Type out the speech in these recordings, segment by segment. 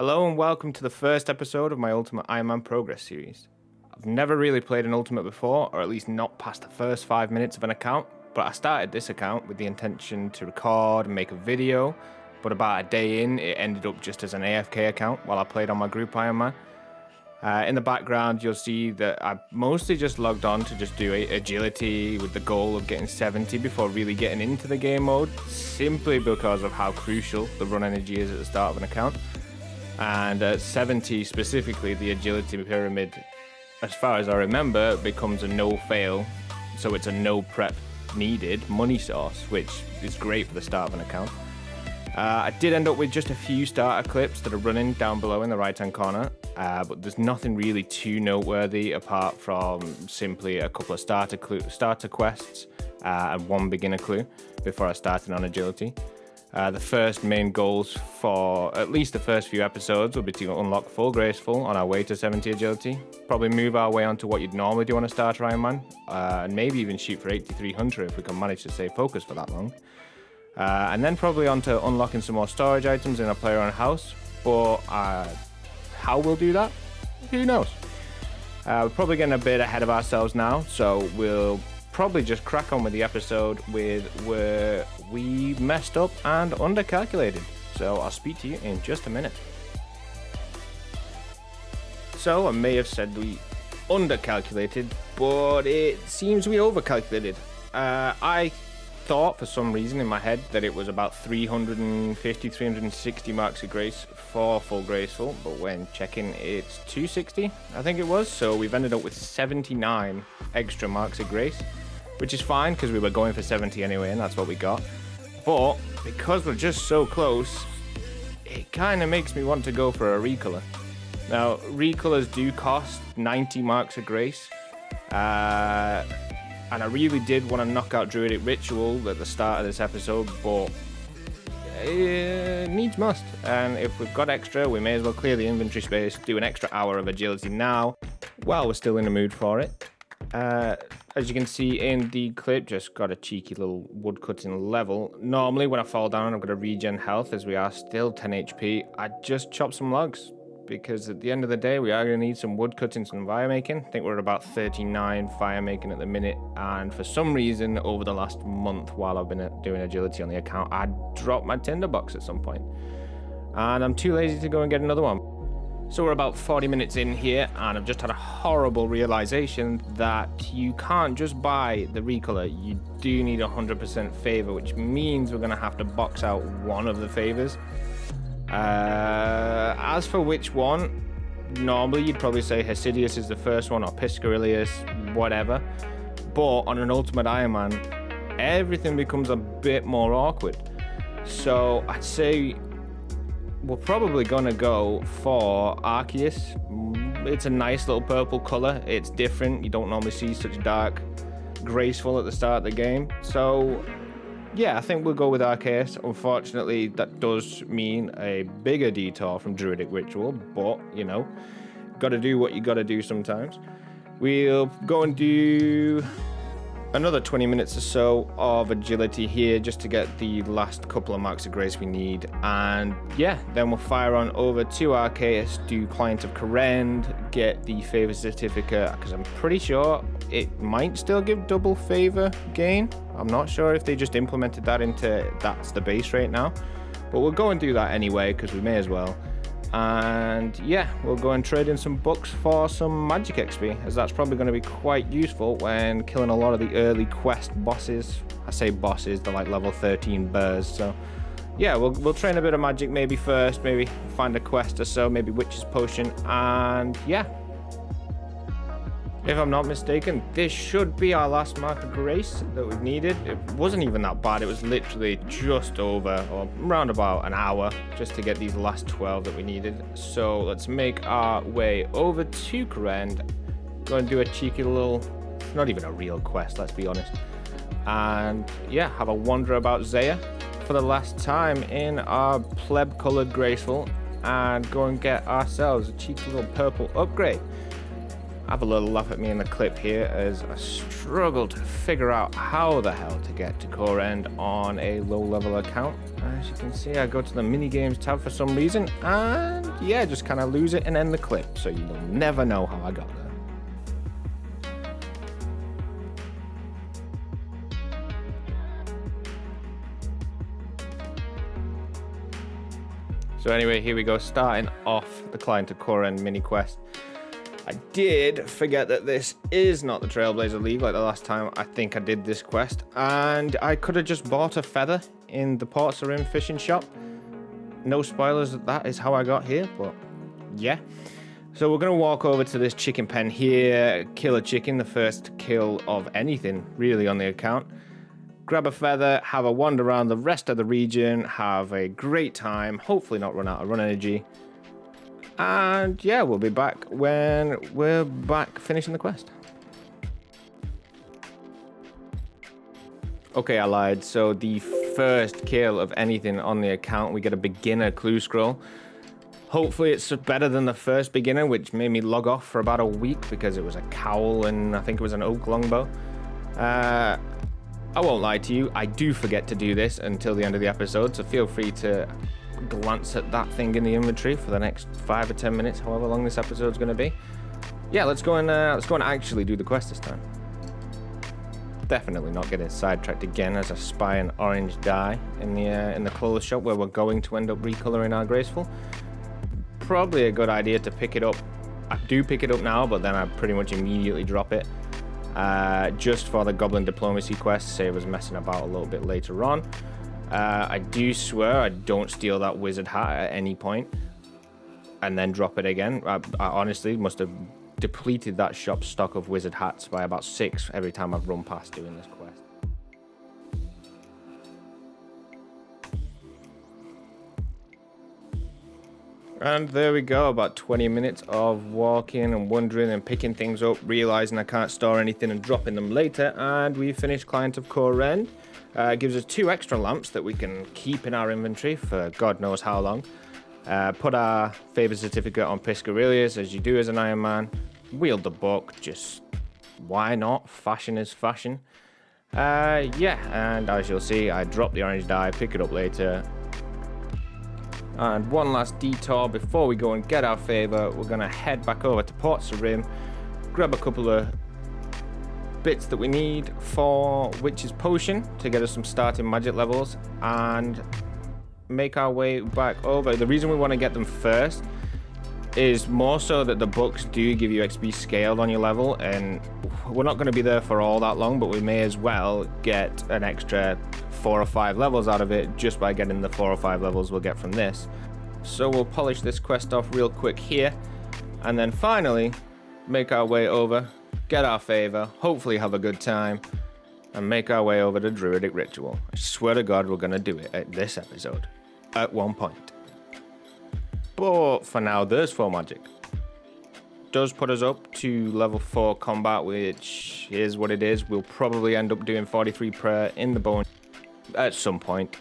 Hello and welcome to the first episode of my Ultimate Ironman Progress series. I've never really played an Ultimate before, or at least not past the first 5 minutes of an account, but I started this account with the intention to record and make a video, but about a day in, it ended up just as an AFK account while I played on my group Ironman. In the background, you'll see that I mostly just logged on to just do agility with the goal of getting 70 before really getting into the game mode, simply because of how crucial the run energy is at the start of an account. And at 70 specifically, the agility pyramid, as far as I remember, becomes a no-fail, so it's a no prep needed money source, which is great for the start of an account. I did end up with just a few starter clips that are running down below in the right-hand corner, but there's nothing really too noteworthy apart from simply a couple of starter quests and one beginner clue before I started on agility. The first main goals for at least the first few episodes will be to unlock full graceful on our way to 70 agility, probably move our way onto what you'd normally do on a starter Ironman, and maybe even shoot for 8300 if we can manage to stay focused for that long. And then probably onto unlocking some more storage items in a player-owned house, but how we'll do that, who knows? We're probably getting a bit ahead of ourselves now, so we'll probably just crack on with the episode with where we messed up and undercalculated. So I'll speak to you in just a minute. So I may have said we undercalculated, but it seems we overcalculated. I thought for some reason in my head that it was about 360 marks of grace for full graceful, but when checking it's 260 I think it was, so we've ended up with 79 extra marks of grace, which is fine because we were going for 70 anyway and that's what we got. But because we're just so close, it kind of makes me want to go for a recolor. Now recolors do cost 90 marks of grace, and I really did want to knock out Druidic Ritual at the start of this episode, but it needs must. And if we've got extra, we may as well clear the inventory space, do an extra hour of agility now, while we're still in the mood for it. As you can see in the clip, just got a cheeky little woodcutting level. Normally when I fall down, I'm going to regen health, as we are still 10 HP. I just chop some logs, because at the end of the day, we are going to need some woodcutting, some fire making. I think we're at about 39 fire making at the minute, and for some reason, over the last month, while I've been doing agility on the account, I dropped my tinderbox at some point, and I'm too lazy to go and get another one. So we're about 40 minutes in here, and I've just had a horrible realization that you can't just buy the recolor. You do need 100% favor, which means we're going to have to box out one of the favors. As for which one, normally you'd probably say Hesidius is the first one, or Piscarilius, whatever. But on an Ultimate Ironman, everything becomes a bit more awkward. So I'd say we're probably gonna go for Arceus. It's a nice little purple color. It's different. You don't normally see such dark graceful at the start of the game. So yeah, I think we'll go with Arceus. Unfortunately, that does mean a bigger detour from Druidic Ritual, but, you know, gotta do what you gotta do sometimes. We'll go and do another 20 minutes or so of agility here just to get the last couple of marks of grace we need. And yeah, then we'll fire on over to Arceus, do Client of Corrend, get the favor certificate, because I'm pretty sure it might still give double favor gain. I'm not sure if they just implemented that into that's the base rate now, but we'll go and do that anyway because we may as well. And yeah, we'll go and trade in some books for some magic XP, as that's probably going to be quite useful when killing a lot of the early quest bosses. I say bosses, they're like level 13 bears. So yeah, we'll train a bit of magic maybe first, maybe find a quest or so, maybe Witch's Potion, and yeah. If I'm not mistaken, this should be our last mark of grace that we've needed. It wasn't even that bad. It was literally just over, or around about an hour, just to get these last 12 that we needed. So let's make our way over to Corrend. Go and do a cheeky little, not even a real quest, let's be honest. And yeah, have a wander about Zaya for the last time in our pleb-colored graceful, and go and get ourselves a cheeky little purple upgrade. Have a little laugh at me in the clip here as I struggle to figure out how the hell to get to core end on a low level account. As you can see, I go to the mini games tab for some reason and yeah, just kind of lose it and end the clip, so you'll never know how I got there. So anyway, here we go, starting off the climb to core end mini quest. I did forget that this is not the Trailblazer League like the last time I think I did this quest, and I could have just bought a feather in the Ports Are In fishing shop. No spoilers, that is how I got here, but yeah. So we're gonna walk over to this chicken pen here, kill a chicken, the first kill of anything really on the account. Grab a feather, have a wander around the rest of the region, have a great time, hopefully not run out of run energy. And yeah, we'll be back when we're back finishing the quest. Okay, I lied. So the first kill of anything on the account, we get a beginner clue scroll. Hopefully it's better than the first beginner, which made me log off for about a week because it was a cowl and I think it was an oak longbow. I won't lie to you, I do forget to do this until the end of the episode, so feel free to glance at that thing in the inventory for the next 5 or 10 minutes, however long this episode's going to be. Yeah, let's go and actually do the quest this time. Definitely not getting sidetracked again as I spy an orange dye in the clothes shop where we're going to end up recoloring our graceful. Probably a good idea to pick it up. I do pick it up now, but then I pretty much immediately drop it. Just for the Goblin Diplomacy quest, save us messing about a little bit later on. I do swear I don't steal that wizard hat at any point and then drop it again. I honestly must have depleted that shop's stock of wizard hats by about 6 every time I've run past doing this quest. And there we go, about 20 minutes of walking and wandering and picking things up, realizing I can't store anything and dropping them later, and we finished Client of Core End. It gives us 2 extra lamps that we can keep in our inventory for God knows how long. Put our favored certificate on Piscarilius, as you do as an Iron Man. Wield the book, just why not? Fashion is fashion. Yeah, and as you'll see, I drop the orange dye, pick it up later. And one last detour before we go and get our favor. We're going to head back over to Ports Are In, grab a couple of bits that we need for Witch's Potion to get us some starting magic levels and make our way back over. The reason we want to get them first is more so that the books do give you XP scaled on your level, and we're not going to be there for all that long, but we may as well get an extra 4 or 5 levels out of it just by getting the 4 or 5 levels we'll get from this. So we'll polish this quest off real quick here, and then finally make our way over, get our favor, hopefully have a good time, and make our way over to Druidic Ritual. I swear to God we're going to do it at this episode at one point. But for now, there's 4 magic. Does put us up to level 4 combat, which is what it is. We'll probably end up doing 43 prayer in the bone at some point.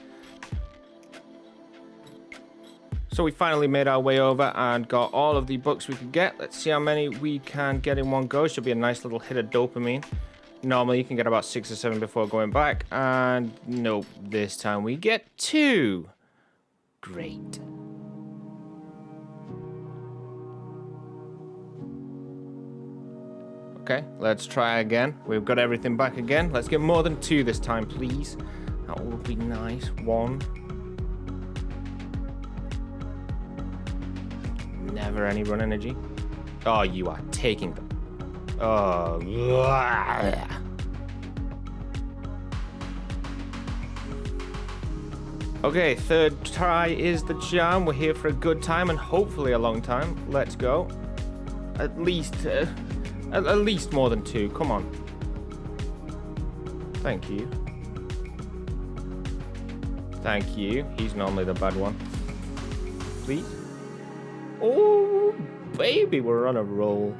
So we finally made our way over and got all of the books we could get. Let's see how many we can get in one go. Should be a nice little hit of dopamine. Normally you can get about 6 or 7 before going back, and nope, this time we get 2. Great. Okay, let's try again. We've got everything back again. Let's get more than 2 this time, please. That would be nice. 1. Never any run energy. Oh, you are taking them. Oh. Okay, 3rd try is the charm. We're here for a good time and hopefully a long time. Let's go. At least more than 2. Come on. Thank you. Thank you. He's normally the bad one. Please. Oh, baby, we're on a roll.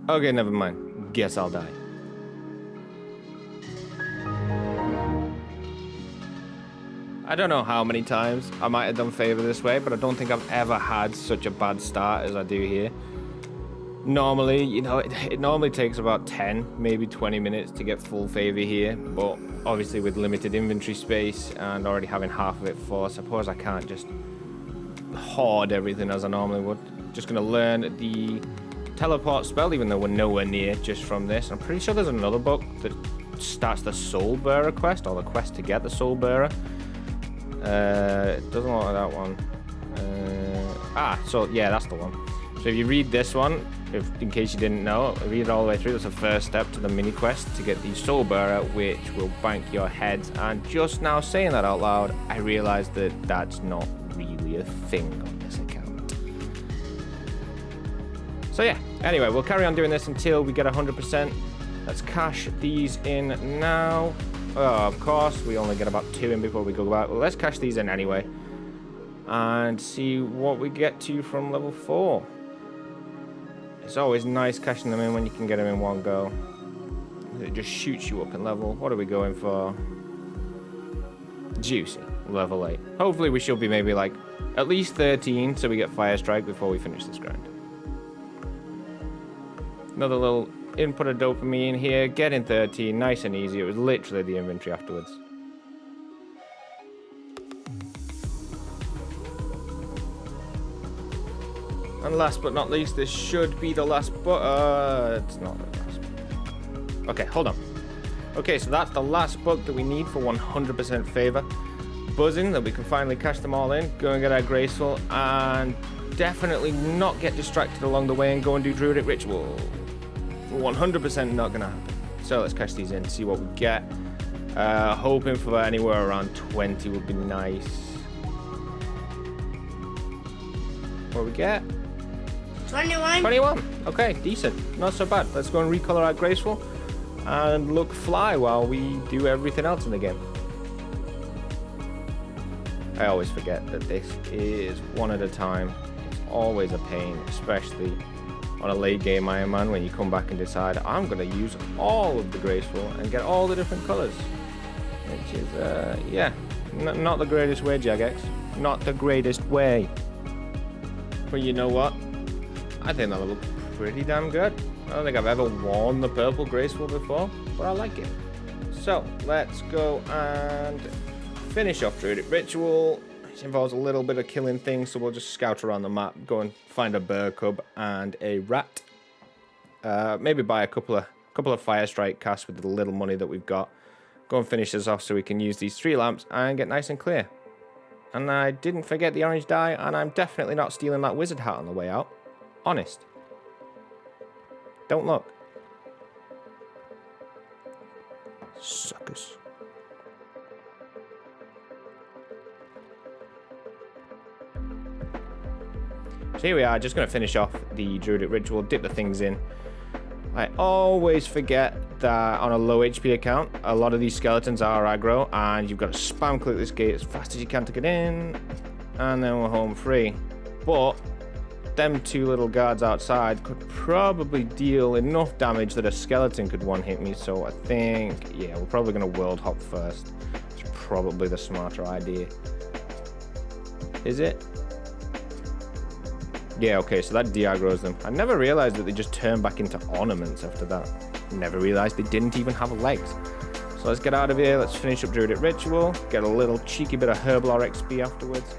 Okay, never mind. Guess I'll die. I don't know how many times I might have done favor this way, but I don't think I've ever had such a bad start as I do here. Normally, you know, it normally takes about 10, maybe 20 minutes to get full favor here, but obviously with limited inventory space and already having half of it full, I suppose I can't just hoard everything as I normally would. Just gonna learn the teleport spell, even though we're nowhere near just from this. I'm pretty sure there's another book that starts the Soul Bearer quest, or the quest to get the Soul Bearer. It doesn't look like that one. So yeah, that's the one. So if you read this one, in case you didn't know, read it all the way through. That's the first step to the mini quest to get the Soul Bearer, which will bank your heads. And just now saying that out loud, I realized that that's not really a thing on this account. So yeah, anyway, we'll carry on doing this until we get 100%. Let's cash these in now. Oh, of course, we only get about 2 in before we go back. Well, let's cash these in anyway and see what we get to from level 4. It's always nice cashing them in when you can get them in one go. It just shoots you up in level. What are we going for? Juicy, level 8. Hopefully we should be maybe like at least 13 so we get Fire Strike before we finish this grind. Another little input of dopamine here, getting 13, nice and easy. It was literally the inventory afterwards. And last but not least, this should be the last book. It's not the last book. Okay, hold on. Okay, so that's the last book that we need for 100% favor. Buzzing that we can finally cash them all in, go and get our Graceful, and definitely not get distracted along the way and go and do Druidic Ritual. 100% not gonna happen. So let's cash these in, see what we get. Hoping for anywhere around 20 would be nice. What we get? 21. 21. Okay, decent. Not so bad. Let's go and recolor our Graceful and look fly while we do everything else in the game. I always forget that this is one at a time. It's always a pain, especially on a late game Ironman when you come back and decide I'm going to use all of the Graceful and get all the different colors. Which is, yeah, not the greatest way, Jagex. Not the greatest way. But you know what? I think that'll look pretty damn good. I don't think I've ever worn the purple Graceful before, but I like it. So let's go and finish off Druidic Ritual. It involves a little bit of killing things, so we'll just scout around the map, go and find a bear cub and a rat. Maybe buy a couple of Fire Strike casts with the little money that we've got. Go and finish this off so we can use these 3 lamps and get nice and clear. And I didn't forget the orange dye, and I'm definitely not stealing that wizard hat on the way out. Honest. Don't look. Suckers. So here we are, just going to finish off the Druidic Ritual, dip the things in. I always forget that on a low HP account, a lot of these skeletons are aggro, and you've got to spam click this gate as fast as you can to get in, and then we're home free. But them 2 little guards outside could probably deal enough damage that a skeleton could one-hit me, so I think, yeah, we're probably going to world hop first. It's probably the smarter idea. Is it? Yeah, okay, so that de-aggroes them. I never realized that they just turn back into ornaments after that. Never realized they didn't even have legs. So let's get out of here, let's finish up Druidic Ritual, get a little cheeky bit of Herblore XP afterwards.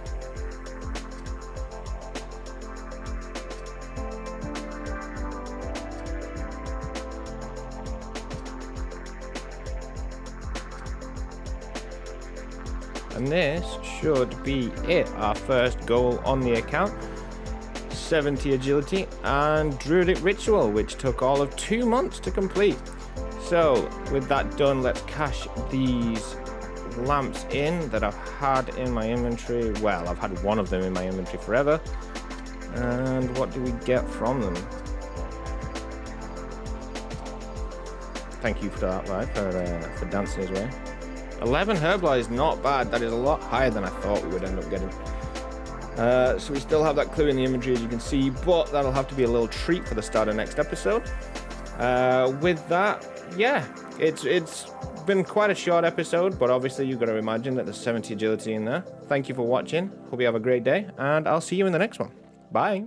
And this should be it, our first goal on the account. 70 agility and Druidic Ritual, which took all of 2 months to complete. So with that done, let's cash these lamps in that I've had in my inventory. Well, I've had one of them in my inventory forever. And what do we get from them? Thank you for that, right? For dancing as well. 11 Herblore is not bad. That is a lot higher than I thought we would end up getting. So we still have that clue in the inventory, as you can see, but that'll have to be a little treat for the start of next episode. With that, yeah, it's been quite a short episode, but obviously you've got to imagine that there's 70 agility in there. Thank you for watching. Hope you have a great day, and I'll see you in the next one. Bye.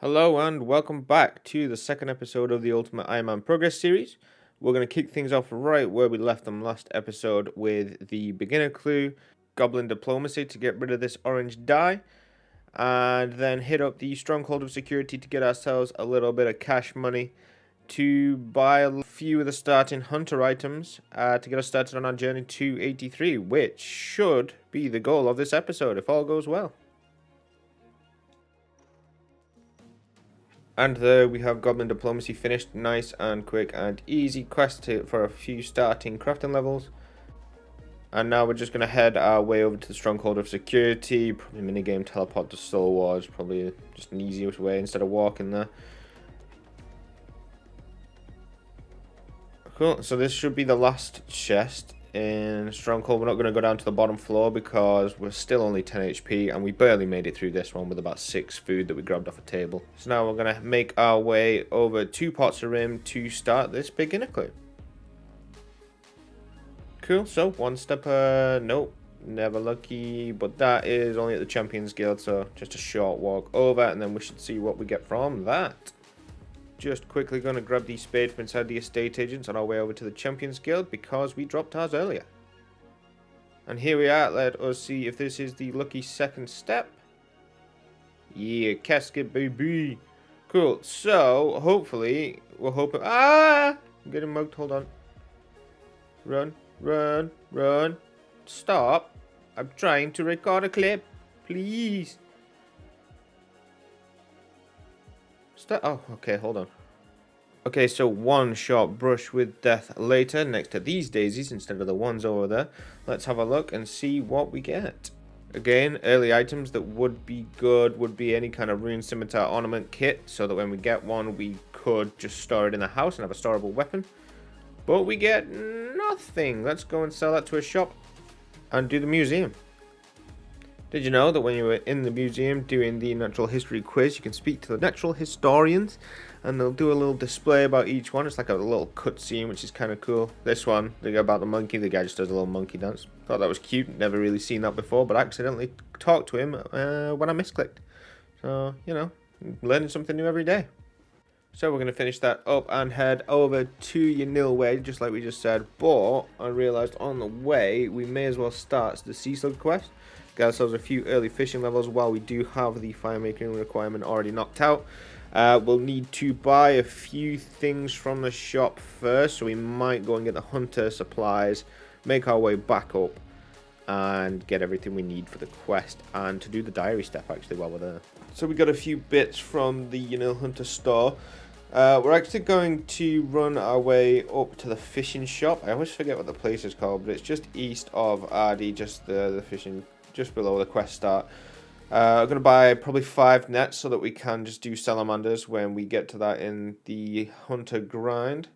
Hello and welcome back to the second episode of the Ultimate Ironman Progress series. We're going to kick things off right where we left them last episode with the beginner clue, Goblin Diplomacy to get rid of this orange dye, and then hit up the Stronghold of Security to get ourselves a little bit of cash money to buy a few of the starting hunter items to get us started on our journey to 83, which should be the goal of this episode if all goes well. And there we have Goblin Diplomacy finished, nice and quick and easy quest for a few starting crafting levels. And now we're just going to head our way over to the Stronghold of Security, probably minigame teleport to Soul Wars, probably just an easiest way instead of walking there. Cool, so this should be the last chest in Stronghold. We're not going to go down to the bottom floor because we're still only 10 HP and we barely made it through this one with about 6 food that we grabbed off a table. So now we're going to make our way over 2 pots of rim to start this beginner clue. Cool, so one stepper, nope, never lucky, but that is only at the Champions Guild, so just a short walk over and then we should see what we get from that. Just quickly going to grab the spade from inside the estate agents on our way over to the Champions Guild because we dropped ours earlier. And here we are. Let us see if this is the lucky second step. Yeah, casket baby. Cool. So, hopefully, we're hoping... Ah! I'm getting mugged. Hold on. Run, run, run. Stop. I'm trying to record a clip. Please. Oh, okay, hold on. Okay, so one short brush with death later next to these daisies instead of the ones over there. Let's have a look and see what we get. Again, early items that would be good would be any kind of rune scimitar ornament kit, so that when we get one, we could just store it in the house and have a storable weapon. But we get nothing. Let's go and sell that to a shop and do the museum. Did you know that when you were in the museum doing the natural history quiz, you can speak to the natural historians and they'll do a little display about each one. It's like a little cutscene, which is kind of cool. This one, they go about the monkey. The guy just does a little monkey dance. Thought that was cute. Never really seen that before, but I accidentally talked to him when I misclicked. So, you know, learning something new every day. So we're going to finish that up and head over to Yanilway, just like we just said. But I realised on the way, we may as well start the sea slug quest. Get ourselves a few early fishing levels while we do have the fire making requirement already knocked out. We'll need to buy a few things from the shop first, so we might go and get the hunter supplies, make our way back up, and get everything we need for the quest, and to do the diary step actually while we're there. So we got a few bits from the Yanil Hunter store. We're actually going to run our way up to the fishing shop. I always forget what the place is called, but it's just east of Ardy, just the fishing, just below the quest start. I'm going to buy probably 5 nets so that we can just do salamanders when we get to that in the hunter grind.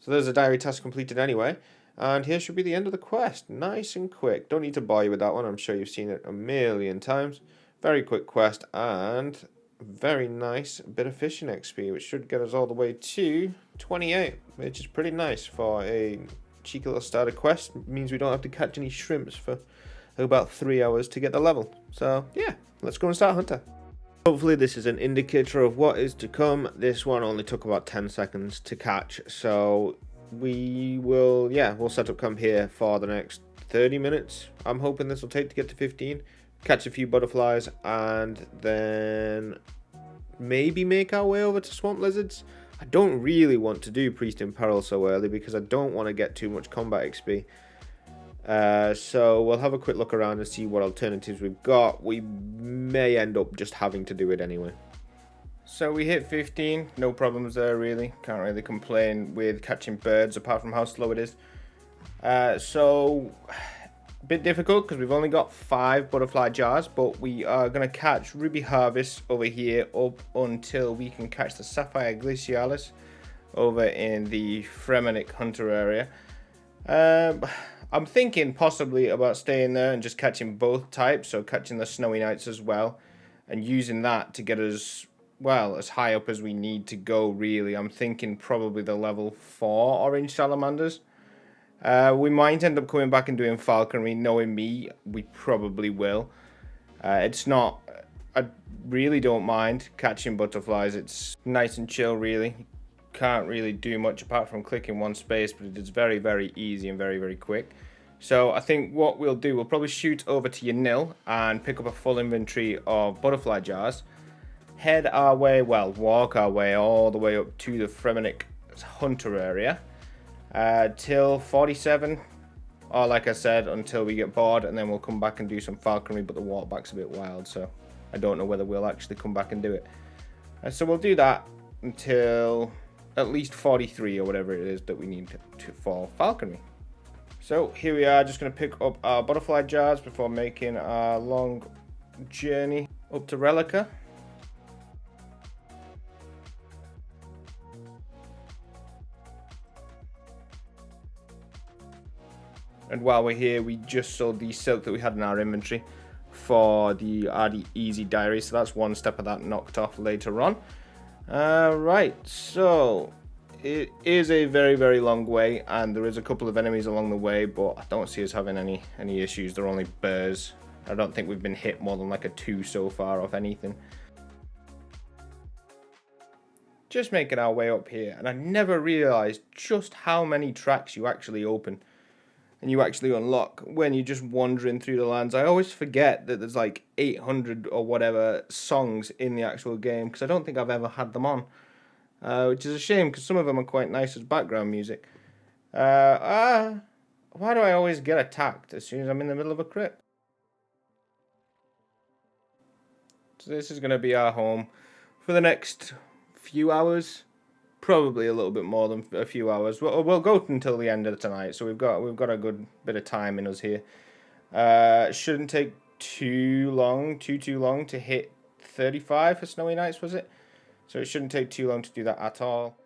So there's a diary task completed anyway. And here should be the end of the quest. Nice and quick. Don't need to bore you with that one. I'm sure you've seen it a million times. Very quick quest and very nice bit of fishing XP, which should get us all the way to 28, which is pretty nice for a cheeky little starter quest. It means we don't have to catch any shrimps for about 3 hours to get the level. So yeah, let's go and start hunter. Hopefully this is an indicator of what is to come. This one only took about 10 seconds to catch, so we'll set up camp here for the next 30 minutes. I'm hoping this will take to get to 15, catch a few butterflies, and then maybe make our way over to swamp lizards. I don't really want to do priest in peril so early because I don't want to get too much combat XP. So we'll have a quick look around and see what alternatives we've got. We may end up just having to do it anyway. So we hit 15, no problems there really. Can't really complain with catching birds apart from how slow it is. So A bit difficult because we've only got 5 butterfly jars, but we are going to catch Ruby Harvest over here up until we can catch the Sapphire Glacialis over in the Fremenic Hunter area. I'm thinking possibly about staying there and just catching both types, so catching the Snowy Knights as well, and using that to get us, well, as high up as we need to go, really. I'm thinking probably the level 4 Orange Salamanders. We might end up coming back and doing falconry. Knowing me, we probably will. It's not... I really don't mind catching butterflies. It's nice and chill, really. Can't really do much apart from clicking one space, but it is very, very easy and very, very quick. So I think what we'll do, we'll probably shoot over to Yanil and pick up a full inventory of butterfly jars. Head our way, well, walk our way all the way up to the Fremenic Hunter area. Till 47, or like I said, until we get bored, and then we'll come back and do some falconry, but the walkback's a bit wild, so I don't know whether we'll actually come back and do it. So we'll do that until at least 43 or whatever it is that we need to for falconry. So here we are, just going to pick up our butterfly jars before making our long journey up to Relica. And while we're here, we just sold the silk that we had in our inventory for the RD Easy Diary. So that's one step of that knocked off later on. Right, so it is a very, very long way, and there is a couple of enemies along the way, but I don't see us having any issues. They're only bears. I don't think we've been hit more than like a 2 so far off anything. Just making our way up here, and I never realized just how many tracks you actually open and you actually unlock when you're just wandering through the lands. I always forget that there's like 800 or whatever songs in the actual game, because I don't think I've ever had them on, which is a shame because some of them are quite nice as background music. Why do I always get attacked as soon as I'm in the middle of a crypt? So this is going to be our home for the next few hours. Probably a little bit more than a few hours. We'll go until the end of tonight, so we've got a good bit of time in us here. Shouldn't take too long to hit 35 for Snowy Nights, was it? So it shouldn't take too long to do that at all.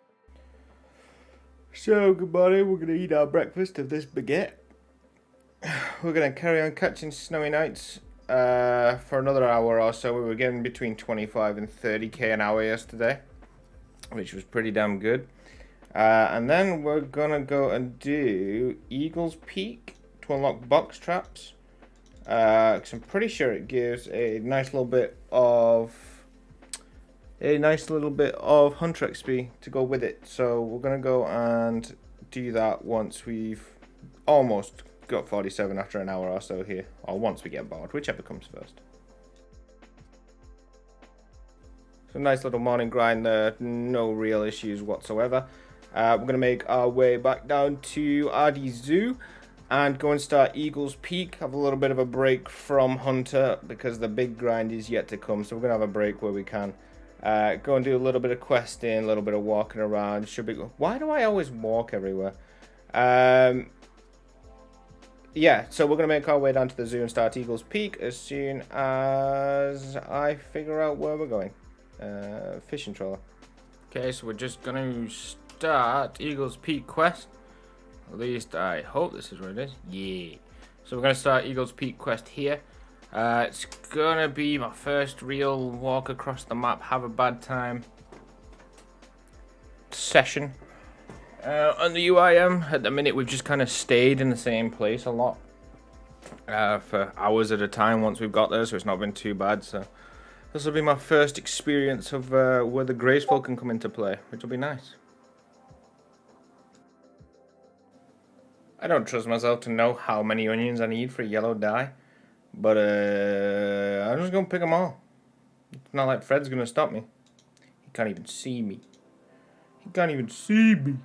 So good morning. We're gonna eat our breakfast of this baguette. We're gonna carry on catching Snowy Nights for another hour or so. We were getting between 25 and 30k an hour yesterday, which was pretty damn good. And then we're gonna go and do Eagle's Peak to unlock box traps. Cause I'm pretty sure it gives a nice little bit of Hunter XP to go with it. So we're gonna go and do that once we've almost got 47 after an hour or so here, or once we get bored, whichever comes first. So nice little morning grind there, no real issues whatsoever. We're going to make our way back down to RD Zoo and go and start Eagle's Peak. Have a little bit of a break from Hunter because the big grind is yet to come. So we're going to have a break where we can. Go and do a little bit of questing, a little bit of walking around. Should be. Why do I always walk everywhere? Yeah, so we're going to make our way down to the zoo and start Eagle's Peak as soon as I figure out where we're going. Fishing trawler. Okay, so we're just going to start Eagle's Peak quest. At least I hope this is where it is. Yeah. So we're going to start Eagle's Peak quest here. It's going to be my first real walk across the map, have a bad time session. On the UIM, at the minute we've just kind of stayed in the same place a lot for hours at a time once we've got there, so it's not been too bad. So this will be my first experience of where the graceful can come into play, which will be nice. I don't trust myself to know how many onions I need for yellow dye, but I'm just going to pick them all. It's not like Fred's going to stop me. He can't even see me. He can't even see me.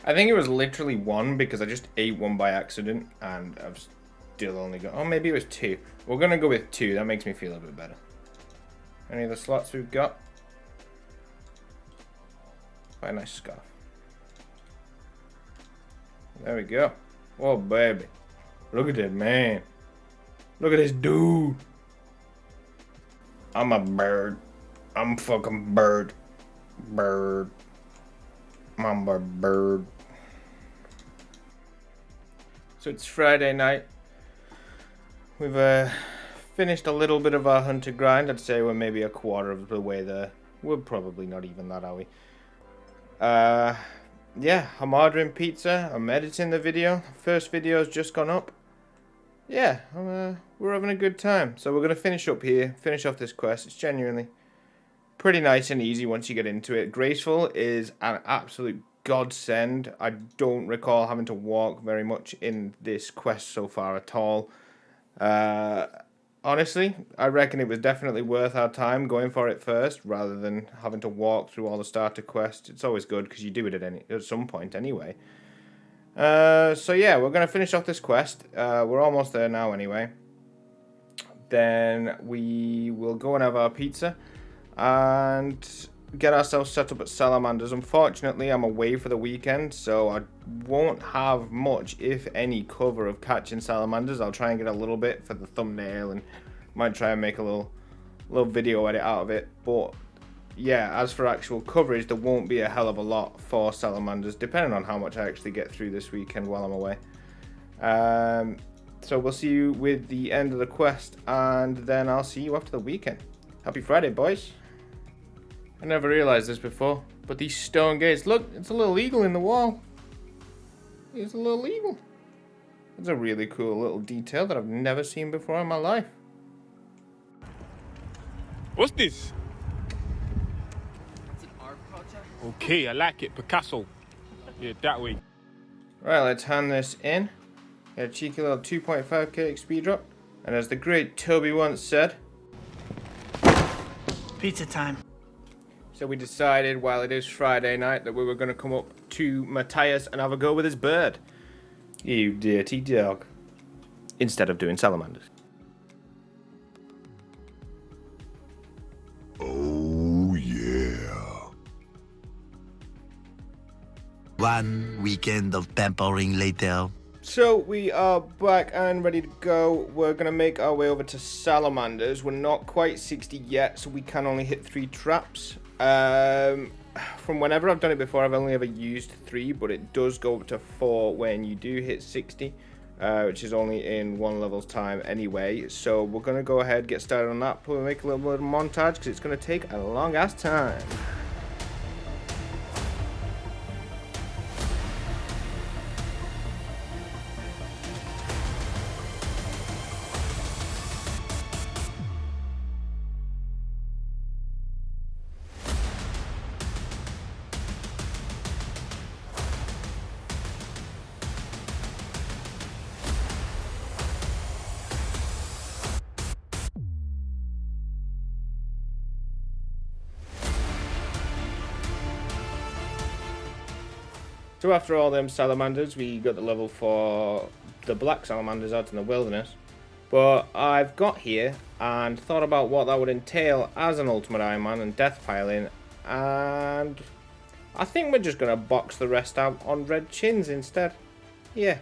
I think it was literally 1 because I just ate 1 by accident and I've still only got... Oh, maybe it was 2. We're going to go with 2. That makes me feel a bit better. Any other slots we've got? Quite a nice scarf. There we go. Oh, baby. Look at that man. Look at this dude. I'm a bird. I'm fucking bird. Bird. I'm a bird. So it's Friday night. We've finished a little bit of our hunter grind. I'd say we're maybe a quarter of the way there. We're probably not even that, are we? Yeah, I'm ordering pizza. I'm editing the video. First video's just gone up. Yeah, we're having a good time. So we're going to finish up here. Finish off this quest. It's genuinely pretty nice and easy once you get into it. Graceful is an absolute godsend. I don't recall having to walk very much in this quest so far at all. Honestly, I reckon it was definitely worth our time going for it first, rather than having to walk through all the starter quests. It's always good because you do it at some point anyway. So yeah, we're going to finish off this quest. We're almost there now anyway. Then we will go and have our pizza and get ourselves set up at Salamanders. Unfortunately, I'm away for the weekend, so I won't have much, if any, cover of catching Salamanders. I'll try and get a little bit for the thumbnail and might try and make a little video edit out of it. But yeah, as for actual coverage, there won't be a hell of a lot for Salamanders, depending on how much I actually get through this weekend while I'm away. So we'll see you with the end of the quest, and then I'll see you after the weekend. Happy Friday, boys. I never realised this before, but these stone gates, look, it's a little eagle in the wall. It's a little eagle. It's a really cool little detail that I've never seen before in my life. What's this? It's an art project. Okay, I like it. Picasso. Yeah, that way. Right, let's hand this in. Get a cheeky little 2.5k speed drop. And as the great Toby once said, Pizza time. so we decided while it is Friday night that we were going to come up to Matthias and have a go with his bird. You dirty dog. Instead of doing salamanders. Oh, yeah. One weekend of pampering later. So we are back and ready to go. We're going to make our way over to Salamanders. We're not quite 60 yet, so we can only hit 3 traps. From whenever I've done it before, I've only ever used 3, but it does go up to 4 when you do hit 60, which is only in 1 level's time anyway. So we're going to go ahead, get started on that. We'll make a little bit of montage because it's going to take a long ass time. So after all them salamanders, we got the level for the black salamanders out in the wilderness. But I've got here and thought about what that would entail as an ultimate Ironman and death piling, and I think we're just going to box the rest out on red chins instead. Yeah.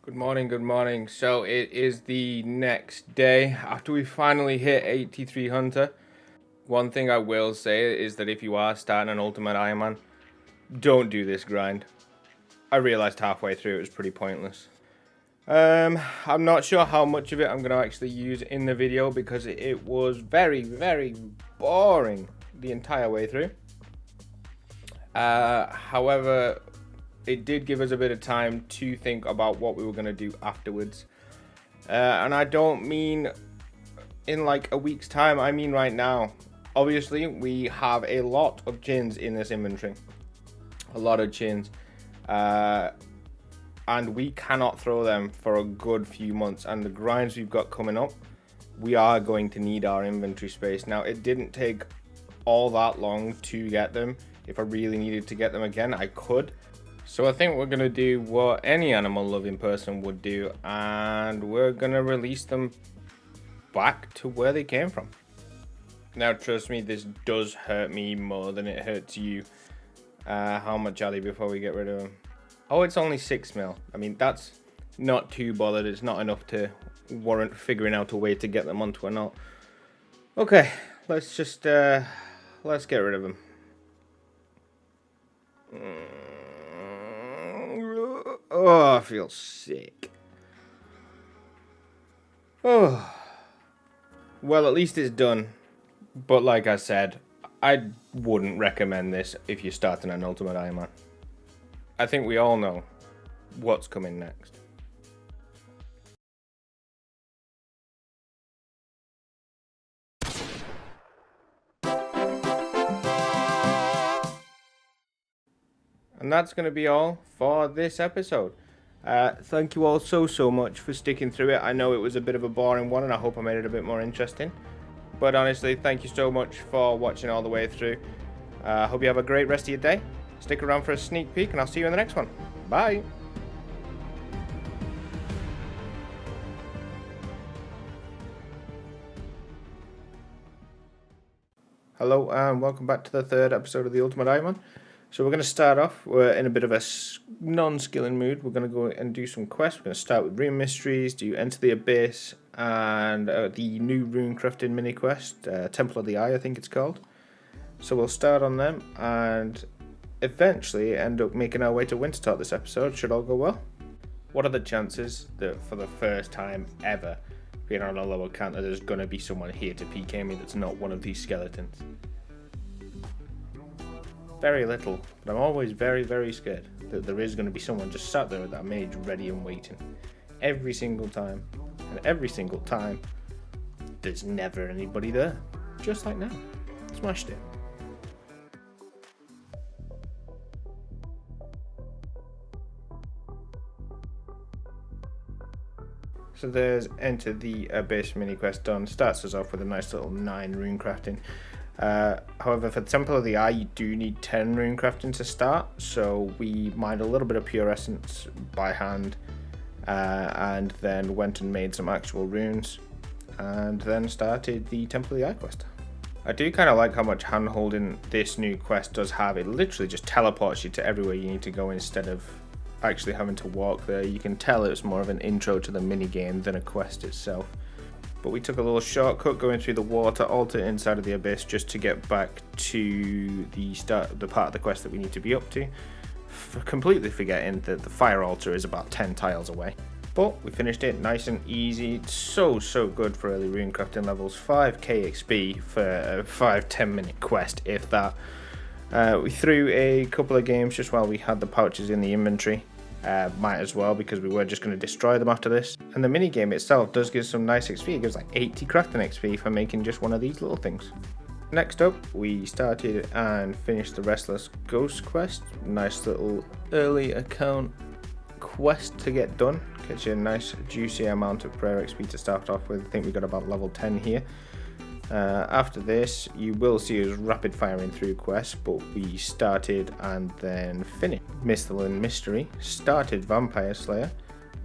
Good morning, good morning. So it is the next day after we finally hit 83 Hunter. One thing I will say is that if you are starting an Ultimate Ironman, don't do this grind. I realized halfway through it was pretty pointless. I'm not sure how much of it I'm going to actually use in the video because it was very, very boring the entire way through. However, it did give us a bit of time to think about what we were going to do afterwards. And I don't mean in like a week's time, I mean right now. Obviously, we have a lot of chins in this inventory. A lot of chins. And we cannot throw them for a good few months. And the grinds we've got coming up, we are going to need our inventory space. Now, it didn't take all that long to get them. If I really needed to get them again, I could. So I think we're going to do what any animal loving person would do, and we're going to release them back to where they came from. Now, trust me, this does hurt me more than it hurts you. How much are they before we get rid of them? Oh, it's only 6 mil. I mean, that's not too bothered. It's not enough to warrant figuring out a way to get them onto a knot. Okay, let's just, let's get rid of them. Oh, I feel sick. Oh. Well, at least it's done. But like I said, I wouldn't recommend this if you're starting an Ultimate Ironman. I think we all know what's coming next. And that's going to be all for this episode. Thank you all so much for sticking through it. I know it was a bit of a boring one, and I hope I made it a bit more interesting. But honestly, thank you so much for watching all the way through. Hope you have a great rest of your day. Stick around for a sneak peek, and I'll see you in the next one. Bye. Hello, and welcome back to the third episode of the Ultimate Ironman. So we're going to start off, we're in a bit of a non-skilling mood. We're going to go and do some quests. We're going to start with Rune Mysteries, do Enter the Abyss, and the new Rune Crafting mini quest, Temple of the Eye, I think it's called. So we'll start on them, and eventually end up making our way to Wintertalk this episode, should all go well. What are the chances that for the first time ever, being on a low account, that there's going to be someone here to PK me that's not one of these skeletons? Very little, but I'm always very scared that there is going to be someone just sat there with that mage ready and waiting. Every single time. And every single time, there's never anybody there. Just like now. Smashed it. So there's Enter the Abyss mini quest done. Starts us off with a nice little 9 rune crafting. However, for the Temple of the Eye, you do need 10 rune crafting to start, so we mined a little bit of pure essence by hand, and then went and made some actual runes, and then started the Temple of the Eye quest. I do kind of like how much hand holding this new quest does have. It literally just teleports you to everywhere you need to go instead of actually having to walk there. You can tell it's more of an intro to the mini game than a quest itself. But we took a little shortcut going through the water altar inside of the abyss just to get back to the part of the quest that we need to be up to, completely forgetting that the fire altar is about 10 tiles away. But we finished it nice and easy. So good for early rune crafting levels. 5k XP for a 5-10 minute quest, if that. We threw a couple of games just while we had the pouches in the inventory. Might as well, because we were just going to destroy them after this. And the mini game itself does give some nice XP. It gives like 80 crafting XP for making just one of these little things. Next up, we started and finished the Restless Ghost quest. Nice little early account quest to get done. Gets you a nice juicy amount of prayer XP to start off with. I think we got about level 10 here. After this, you will see us rapid firing through quests, but we started and then finished Misthalin Mystery, started Vampire Slayer,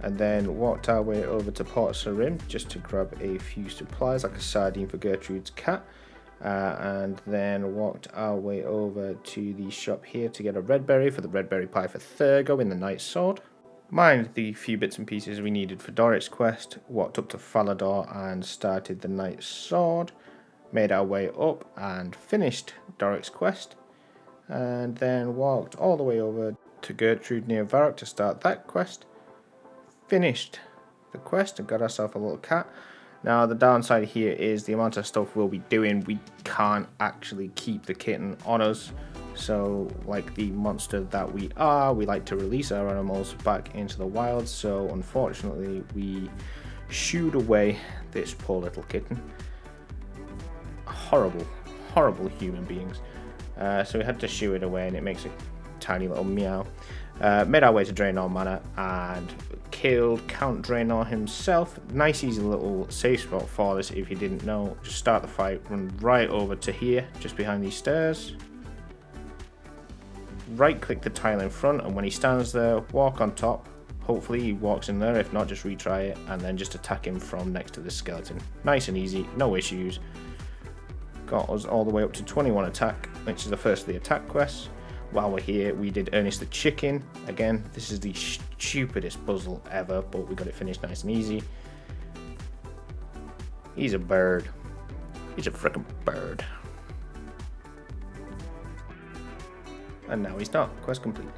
and then walked our way over to Port Sarim just to grab a few supplies like a sardine for Gertrude's cat, and then walked our way over to the shop here to get a red berry for the red berry pie for Thurgo in the Knight's Sword. Mined the few bits and pieces we needed for Doric's quest, walked up to Falador and started the Knight's Sword. Made our way up and finished Doric's quest, and then walked all the way over to Gertrude near Varrock to start that quest. Finished the quest and got ourselves a little cat. Now the downside here is the amount of stuff we'll be doing. We can't actually keep the kitten on us So, like the monster that we are, we like to release our animals back into the wild. So, unfortunately, we shooed away this poor little kitten. Horrible, horrible human beings. So we had to shoo it away, and it makes a tiny little meow. Made our way to Draenor Manor and killed Count Draenor himself. Nice easy little safe spot for this if you didn't know. Just start the fight, run right over to here, just behind these stairs. Right click the tile in front, and when he stands there, walk on top. Hopefully he walks in there, if not just retry it, and then just attack him from next to the skeleton. Nice and easy, no issues. Got us all the way up to 21 attack, which is the first of the attack quests. While we're here, we did Ernest the Chicken. Again, this is the stupidest puzzle ever, but we got it finished nice and easy. He's a bird. He's a freaking bird. And now he's not. Quest complete.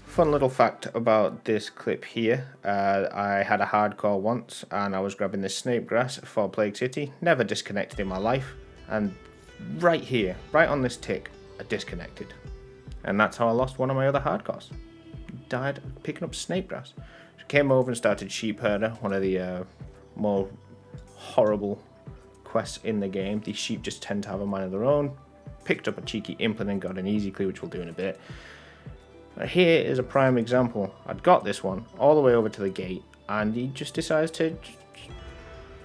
Fun little fact about this clip here. I had a hardcore once, and I was grabbing this snake grass for Plague City. Never disconnected in my life. And right here, right on this tick, I disconnected. And that's how I lost one of my other hardcores. Died picking up snake grass. So came over and started Sheep Herder, one of the more horrible quests in the game. These sheep just tend to have a mind of their own. Picked up a cheeky implant and got an easy clue, which we'll do in a bit. Here is a prime example. I'd got this one all the way over to the gate, and he just decides to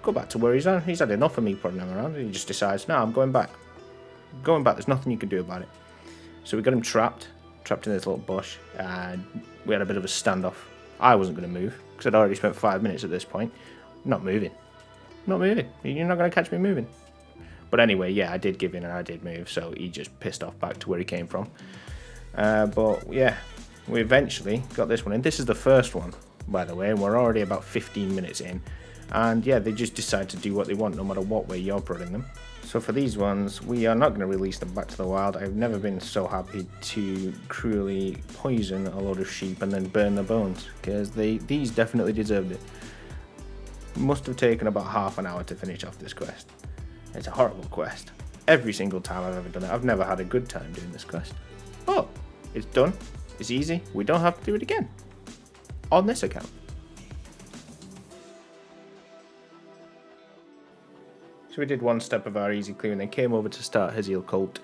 go back to where he's at. He's had enough of me putting him around, and he just decides, no, I'm going back. Going back, there's nothing you can do about it. So we got him trapped in this little bush, and we had a bit of a standoff. I wasn't going to move, because I'd already spent 5 minutes at this point. Not moving. Not moving. You're not going to catch me moving. But anyway, yeah, I did give in and I did move, so he just pissed off back to where he came from. But yeah, we eventually got this one in. This is the first one, by the way, and we're already about 15 minutes in. And yeah, they just decide to do what they want no matter what way you're putting them. So for these ones, we are not going to release them back to the wild. I've never been so happy to cruelly poison a load of sheep and then burn their bones, because these definitely deserved it. Must have taken about half an hour to finish off this quest. It's a horrible quest. Every single time I've ever done it, I've never had a good time doing this quest. Oh, it's done. It's easy. We don't have to do it again. On this account. So we did one step of our easy clue and then came over to start Haziel Cult.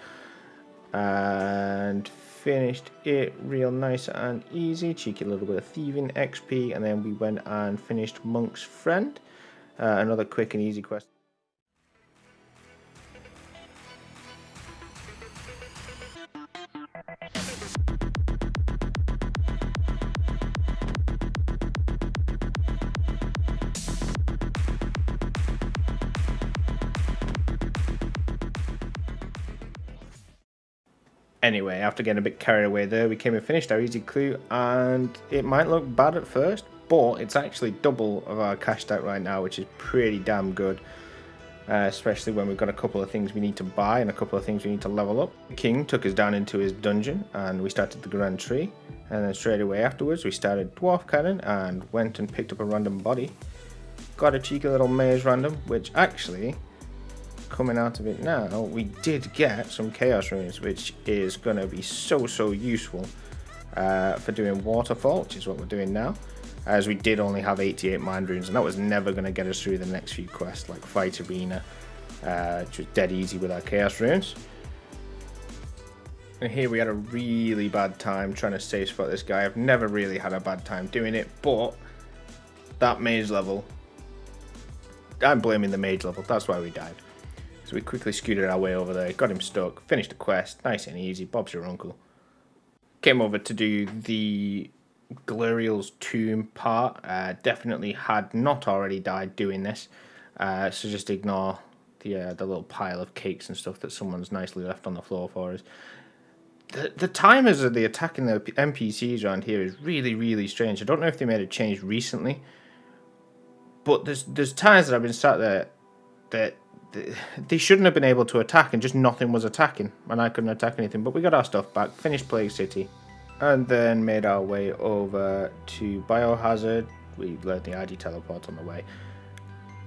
And finished it real nice and easy. Cheeky little bit of thieving XP. And then we went and finished Monk's Friend. Another quick and easy quest. Anyway, after getting a bit carried away there, we came and finished our easy clue, and it might look bad at first, but it's actually double of our cash stack right now, which is pretty damn good, especially when we've got a couple of things we need to buy and a couple of things we need to level up. The king took us down into his dungeon, and we started the Grand Tree, and then straight away afterwards we started Dwarf Cannon and went and picked up a random body. Got a cheeky little maze random, which actually, coming out of it now, we did get some chaos runes, which is going to be so useful for doing waterfall, which is what we're doing now, as we did only have 88 mind runes, and that was never going to get us through the next few quests like Fight Arena, which was dead easy with our chaos runes. And here we had a really bad time trying to safe spot this guy. I've never really had a bad time doing it, but that maze level, I'm blaming the mage level, that's why we died. So we quickly scooted our way over there, got him stuck, finished the quest, nice and easy, Bob's your uncle. Came over to do the Gloriel's tomb part, definitely had not already died doing this, so just ignore the little pile of cakes and stuff that someone's nicely left on the floor for us. The timers of the attacking the NPCs around here is really strange. I don't know if they made a change recently, but there's times that I've been sat there that they shouldn't have been able to attack, and just nothing was attacking, and I couldn't attack anything. But we got our stuff back, finished Plague City, and then made our way over to Biohazard. We learned the ID teleport on the way,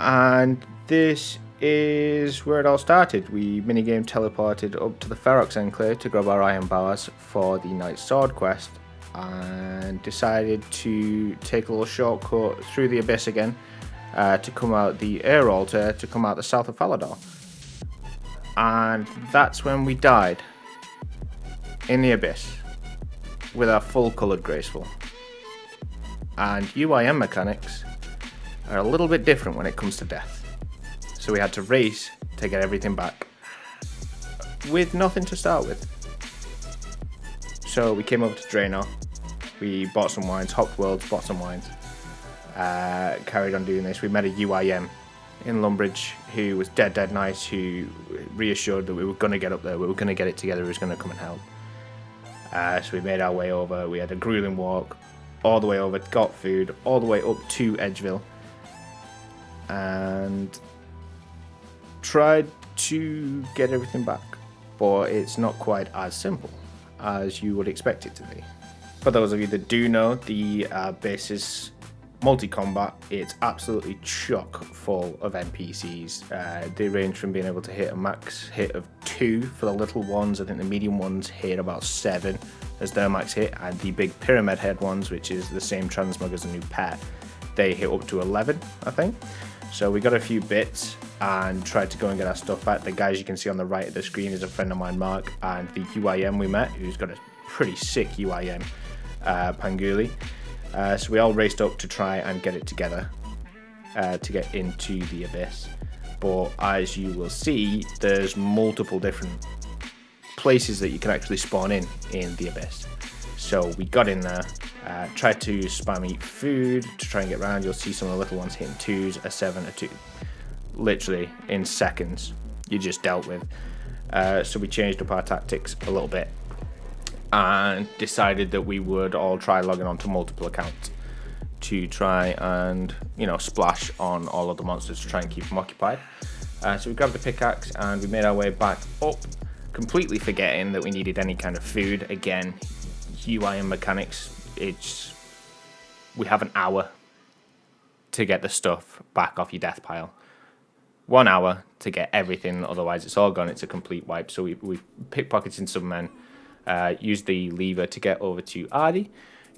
and this is where it all started. We minigame teleported up to the Ferox Enclave to grab our iron bars for the Night Sword quest, and decided to take a little shortcut through the Abyss again to come out the Air Altar, to come out the south of Falador. And that's when we died in the Abyss with our full coloured Graceful. And UIM mechanics are a little bit different when it comes to death. So we had to race to get everything back with nothing to start with. So we came over to Draenor, we bought some wines, hopped worlds, bought some wines, carried on doing this. We met a UIM in Lumbridge who was dead nice, who reassured that we were going to get up there, we were going to get it together, he was going to come and help. So we made our way over, we had a grueling walk all the way over, got food, all the way up to Edgeville, and tried to get everything back. But it's not quite as simple as you would expect it to be. For those of you that do know, the base is multi-combat. It's absolutely chock full of NPCs. They range from being able to hit a max hit of 2 for the little ones. I think the medium ones hit about 7 as their max hit, and the big pyramid head ones, which is the same transmog as the new pet, they hit up to 11, I think. So we got a few bits and tried to go and get our stuff back. The guys you can see on the right of the screen is a friend of mine, Mark, and the UIM we met, who's got a pretty sick UIM, Panguli. So we all raced up to try and get it together to get into the Abyss. But as you will see, there's multiple different places that you can actually spawn in the Abyss. So we got in there, tried to spam eat food to try and get around. You'll see some of the little ones hitting 2s, a 7, a 2. Literally in seconds, you just dealt with. So we changed up our tactics a little bit and decided that we would all try logging onto multiple accounts to try and, splash on all of the monsters to try and keep them occupied. So we grabbed the pickaxe and we made our way back up, completely forgetting that we needed any kind of food. Again, UIM mechanics, we have an hour to get the stuff back off your death pile. 1 hour to get everything, otherwise it's all gone, it's a complete wipe. So we pickpocketed some men, used the lever to get over to Ardy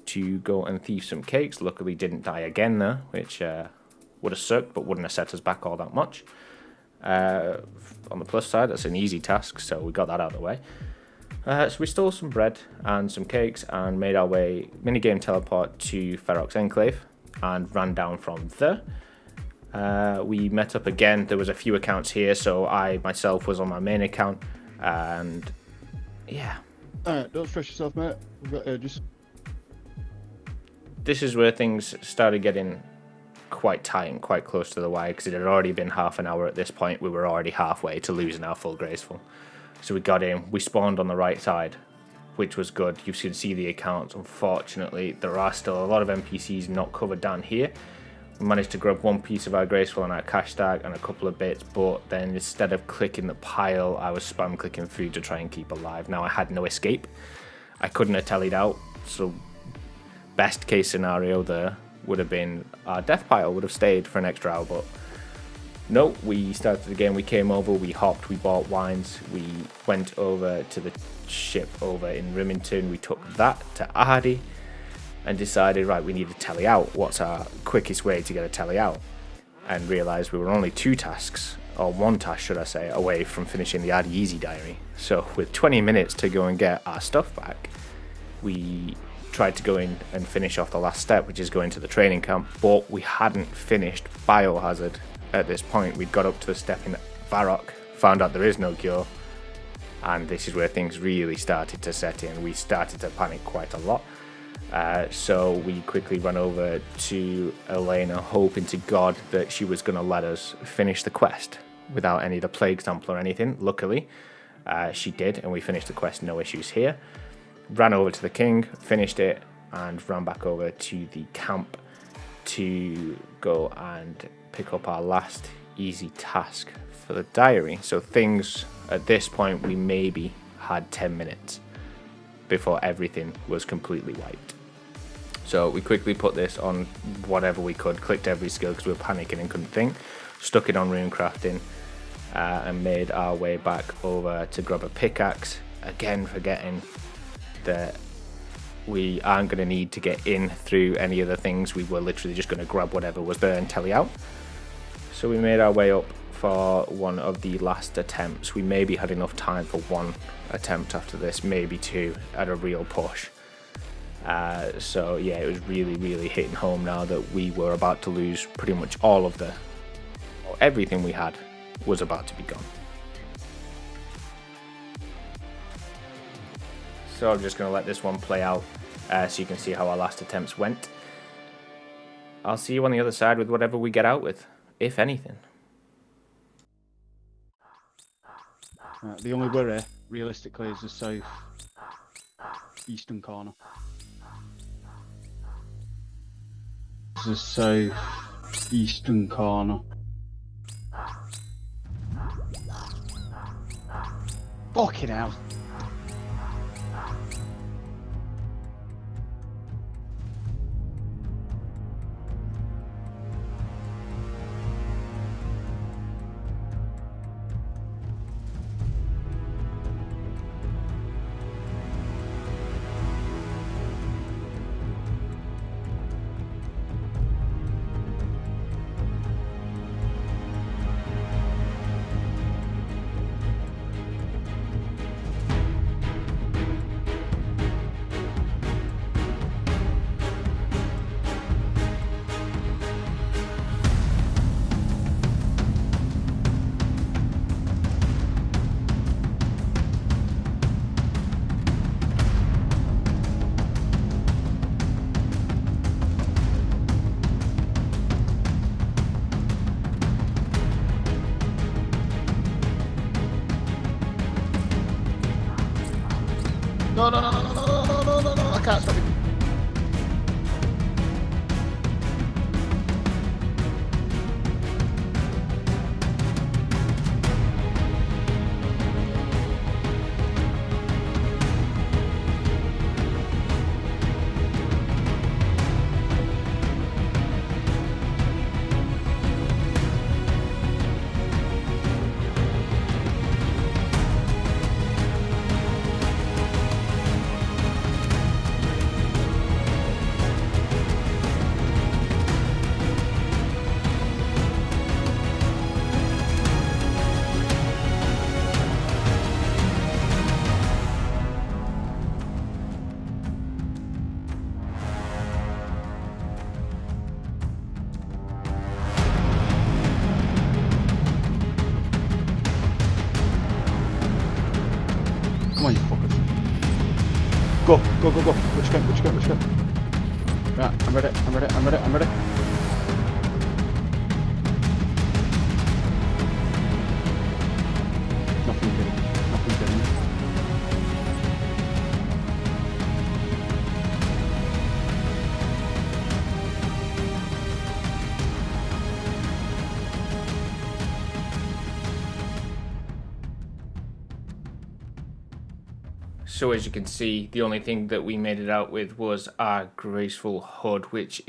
to go and thieve some cakes. Luckily didn't die again there, which would have sucked, but wouldn't have set us back all that much. On the plus side, that's an easy task, so we got that out of the way. So we stole some bread and some cakes and made our way minigame teleport to Ferox Enclave and ran down from there. We met up again. There was a few accounts here, so I myself was on my main account, and yeah. Alright, don't stress yourself, mate. We've got ages. This is where things started getting quite tight and quite close to the wire, because it had already been half an hour at this point. We were already halfway to losing our full Graceful. So we got in, we spawned on the right side, which was good. You can see the accounts. Unfortunately, there are still a lot of NPCs not covered down here. We managed to grab one piece of our Graceful and our cash stack and a couple of bits, but then instead of clicking the pile, I was spam clicking food to try and keep alive. Now I had no escape. I couldn't have tallied out, so best case scenario there would have been our death pile would have stayed for an extra hour, but no, we started again. We came over, we hopped, we bought wines, we went over to the ship over in Rimington, we took that to Ardy and decided, right, we need to tally out. What's our quickest way to get a tally out? And realised we were only 2 tasks, or 1 task should I say, away from finishing the Ardy Easy Diary. So with 20 minutes to go and get our stuff back, we tried to go in and finish off the last step, which is going to the training camp, but we hadn't finished Biohazard at this point. We'd got up to the step in Varrock, found out there is no cure, and this is where things really started to set in. We started to panic quite a lot. So we quickly ran over to Elena, hoping to God that she was going to let us finish the quest without any of the plague sample or anything. Luckily, she did, and we finished the quest, no issues here. Ran over to the king, finished it, and ran back over to the camp to go and pick up our last easy task for the diary. So things at this point, we maybe had 10 minutes before everything was completely wiped. So we quickly put this on whatever we could, clicked every skill because we were panicking and couldn't think, stuck it on rune crafting, and made our way back over to grab a pickaxe, again forgetting that we aren't going to need to get in through any of the things. We were literally just going to grab whatever was there and tally out. So we made our way up for one of the last attempts. We maybe had enough time for one attempt after this, maybe two at a real push. So yeah, it was really hitting home now that we were about to lose pretty much all of everything we had was about to be gone. So I'm just going to let this one play out so you can see how our last attempts went. I'll see you on the other side with whatever we get out with, if anything. The only worry, realistically, is the south eastern corner. The south eastern corner. Fucking hell. No, I can't stop it. Come on, you fuckers. Go. Which gun? Right, I'm ready. Nothing getting. So as you can see, the only thing that we made it out with was our graceful HUD, which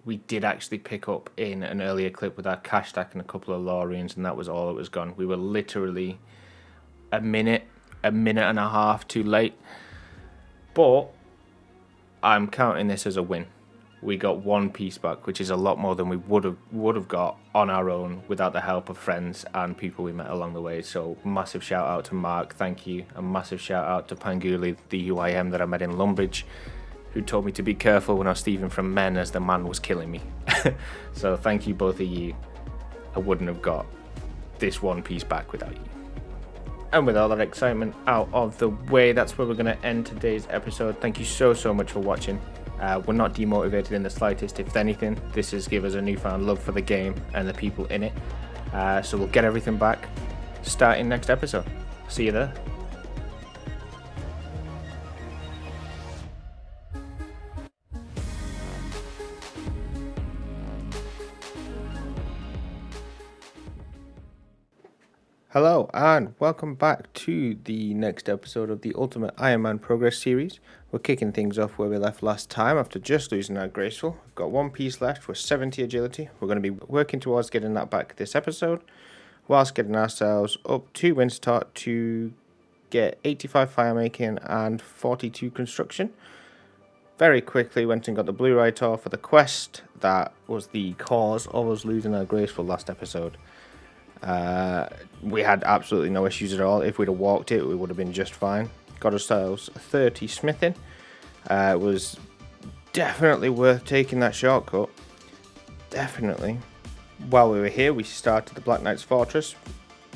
we did actually pick up in an earlier clip with our cash stack and a couple of Lorians, and that was all that was gone. We were literally a minute and a half too late, but I'm counting this as a win. We got one piece back, which is a lot more than we would have got on our own without the help of friends and people we met along the way. So massive shout out to Mark, thank you. A massive shout out to Panguli, the UIM that I met in Lumbridge, who told me to be careful when I was thieving from men as the man was killing me. So thank you, both of you. I wouldn't have got this one piece back without you. And with all that excitement out of the way, that's where we're going to end today's episode. Thank you so much for watching. We're not demotivated in the slightest. If anything, this has given us a newfound love for the game and the people in it. So we'll get everything back starting next episode. See you there. Hello and welcome back to the next episode of the Ultimate Ironman Progress series. We're kicking things off where we left last time after just losing our Graceful. We've got one piece left with 70 agility. We're going to be working towards getting that back this episode. whilst getting ourselves up to Wintertot to get 85 fire making and 42 construction. Very quickly went and got the blue right off for the quest that was the cause of us losing our graceful last episode. We had absolutely no issues at all. If we'd have walked it, we would have been just fine. Got ourselves 30 smithing. It was definitely worth taking that shortcut. Definitely. While we were here, we started the Black Knight's Fortress,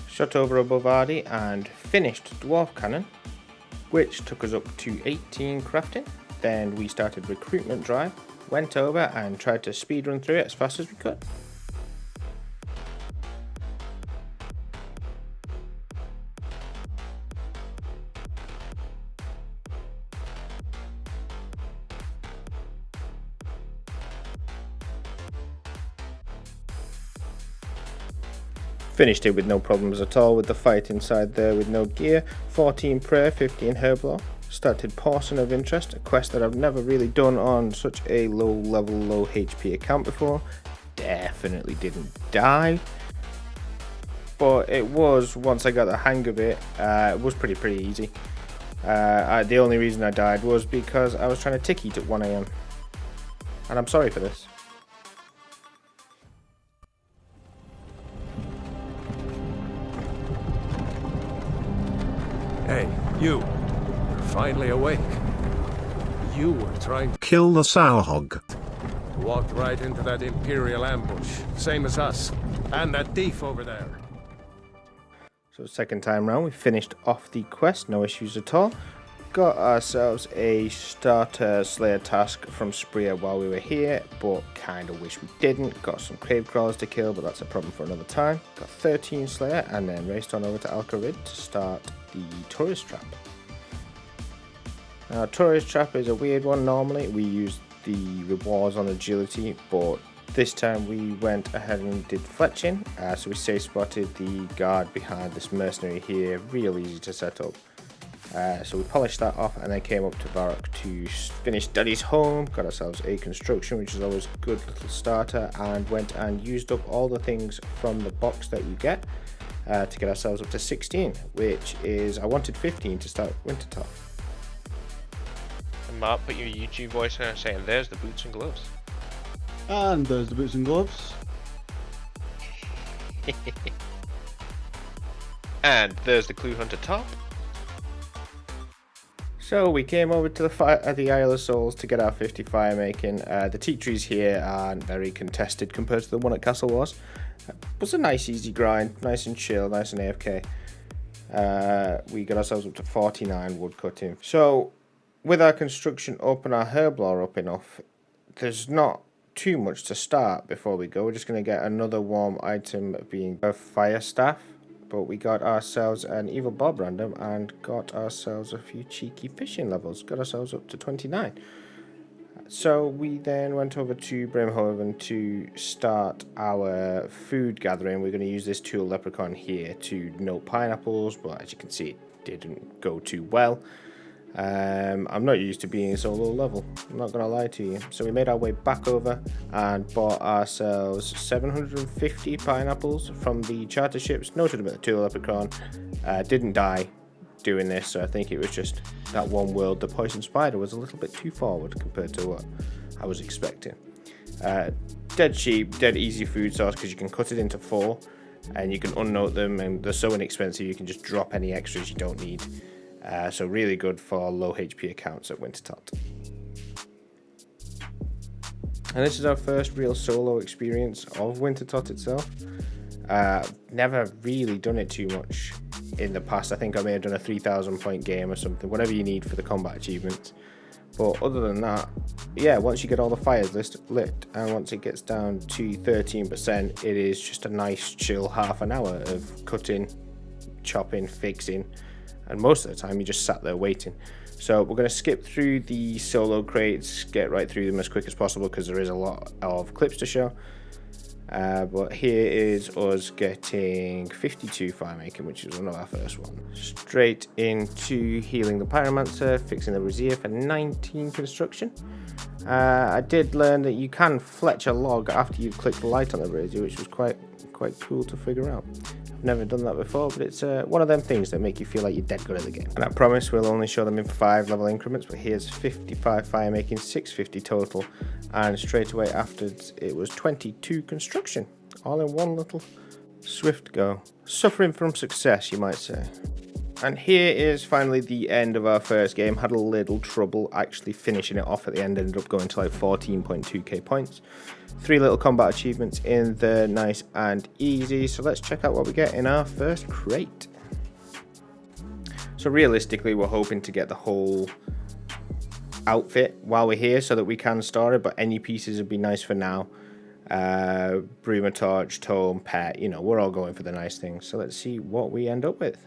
shot over above Ardy, and finished Dwarf Cannon, which took us up to 18 crafting. Then we started Recruitment Drive, went over and tried to speedrun through it as fast as we could. Finished it with no problems at all with the fight inside there with no gear. 14 prayer, 15 herblore. Started Portion of Interest, a quest that I've never really done on such a low level, low HP account before. Definitely didn't die. But it was, once I got the hang of it, it was pretty easy. The only reason I died was because I was trying to tick eat at 1 AM. And I'm sorry for this. Hey, you. You're finally awake. You were trying to Kill the sow hog. walk right into that Imperial ambush. Same as us. And that thief over there. So second time round, we finished off the quest, no issues at all. Got ourselves a starter Slayer task from Spreer while we were here, but kind of wish we didn't. Got some Crave Crawlers to kill, but that's a problem for another time. Got 13 Slayer, and then raced on over to Alcarid to start the Tourist Trap. Now, Tourist Trap is a weird one. Normally, we use the rewards on agility, but this time we went ahead and did fletching. So we safe spotted the guard behind this mercenary here, real easy to set up. So we polished that off and then came up to Varrock to finish Daddy's Home. Got ourselves a construction, which is always a good little starter, and went and used up all the things from the box that you get to get ourselves up to 16, which is, I wanted 15 to start Wintertot. And Mark, put your YouTube voice in saying, there's the boots and gloves. And there's the boots and gloves. And there's the Clue Hunter top. So we came over to the Isle of Souls to get our 50 fire making. The tea trees here aren't very contested compared to the one at Castle was. It was a nice easy grind, nice and chill, nice and AFK. We got ourselves up to 49 wood cutting. So with our construction up and our herblore up enough, there's not too much to start before we go. We're just going to get another warm item being a fire staff. But we got ourselves an Evil Bob random and got ourselves a few cheeky fishing levels. Got ourselves up to 29. So we then went over to Brimhoven to start our food gathering. We're going to use this tool leprechaun here to note pineapples, but as you can see, it didn't go too well. I'm not used to being so low level, I'm not going to lie to you. So we made our way back over and bought ourselves 750 pineapples from the charter ships. Noted about the tool leprechaun. Didn't die doing this, so I think it was just that one world. The poison spider was a little bit too forward compared to what I was expecting. Dead cheap, dead easy food source because you can cut it into 4 and you can unnote them, and they're so inexpensive you can just drop any extras you don't need. So really good for low HP accounts at Wintertot. And this is our first real solo experience of Wintertot itself. Never really done it too much in the past. I think I may have done a 3,000 point game or something, whatever you need for the combat achievements. But other than that, yeah, once you get all the fires lit and once it gets down to 13%, it is just a nice chill half an hour of cutting, chopping, fixing. And most of the time you just sat there waiting. So we're going to skip through the solo crates, get right through them as quick as possible because there is a lot of clips to show. But here is us getting 52 fire making, which is one of our first ones. Straight into healing the Pyromancer, fixing the Brazier for 19 construction. I did learn that you can fletch a log after you've clicked the light on the Brazier, which was quite cool to figure out. Never done that before, but it's one of them things that make you feel like you're dead good at the game. And I promise we'll only show them in 5 level increments, but here's 55 fire making, 650 total, and straight away after it was 22 construction, all in one little swift go. Suffering from success, you might say. And here is finally the end of our first game. Had a little trouble actually finishing it off at the end, ended up going to like 14.2k points. 3 little combat achievements in there, nice and easy. So let's check out what we get in our first crate. So realistically, we're hoping to get the whole outfit while we're here so that we can store it, but any pieces would be nice for now. Bruma torch, tome, pet, you know, we're all going for the nice things. So let's see what we end up with.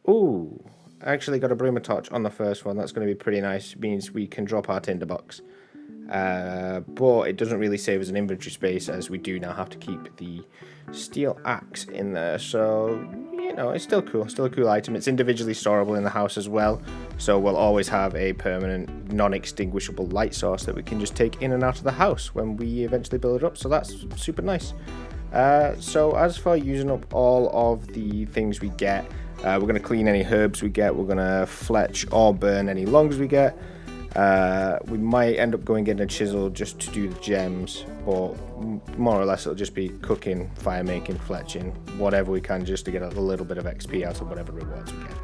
Ooh, I actually got a Bruma torch on the first one. That's going to be pretty nice. It means we can drop our tinderbox. But it doesn't really save us an inventory space, as we do now have to keep the steel axe in there. So, you know, it's still cool. Still a cool item. It's individually storable in the house as well. So we'll always have a permanent, non-extinguishable light source that we can just take in and out of the house when we eventually build it up. So that's super nice. So as for using up all of the things we get, we're going to clean any herbs we get. We're going to fletch or burn any longs we get. We might end up going getting a chisel just to do the gems, but more or less it'll just be cooking, fire making, fletching, whatever we can just to get a little bit of XP out of whatever rewards we get.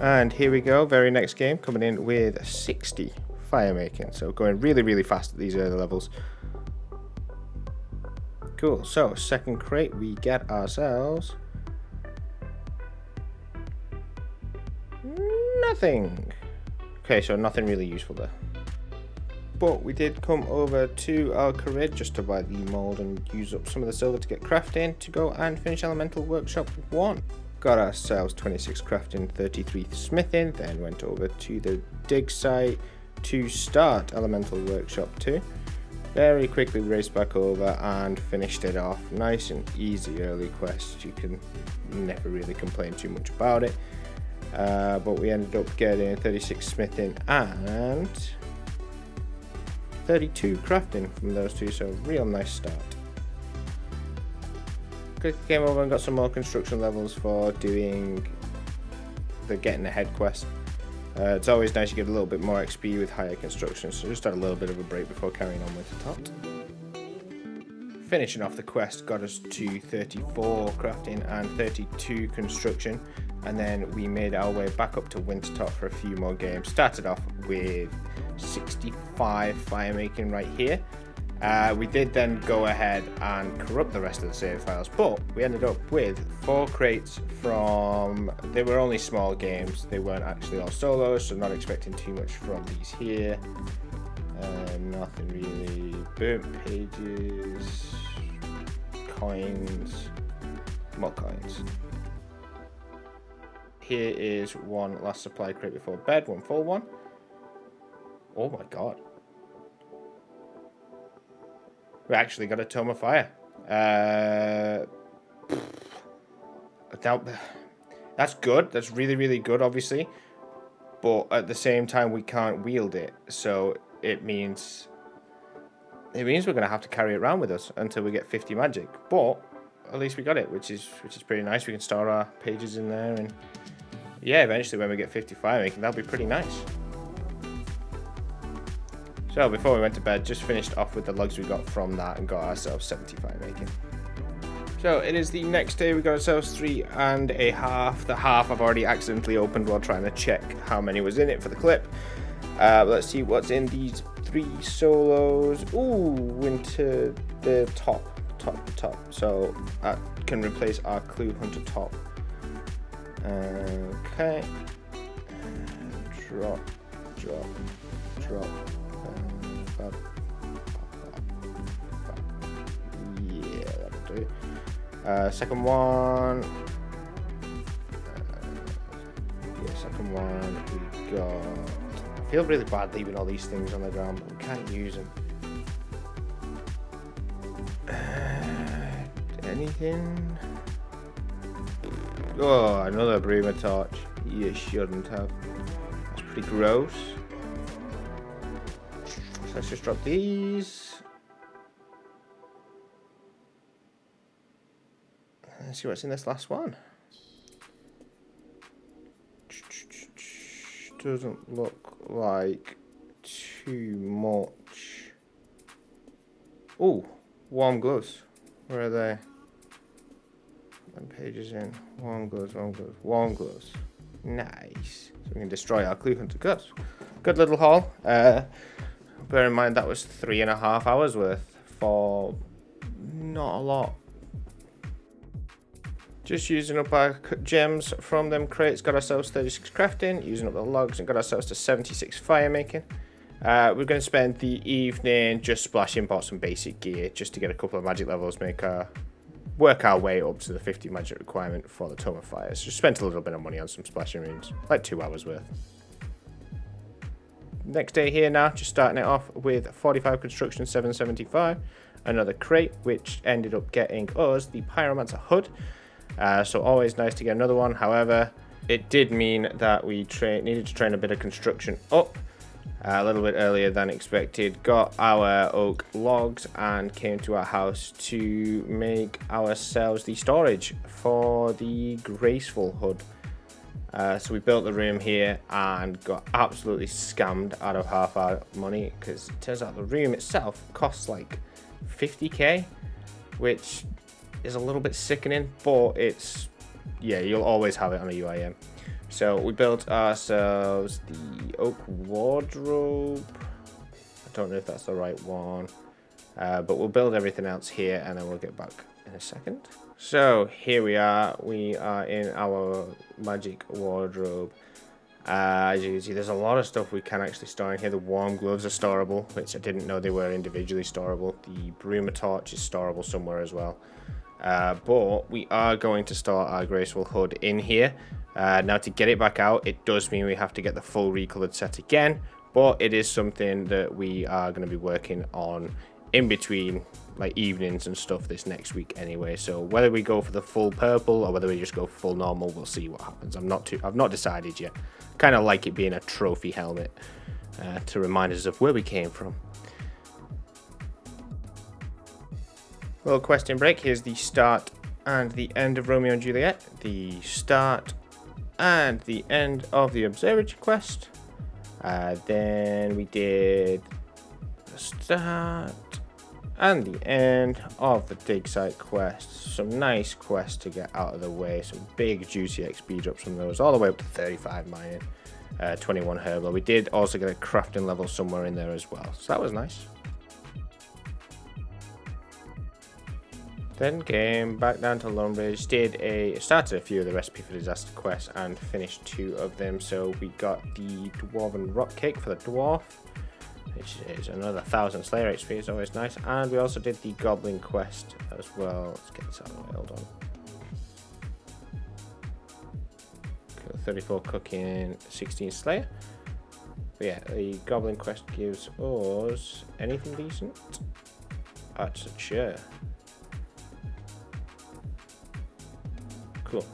And here we go, very next game, coming in with 60 fire making. So going really, really fast at these early levels. Cool, so second crate, we get ourselves nothing. Okay, so nothing really useful there. But we did come over to our crate just to buy the mold and use up some of the silver to get crafting to go and finish Elemental Workshop 1. Got ourselves 26 crafting, 33 smithing, then went over to the dig site to start Elemental Workshop 2. Very quickly raced back over and finished it off. Nice and easy early quest. You can never really complain too much about it. But we ended up getting 36 smithing and 32 crafting from those two, so real nice start. Quickly came over and got some more construction levels for doing the getting ahead quest. It's always nice to get a little bit more XP with higher construction, so just had a little bit of a break before carrying on with the top. Finishing off the quest got us to 34 crafting and 32 construction, and then we made our way back up to Wintertop for a few more games. Started off with 65 fire making right here. We did then go ahead and corrupt the rest of the save files, but we ended up with 4 crates from, they were only small games, they weren't actually all solos, so not expecting too much from these here. Nothing really. Burnt pages, coins, more coins. Here is one last supply crate before bed, one full one. Oh my god. We actually got a Tome of Fire. That's good. That's really, really good, obviously. But at the same time, we can't wield it. So it means we're going to have to carry it around with us until we get 50 magic. But at least we got it, which is pretty nice. We can store our pages in there. And yeah, eventually when we get 50 fire making, that'll be pretty nice. So before we went to bed, just finished off with the logs we got from that and got ourselves 75 making. So it is the next day, we got ourselves 3.5. The half I've already accidentally opened while trying to check how many was in it for the clip. Let's see what's in these 3 solos. Ooh, winter, the top. So that can replace our Clue Hunter top. Okay. Drop. Yeah, that'll do. Second one. Second one we got. I feel really bad leaving all these things on the ground, but we can't use them. Anything? Oh, another Bruma torch. You shouldn't have. That's pretty gross. So let's just drop these. Let's see what's in this last one. Doesn't look like too much. Oh, warm gloves. Where are they? One pages in. Warm gloves, warm gloves, warm gloves. Nice. So we can destroy our clue hunter gloves. Good little haul. Bear in mind that was 3.5 hours worth for not a lot. Just using up our gems from them crates, got ourselves 36 crafting, using up the logs, and got ourselves to 76 fire making. We're going to spend the evening just splashing, bought some basic gear just to get a couple of magic levels, work our way up to the 50 magic requirement for the Tome of Fires. Just spent a little bit of money on some splashing runes, like 2 hours worth. Next day here now, just starting it off with 45 construction, 775, another crate, which ended up getting us the Pyromancer hood. So always nice to get another one. However, it did mean that we needed to train a bit of construction up a little bit earlier than expected. Got our oak logs and came to our house to make ourselves the storage for the graceful hood. So we built the room here and got absolutely scammed out of half our money, because it turns out the room itself costs like 50k, which is a little bit sickening, but it's, yeah, you'll always have it on a UIM. So we built ourselves the oak wardrobe. I don't know if that's the right one, but we'll build everything else here and then we'll get back in a second. So here we are in our magic wardrobe. As you can see, there's a lot of stuff we can actually store in here. The warm gloves are storable, which I didn't know they were individually storable. The Bruma torch is storable somewhere as well. But we are going to store our graceful hood in here. Now to get it back out, it does mean we have to get the full recolored set again, but it is something that we are going to be working on in between like evenings and stuff this next week anyway. So whether we go for the full purple or whether we just go full normal, we'll see what happens. I've not decided yet. Kind of like it being a trophy helmet to remind us of where we came from. Little question break. Here's the start and the end of Romeo and Juliet, the start and the end of the observatory quest. Then we did the start and the end of the dig site quest. Some nice quests to get out of the way. Some big juicy XP drops from those, all the way up to 35 mining, 21 herbal. We did also get a crafting level somewhere in there as well, so that was nice. Then came back down to Longbridge, started a few of the Recipe for Disaster quests and finished 2 of them. So we got the Dwarven Rock Cake for the Dwarf, which is another 1000 Slayer HP, it's always nice. And we also did the Goblin quest as well. Let's get this out of the way, hold on. Cool, 34 cooking, 16 Slayer. But yeah, the Goblin quest gives us anything decent. Oh, it's a chair. Cool.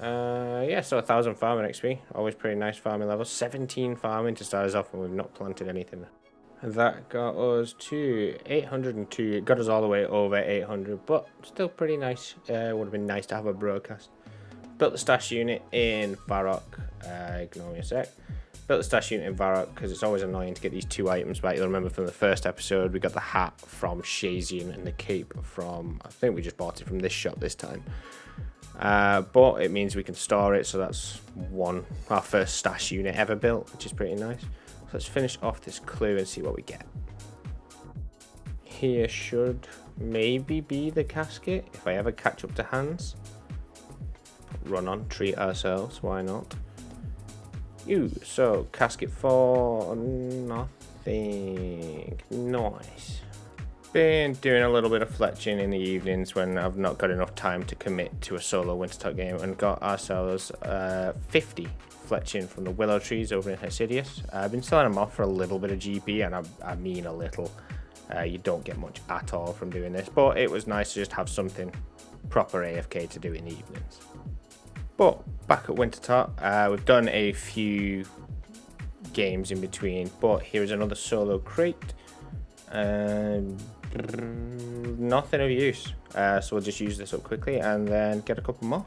Yeah, so 1000 farming XP, always pretty nice farming level. 17 farming to start us off, and we've not planted anything. And that got us to 802. It got us all the way over 800, but still pretty nice. Would have been nice to have a broadcast. Built the stash unit in Varrock. Ignore me a sec. Built the stash unit in Varrock because it's always annoying to get these 2 items back. You'll remember from the first episode, we got the hat from Shazian and the cape from, I think we just bought it from this shop this time. But it means we can store it, so that's our first stash unit ever built, which is pretty nice. So let's finish off this clue and see what we get. Here should maybe be the casket, if I ever catch up to hands. Run on, treat ourselves, why not? So casket for nothing. Nice. Been doing a little bit of fletching in the evenings when I've not got enough time to commit to a solo Wintertalk game, and got ourselves 50 fletching from the willow trees over in Hesidius. I've been selling them off for a little bit of GP, and I mean a little. You don't get much at all from doing this, but it was nice to just have something proper AFK to do in the evenings. But back at Wintertalk, we've done a few games in between, but here is another solo crate. Nothing of use. So we'll just use this up quickly and then get a couple more.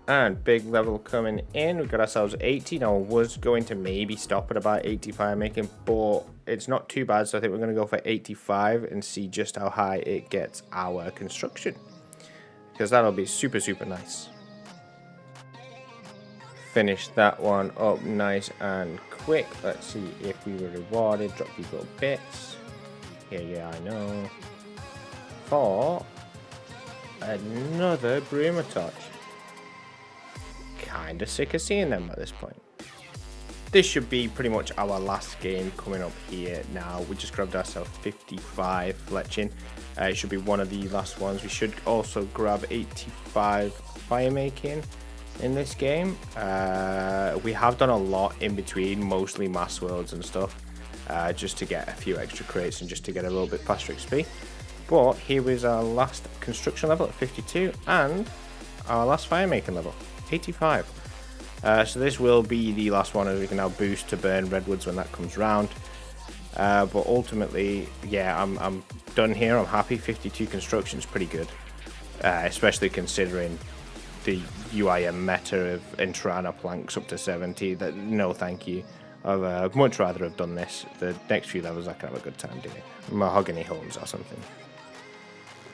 And big level coming in. We've got ourselves 80. Now I was going to maybe stop at about 80 fire making, but it's not too bad. So I think we're going to go for 85 and see just how high it gets our construction, because that'll be super, super nice. Finish that one up nice and quick. Let's see if we were rewarded. Drop these little bits. Yeah, I know. For another Bruma torch. Kinda sick of seeing them at this point. This should be pretty much our last game coming up here now. We just grabbed ourselves 55 fletching. It should be one of the last ones. We should also grab 85 fire making in this game. We have done a lot in between, mostly mass worlds and stuff, just to get a few extra crates and just to get a little bit faster XP. But here is our last construction level at 52 and our last fire making level 85. So this will be the last one, as we can now boost to burn redwoods when that comes round. But ultimately, yeah, I'm done here. I'm happy. 52 construction is pretty good, especially considering the UIM meta of Intrana planks up to 70. That no, thank you. I'd much rather have done this. The next few levels I can have a good time doing mahogany homes or something.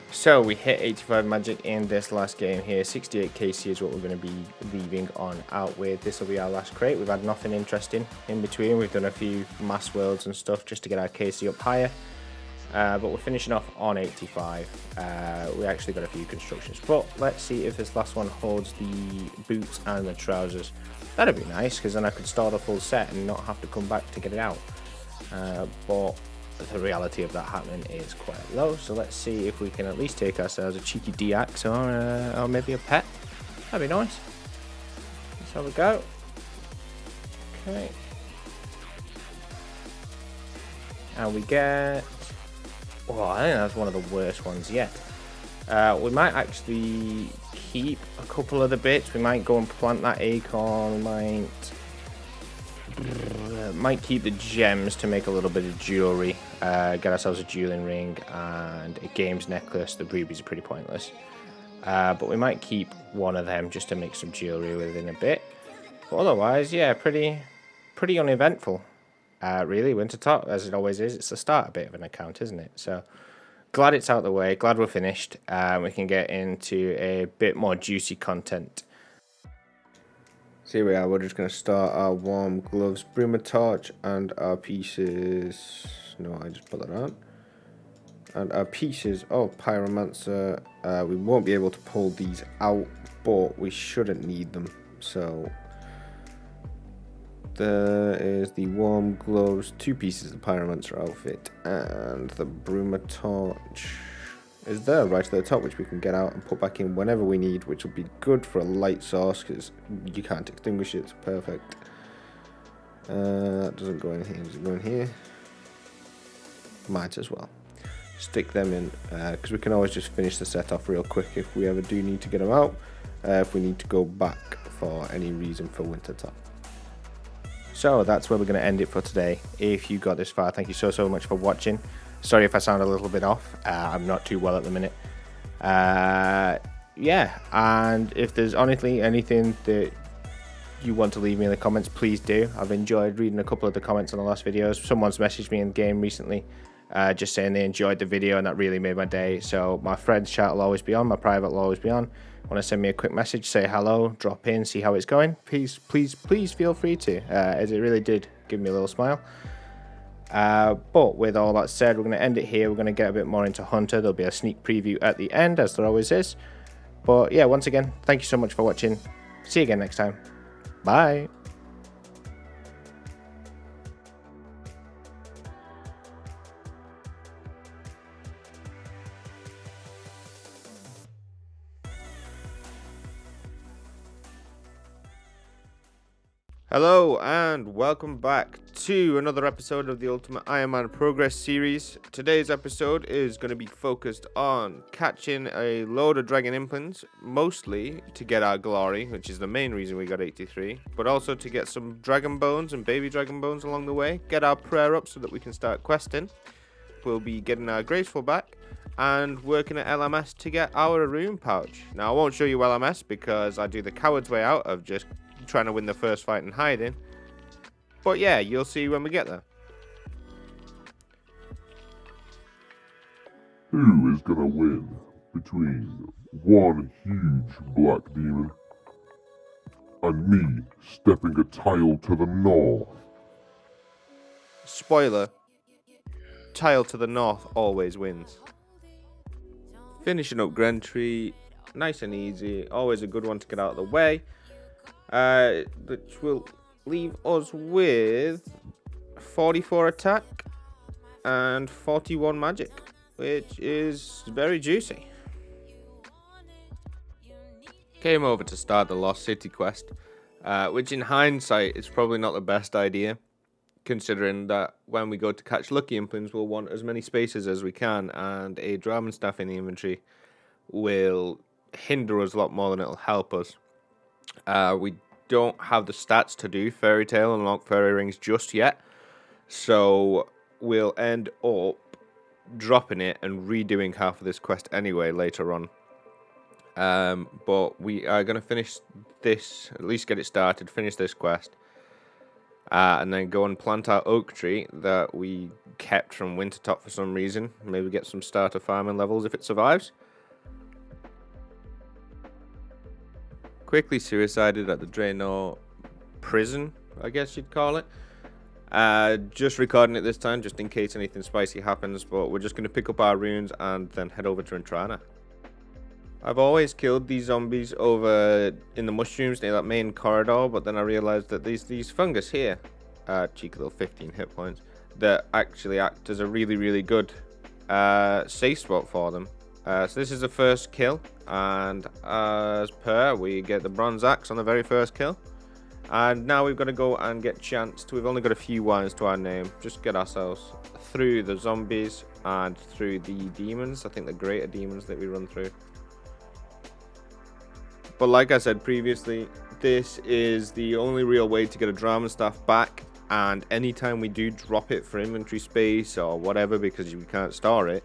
So we hit 85 magic in this last game here. 68 KC is what we're going to be leaving on out with. This will be our last crate. We've had nothing interesting in between. We've done a few mass worlds and stuff just to get our KC up higher. But we're finishing off on 85. We actually got a few constructions. But let's see if this last one holds the boots and the trousers. That'd be nice, because then I could start a full set and not have to come back to get it out. But the reality of that happening is quite low. So let's see if we can at least take ourselves a cheeky D-Axe or maybe a pet. That'd be nice. Let's have a go. Okay. And we get... Oh, I think that's one of the worst ones yet. We might actually keep a couple of the bits. We might go and plant that acorn. We might keep the gems to make a little bit of jewelry. Get ourselves a dueling ring and a games necklace. The rubies are pretty pointless. But we might keep one of them just to make some jewelry within a bit. But otherwise, yeah, pretty uneventful. Really, Wintertop, as it always is. It's the start a bit of an account, isn't it? So glad it's out of the way. Glad we're finished. We can get into a bit more juicy content. So here we are. We're just going to start our warm gloves, Bruma torch, and our pieces. No, I just put that on. And our pieces of pyromancer. We won't be able to pull these out, but we shouldn't need them. So there is the warm gloves, 2 pieces of the pyromancer outfit, and the Bruma torch is there right at the top, which we can get out and put back in whenever we need, which will be good for a light source because you can't extinguish it. It's perfect. That doesn't go in here. Does it go in here? Might as well stick them in, because we can always just finish the set off real quick if we ever do need to get them out, if we need to go back for any reason for Wintertop. So that's where we're going to end it for today. If you got this far, thank you so much for watching. Sorry if I sound a little bit off. I'm not too well at the minute. Yeah, and if there's honestly anything that you want to leave me in the comments, please do. I've enjoyed reading a couple of the comments on the last videos. Someone's messaged me in the game recently, just saying they enjoyed the video, and that really made my day. So my friend's chat will always be on, my private will always be on. Want to send me a quick message, say hello, drop in, see how it's going, please feel free to, as it really did give me a little smile. But with all that said, we're going to end it here. We're going to get a bit more into Hunter. There'll be a sneak preview at the end, as there always is. But yeah, once again, thank you so much for watching. See you again next time. Bye. Hello and welcome back to another episode of the Ultimate Ironman Progress series. Today's episode is going to be focused on catching a load of dragon implants, mostly to get our glory, which is the main reason we got 83, but also to get some dragon bones and baby dragon bones along the way, get our prayer up so that we can start questing. we'll be getting our Graceful back and working at LMS to get our rune pouch. Now, I won't show you LMS because I do the coward's way out of just trying to win the first fight and hiding. But yeah, you'll see when we get there. Who is gonna win between one huge black demon and me stepping a tile to the north? Spoiler, tile to the north always wins. Finishing up Grentree, nice and easy, always a good one to get out of the way, which will leave us with 44 attack and 41 magic, which is very juicy. Came over to start the Lost City quest, which in hindsight is probably not the best idea, considering that when we go to catch lucky implants, we'll want as many spaces as we can, and a Dragon Staff in the inventory will hinder us a lot more than it'll help us. We don't have the stats to do Fairy Tail and Unlock Fairy Rings just yet, so we'll end up dropping it and redoing half of this quest anyway later on. But we are going to finish this, at least get it started, finish this quest, and then go and plant our oak tree that we kept from Wintertop for some reason. Maybe get some starter farming levels if it survives. Quickly suicided at the Draenor prison, I guess you'd call it. Just recording it this time, just in case anything spicy happens, but we're just going to pick up our runes and then head over to Intrana. I've always killed these zombies over in the mushrooms near that main corridor, but then I realized that these fungus here, cheeky little 15 hit points, that actually act as a really good safe spot for them. So this is the first kill, and as per, we get the bronze axe on the very first kill. And now we've got to go and get chanced. We've only got a few wines to our name. Just get ourselves through the zombies and through the demons. I think the greater demons that we run through. But like I said previously, this is the only real way to get a Drama Staff back. And anytime we do drop it for inventory space or whatever, because we can't store it,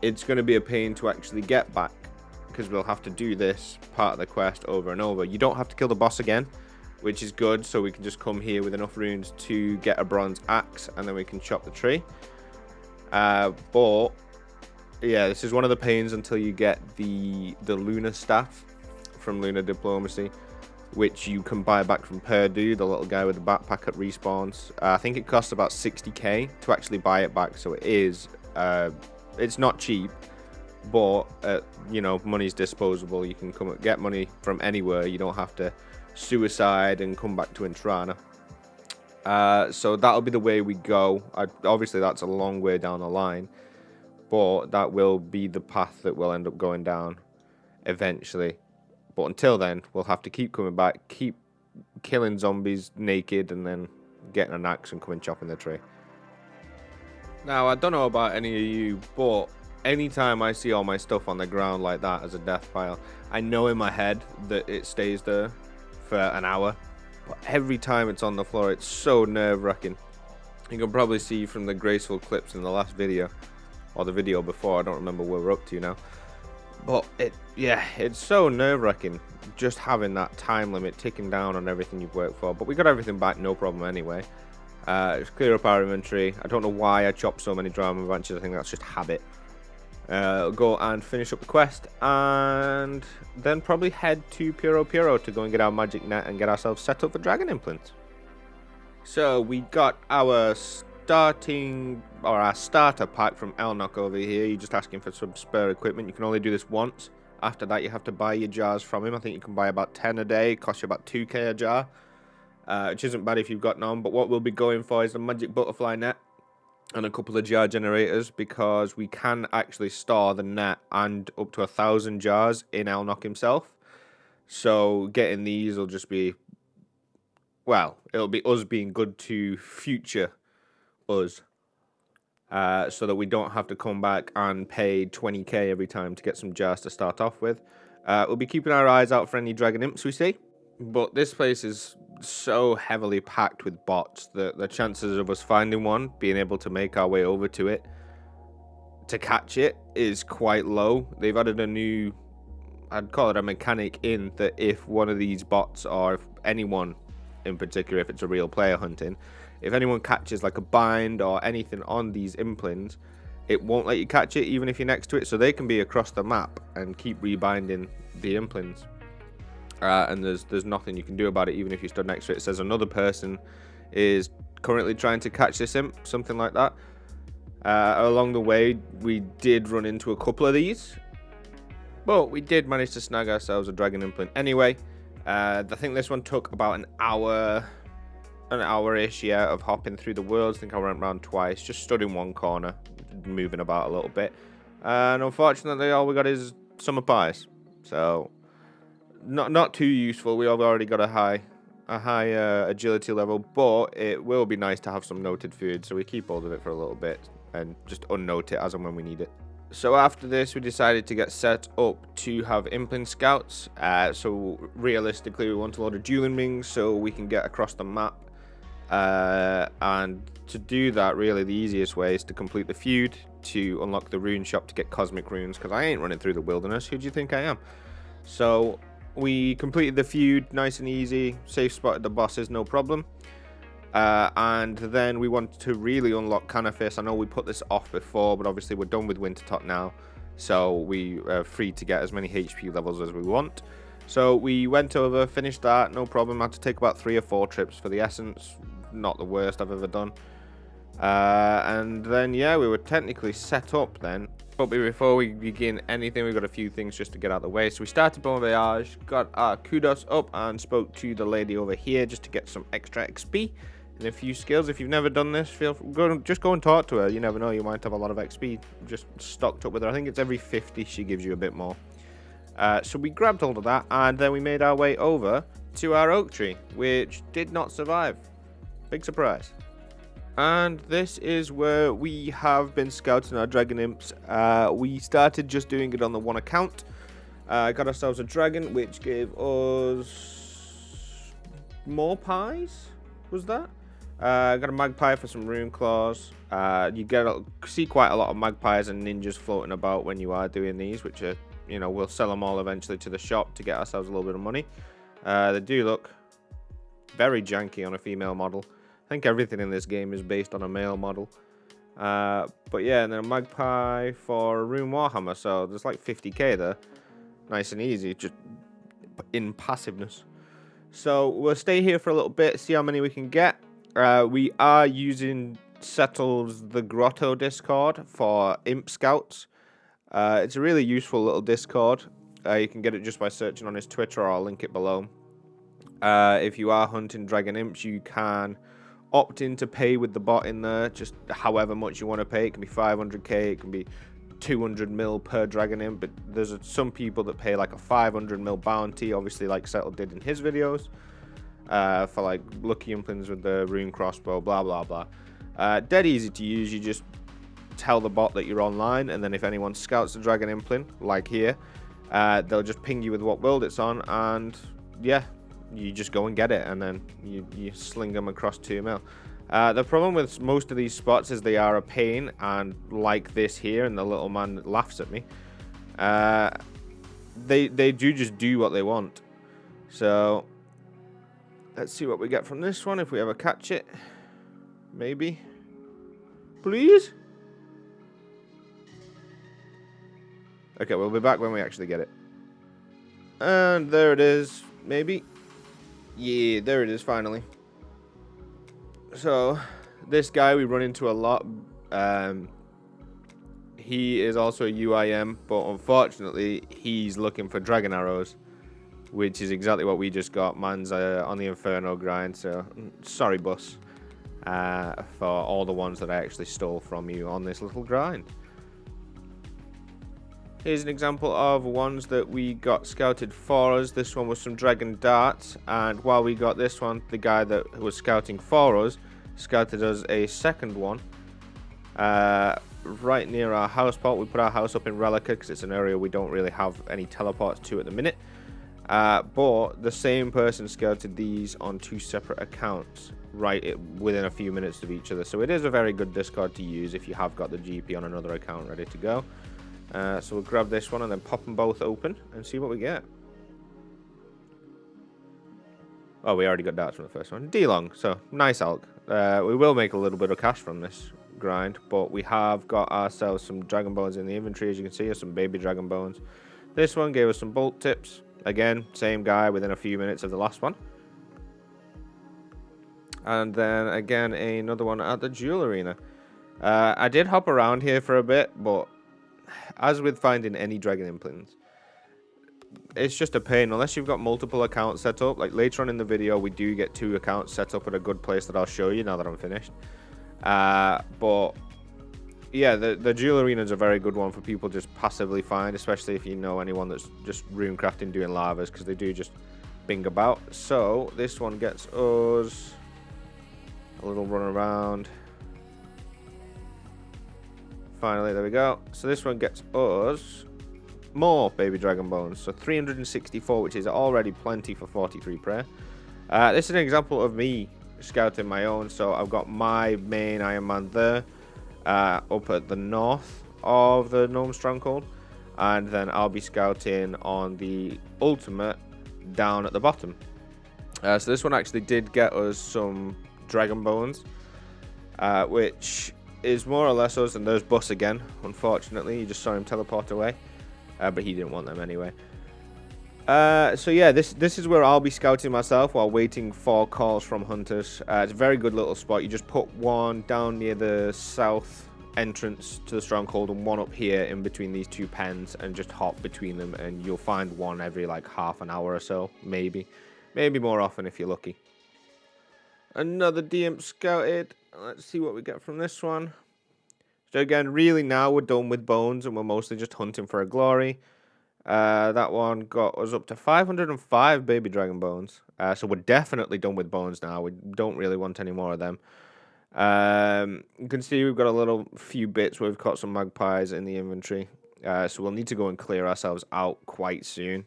it's going to be a pain to actually get back, because we'll have to do this part of the quest over and over. You don't have to kill the boss again, which is good, so we can just come here with enough runes to get a bronze axe, and then we can chop the tree. But yeah, this is one of the pains until you get the lunar staff from Lunar Diplomacy, which you can buy back from Purdue, the little guy with the backpack at respawns. I think it costs about 60k to actually buy it back, so it is it's not cheap, but you know, money's disposable. You can come and get money from anywhere. You don't have to suicide and come back to Intrana. So that'll be the way we go. Obviously that's a long way down the line, but that will be the path that we'll end up going down eventually. But until then, we'll have to keep coming back, keep killing zombies naked, and then getting an axe and coming chopping the tree. Now, I don't know about any of you, but anytime I see all my stuff on the ground like that as a death pile, I know in my head that it stays there for an hour. But every time it's on the floor, it's so nerve-wracking. You can probably see from the graceful clips in the last video, or the video before, I don't remember where we're up to now. But it's so nerve-wracking just having that time limit ticking down on everything you've worked for. But we got everything back, no problem anyway. Let's clear up our inventory. I don't know why I chopped so many drama branches. I think that's just habit. Go and finish up the quest, and then probably head to Puro to go and get our magic net and get ourselves set up for dragon implants. So we got our starter pack from Elnock over here. You're just asking for some spare equipment. You can only do this once. After that, you have to buy your jars from him. I think you can buy about 10 a day. It costs you about 2k a jar, which isn't bad if you've got none. But what we'll be going for is the magic butterfly net and a couple of jar generators, because we can actually store the net and up to 1,000 jars in Elnock himself. So getting these will just be, well, it'll be us being good to future us, so that we don't have to come back and pay 20k every time to get some jars to start off with. We'll be keeping our eyes out for any dragon imps we see, but this place is so heavily packed with bots that the chances of us finding one, being able to make our way over to it, to catch it is quite low. They've added a new, I'd call it a mechanic, in that if one of these bots, or if anyone in particular, if it's a real player hunting, if anyone catches like a bind or anything on these implings, it won't let you catch it even if you're next to it. So they can be across the map and keep rebinding the implings. And there's nothing you can do about it even if you stood next to it. It says another person is currently trying to catch this imp, something like that. Along the way, we did run into a couple of these, but we did manage to snag ourselves a dragon implant. Anyway, I think this one took about an hour-ish, yeah, of hopping through the worlds. I think I went around twice, just stood in one corner, moving about a little bit. And unfortunately, all we got is summer pies. So, not too useful. We have already got a high agility level, but it will be nice to have some noted food, so we keep hold of it for a little bit and just unnote it as and when we need it. So after this, we decided to get set up to have implant scouts. So realistically, we want a lot of dueling rings so we can get across the map. And to do that, really, the easiest way is to complete the feud, to unlock the rune shop to get cosmic runes, because I ain't running through the wilderness. Who do you think I am? So we completed the feud, nice and easy, safe spotted the bosses, no problem. And then we wanted to really unlock Canifis. I know we put this off before, but obviously we're done with Wintertot now, so we are free to get as many HP levels as we want. So we went over, finished that, no problem. Had to take about 3 or 4 trips for the essence, not the worst I've ever done. And then, yeah, we were technically set up then. But before we begin anything, we've got a few things just to get out of the way. So we started Bon Voyage, got our kudos up, and spoke to the lady over here just to get some extra XP and a few skills. If you've never done this, just go and talk to her. You never know, you might have a lot of XP just stocked up with her. I think it's every 50 she gives you a bit more. So we grabbed hold of that, and then we made our way over to our oak tree, which did not survive. Big surprise. And this is where we have been scouting our dragon imps. We started just doing it on the one account. Got ourselves a dragon, which gave us more pies, was that? Got a magpie for some rune claws. You see quite a lot of magpies and ninjas floating about when you are doing these, which are, you know, we'll sell them all eventually to the shop to get ourselves a little bit of money. They do look very janky on a female model. I think everything in this game is based on a male model. But yeah, and then a magpie for a rune warhammer, so there's like 50k there. Nice and easy, just in passiveness. So we'll stay here for a little bit, see how many we can get. We are using Settle's The Grotto Discord for Imp Scouts. It's a really useful little Discord. You can get it just by searching on his Twitter, or I'll link it below. If you are hunting dragon imps, you can opt in to pay with the bot in there, just however much you want to pay. It can be 500k, it can be 200 mil per dragon imp, but there's some people that pay like a 500 mil bounty, obviously like Settle did in his videos, for like lucky implants with the rune crossbow, blah blah blah. Dead easy to use. You just tell the bot that you're online, and then if anyone scouts the dragon implant, like here, they'll just ping you with what world it's on, and yeah, you just go and get it, and then you sling them across 2 mil. The problem with most of these spots is they are a pain, and like this here, and the little man laughs at me, they do just do what they want. So let's see what we get from this one, if we ever catch it. Maybe. Please? Okay, we'll be back when we actually get it. And there it is. Maybe. Yeah, there it is, finally. So, this guy we run into a lot. He is also a UIM, but unfortunately, he's looking for dragon arrows, which is exactly what we just got. Man's on the Inferno grind, so sorry, boss, for all the ones that I actually stole from you on this little grind. Here's an example of ones that we got scouted for us. This one was some dragon darts, and while we got this one, the guy that was scouting for us scouted us a second one right near our house pot. We put our house up in Relica because it's an area we don't really have any teleports to at the minute. But the same person scouted these on 2 separate accounts within a few minutes of each other. So it is a very good Discord to use if you have got the GP on another account ready to go. So we'll grab this one and then pop them both open and see what we get. Oh, we already got darts from the first one. D-Long, so nice Alk. We will make a little bit of cash from this grind, but we have got ourselves some Dragon Bones in the inventory, as you can see, some baby Dragon Bones. This one gave us some bolt tips. Again, same guy within a few minutes of the last one. And then again, another one at the Jewel Arena. I did hop around here for a bit, but as with finding any Dragon Implants, it's just a pain unless you've got multiple accounts set up. Like later on in the video, we do get 2 accounts set up at a good place that I'll show you now that I'm finished. But yeah, the Jewel Arena is a very good one for people just passively find, especially if you know anyone that's just runecrafting doing lavas, because they do just bing about. So this one gets us a little run around. Finally, there we go. So this one gets us more baby Dragon Bones. So 364, which is already plenty for 43 prayer. This is an example of me scouting my own. So I've got my main Ironman there, up at the north of the Gnome Stronghold, and then I'll be scouting on the ultimate down at the bottom. So this one actually did get us some Dragon Bones, which is more or less us. And there's Bus again, unfortunately. You just saw him teleport away, but he didn't want them anyway. So yeah, this is where I'll be scouting myself while waiting for calls from hunters. It's a very good little spot. You just put one down near the south entrance to the stronghold and one up here in between these 2 pens, and just hop between them, and you'll find one every like half an hour or so, maybe more often if you're lucky. Another DM scouted. Let's see what we get from this one. So again, really now we're done with bones and we're mostly just hunting for a glory. That one got us up to 505 baby Dragon Bones. So we're definitely done with bones now. We don't really want any more of them. You can see we've got a few bits where we've caught some magpies in the inventory. So we'll need to go and clear ourselves out quite soon.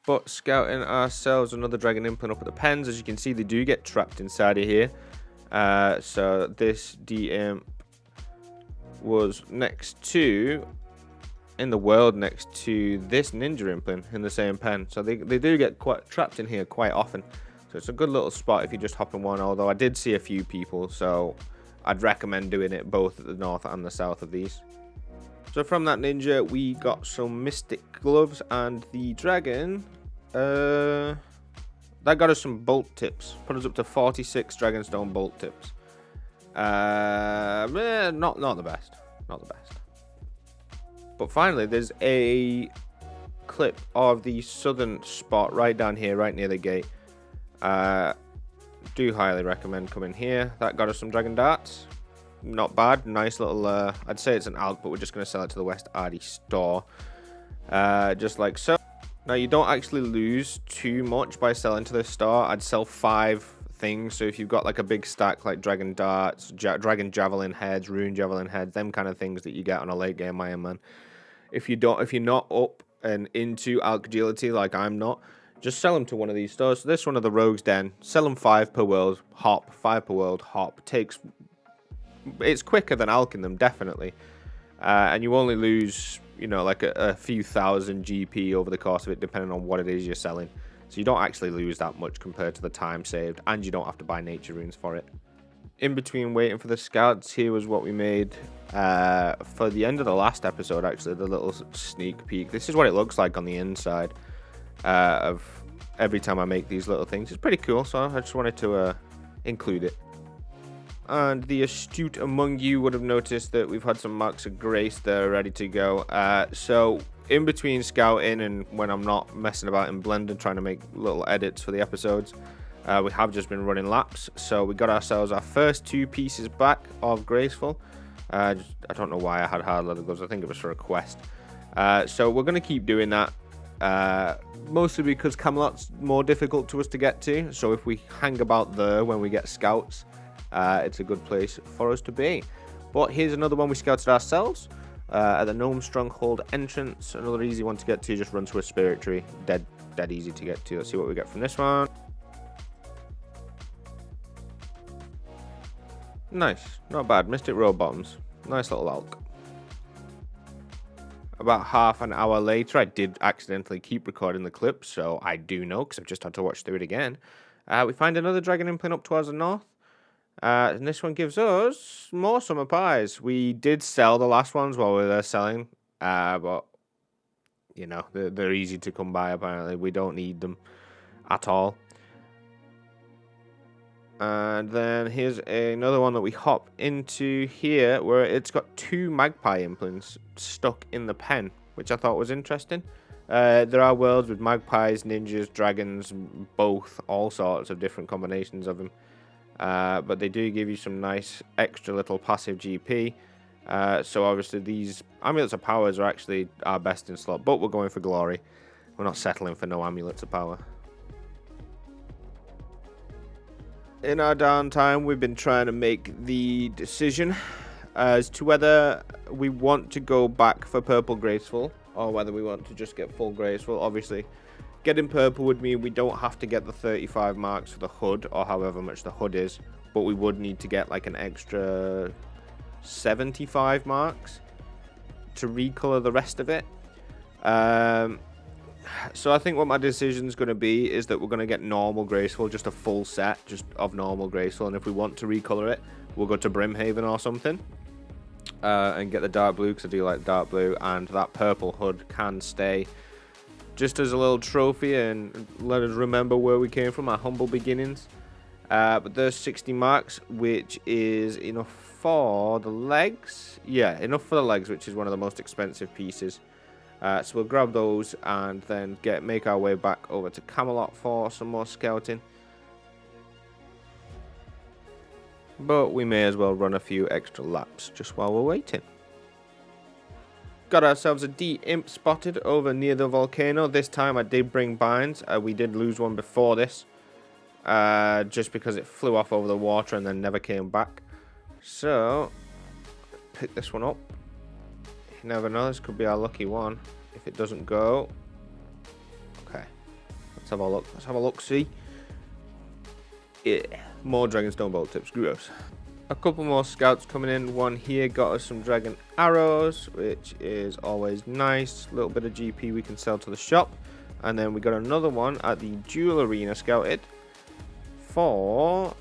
But scouting ourselves another Dragon Implant up at the pens. As you can see, they do get trapped inside of here. So this DM was in the world next to this Ninja Implant in the same pen. So they do get quite trapped in here quite often. So it's a good little spot if you just hop in one, although I did see a few people, so I'd recommend doing it both at the north and the south of these. So from that Ninja, we got some Mystic Gloves, and the Dragon, that got us some bolt tips. Put us up to 46 Dragonstone bolt tips. Not the best. Not the best. But finally, there's a clip of the southern spot right down here, right near the gate. Do highly recommend coming here. That got us some Dragon Darts. Not bad. Nice little, I'd say it's an alt, but we're just going to sell it to the West Ardy store. Just like so. Now, you don't actually lose too much by selling to this store. I'd sell 5 things. So if you've got like a big stack like Dragon Darts, Dragon Javelin heads, Rune Javelin heads, them kind of things that you get on a late game Ironman. If you're not up and into Agility like I'm not, just sell them to one of these stores. So this one of the Rogue's Den, sell them 5 per world, hop, 5 per world, hop. It's quicker than alking them, definitely. And you only lose, like a few thousand GP over the course of it, depending on what it is you're selling. So you don't actually lose that much compared to the time saved, and you don't have to buy nature runes for it. In between waiting for the scouts, here was what we made for the end of the last episode, actually, the little sneak peek. This is what it looks like on the inside of every time I make these little things. It's pretty cool, so I just wanted to include it. And the astute among you would have noticed that we've had some marks of grace there ready to go. So in between scouting and when I'm not messing about in Blender trying to make little edits for the episodes, we have just been running laps. So we got ourselves our first 2 pieces back of Graceful. I don't know why I had hard leather gloves. I think it was for a quest. So we're going to keep doing that. Mostly because Camelot's more difficult to us to get to. So if we hang about there when we get scouts, it's a good place for us to be. But here's another one we scouted ourselves at the Gnome Stronghold entrance. Another easy one to get to. Just run to a Spirit Tree. Dead dead easy to get to. Let's see what we get from this one. Nice, not bad. Mystic Row Bottoms. Nice little elk. About half an hour later, I did accidentally keep recording the clip, so I do know, because I've just had to watch through it again. We find another dragon implant up towards the north. And this one gives us more summer pies. We did sell the last ones while we were there selling, but, you know, they're easy to come by, apparently. We don't need them at all. And then here's another one that we hop into here, where it's got 2 magpie implants stuck in the pen, which I thought was interesting. There are worlds with magpies, ninjas, dragons, both, all sorts of different combinations of them. But they do give you some nice extra little passive GP. So obviously these amulets of powers are actually our best in slot, but we're going for glory. We're not settling for no amulets of power. In our downtime, we've been trying to make the decision as to whether we want to go back for purple graceful or whether we want to just get full graceful. Obviously, getting purple would mean we don't have to get the 35 marks for the hood or however much the hood is, but we would need to get like an extra 75 marks to recolor the rest of it. So I think what my decision is going to be is that we're going to get normal graceful, just a full set just of normal graceful, and if we want to recolor it, we'll go to Brimhaven or something and get the dark blue, because I do like dark blue, and that purple hood can stay just as a little trophy and let us remember where we came from, our humble beginnings. But there's 60 marks, which is enough for the legs. Yeah, enough for the legs, which is one of the most expensive pieces. So we'll grab those and then make our way back over to Camelot for some more scouting. But we may as well run a few extra laps just while we're waiting. Got ourselves a D-Imp spotted over near the volcano. This time I did bring binds. We did lose one before this. Just because it flew off over the water and then never came back. So, pick this one up. You never know, this could be our lucky one. If it doesn't go, okay, let's have a look. Let's have a look. See, yeah, more Dragonstone bolt tips. Gross. A couple more scouts coming in. One here got us some dragon arrows, which is always nice. A little bit of GP we can sell to the shop, and then we got another one at the Jewel Arena scouted for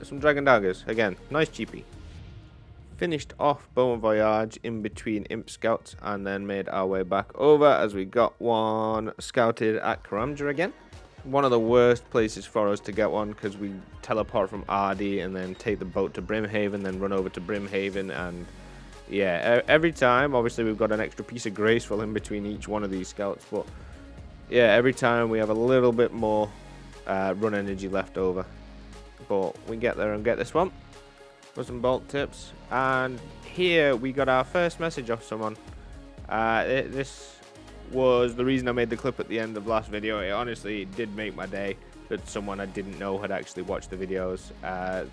some dragon daggers. Again, nice GP. Finished off Bon Voyage in between Imp Scouts and then made our way back over as we got one scouted at Karamja again. One of the worst places for us to get one because we teleport from Ardy and then take the boat to Brimhaven, then run over to Brimhaven, and yeah, every time, obviously we've got an extra piece of graceful in between each one of these scouts, but yeah, every time we have a little bit more run energy left over. But we get there and get this one. For some bolt tips, and here we got our first message off someone. This was the reason I made the clip at the end of last video. It honestly did make my day that someone I didn't know had actually watched the videos.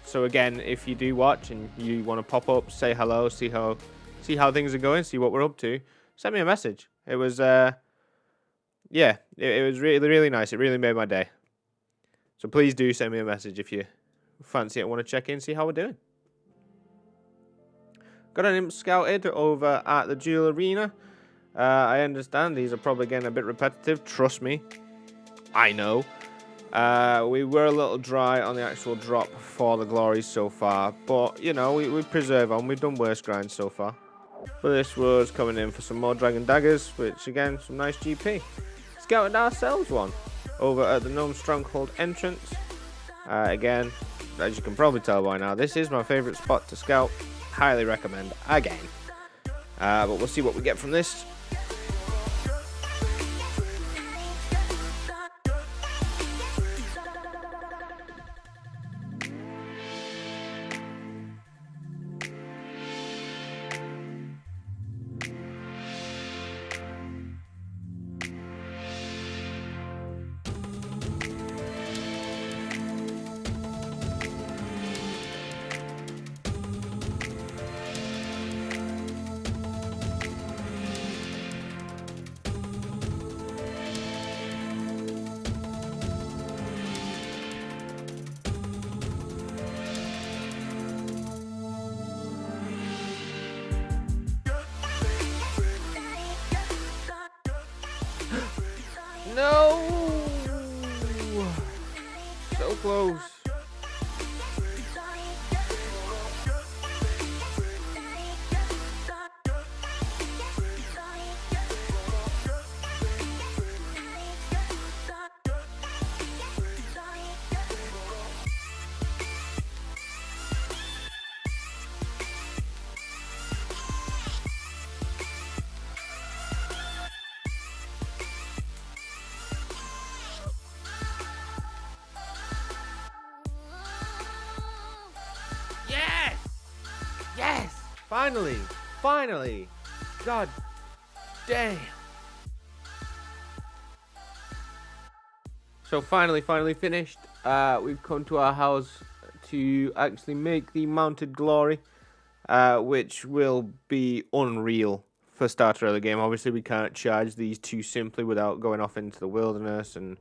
So again, if you do watch and you want to pop up, say hello, see how things are going, see what we're up to, send me a message. It was yeah, it was really nice. It really made my day. So please do send me a message if you fancy it and want to check in, see how we're doing. Got an Imp scouted over at the Jewel Arena. I understand these are probably getting a bit repetitive. Trust me, I know. We were a little dry on the actual drop for the glories so far, but you know, we preserve on. We've done worse grinds so far. But this was coming in for some more dragon daggers, which again, some nice GP. Scouted ourselves one over at the Gnome Stronghold entrance. Again, as you can probably tell by now, this is my favorite spot to scout. Highly recommend again. But we'll see what we get from this. No! So close. Yes! Yes! Finally! Finally! God damn! So finally finished. We've come to our house to actually make the mounted glory, which will be unreal for starter of the game. Obviously, we can't charge these too simply without going off into the wilderness and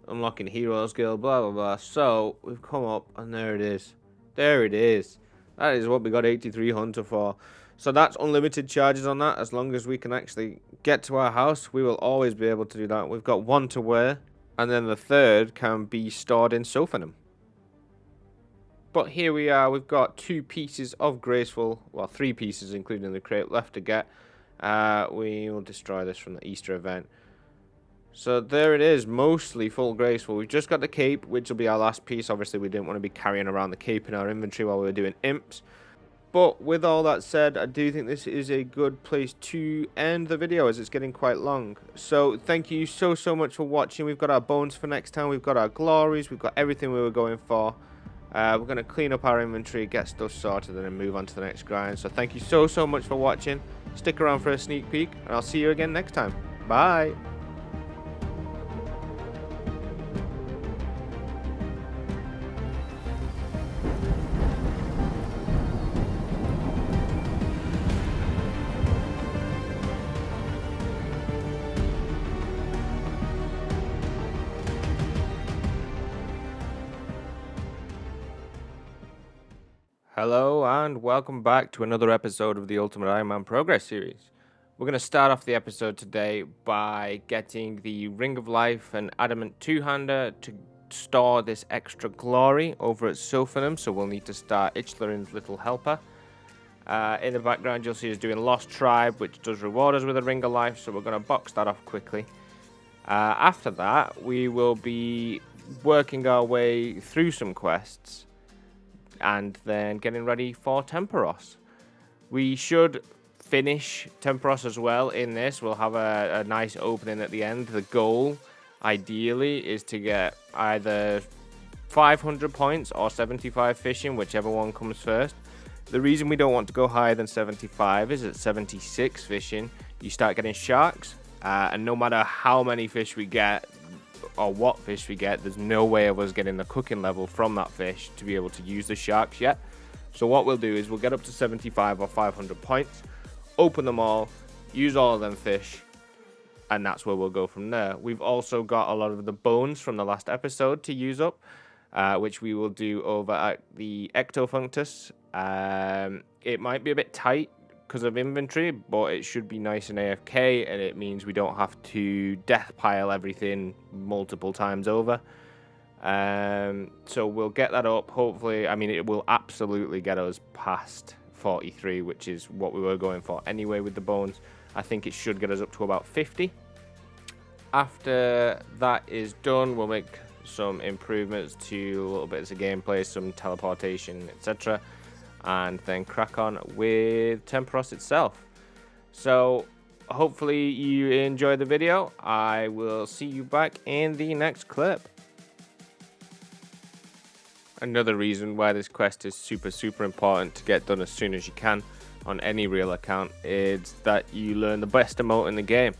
unlocking hero skill, blah blah blah. So we've come up, and there it is. There it is. That is what we got 83 Hunter for. So that's unlimited charges on that. As long as we can actually get to our house, we will always be able to do that. We've got one to wear, and then the third can be stored in Sophanum. But here we are. We've got 2 pieces of Graceful, well, 3 pieces including the crate left to get. We will destroy this from the Easter event. So there it is, mostly full Graceful. We've just got the cape, which will be our last piece. Obviously, we didn't want to be carrying around the cape in our inventory while we were doing imps. But with all that said, I do think this is a good place to end the video, as it's getting quite long. So thank you so much for watching. We've got our bones for next time. We've got our glories. We've got everything we were going for. We're going to clean up our inventory, get stuff sorted, and then move on to the next grind. So thank you so much for watching. Stick around for a sneak peek, and I'll see you again next time. Bye. Hello and welcome back to another episode of the Ultimate Ironman Progress series. We're going to start off the episode today by getting the Ring of Life and Adamant two-hander to store this extra glory over at Sophanum, so we'll need to start Ichtherin's Little Helper. In the background you'll see us doing Lost Tribe, which does reward us with a Ring of Life, so we're going to box that off quickly. After that we will be working our way through some quests and then getting ready for Temperos. We should finish Temperos as well in this. We'll have a nice opening at the end. The goal, ideally, is to get either 500 points or 75 fishing, whichever one comes first. The reason we don't want to go higher than 75 is at 76 fishing, you start getting sharks, and no matter how many fish we get, or what fish we get, there's no way of us getting the cooking level from that fish to be able to use the sharks yet. So what we'll do is we'll get up to 75 or 500 points, open them all, use all of them fish, and that's where we'll go from there. We've also got a lot of the bones from the last episode to use up, which we will do over at the Ectofunctus. It might be a bit tight because of inventory, but it should be nice and AFK, and it means we don't have to death pile everything multiple times over. So we'll get that up, hopefully. I mean, it will absolutely get us past 43, which is what we were going for anyway with the bones. I think it should get us up to about 50. After that is done, we'll make some improvements to a little bit of the gameplay, some teleportation, etc., and then crack on with Temperos itself. So hopefully you enjoyed the video. I will see you back in the next clip. Another reason why this quest is super important to get done as soon as you can on any real account is that you learn the best emote in the game,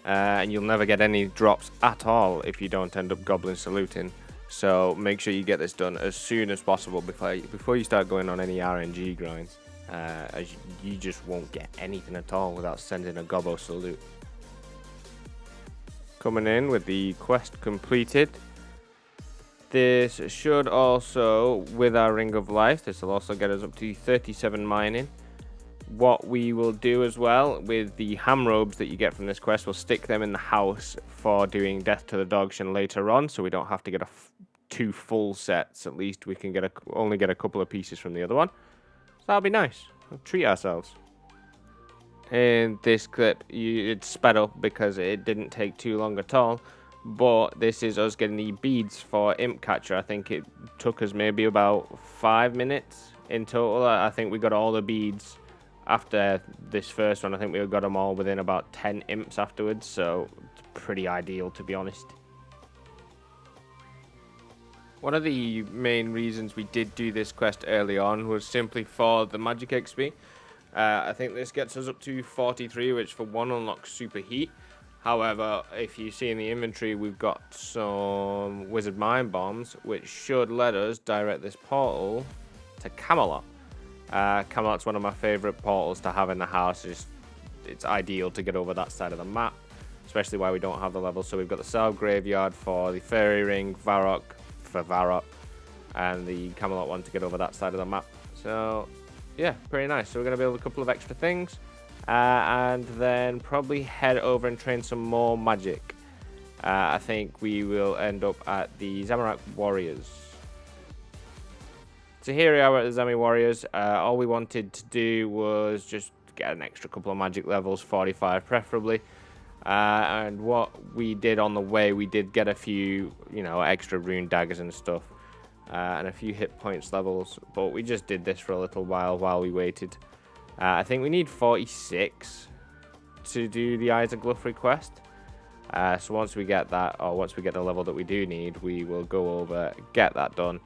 and you'll never get any drops at all if you don't end up goblin saluting. So make sure you get this done as soon as possible before you start going on any RNG grinds, as you just won't get anything at all without sending a gobbo salute. Coming in with the quest completed. This should also, with our Ring of Life, this will also get us up to 37 mining. what we will do as well with the ham robes that you get from this quest, we'll stick them in the house for doing Death to the Dogshin later on, so we don't have to get 2 full sets. At least we can only get a couple of pieces from the other one. So that'll be nice. We'll treat ourselves. In this clip, it's sped up because it didn't take too long at all. But this is us getting the beads for Imp Catcher. I think it took us maybe about 5 minutes in total. I think we got all the beads after this first one. I think we got them all within about 10 imps afterwards. So it's pretty ideal, to be honest. One of the main reasons we did do this quest early on was simply for the magic XP. I think this gets us up to 43, which for one unlocks super heat. However, if you see in the inventory, we've got some wizard mind bombs, which should let us direct this portal to Camelot. Camelot's one of my favorite portals to have in the house. It's ideal to get over that side of the map, especially why we don't have the levels. So we've got the Salve Graveyard for the Fairy Ring, Varrock for Varrock, and the Camelot one to get over that side of the map. So yeah, pretty nice. So we're going to build a couple of extra things. And then probably head over and train some more magic. I think we will end up at the Zamorak Warriors. So here we are at the Zami Warriors. All we wanted to do was just get an extra couple of magic levels, 45 preferably. And what we did on the way, we did get a few, extra rune daggers and stuff. And a few hit points levels. But we just did this for a little while we waited. I think we need 46 to do the Eyes of Gluff request. So once we get that, or once we get the level that we do need, we will go over, get that done,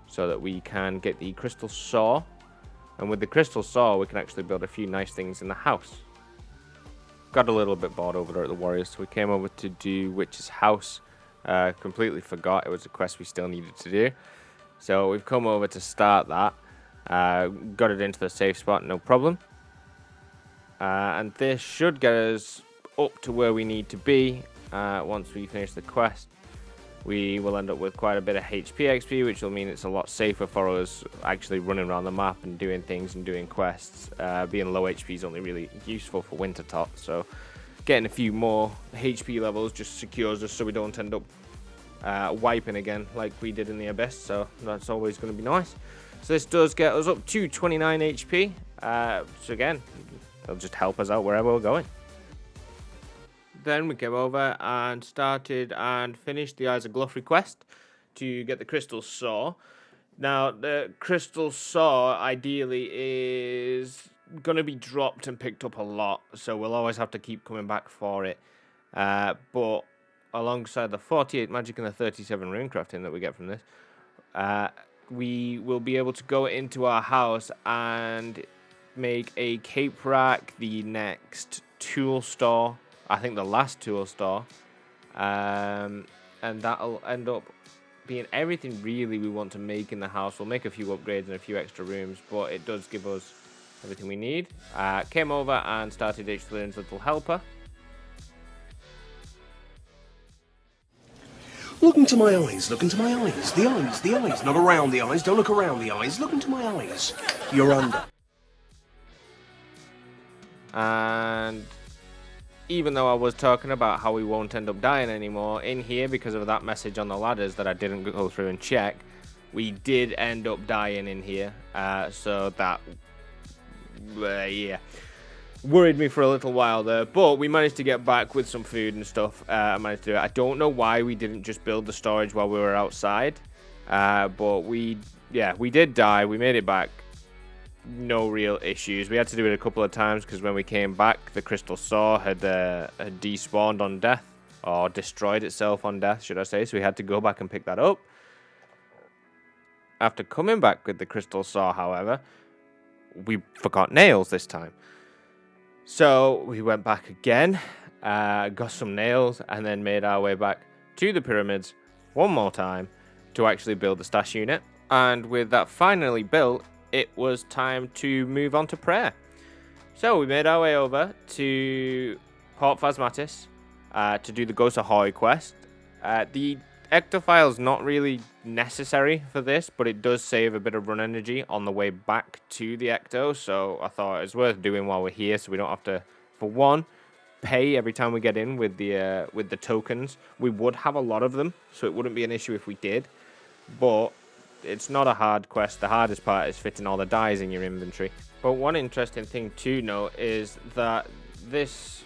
so that we can get the Crystal Saw. And with the Crystal Saw, we can actually build a few nice things in the house. Got a little bit bored over there at the Warriors, so we came over to do Witch's House. Completely forgot it was a quest we still needed to do. So we've come over to start that. Got it into the safe spot, no problem. And this should get us up to where we need to be once we finish the quest. We will end up with quite a bit of HP XP, which will mean it's a lot safer for us actually running around the map and doing things and doing quests. Being low HP is only really useful for Wintertot, so getting a few more HP levels just secures us so we don't end up wiping again like we did in the Abyss, so that's always going to be nice. So this does get us up to 29 HP, so again, it'll just help us out wherever we're going. Then we came over and started and finished the Eyes of Gluff request to get the Crystal Saw. Now, the Crystal Saw ideally is going to be dropped and picked up a lot, so we'll always have to keep coming back for it. But alongside the 48 magic and the 37 runecrafting that we get from this, we will be able to go into our house and make a cape rack, the next tool store, I think the last tool store, and that'll end up being everything really we want to make in the house. We'll make a few upgrades and a few extra rooms, but it does give us everything we need. Came over and started H-Learn's Little Helper. Look into my eyes, look into my eyes. The eyes, not around the eyes. Don't look around the eyes. Look into my eyes. You're under. And even though I was talking about how we won't end up dying anymore, in here, because of that message on the ladders that I didn't go through and check, we did end up dying in here. So that, yeah, worried me for a little while there. But we managed to get back with some food and stuff. I managed to do it. I don't know why we didn't just build the storage while we were outside. But we did die. We made it back. No real issues. We had to do it a couple of times because when we came back, the Crystal Saw had despawned on death, or destroyed itself on death, should I say. So we had to go back and pick that up. After coming back with the Crystal Saw, however, we forgot nails this time. So we went back again, got some nails, and then made our way back to the pyramids one more time to actually build the stash unit. And with that finally built, it was time to move on to prayer. So we made our way over to Port Phasmatis to do the Ghost Ahoy quest. The Ectophile's not really necessary for this, but it does save a bit of run energy on the way back to the Ecto, so I thought it's worth doing while we're here so we don't have to, for one, pay every time we get in with the tokens. We would have a lot of them, so it wouldn't be an issue if we did, but it's not a hard quest. The hardest part is fitting all the dyes in your inventory. But one interesting thing to note is that this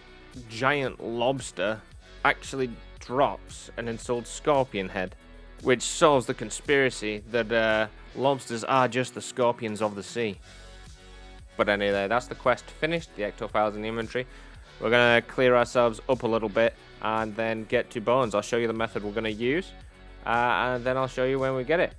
giant lobster actually drops an ensouled scorpion head, which solves the conspiracy that lobsters are just the scorpions of the sea. But anyway, that's the quest finished. The ectophile's in the inventory. We're going to clear ourselves up a little bit and then get to bones. I'll show you the method we're going to use, and then I'll show you when we get it.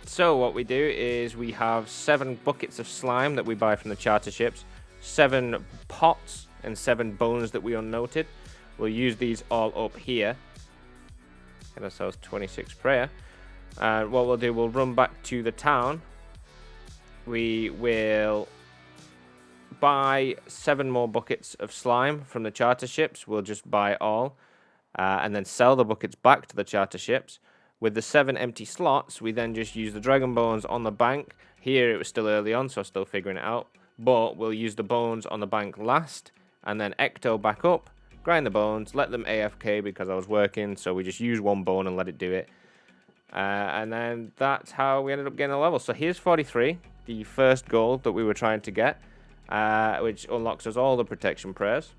So what we do is we have 7 buckets of slime that we buy from the charter ships, 7 pots, and 7 bones that we unnoted. We'll use these all up here. Get ourselves 26 prayer. And what we'll do, we'll run back to the town. We will buy 7 more buckets of slime from the charter ships. We'll just buy all. And then sell the buckets back to the charter ships. With the 7 empty slots, we then just use the dragon bones on the bank. Here it was still early on, so I'm still figuring it out. But we'll use the bones on the bank last. And then ecto back up. Grind the bones, let them AFK because I was working, so we just use 1 bone and let it do it. And then that's how we ended up getting a level. So here's 43, the first goal that we were trying to get, which unlocks us all the protection prayers.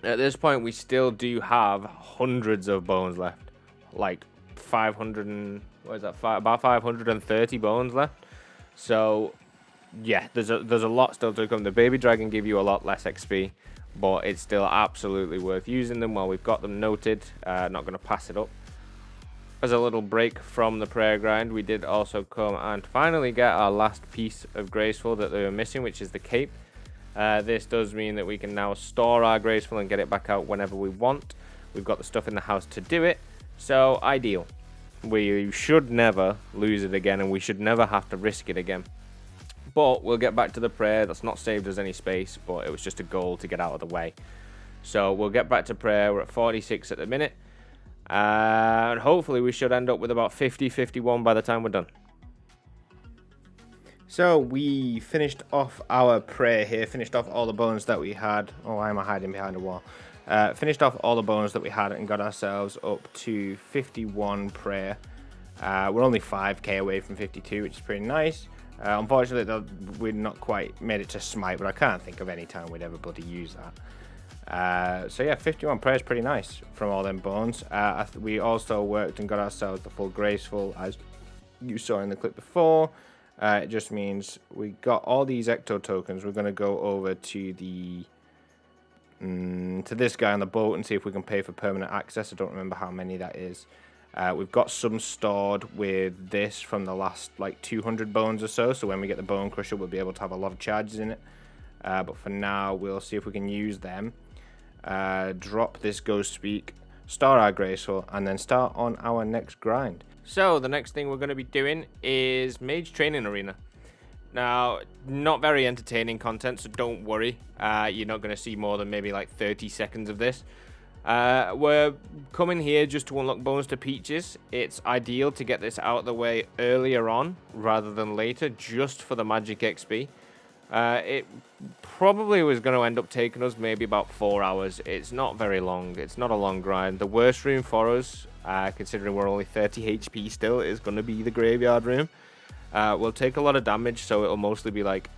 At this point, we still do have hundreds of bones left, like 500 and what is that? About 530 bones left. So yeah, there's a lot still to come. The baby dragon give you a lot less XP. But it's still absolutely worth using them while we've got them noted. Not going to pass it up. As a little break from the prayer grind, we did also come and finally get our last piece of graceful that they were missing, which is the cape. This does mean that we can now store our graceful and get it back out whenever we want. We've got the stuff in the house to do it, so ideal. We should never lose it again, and we should never have to risk it again. But we'll get back to the prayer. That's not saved us any space, but it was just a goal to get out of the way. So we'll get back to prayer. We're at 46 at the minute. And hopefully we should end up with about 50, 51 by the time we're done. So we finished off our prayer here. Finished off all the bones that we had. Oh, why am I hiding behind a wall? Finished off all the bones that we had and got ourselves up to 51 prayer. We're only 5k away from 52, which is pretty nice. Unfortunately, we've not quite made it to smite, but I can't think of any time we'd ever bloody use that. So yeah, 51 prayer is pretty nice from all them bones. We also worked and got ourselves the full graceful, as you saw in the clip before. It just means we got all these ecto tokens. We're going to go over to the to this guy on the boat and see if we can pay for permanent access. I don't remember how many that is. We've got some stored with this from the last like 200 bones or so. So when we get the bone crusher, we'll be able to have a lot of charges in it. But for now, we'll see if we can use them. Drop this ghost speak, store our graceful, and then start on our next grind. So the next thing we're going to be doing is Mage Training Arena. Now, not very entertaining content, so don't worry. You're not going to see more than maybe like 30 seconds of this. We're coming here just to unlock bones to peaches. It's ideal to get this out of the way earlier on rather than later, just for the magic XP. It probably was going to end up taking us maybe about 4 hours. It's not very long. It's not a long grind. The worst room for us, considering we're only 30 HP still, is going to be the graveyard room. We'll take a lot of damage, so it'll mostly be like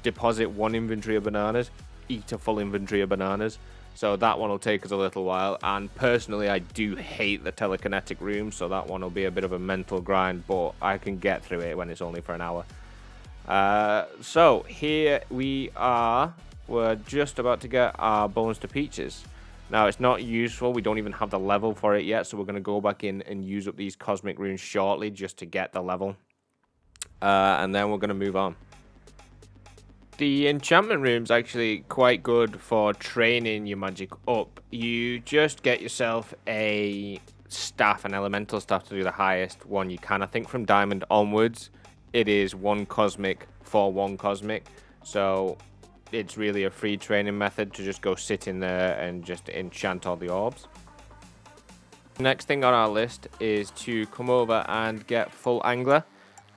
deposit 1 inventory of bananas, eat a full inventory of bananas. So that one will take us a little while, and personally I do hate the telekinetic room, so that one will be a bit of a mental grind, but I can get through it when it's only for an hour. So here we are. We're just about to get our bones to peaches. Now it's not useful, we don't even have the level for it yet, so we're going to go back in and use up these cosmic runes shortly just to get the level. And then we're going to move on. The enchantment room's actually quite good for training your magic up. You just get yourself a staff, an elemental staff, to do the highest one you can. I think from diamond onwards, it is 1 cosmic for 1 cosmic. So it's really a free training method to just go sit in there and just enchant all the orbs. Next thing on our list is to come over and get full angler.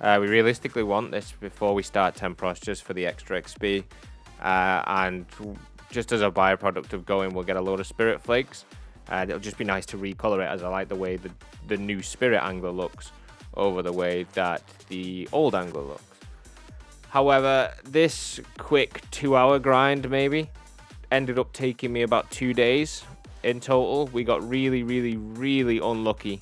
We realistically want this before we start Tempros, just for the extra XP. And just as a byproduct of going, we'll get a load of spirit flakes. It'll just be nice to recolor it, as I like the way the new spirit angler looks over the way that the old angler looks. However, this quick 2-hour grind maybe ended up taking me about 2 days in total. We got really, really, really unlucky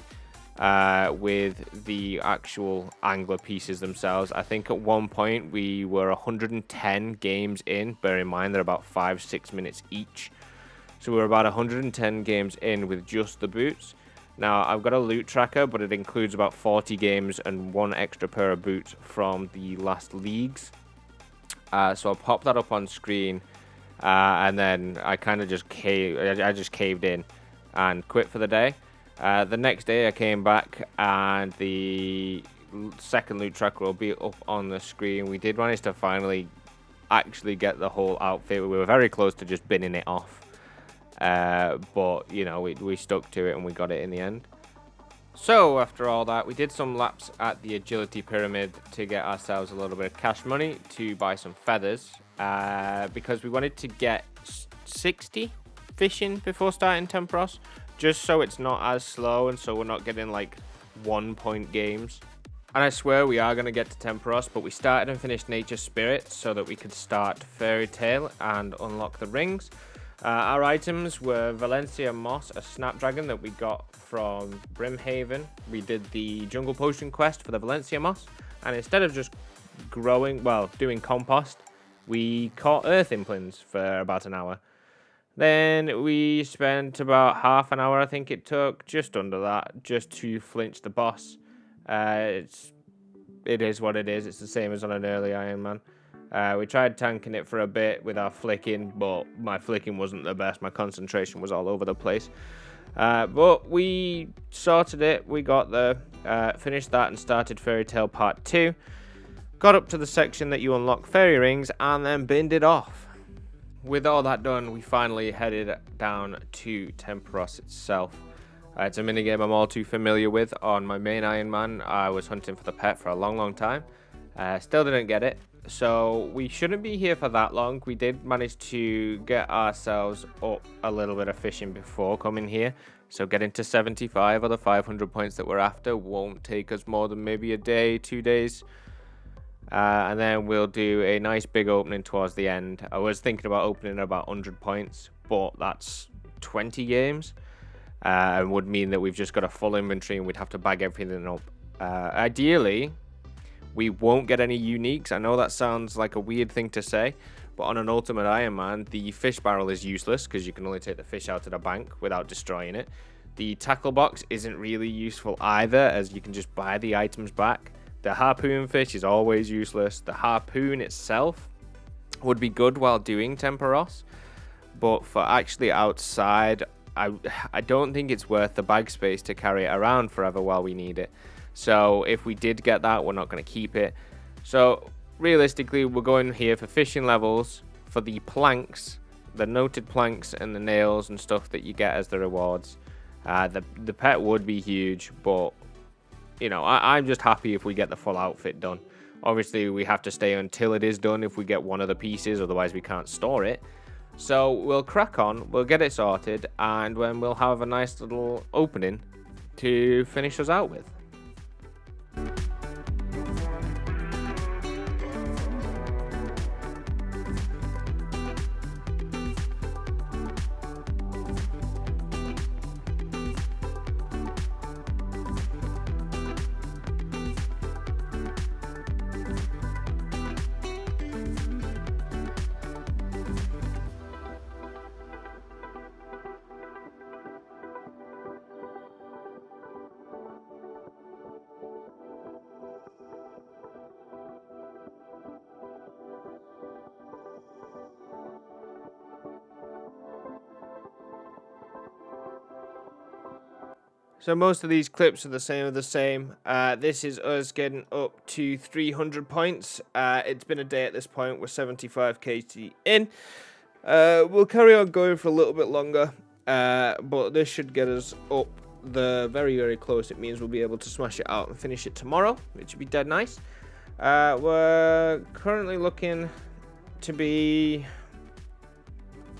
with the actual angler pieces themselves. I think at one point we were 110 games in. Bear in mind they're about 5-6 minutes each. So we were about 110 games in with just the boots. Now, I've got a loot tracker, but it includes about 40 games and 1 extra pair of boots from the last leagues. So I'll pop that up on screen, and then I kind of just caved in and quit for the day. The next day I came back, and the second loot tracker will be up on the screen. We did manage to finally actually get the whole outfit. We were very close to just binning it off. But, you know, we stuck to it and we got it in the end. So, after all that, we did some laps at the agility pyramid to get ourselves a little bit of cash money to buy some feathers. Because we wanted to get 60 fishing before starting Tempros, just so it's not as slow and so we're not getting like 1-point games. And I swear we are going to get to Tempros, but we started and finished Nature Spirit so that we could start Fairy Tale and unlock the rings. Our items were Valencia Moss, a Snapdragon that we got from Brimhaven. We did the Jungle Potion quest for the Valencia Moss, and instead of just doing compost, we caught Earth Implants for about an hour. Then we spent about half an hour, I think it took, just under that, just to flinch the boss. It is what it is. It's the same as on an early Ironman. We tried tanking it for a bit with our flicking, but my flicking wasn't the best. My concentration was all over the place. But we sorted it. We got there, finished that and started Fairy Tale Part 2. Got up to the section that you unlock fairy rings and then binned it off. With all that done, we finally headed down to Tempros itself. It's a minigame I'm all too familiar with. On my main Ironman, I was hunting for the pet for a long, long time. Still didn't get it. So we shouldn't be here for that long. We did manage to get ourselves up a little bit of fishing before coming here. So getting to 75 or the 500 points that we're after won't take us more than maybe a day, 2 days. And then we'll do a nice big opening towards the end. I was thinking about opening about 100 points, but that's 20 games. And would mean that we've just got a full inventory and we'd have to bag everything up. Ideally, we won't get any uniques. I know that sounds like a weird thing to say, but on an Ultimate Ironman, the fish barrel is useless because you can only take the fish out of the bank without destroying it. The tackle box isn't really useful either, as you can just buy the items back. The harpoon fish is always useless. The harpoon itself would be good while doing Tempros, but for actually outside, I don't think it's worth the bag space to carry it around forever while we need it. So if we did get that, we're not going to keep it. So realistically, we're going here for fishing levels, for the planks, the noted planks and the nails and stuff that you get as the rewards. The pet would be huge, but you know, I'm just happy if we get the full outfit done. Obviously, we have to stay until it is done if we get one of the pieces, otherwise we can't store it. So we'll crack on, we'll get it sorted, and then we'll have a nice little opening to finish us out with. So most of these clips are the same. This is us getting up to 300 points. It's been a day at this point. We're 75 KT in. We'll carry on going for a little bit longer, but this should get us up the very, very close, it means we'll be able to smash it out and finish it tomorrow, which would be dead nice. We're currently looking to be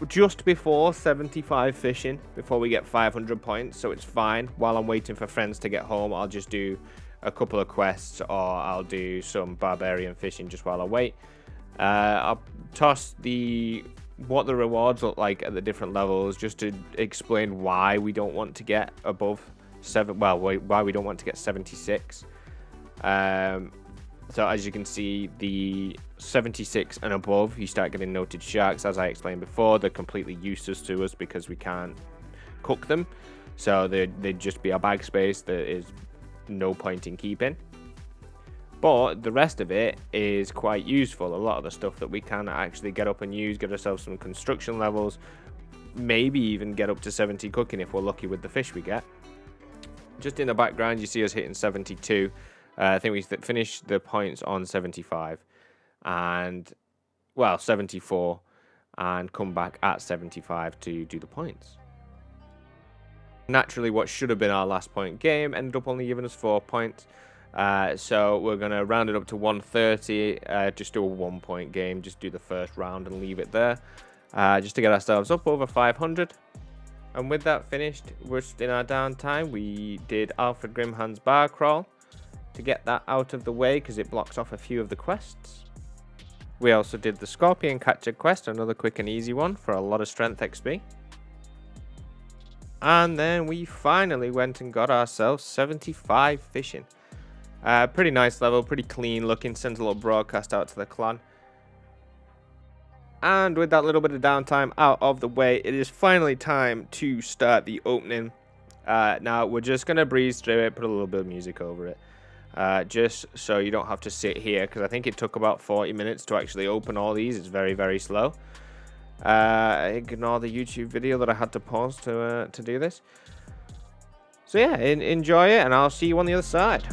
just before 75 fishing before we get 500 points, so it's fine. While I'm waiting for friends to get home, I'll just do a couple of quests, or I'll do some barbarian fishing just while I wait. I'll toss what the rewards look like at the different levels, just to explain why we don't want to get above why we don't want to get 76. So as you can see, the 76 and above, you start getting noted sharks. As I explained before, they're completely useless to us because we can't cook them, so they'd just be a bag space that is no point in keeping. But the rest of it is quite useful. A lot of the stuff that we can actually get up and use, get ourselves some construction levels, maybe even get up to 70 cooking if we're lucky with the fish we get. Just in the background, you see us hitting 72. I think we finished the points on 75 and 74, and come back at 75 to do the points. Naturally, what should have been our last point game ended up only giving us 4 points. So we're going to round it up to 130, just do a 1 point game, just do the first round and leave it there, just to get ourselves up over 500. And with that finished, we're in our downtime. We did Alfred Grimhand's bar crawl to get that out of the way because it blocks off a few of the quests. We also did the Scorpion Catcher quest, another quick and easy one for a lot of strength XP. And then we finally went and got ourselves 75 fishing. Pretty nice level, pretty clean looking, sends a little broadcast out to the clan. And with that little bit of downtime out of the way, it is finally time to start the opening. Now we're just going to breeze through it, put a little bit of music over it. Just so you don't have to sit here, because I think it took about 40 minutes to actually open all these. It's very, very slow. Ignore the YouTube video that I had to pause to do this. So yeah, enjoy it, and I'll see you on the other side.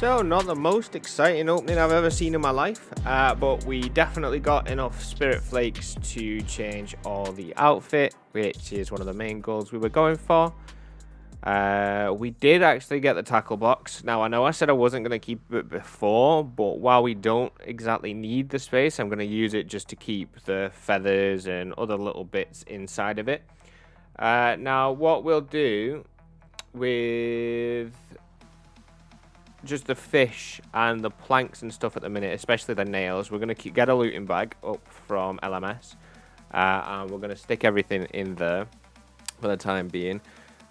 So, not the most exciting opening I've ever seen in my life, but we definitely got enough spirit flakes to change all the outfit, which is one of the main goals we were going for. We did actually get the tackle box. Now, I know I said I wasn't going to keep it before, but while we don't exactly need the space, I'm going to use it just to keep the feathers and other little bits inside of it. Now, what we'll do with just the fish and the planks and stuff at the minute, especially the nails, we're going to get a looting bag up from LMS, and we're going to stick everything in there for the time being.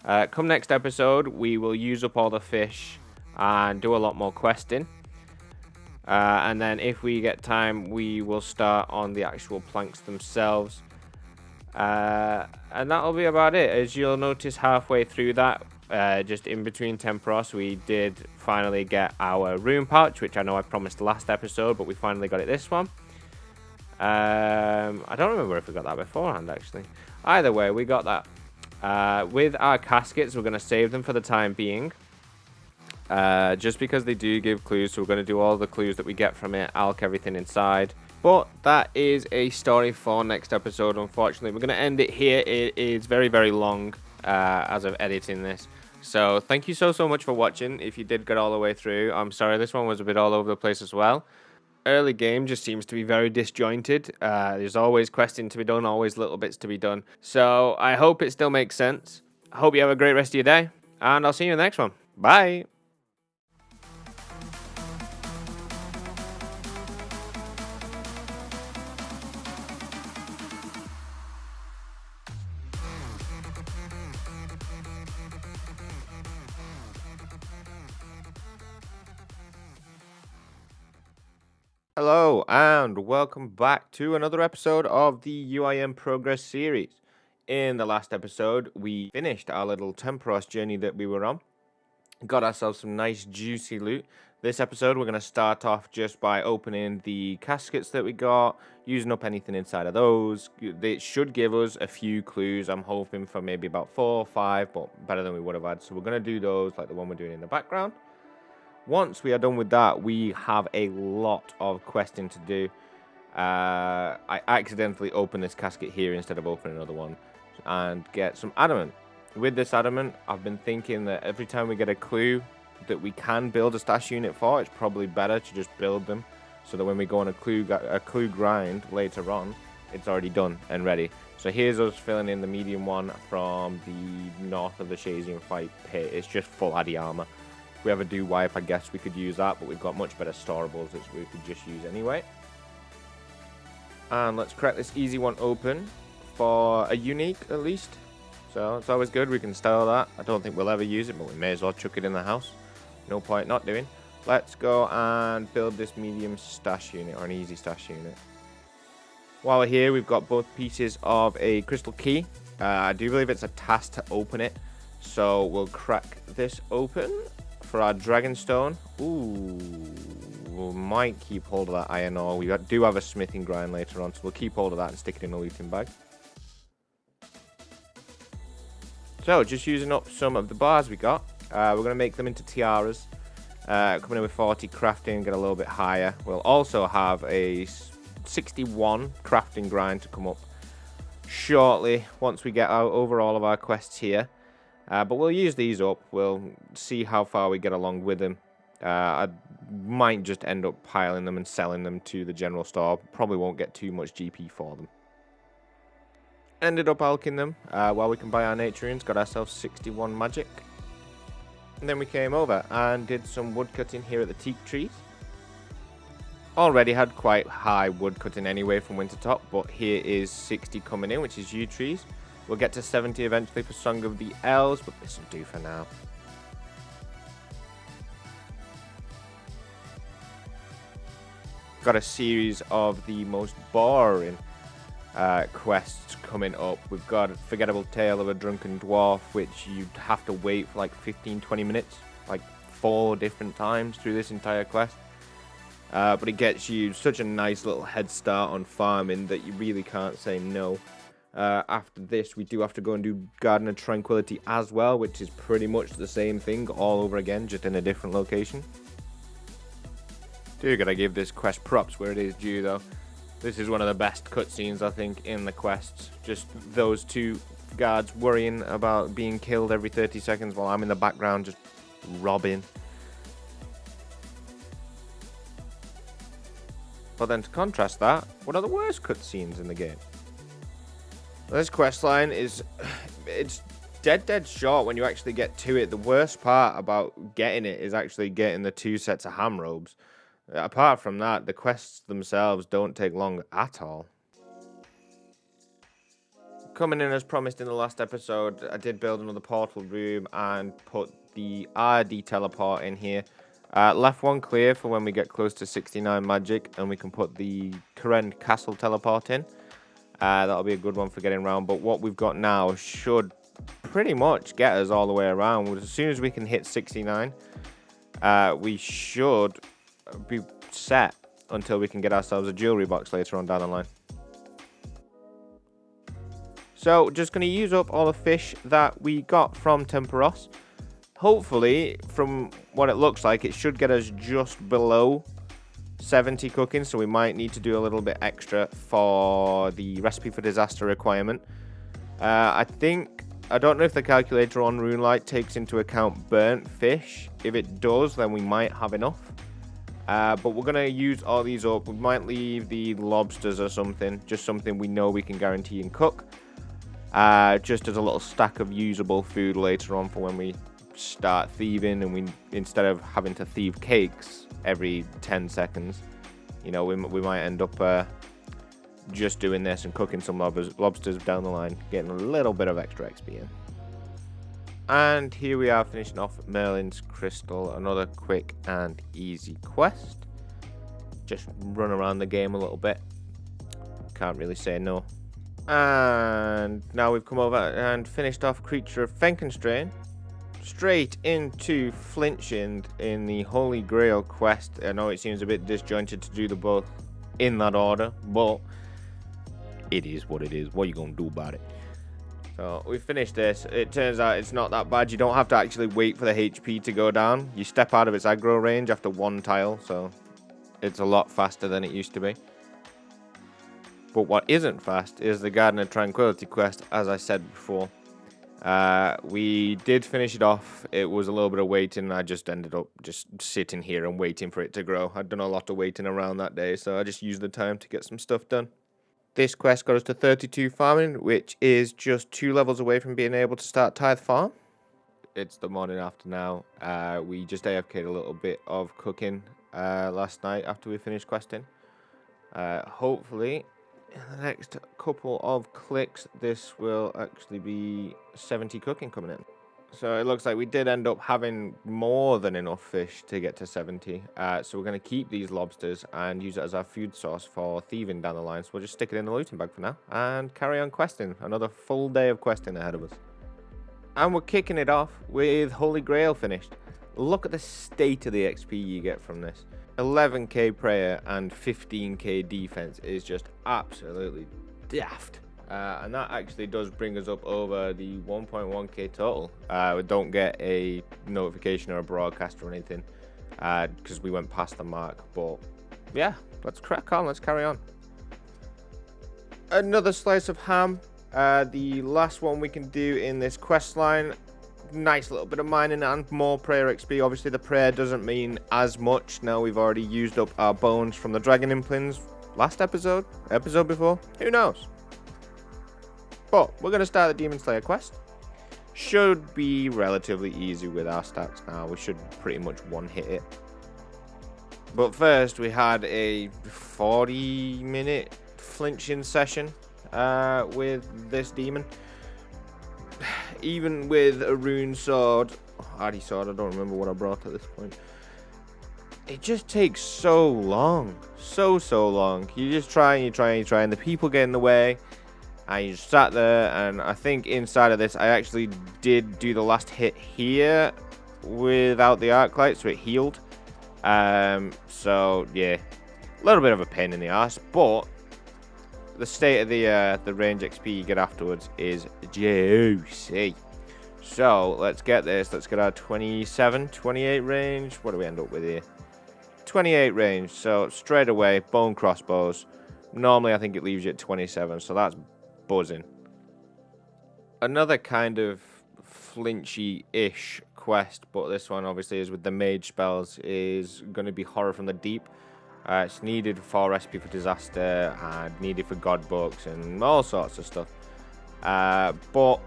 Come next episode, we will use up all the fish and do a lot more questing, and then if we get time, we will start on the actual planks themselves, and that'll be about it. As you'll notice halfway through that, just in between Temporos, we did finally get our rune pouch, which I know I promised last episode, but we finally got it this one. I don't remember if we got that beforehand, actually. Either way, we got that. With our caskets, we're going to save them for the time being, just because they do give clues, so we're going to do all the clues that we get from it, alch everything inside. But that is a story for next episode, unfortunately. We're going to end it here. It is very, very long as of editing this. So thank you so much for watching. If you did get all the way through, I'm sorry this one was a bit all over the place as well. early game just seems to be very disjointed. There's always questing to be done, always little bits to be done. So I hope it still makes sense. I hope you have a great rest of your day, and I'll see you in the next one. Bye. Hello and welcome back to another episode of the UIM Progress series. In the last episode, we finished our little Temporos journey that we were on. Got ourselves some nice juicy loot. This episode, we're going to start off just by opening the caskets that we got, using up anything inside of those. It should give us a few clues. I'm hoping for maybe about 4 or 5, but better than we would have had. So we're going to do those like the one we're doing in the background. Once we are done with that, we have a lot of questing to do. I accidentally opened this casket here instead of opening another one and get some adamant. With this adamant, I've been thinking that every time we get a clue that we can build a stash unit for, it's probably better to just build them so that when we go on a clue grind later on, it's already done and ready. So here's us filling in the medium one from the north of the Shazian fight pit. It's just full Addy armor. If we ever do wipe, I guess we could use that, but we've got much better storables that we could just use anyway. And let's crack this easy one open for a unique at least. So it's always good, we can style that. I don't think we'll ever use it, but we may as well chuck it in the house. No point not doing. Let's go and build this medium stash unit, or an easy stash unit. While we're here, we've got both pieces of a crystal key. I do believe it's a task to open it. So we'll crack this open for our Dragonstone. Ooh, we might keep hold of that iron ore. We do have a smithing grind later on, so we'll keep hold of that and stick it in a looting bag. So, just using up some of the bars we got. We're going to make them into tiaras. Coming in with 40 crafting, get a little bit higher. We'll also have a 61 crafting grind to come up shortly once we get out over all of our quests here. But we'll use these up. We'll see how far we get along with them. I might just end up piling them and selling them to the general store. Probably won't get too much GP for them. Ended up alching them while we can buy our Naturians. Got ourselves 61 magic. And then we came over and did some woodcutting here at the teak trees. Already had quite high woodcutting anyway from Wintertop, but here is 60 coming in, which is yew trees. We'll get to 70 eventually for Song of the Elves, but this will do for now. Got a series of the most boring quests coming up. We've got Forgettable Tale of a Drunken Dwarf, which you'd have to wait for like 15-20 minutes, like 4 different times through this entire quest. But it gets you such a nice little head start on farming that you really can't say no. After this, we do have to go and do Garden of Tranquility as well, which is pretty much the same thing all over again, just in a different location. Do gotta give this quest props where it is due, though. This is one of the best cutscenes, I think, in the quests. Just those two guards worrying about being killed every 30 seconds while I'm in the background just robbing. But then to contrast that, one of the worst cutscenes in the game. This questline is, it's dead short when you actually get to it. The worst part about getting it is actually getting the 2 sets of ham robes. Apart from that, the quests themselves don't take long at all. Coming in as promised in the last episode, I did build another portal room and put the RD teleport in here. Left one clear for when we get close to 69 magic and we can put the Karen Castle teleport in. That'll be a good one for getting around, but what we've got now should pretty much get us all the way around. As soon as we can hit 69, we should be set until we can get ourselves a jewelry box later on down the line. So just going to use up all the fish that we got from Temporos. Hopefully, from what it looks like, it should get us just below 70 cooking, so we might need to do a little bit extra for the recipe for disaster requirement. I don't know if the calculator on Runelight takes into account burnt fish. If it does, then we might have enough. But we're going to use all these up. We might leave the lobsters or something. Just something we know we can guarantee and cook. Just as a little stack of usable food later on for when we start thieving. And we, instead of having to thieve cakes every 10 seconds, you know, we might end up just doing this and cooking some lobsters down the line. Getting a little bit of extra XP in. And here we are finishing off Merlin's Crystal, another quick and easy quest. Just run around the game a little bit. Can't really say no. And now we've come over and finished off Creature of Fenkenstrain. Straight into Flinching in the Holy Grail quest. I know it seems a bit disjointed to do the both in that order, but it is what it is. What are you going to do about it? So we finished this. It turns out it's not that bad. You don't have to actually wait for the HP to go down. You step out of its aggro range after one tile, so it's a lot faster than it used to be. But what isn't fast is the Garden of Tranquility quest, as I said before. We did finish it off. It was a little bit of waiting. I just ended up just sitting here and waiting for it to grow. I'd done a lot of waiting around that day, so I just used the time to get some stuff done. This quest got us to 32 farming, which is just 2 levels away from being able to start Tithe Farm. It's the morning after now. We just AFK'd a little bit of cooking last night after we finished questing. Hopefully, in the next couple of clicks, this will actually be 70 cooking coming in. So it looks like we did end up having more than enough fish to get to 70. So we're going to keep these lobsters and use it as our food source for thieving down the line. So we'll just stick it in the looting bag for now and carry on questing. Another full day of questing ahead of us. And we're kicking it off with Holy Grail finished. Look at the state of the XP you get from this. 11k prayer and 15k defense is just absolutely daft. And that actually does bring us up over the 1.1k total. We don't get a notification or a broadcast or anything because we went past the mark. But yeah, let's crack on. Let's carry on. Another slice of ham. The last one we can do in this quest line. Nice little bit of mining and more prayer XP. Obviously, the prayer doesn't mean as much. Now we've already used up our bones from the dragon implants last episode before. Who knows? But we're going to start the Demon Slayer quest. Should be relatively easy with our stats now. We should pretty much one-hit it. But first, we had a 40-minute flinching session with this demon. Even with a rune sword, hardy sword, I don't remember what I brought at this point. It just takes so long. So long. You just try and you try and you try, and the people get in the way. And you just sat there, and I think inside of this, I actually did do the last hit here without the arc light, so it healed. So yeah, a little bit of a pain in the ass, but the state of the range XP you get afterwards is juicy. So let's get this. Let's get our 27, 28 range. What do we end up with here? 28 range. So straight away, bone crossbows. Normally, I think it leaves you at 27, so that's buzzing. Another kind of flinchy-ish quest, but this one obviously is with the mage spells, is going to be Horror from the Deep. It's needed for Recipe for Disaster and needed for God books and all sorts of stuff. But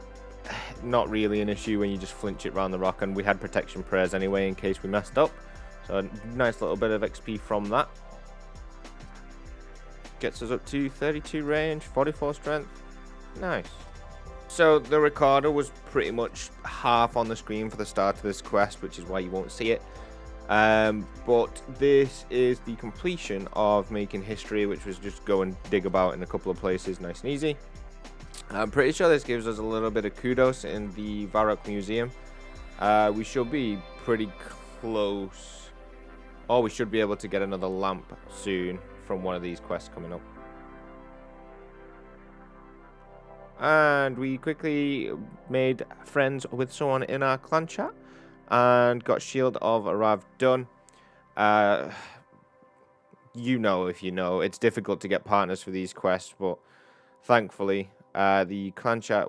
not really an issue when you just flinch it around the rock, and we had protection prayers anyway in case we messed up. So a nice little bit of XP from that. Gets us up to 32 range, 44 strength. Nice. So the recorder was pretty much half on the screen for the start of this quest, which is why you won't see it. But this is the completion of making history, which was just go and dig about in a couple of places, nice and easy. I'm pretty sure this gives us a little bit of kudos in the Varrock Museum. We should be pretty close, or we should be able to get another lamp soon from one of these quests coming up. And we quickly made friends with someone in our clan chat and got Shield of Arav done. You know, if you know, it's difficult to get partners for these quests, but thankfully the clan chat,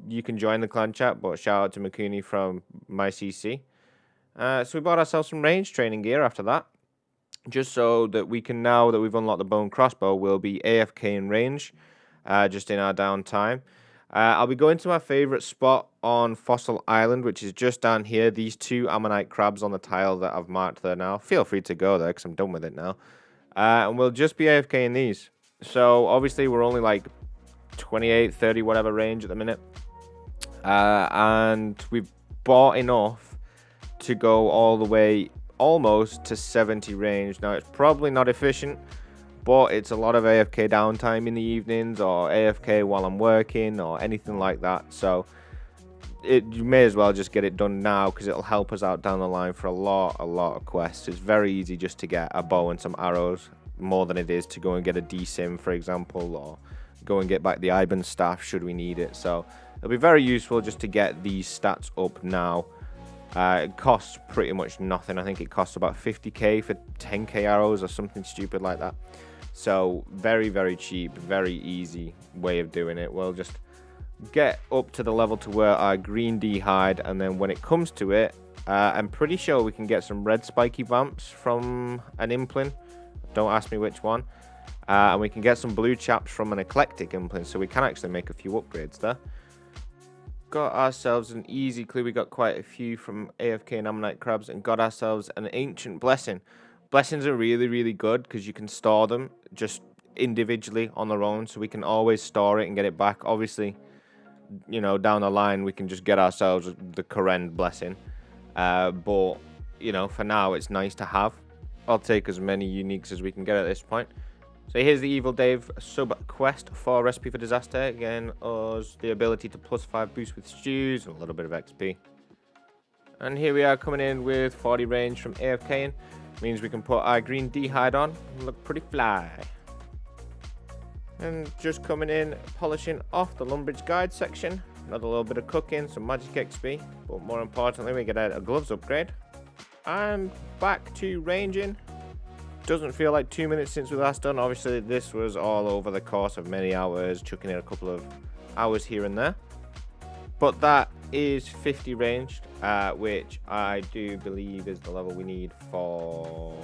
you can join the clan chat, but shout out to Makuni from MyCC. So we bought ourselves some range training gear after that. just so that we can, now that we've unlocked the bone crossbow, we'll be AFK in range, just in our downtime. I'll be going to my favourite spot on Fossil Island, which is just down here. These 2 ammonite crabs on the tile that I've marked there now. Feel free to go there because I'm done with it now. And we'll just be AFK in these. So obviously we're only like 28, 30, whatever range at the minute. And we've bought enough to go all the way almost to 70 range. Now it's probably not efficient, but it's a lot of AFK downtime in the evenings, or AFK while I'm working, or anything like that. So you may as well just get it done now, because it'll help us out down the line for a lot of quests. It's very easy just to get a bow and some arrows, more than it is to go and get a DSIM, for example, or go and get back the Iban staff should we need it. So it'll be very useful just to get these stats up now. It costs pretty much nothing. I think it costs about 50k for 10k arrows or something stupid like that. So very cheap, very easy way of doing it. We'll just get up to the level to where our green D-hide, and then when it comes to it, I'm pretty sure we can get some red spiky vamps from an implin. Don't ask me which one. And we can get some blue chaps from an eclectic implin, so we can actually make a few upgrades there. Got ourselves an easy clue. We got quite a few from AFK and ammonite crabs, and got ourselves an ancient blessing. Blessings are really good because you can store them just individually on their own, so we can always store it and get it back. Obviously, you know, down the line we can just get ourselves the Karen blessing, but you know, for now it's nice to have. I'll take as many uniques as we can get at this point. So here's the Evil Dave sub quest for Recipe for Disaster. Again, us the ability to +5 boost with stews and a little bit of XP. And here we are coming in with 40 range from AFKing. Means we can put our green D-hide on and look pretty fly. And just coming in, polishing off the Lumbridge guide section. Another little bit of cooking, some magic XP. But more importantly, we get a gloves upgrade. And back to ranging. Doesn't feel like 2 minutes since we last done. Obviously, this was all over the course of many hours, chucking in a couple of hours here and there. But that is 50 ranged, which I do believe is the level we need for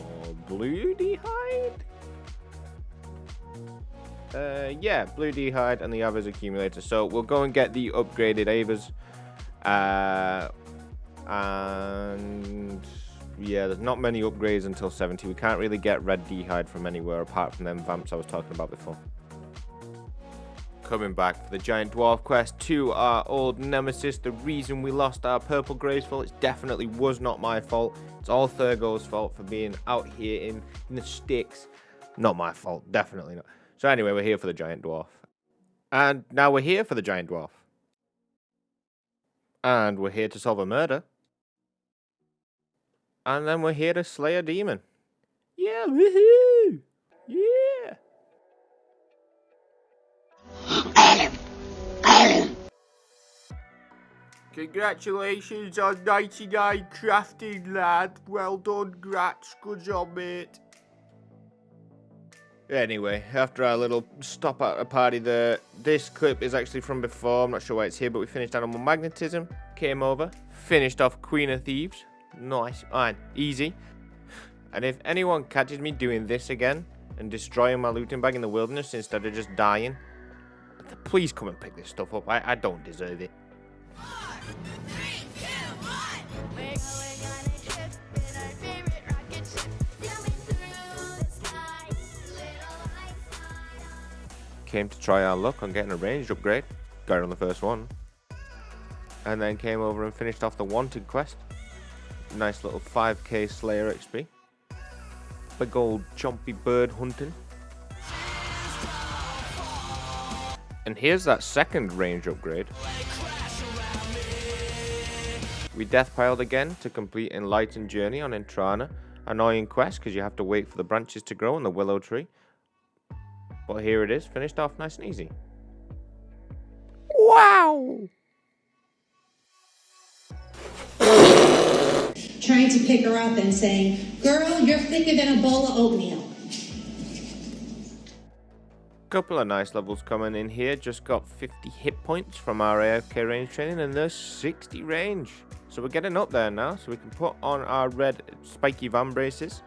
blue D-hide. Yeah, blue D-hide and the others accumulator. So we'll go and get the upgraded Avers. And yeah, there's not many upgrades until 70. We can't really get red D-hide from anywhere apart from them vamps I was talking about before. Coming back for the giant dwarf quest to our old nemesis. The reason we lost our purple graceful, it definitely was not my fault. It's all Thurgo's fault for being out here in the sticks. Not my fault, definitely not. So anyway, we're here for the giant dwarf. And now we're here for the giant dwarf. And we're here to solve a murder. And then we're here to slay a demon. Yeah, woohoo! Yeah! Congratulations on 99 crafting, lad. Well done, Grats. Good job, mate. Anyway, after our little stop at a party there, this clip is actually from before. I'm not sure why it's here, but we finished Animal Magnetism, came over, finished off Queen of Thieves. Nice and easy. And if anyone catches me doing this again and destroying my looting bag in the wilderness instead of just dying, please come and pick this stuff up. I don't deserve it. 4, 3, 2, 1. We're going on a trip in our favorite rocket ship, zooming through the sky. Little lights on. Came to try our luck on getting a ranged upgrade. Got it on the first one. And then came over and finished off the wanted quest. Nice little 5k Slayer XP. Big old chompy bird hunting. And here's that second range upgrade. We death piled again to complete Enlightened Journey on Entrana. Annoying quest because you have to wait for the branches to grow on the willow tree. But here it is, finished off nice and easy. Wow! Trying to pick her up and saying, "Girl, you're thicker than a bowl of oatmeal." Couple of nice levels coming in here. Just got 50 hit points from our AFK range training, and there's 60 range. So we're getting up there now, so we can put on our red spiky van braces.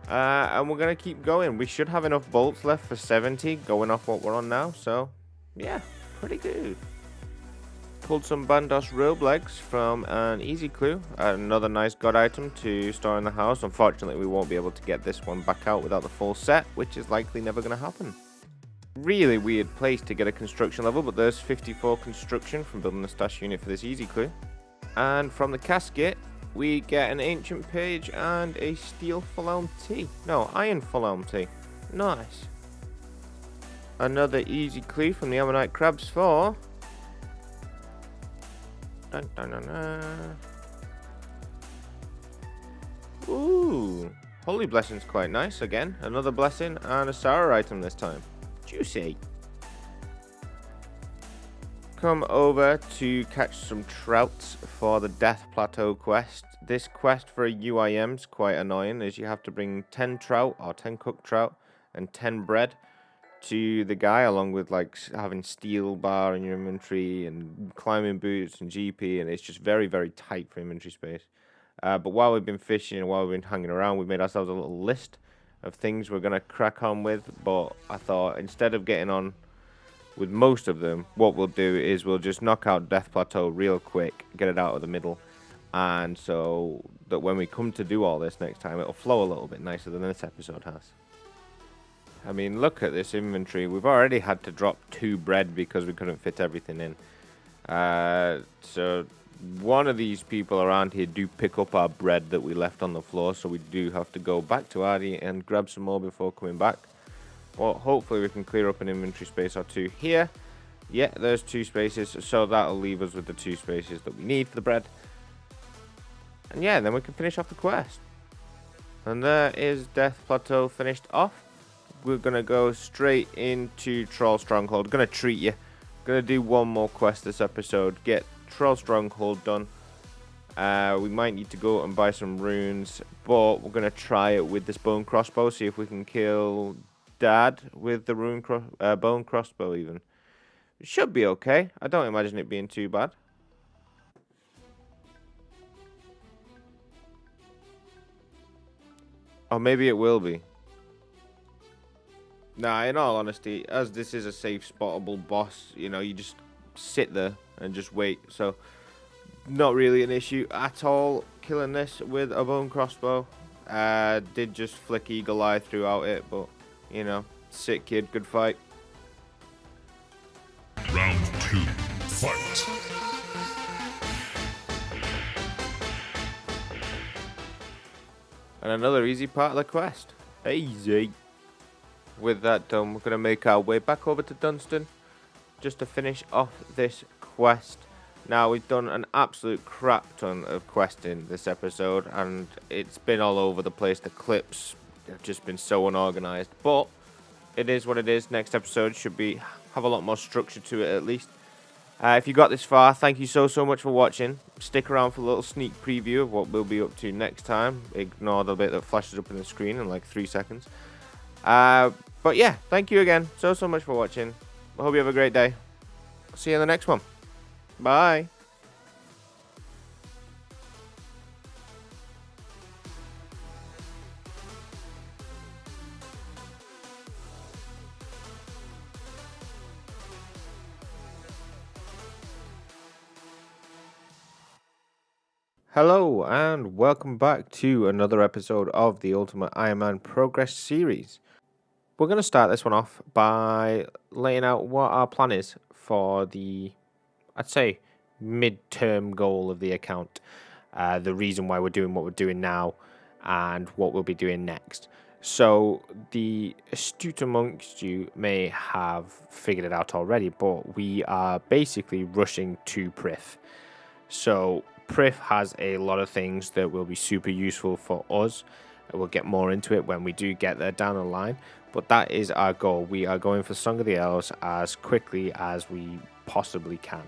And we're going to keep going. We should have enough bolts left for 70, going off what we're on now. So, yeah, pretty good. Pulled some Bandos robe legs from an easy clue. Another nice god item to store in the house. Unfortunately, we won't be able to get this one back out without the full set, which is likely never going to happen. Really weird place to get a construction level, but there's 54 construction from building a stash unit for this easy clue. And from the casket, we get an ancient page and a steel full-elm tea. No, iron full-elm tea. Nice. Another easy clue from the Ammonite crabs for... Dun, dun, dun, dun. Ooh, Holy Blessing's quite nice again. Another blessing and a sour item this time. Juicy. Come over to catch some trouts for the Death Plateau quest. This quest for a UIM is quite annoying, as you have to bring 10 trout or 10 cooked trout and 10 bread to the guy, along with like having steel bar in your inventory and climbing boots and GP, and it's just very, very tight for inventory space. But while we've been fishing and while we've been hanging around, we've made ourselves a little list of things we're going to crack on with. But I thought instead of getting on with most of them, what we'll do is we'll just knock out Death Plateau real quick, get it out of the middle, and so that when we come to do all this next time, it'll flow a little bit nicer than this episode has. I mean, look at this inventory. We've already had to drop 2 bread because we couldn't fit everything in. So one of these people around here do pick up our bread that we left on the floor, so we do have to go back to Ardy and grab some more before coming back. Well, hopefully we can clear up an inventory space or 2 here. Yeah, there's 2 spaces, so that'll leave us with the 2 spaces that we need for the bread. And yeah, then we can finish off the quest. And there is Death Plateau finished off. We're going to go straight into Troll Stronghold. Going to treat you. Going to do one more quest this episode. Get Troll Stronghold done. We might need to go and buy some runes, but we're going to try it with this bone crossbow. See if we can kill Dad with the bone crossbow even. It should be okay. I don't imagine it being too bad. Or maybe it will be. Nah, in all honesty, as this is a safe spottable boss, you know, you just sit there and just wait. So, not really an issue at all killing this with a bone crossbow. Did just flick eagle eye throughout it, but, you know, sick kid, good fight. Round 2, fight! And another easy part of the quest. Easy. With that done, we're going to make our way back over to Dunstan just to finish off this quest. Now, we've done an absolute crap ton of questing this episode, and it's been all over the place. The clips have just been so unorganized, but it is what it is. Next episode should have a lot more structure to it, at least. If you got this far, thank you so much for watching. Stick around for a little sneak preview of what we'll be up to next time. Ignore the bit that flashes up in the screen in like 3 seconds. But yeah, thank you again so much for watching. I hope you have a great day. See you in the next one. Bye. Hello and welcome back to another episode of the Ultimate Ironman Progress series. We're going to start this one off by laying out what our plan is for the, I'd say, mid-term goal of the account. The reason why we're doing what we're doing now and what we'll be doing next. So the astute amongst you may have figured it out already, but we are basically rushing to Prif. So Prif has a lot of things that will be super useful for us. We'll get more into it when we do get there down the line, but that is our goal. We are going for Song of the Elves as quickly as we possibly can.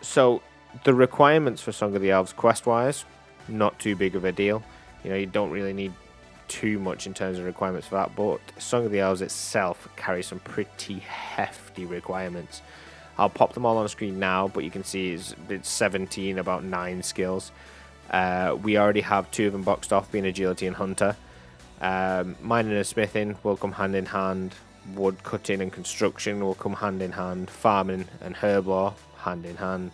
So the requirements for Song of the Elves quest-wise, not too big of a deal. You know, you don't really need too much in terms of requirements for that, but Song of the Elves itself carries some pretty hefty requirements. I'll pop them all on screen now, but you can see it's 17, about 9 skills. We already have 2 of them boxed off, being Agility and Hunter. Mining and smithing will come hand in hand. Wood cutting and construction will come hand in hand. Farming and herb law hand in hand.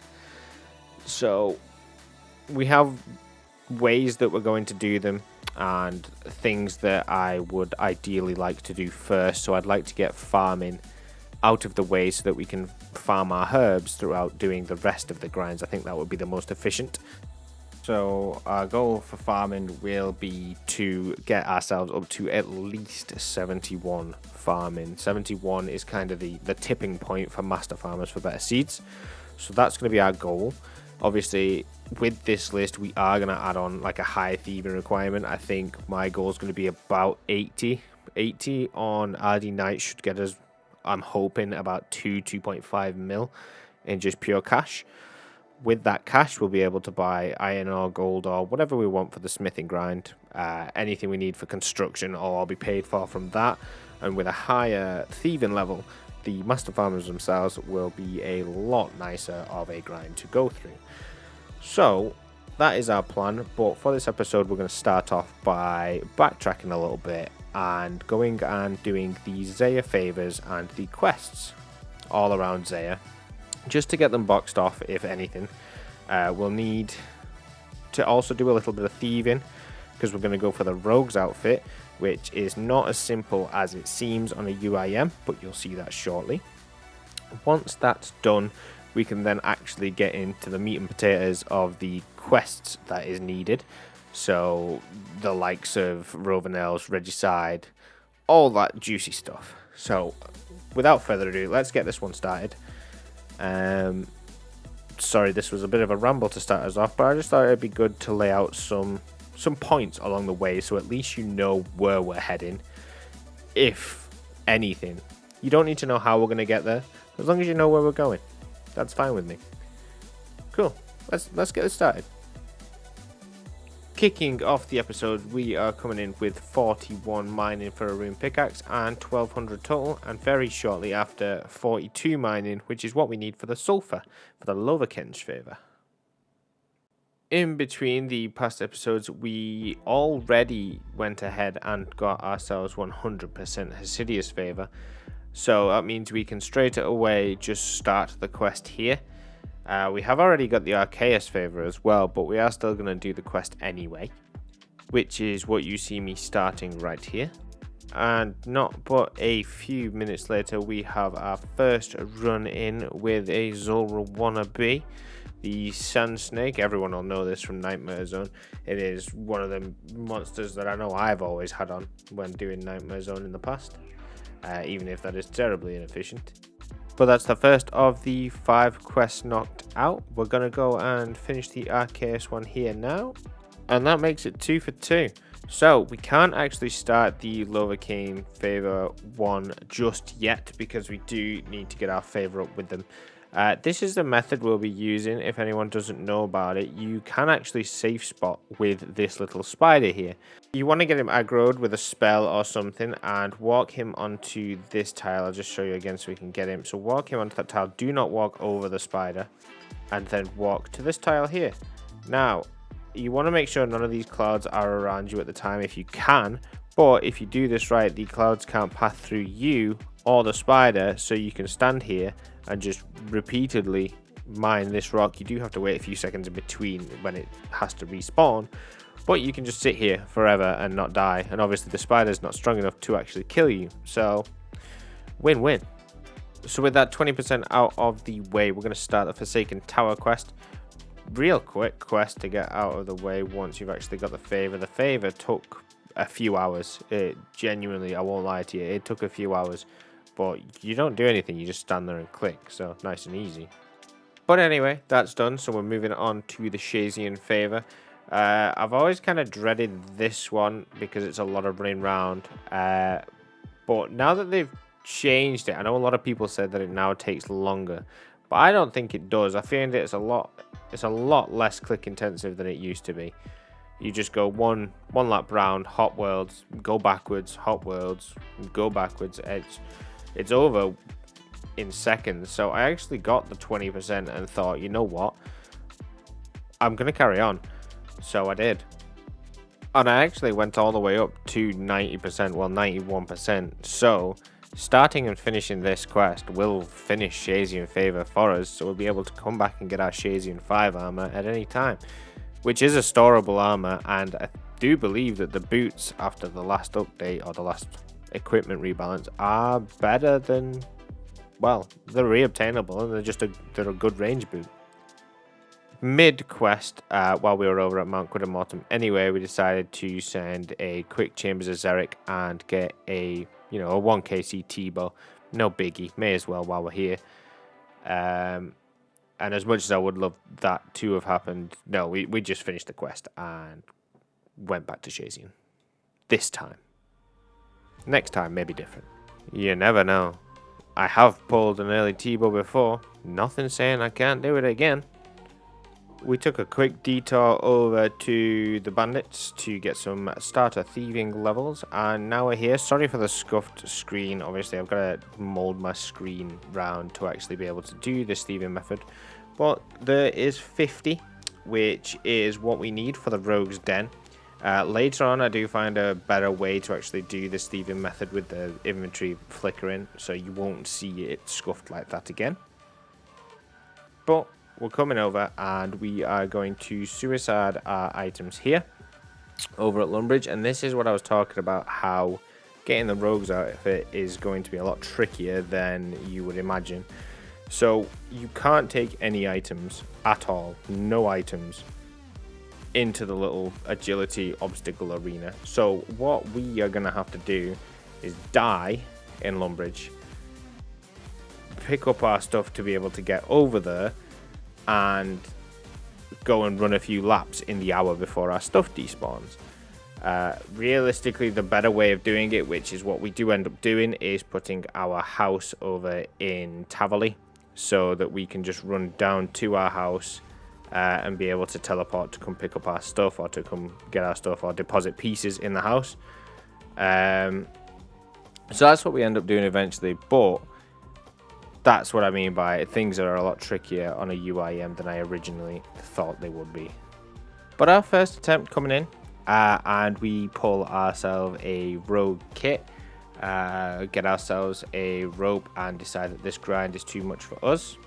So we have ways that we're going to do them and things that I would ideally like to do first. So I'd like to get farming out of the way so that we can farm our herbs throughout doing the rest of the grinds. I think that would be the most efficient. So our goal for farming will be to get ourselves up to at least 71 farming. 71 is kind of the tipping point for master farmers for better seeds. So that's going to be our goal. Obviously, with this list, we are going to add on like a high thieving requirement. I think my goal is going to be about 80. 80 on RD Knight should get us, I'm hoping, about 2.5 mil in just pure cash. With that cash, we'll be able to buy iron ore, gold ore, whatever we want for the smithing grind. Anything we need for construction, all will be paid for from that. And with a higher thieving level, the master farmers themselves will be a lot nicer of a grind to go through. So that is our plan, but for this episode we're going to start off by backtracking a little bit and going and doing the Zaya favors and the quests all around Zaya, just to get them boxed off. If anything, we'll need to also do a little bit of thieving, because we're going to go for the rogue's outfit, which is not as simple as it seems on a UIM, but you'll see that shortly. Once that's done, we can then actually get into the meat and potatoes of the quests that is needed. So the likes of Rovenels, Regicide, all that juicy stuff. So without further ado, let's get this one started. Sorry, this was a bit of a ramble to start us off, but I just thought it'd be good to lay out some points along the way, so at least you know where we're heading. If anything, you don't need to know how we're going to get there, as long as you know where we're going. That's fine with me. Cool, let's get this started. Kicking off the episode, we are coming in with 41 mining for a rune pickaxe and 1200 total, and very shortly after 42 mining, which is what we need for the sulfur for the Loverken's favor. In between the past episodes, we already went ahead and got ourselves 100% Hasidia's favor, so that means we can straight away just start the quest here. We have already got the Archaeus favor as well, but we are still going to do the quest anyway, which is what you see me starting right here. And not but a few minutes later, we have our first run in with a Zulrah wannabe, the Sand Snake. Everyone will know this from Nightmare Zone. It is one of the monsters that I know I've always had on when doing Nightmare Zone in the past, even if that is terribly inefficient. But that's the first of the 5 quests knocked out. We're going to go and finish the Archaeus one here now, and that makes it 2 for 2. So we can't actually start the Lovercane favor one just yet, because we do need to get our favor up with them. This is the method we'll be using. If anyone doesn't know about it, you can actually safe spot with this little spider here. You want to get him aggroed with a spell or something and walk him onto this tile. I'll just show you again so we can get him. So walk him onto that tile. Do not walk over the spider, and then walk to this tile here. Now, you want to make sure none of these clouds are around you at the time if you can, but if you do this right, the clouds can't pass through you or the spider, so you can stand here and just repeatedly mine this rock. You do have to wait a few seconds in between when it has to respawn, but you can just sit here forever and not die, and obviously the spider's not strong enough to actually kill you, so win-win. So with that 20% out of the way, we're going to start the Forsaken Tower quest. Real quick quest to get out of the way once you've actually got the favor. The favor took a few hours. It genuinely, I won't lie to you, it took a few hours. But you don't do anything, you just stand there and click, so nice and easy. But anyway, that's done, so we're moving on to the Shazian favor. I've always kind of dreaded this one because it's a lot of running round. But now that they've changed it, I know a lot of people said that it now takes longer, but I don't think it does. I find it's a lot less click intensive than it used to be. You just go one lap round, hop worlds, go backwards, hop worlds, go backwards. It's over in seconds. So I actually got the 20% and thought, you know what, I'm gonna carry on. So I did. And I actually went all the way up to 90%, well 91%. So starting and finishing this quest will finish Shazian favor for us, so we'll be able to come back and get our Shazian 5 armor at any time, which is a storable armor, and I do believe that the boots after the last update or the last equipment rebalance are better than, well, they're reobtainable and they're a good range boot. Mid quest, while we were over at Mount Quidamortum anyway, we decided to send a quick Chambers of Xeric and get a 1kc T-bow. No biggie, may as well while we're here. And as much as I would love that to have happened, no, we just finished the quest and went back to Shazian. This time. Next time, maybe different. You never know. I have pulled an early T-bow before. Nothing saying I can't do it again. We took a quick detour over to the bandits to get some starter thieving levels, and now we're here. Sorry for the scuffed screen. Obviously, I've got to mold my screen round to actually be able to do this thieving method. But there is 50, which is what we need for the Rogue's Den. Later on, I do find a better way to actually do this thieving method with the inventory flickering, so you won't see it scuffed like that again. But we're coming over and we are going to suicide our items here over at Lumbridge, and this is what I was talking about, how getting the rogues outfit is going to be a lot trickier than you would imagine. So you can't take any items at all, no items, into the little agility obstacle arena. So what we are going to have to do is die in Lumbridge, pick up our stuff to be able to get over there, and go and run a few laps in the hour before our stuff despawns. Realistically, the better way of doing it, which is what we do end up doing, is putting our house over in Tavali, so that we can just run down to our house and be able to teleport to come pick up our stuff, or to come get our stuff, or deposit pieces in the house. So that's what we end up doing eventually, but that's what I mean by things are a lot trickier on a UIM than I originally thought they would be. But our first attempt coming in, and we pull ourselves a rogue kit, get ourselves a rope, and decide that this grind is too much for us.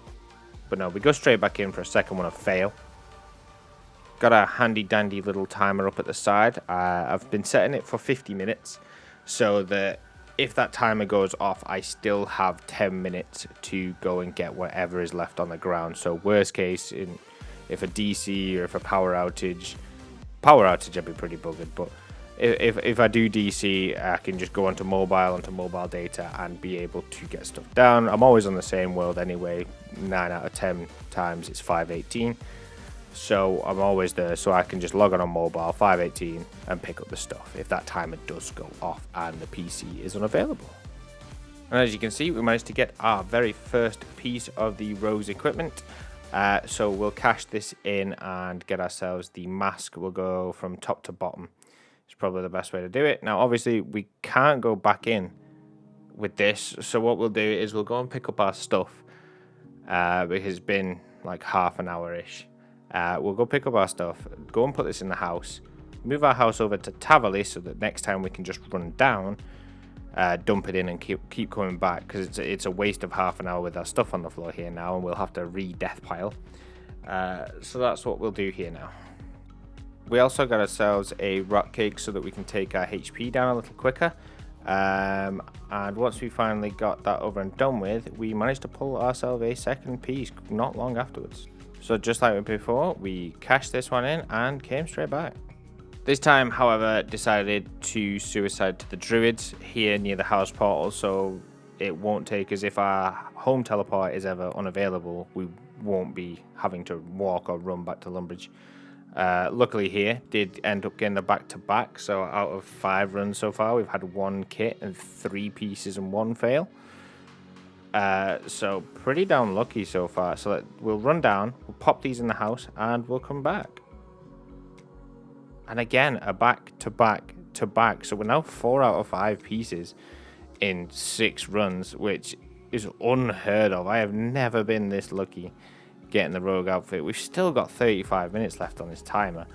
But no, we go straight back in for a second one of fail. Got a handy dandy little timer up at the side. I've been setting it for 50 minutes, so that if that timer goes off, I still have 10 minutes to go and get whatever is left on the ground. So worst case, if a DC or if a power outage I'd be pretty buggered. But if I do DC, I can just go onto mobile data and be able to get stuff down. I'm always on the same world anyway. 9 out of 10 times it's 518. So I'm always there, so I can just log on mobile 518 and pick up the stuff if that timer does go off and the PC is unavailable. And as you can see, we managed to get our very first piece of the Rogue's equipment. So we'll cash this in and get ourselves the mask. We'll go from top to bottom. It's probably the best way to do it. Now, obviously, we can't go back in with this. So what we'll do is we'll go and pick up our stuff, because it's been like half an hour-ish. We'll go pick up our stuff, go and put this in the house, move our house over to Tavali so that next time we can just run down, dump it in and keep coming back, because it's a waste of half an hour with our stuff on the floor here now, and we'll have to re-death pile. So that's what we'll do here now. We also got ourselves a rock cake so that we can take our HP down a little quicker. And once we finally got that over and done with, we managed to pull ourselves a second piece not long afterwards. So just like before, we cashed this one in and came straight back. This time, however, decided to suicide to the druids here near the house portal, so it won't take us. If our home teleport is ever unavailable, we won't be having to walk or run back to Lumbridge. Luckily here, did end up getting the back-to-back, so out of 5 runs so far, we've had 1 kit and 3 pieces and 1 fail. So pretty damn lucky so far. So we'll run down, we'll pop these in the house, and we'll come back. And again, a back-to-back. So we're now 4 out of 5 pieces in 6 runs, which is unheard of. I have never been this lucky getting the rogue outfit. We've still got 35 minutes left on this timer.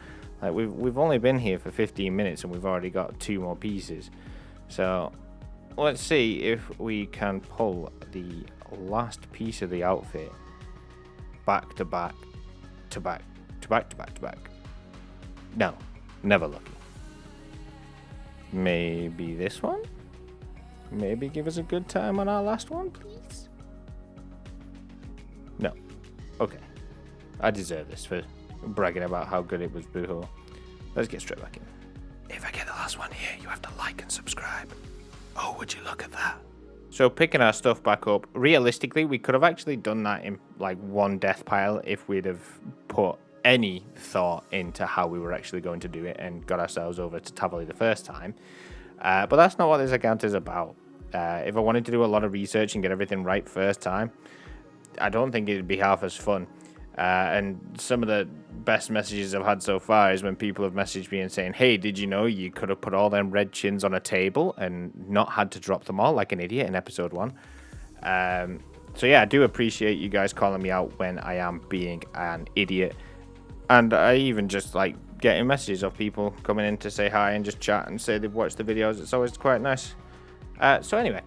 Like we've only been here for 15 minutes and we've already got 2 more pieces. So let's see if we can pull the last piece of the outfit back to back to back to back to back to back. No, never lucky. Maybe this one? Maybe give us a good time on our last one, please? No. Okay. I deserve this for bragging about how good it was before. Let's get straight back in. If I get the last one here, you have to like and subscribe. Oh, would you look at that? So picking our stuff back up, realistically, we could have actually done that in like one death pile if we'd have put any thought into how we were actually going to do it and got ourselves over to Tavali the first time. But that's not what this account is about. If I wanted to do a lot of research and get everything right first time, I don't think it'd be half as fun. And some of the best messages I've had so far is when people have messaged me and saying, hey, did you know you could have put all them red chins on a table and not had to drop them all like an idiot in episode 1. So yeah, I do appreciate you guys calling me out when I am being an idiot. And I even just like getting messages of people coming in to say hi and just chat and say they've watched the videos. It's always quite nice. So anyway,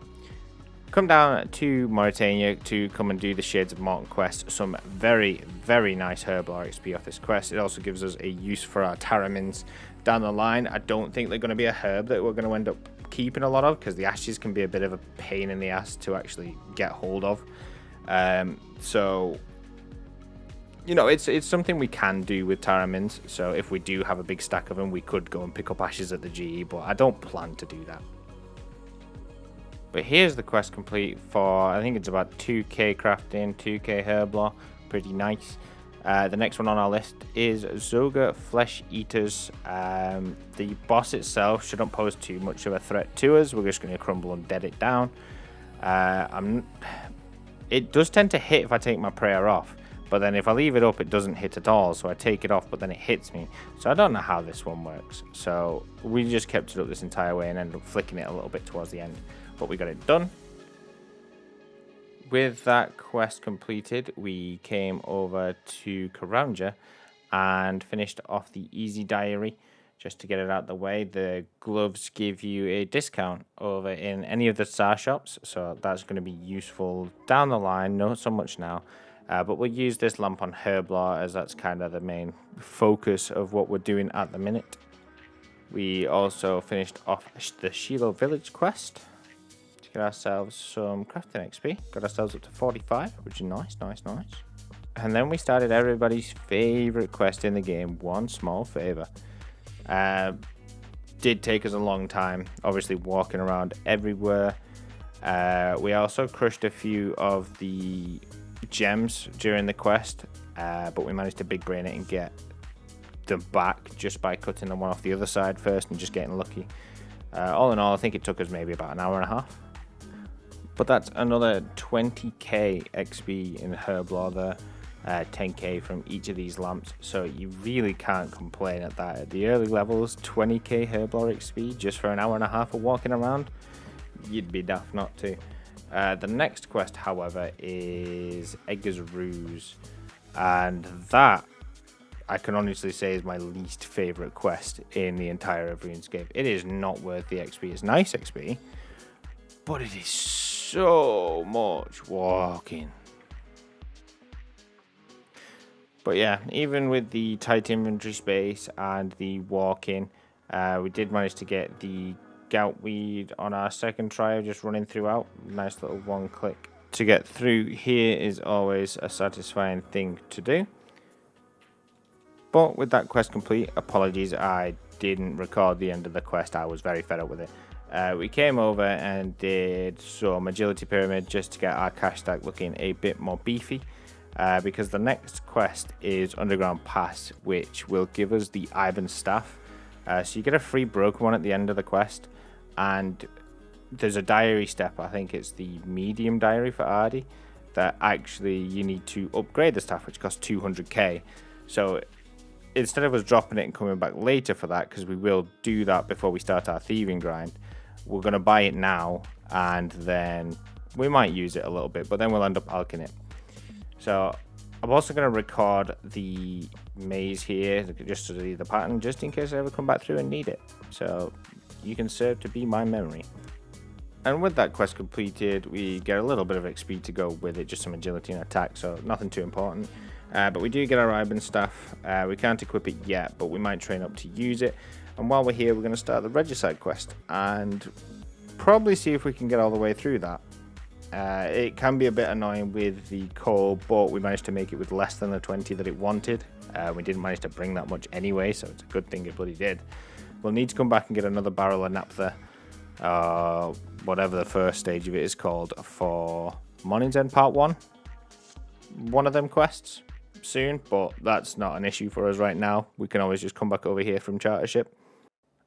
come down to Mauritania to come and do the Shades of Morton quest. Some very, very nice Herblar XP off this quest. It also gives us a use for our Taramins down the line. I don't think they're going to be a herb that we're going to end up keeping a lot of, because the ashes can be a bit of a pain in the ass to actually get hold of. So, you know, it's something we can do with Taramins. So if we do have a big stack of them, we could go and pick up ashes at the GE, but I don't plan to do that. But here's the quest complete for, I think it's about 2k crafting, 2k Herblar, pretty nice. The next one on our list is Zoga Flesh Eaters. The boss itself shouldn't pose too much of a threat to us. We're just going to crumble and dead it down. It does tend to hit if I take my prayer off, but then if I leave it up, it doesn't hit at all. So I take it off, but then it hits me. So I don't know how this one works. So we just kept it up this entire way and ended up flicking it a little bit towards the end. But we got it done. With that quest completed, we came over to Karanja and finished off the easy diary. Just to get it out of the way, the gloves give you a discount over in any of the star shops, so that's going to be useful down the line, not so much now. But we'll use this lamp on Herblar as that's kind of the main focus of what we're doing at the minute. We also finished off the Shiloh Village quest. Get ourselves some crafting XP. Got ourselves up to 45, which is nice. And then we started everybody's favorite quest in the game, One Small Favor. Did take us a long time, obviously walking around everywhere. We also crushed a few of the gems during the quest, but we managed to big brain it and get them back just by cutting them one off the other side first and just getting lucky. All in all, I think it took us maybe about an hour and a half. But that's another 20k XP in Herblar there, 10k from each of these lamps, so you really can't complain at that. At the early levels, 20k Herblar XP just for an hour and a half of walking around, you'd be daft not to. The next quest, however, is Edgar's Ruse, and that, I can honestly say, is my least favourite quest in the entire of Runescape. It is not worth the XP. It's nice XP, but it is so much walking. But yeah, even with the tight inventory space and the walking, we did manage to get the gout weed on our second try of just running throughout. Nice little one click to get through here is always a satisfying thing to do. But with that quest complete, apologies, I didn't record the end of the quest. I was very fed up with it. We came over and did some agility pyramid just to get our cash stack looking a bit more beefy, because the next quest is Underground Pass, which will give us the Ivan staff. So you get a free broken one at the end of the quest, and there's a diary step, I think it's the medium diary for Ardy, that actually you need to upgrade the staff, which costs 200k. So instead of us dropping it and coming back later for that, because we will do that before we start our thieving grind, we're going to buy it now, and then we might use it a little bit, but then we'll end up alking it. So I'm also going to record the maze here just to see the pattern, just in case I ever come back through and need it. So you can serve to be my memory. And with that quest completed, we get a little bit of XP to go with it, just some agility and attack, so nothing too important. But we do get our Iron staff. We can't equip it yet, but we might train up to use it. And while we're here, we're going to start the Regicide quest and probably see if we can get all the way through that. It can be a bit annoying with the coal, but we managed to make it with less than the 20 that it wanted. We didn't manage to bring that much anyway, so it's a good thing it bloody did. We'll need to come back and get another barrel of naphtha, whatever the first stage of it is called, for Morning's End Part 1. One of them quests soon, but that's not an issue for us right now. We can always just come back over here from Chartership.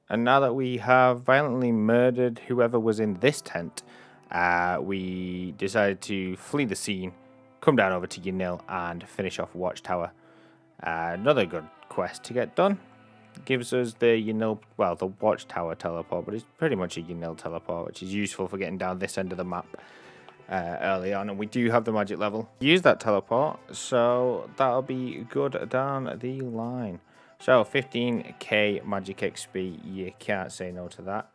And now that we have violently murdered whoever was in this tent, we decided to flee the scene, come down over to Yanil and finish off Watchtower. Another good quest to get done. Gives us the Yanil, well, the Watchtower teleport, but it's pretty much a Yanil teleport, which is useful for getting down this end of the map early on. And we do have the magic level. Use that teleport, so that'll be good down the line. So 15k magic XP, you can't say no to that.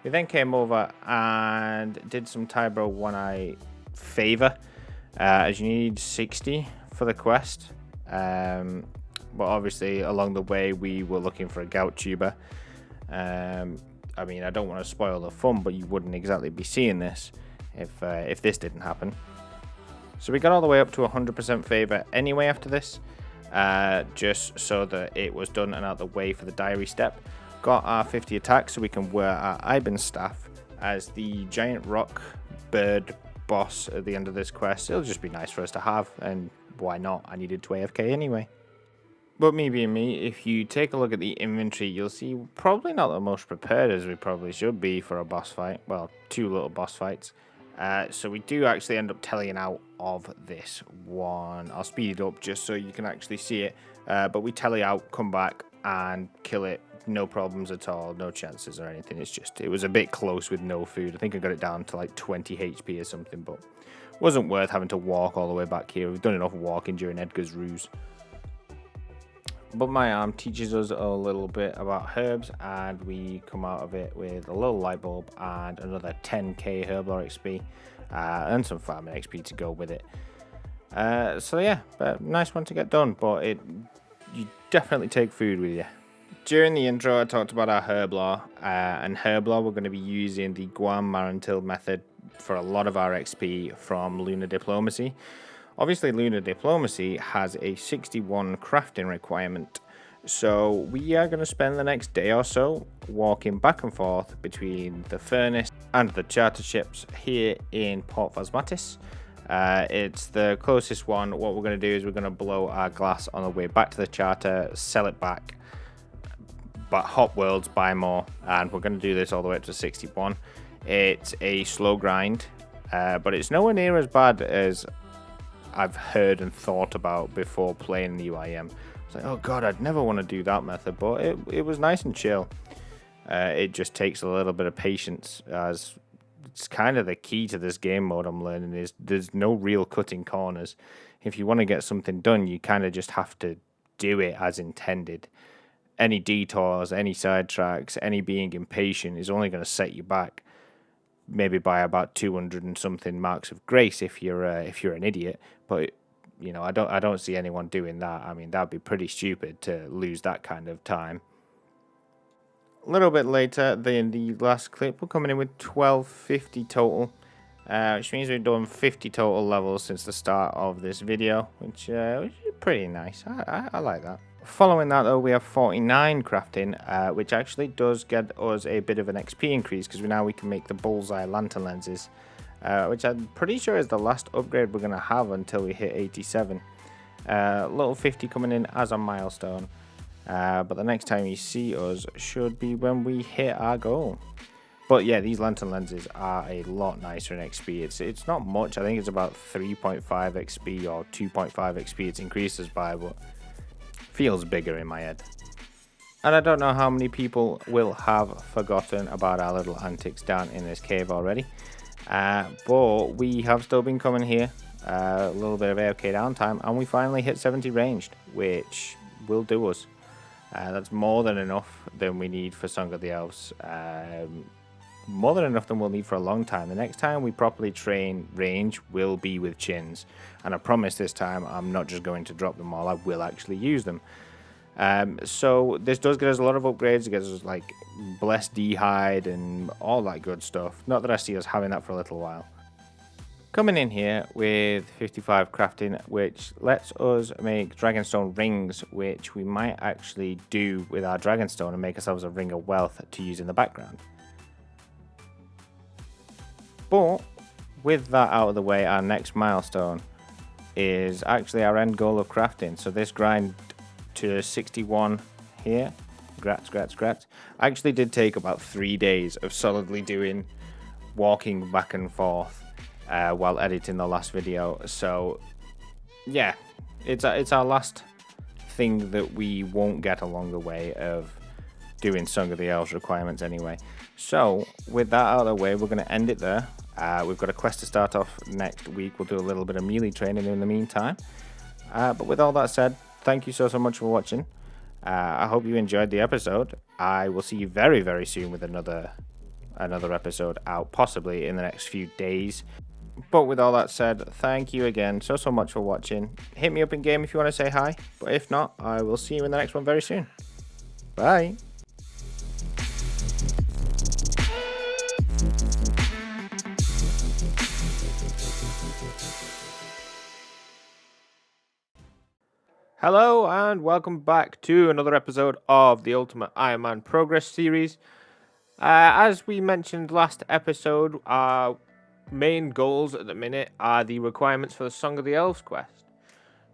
We then came over and did some Tybro One-Eye favor, as you need 60 for the quest. But obviously along the way we were looking for a gout tuber. I mean, I don't want to spoil the fun, but you wouldn't exactly be seeing this if this didn't happen. So we got all the way up to 100% favor anyway after this, just so that it was done and out the way for the diary step. Got our 50 attack, so we can wear our Iben staff as the giant rock bird boss at the end of this quest. It'll just be nice for us to have, and why not? I needed to AFK anyway. But me being me, if you take a look at the inventory, you'll see we're probably not the most prepared as we probably should be for a boss fight. Well, two little boss fights. So we do actually end up telling out of this one. I'll speed it up just so you can actually see it. But we tally out, come back and kill it. No problems at all, no chances or anything. It's just, it was a bit close with no food. I think I got it down to like 20 HP or something, but wasn't worth having to walk all the way back here. We've done enough walking during Edgar's ruse. But my arm teaches us a little bit about herbs, and we come out of it with a little light bulb and another 10k herblore XP, and some farming XP to go with it. So yeah, nice one to get done, but you definitely take food with you. During the intro I talked about our herblore, and herblore we're going to be using the Guam Marantil method for a lot of our XP from Lunar Diplomacy. Obviously, Lunar Diplomacy has a 61 crafting requirement, so we are going to spend the next day or so walking back and forth between the furnace and the charter ships here in Port Phasmatis. It's the closest one. What we're going to do is we're going to blow our glass on the way back to the charter, sell it back, but hop worlds, buy more, and we're going to do this all the way up to 61. It's a slow grind, but it's nowhere near as bad as I've heard and thought about before playing the UIM. It's like, oh god, I'd never want to do that method, but it was nice and chill. It just takes a little bit of patience, as it's kind of the key to this game mode I'm learning is there's no real cutting corners. If you want to get something done, you kind of just have to do it as intended. Any detours, any sidetracks, any being impatient is only going to set you back maybe by about 200 and something marks of grace if you're an idiot. But you know, I don't see anyone doing that. I mean, that'd be pretty stupid to lose that kind of time. A little bit later than the last clip, we're coming in with 1250 total, which means we've done 50 total levels since the start of this video, which is pretty nice. I like that. Following that though, we have 49 crafting, which actually does get us a bit of an XP increase, because now we can make the bullseye lantern lenses, which I'm pretty sure is the last upgrade we're going to have until we hit 87. Little 50 coming in as a milestone, but the next time you see us should be when we hit our goal. But yeah, these lantern lenses are a lot nicer in XP. It's not much. I think it's about 3.5 XP or 2.5 XP it increases by, but feels bigger in my head. And I don't know how many people will have forgotten about our little antics down in this cave already, but we have still been coming here a little bit of AFK downtime, and we finally hit 70 ranged, which will do us. That's more than enough than we need for Song of the Elves. More than enough than we'll need for a long time. The next time we properly train range will be with chins, and I promise this time I'm not just going to drop them all, I will actually use them. So this does get us a lot of upgrades. It gets us like Blessed D-Hide and all that good stuff. Not that I see us having that for a little while. Coming in here with 55 crafting, which lets us make Dragonstone rings, which we might actually do with our Dragonstone and make ourselves a ring of wealth to use in the background. But with that out of the way, our next milestone is actually our end goal of crafting. So this grind to 61 here, grats, actually did take about 3 days of solidly doing walking back and forth while editing the last video. So yeah, it's our last thing that we won't get along the way of doing Song of the Elves requirements anyway. So with that out of the way, we're going to end it there. We've got a quest to start off next week. We'll do a little bit of melee training in the meantime. But with all that said, thank you so much for watching. I hope you enjoyed the episode. I will see you very, very soon with another episode out, possibly in the next few days. But with all that said, thank you again so much for watching. Hit me up in game if you want to say hi. But if not, I will see you in the next one very soon. Bye. Hello and welcome back to another episode of the Ultimate Ironman Progress series. As we mentioned last episode, our main goals at the minute are the requirements for the Song of the Elves quest.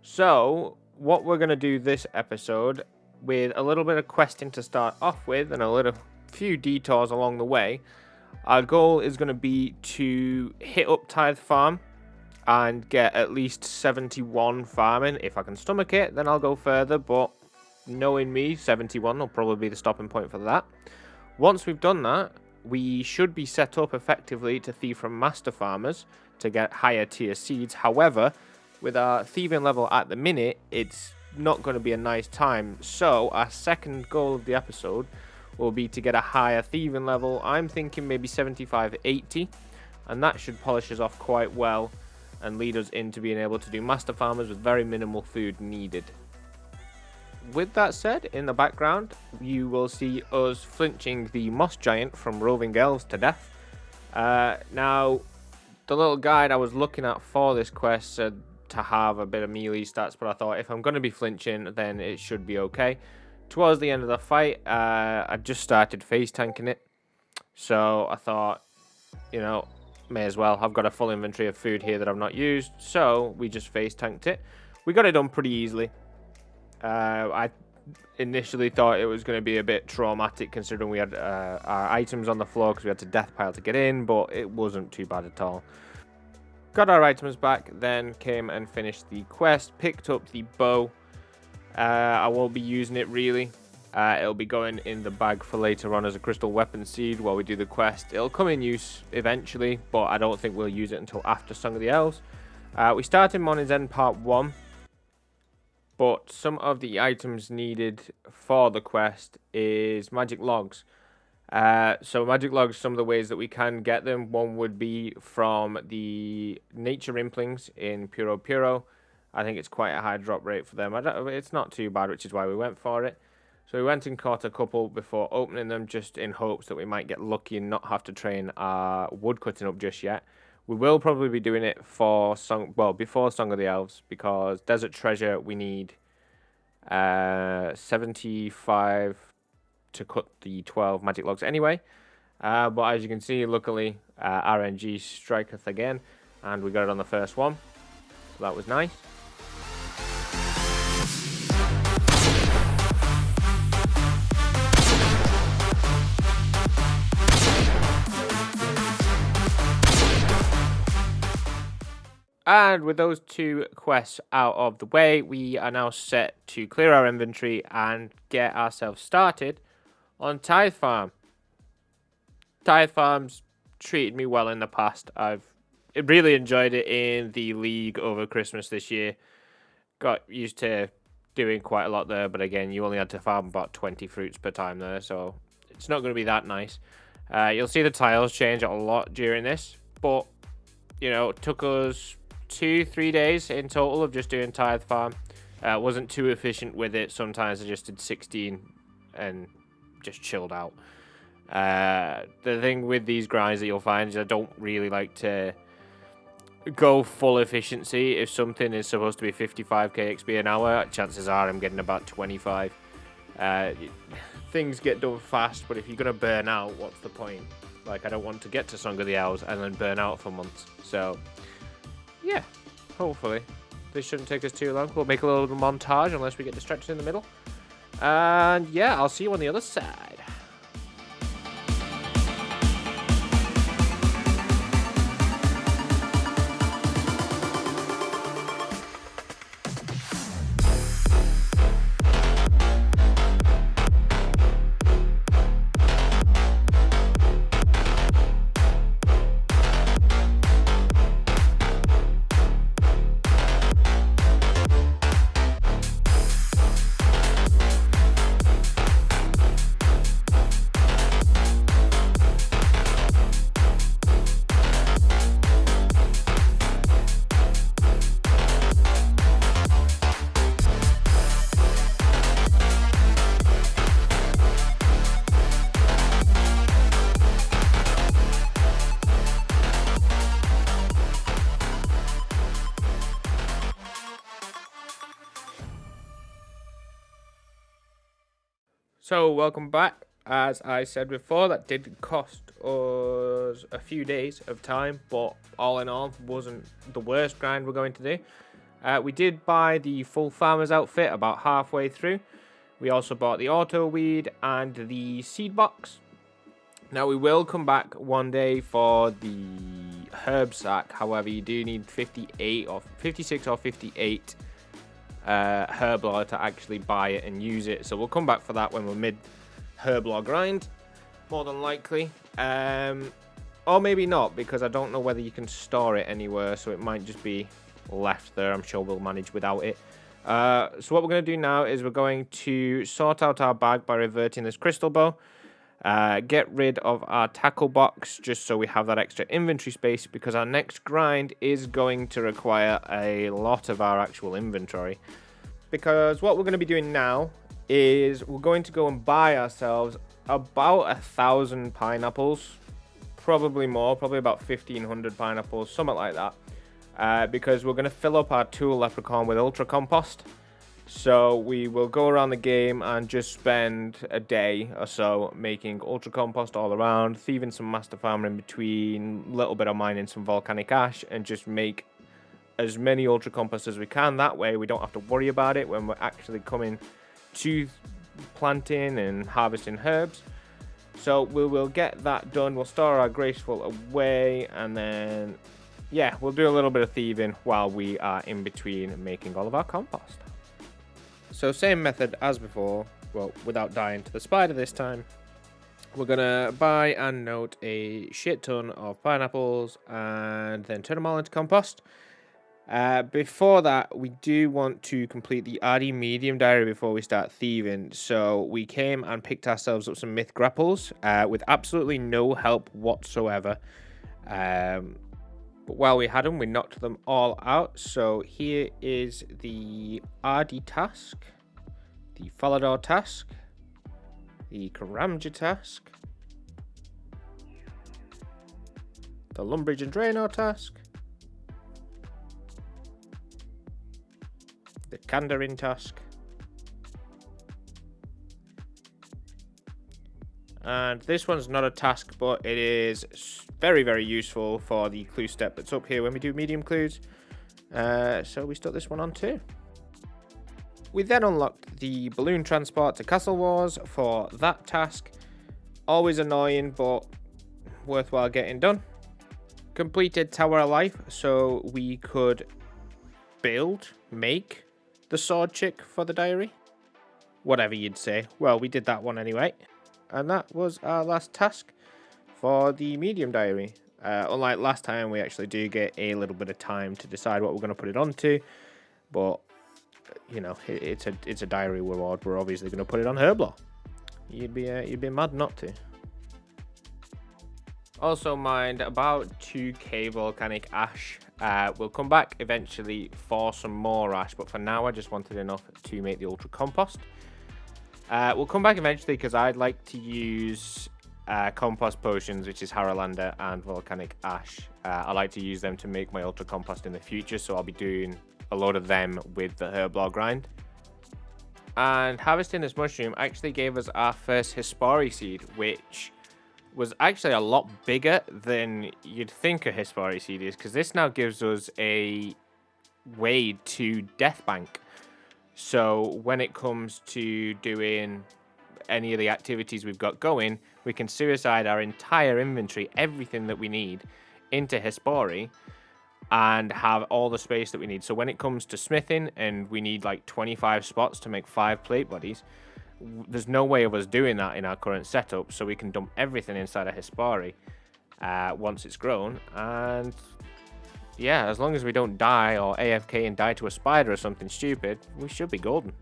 So what we're going to do this episode, with a little bit of questing to start off with and a few detours along the way, our goal is going to be to hit up Tithe Farm and get at least 71 farming. If I can stomach it, then I'll go further, but knowing me, 71 will probably be the stopping point for that. Once we've done that, we should be set up effectively to thieve from master farmers to get higher tier seeds. However, with our thieving level at the minute, it's not going to be a nice time. So our second goal of the episode will be to get a higher thieving level. I'm thinking maybe 75, 80, and that should polish us off quite well and lead us into being able to do master farmers with very minimal food needed. With that said, in the background, you will see us flinching the moss giant from roving elves to death. Now, the little guide I was looking at for this quest said to have a bit of melee stats, but I thought if I'm going to be flinching, then it should be okay. Towards the end of the fight, I just started face tanking it, so I thought, you know, may as well. I've got a full inventory of food here that I've not used, so we just face tanked it. We got it done pretty easily. I initially thought it was going to be a bit traumatic considering we had our items on the floor because we had to death pile to get in, but it wasn't too bad at all. Got our items back, then came and finished the quest, picked up the bow. I won't be using it really. It'll be going in the bag for later on as a crystal weapon seed while we do the quest. It'll come in use eventually, but I don't think we'll use it until after Song of the Elves. We started Morning's End Part 1, but some of the items needed for the quest is magic logs. So magic logs, some of the ways that we can get them, one would be from the nature implings in Puro Puro. I think it's quite a high drop rate for them. It's not too bad, which is why we went for it. So we went and caught a couple before opening them, just in hopes that we might get lucky and not have to train our wood cutting up just yet. We will probably be doing it for before Song of the Elves, because Desert Treasure we need 75 to cut the 12 magic logs anyway. But as you can see, luckily RNG striketh again, and we got it on the first one. So that was nice. And with those two quests out of the way, we are now set to clear our inventory and get ourselves started on Tithe Farm. Tithe Farm's treated me well in the past. I've really enjoyed it in the league over Christmas this year. Got used to doing quite a lot there, but again, you only had to farm about 20 fruits per time there, so it's not going to be that nice. You'll see the tiles change a lot during this, but, you know, it took us 2-3 days in total of just doing tithe farm. Wasn't too efficient with it. Sometimes I just did 16 and just chilled out. The thing with these grinds that you'll find is I don't really like to go full efficiency. If something is supposed to be 55k XP an hour, chances are I'm getting about 25. Things get done fast, but if you're going to burn out, what's the point? Like, I don't want to get to Song of the Owls and then burn out for months. So, yeah, hopefully this shouldn't take us too long. We'll make a little montage unless we get distracted in the middle. And yeah, I'll see you on the other side. So, welcome back. As I said before, that did cost us a few days of time, but all in all, wasn't the worst grind we're going to do. We did buy the full farmer's outfit about halfway through. We also bought the auto weed and the seed box. Now, we will come back one day for the herb sack. However, you do need 58 or 56 or 58 herblore to actually buy it and use it, so we'll come back for that when we're mid herblore grind, more than likely, or maybe not, because I don't know whether you can store it anywhere, so it might just be left there. I'm sure we'll manage without it. So what we're going to do now is we're going to sort out our bag by reverting this crystal bow, get rid of our tackle box just so we have that extra inventory space, because our next grind is going to require a lot of our actual inventory. Because what we're going to be doing now is we're going to go and buy ourselves about 1,000 pineapples, probably more, probably about 1,500 pineapples, something like that, because we're going to fill up our tool leprechaun with ultra compost. So we will go around the game and just spend a day or so making ultra compost all around, thieving some master farmer in between, little bit of mining some volcanic ash, and just make as many ultra compost as we can. That way we don't have to worry about it when we're actually coming to planting and harvesting herbs. So we will get that done. We'll store our graceful away, and then yeah, we'll do a little bit of thieving while we are in between making all of our compost. So same method as before, well, without dying to the spider this time. We're gonna buy and note a shit ton of pineapples and then turn them all into compost. Before that, we do want to complete the RD medium diary before we start thieving. So we came and picked ourselves up some myth grapples with absolutely no help whatsoever. But while we had them, we knocked them all out. So here is the RD task, the Falador task, the Karamja task, the Lumbridge and Draenor task, the Kandarin task, and this one's not a task, but it is very, very useful for the clue step that's up here when we do medium clues. So we stuck this one on too. We then unlocked the balloon transport to Castle Wars for that task. Always annoying, but worthwhile getting done. Completed Tower of Life, so we could make the sword chick for the diary. Whatever you'd say. Well, we did that one anyway. And that was our last task for the medium diary. Unlike last time, we actually do get a little bit of time to decide what we're going to put it onto. But, you know, it's a diary reward. We're obviously going to put it on Herblore. You'd be mad not to. Also mined about 2k volcanic ash. We'll come back eventually for some more ash, but for now I just wanted enough to make the ultra compost. We'll come back eventually because I'd like to use compost potions, which is Haralander and volcanic ash. I like to use them to make my ultra compost in the future, so I'll be doing a load of them with the Herblore grind. And harvesting this mushroom actually gave us our first Hespari seed, which was actually a lot bigger than you'd think a Hespari seed is, because this now gives us a way to death bank. So when it comes to doing any of the activities we've got going, we can suicide our entire inventory, everything that we need, into Hespari and have all the space that we need. So when it comes to smithing and we need like 25 spots to make 5 plate bodies, there's no way of us doing that in our current setup, so we can dump everything inside a Hespari once it's grown. And yeah, as long as we don't die or AFK and die to a spider or something stupid, we should be golden.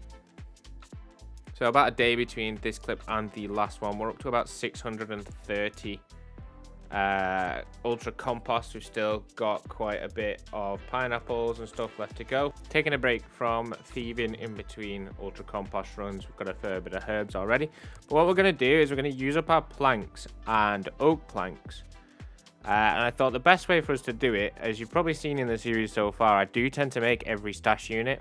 So about a day between this clip and the last one, we're up to about 630 ultra compost. We've still got quite a bit of pineapples and stuff left to go. Taking a break from thieving in between ultra compost runs. We've got a fair bit of herbs already, but what we're going to do is we're going to use up our planks and oak planks, and I thought the best way for us to do it, as you've probably seen in the series so far, I do tend to make every stash unit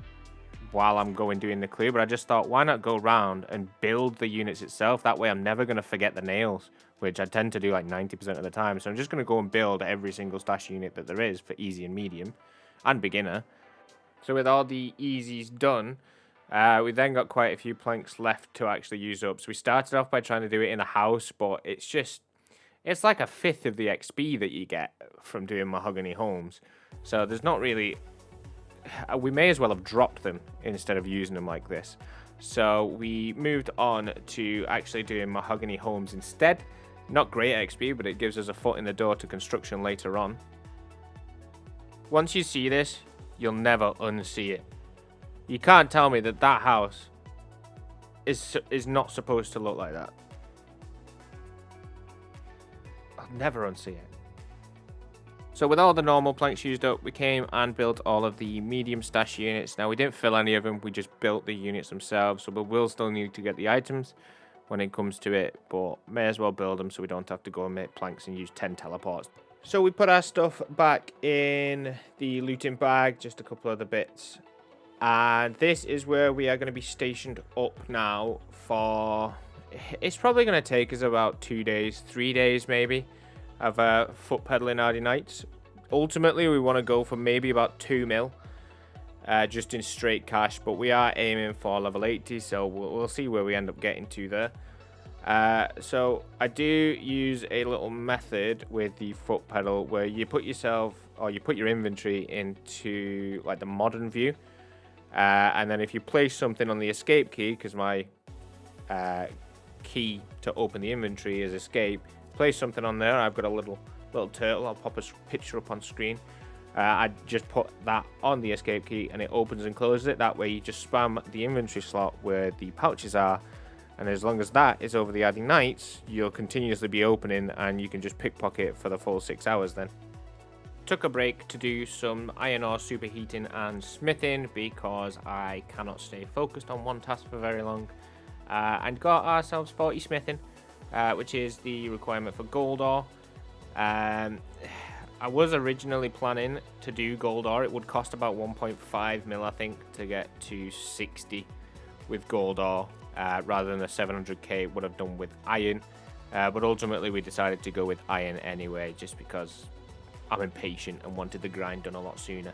while I'm doing the clue, but I just thought, why not go around and build the units itself? That way I'm never going to forget the nails, which I tend to do like 90% of the time. So I'm just going to go and build every single stash unit that there is for easy and medium and beginner. So with all the easies done, we then got quite a few planks left to actually use up. So we started off by trying to do it in a house, but it's like a fifth of the XP that you get from doing mahogany homes. So there's not really... we may as well have dropped them instead of using them like this. So we moved on to actually doing mahogany homes instead. Not great XP, but it gives us a foot in the door to construction later on. Once you see this, you'll never unsee it. You can't tell me that that house is not supposed to look like that. I'll never unsee it. So with all the normal planks used up, we came and built all of the medium stash units. Now, we didn't fill any of them, we just built the units themselves, so we will still need to get the items when it comes to it, but may as well build them so we don't have to go and make planks and use 10 teleports. So we put our stuff back in the looting bag, just a couple other bits. And this is where we are going to be stationed up now for... it's probably going to take us about 2 days, 3 days maybe, of foot pedaling Ardy Nights. Ultimately, we want to go for maybe about 2 mil, just in straight cash, but we are aiming for level 80, so we'll see where we end up getting to there. So I do use a little method with the foot pedal where you put yourself, or you put your inventory into like the modern view, and then if you place something on the escape key, because my key to open the inventory is escape, place something on there. I've got a little turtle. I'll pop a picture up on screen. I just put that on the escape key and it opens and closes it. That way you just spam the inventory slot where the pouches are, and as long as that is over the Ardy Nights, you'll continuously be opening and you can just pickpocket for the full 6 hours then. Took a break to do some iron ore superheating and smithing because I cannot stay focused on one task for very long, and got ourselves 40 smithing, which is the requirement for gold ore. I was originally planning to do gold ore. It would cost about 1.5 mil, I think, to get to 60 with gold ore, rather than the 700k it would have done with iron. But ultimately we decided to go with iron anyway, just because I'm impatient and wanted the grind done a lot sooner.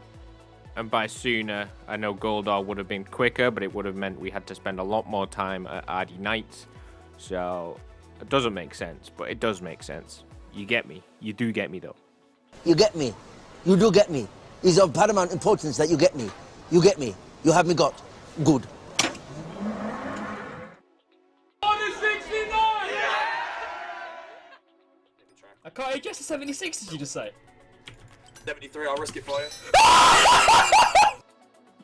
And by sooner, I know gold ore would have been quicker, but it would have meant we had to spend a lot more time at Ardy Nights. So it doesn't make sense, but it does make sense. You get me. You do get me though. You get me. You do get me. It's of paramount importance that you get me. You get me. You have me got. Good. I can't I guess 76, did you just say? 73, I'll risk it for you.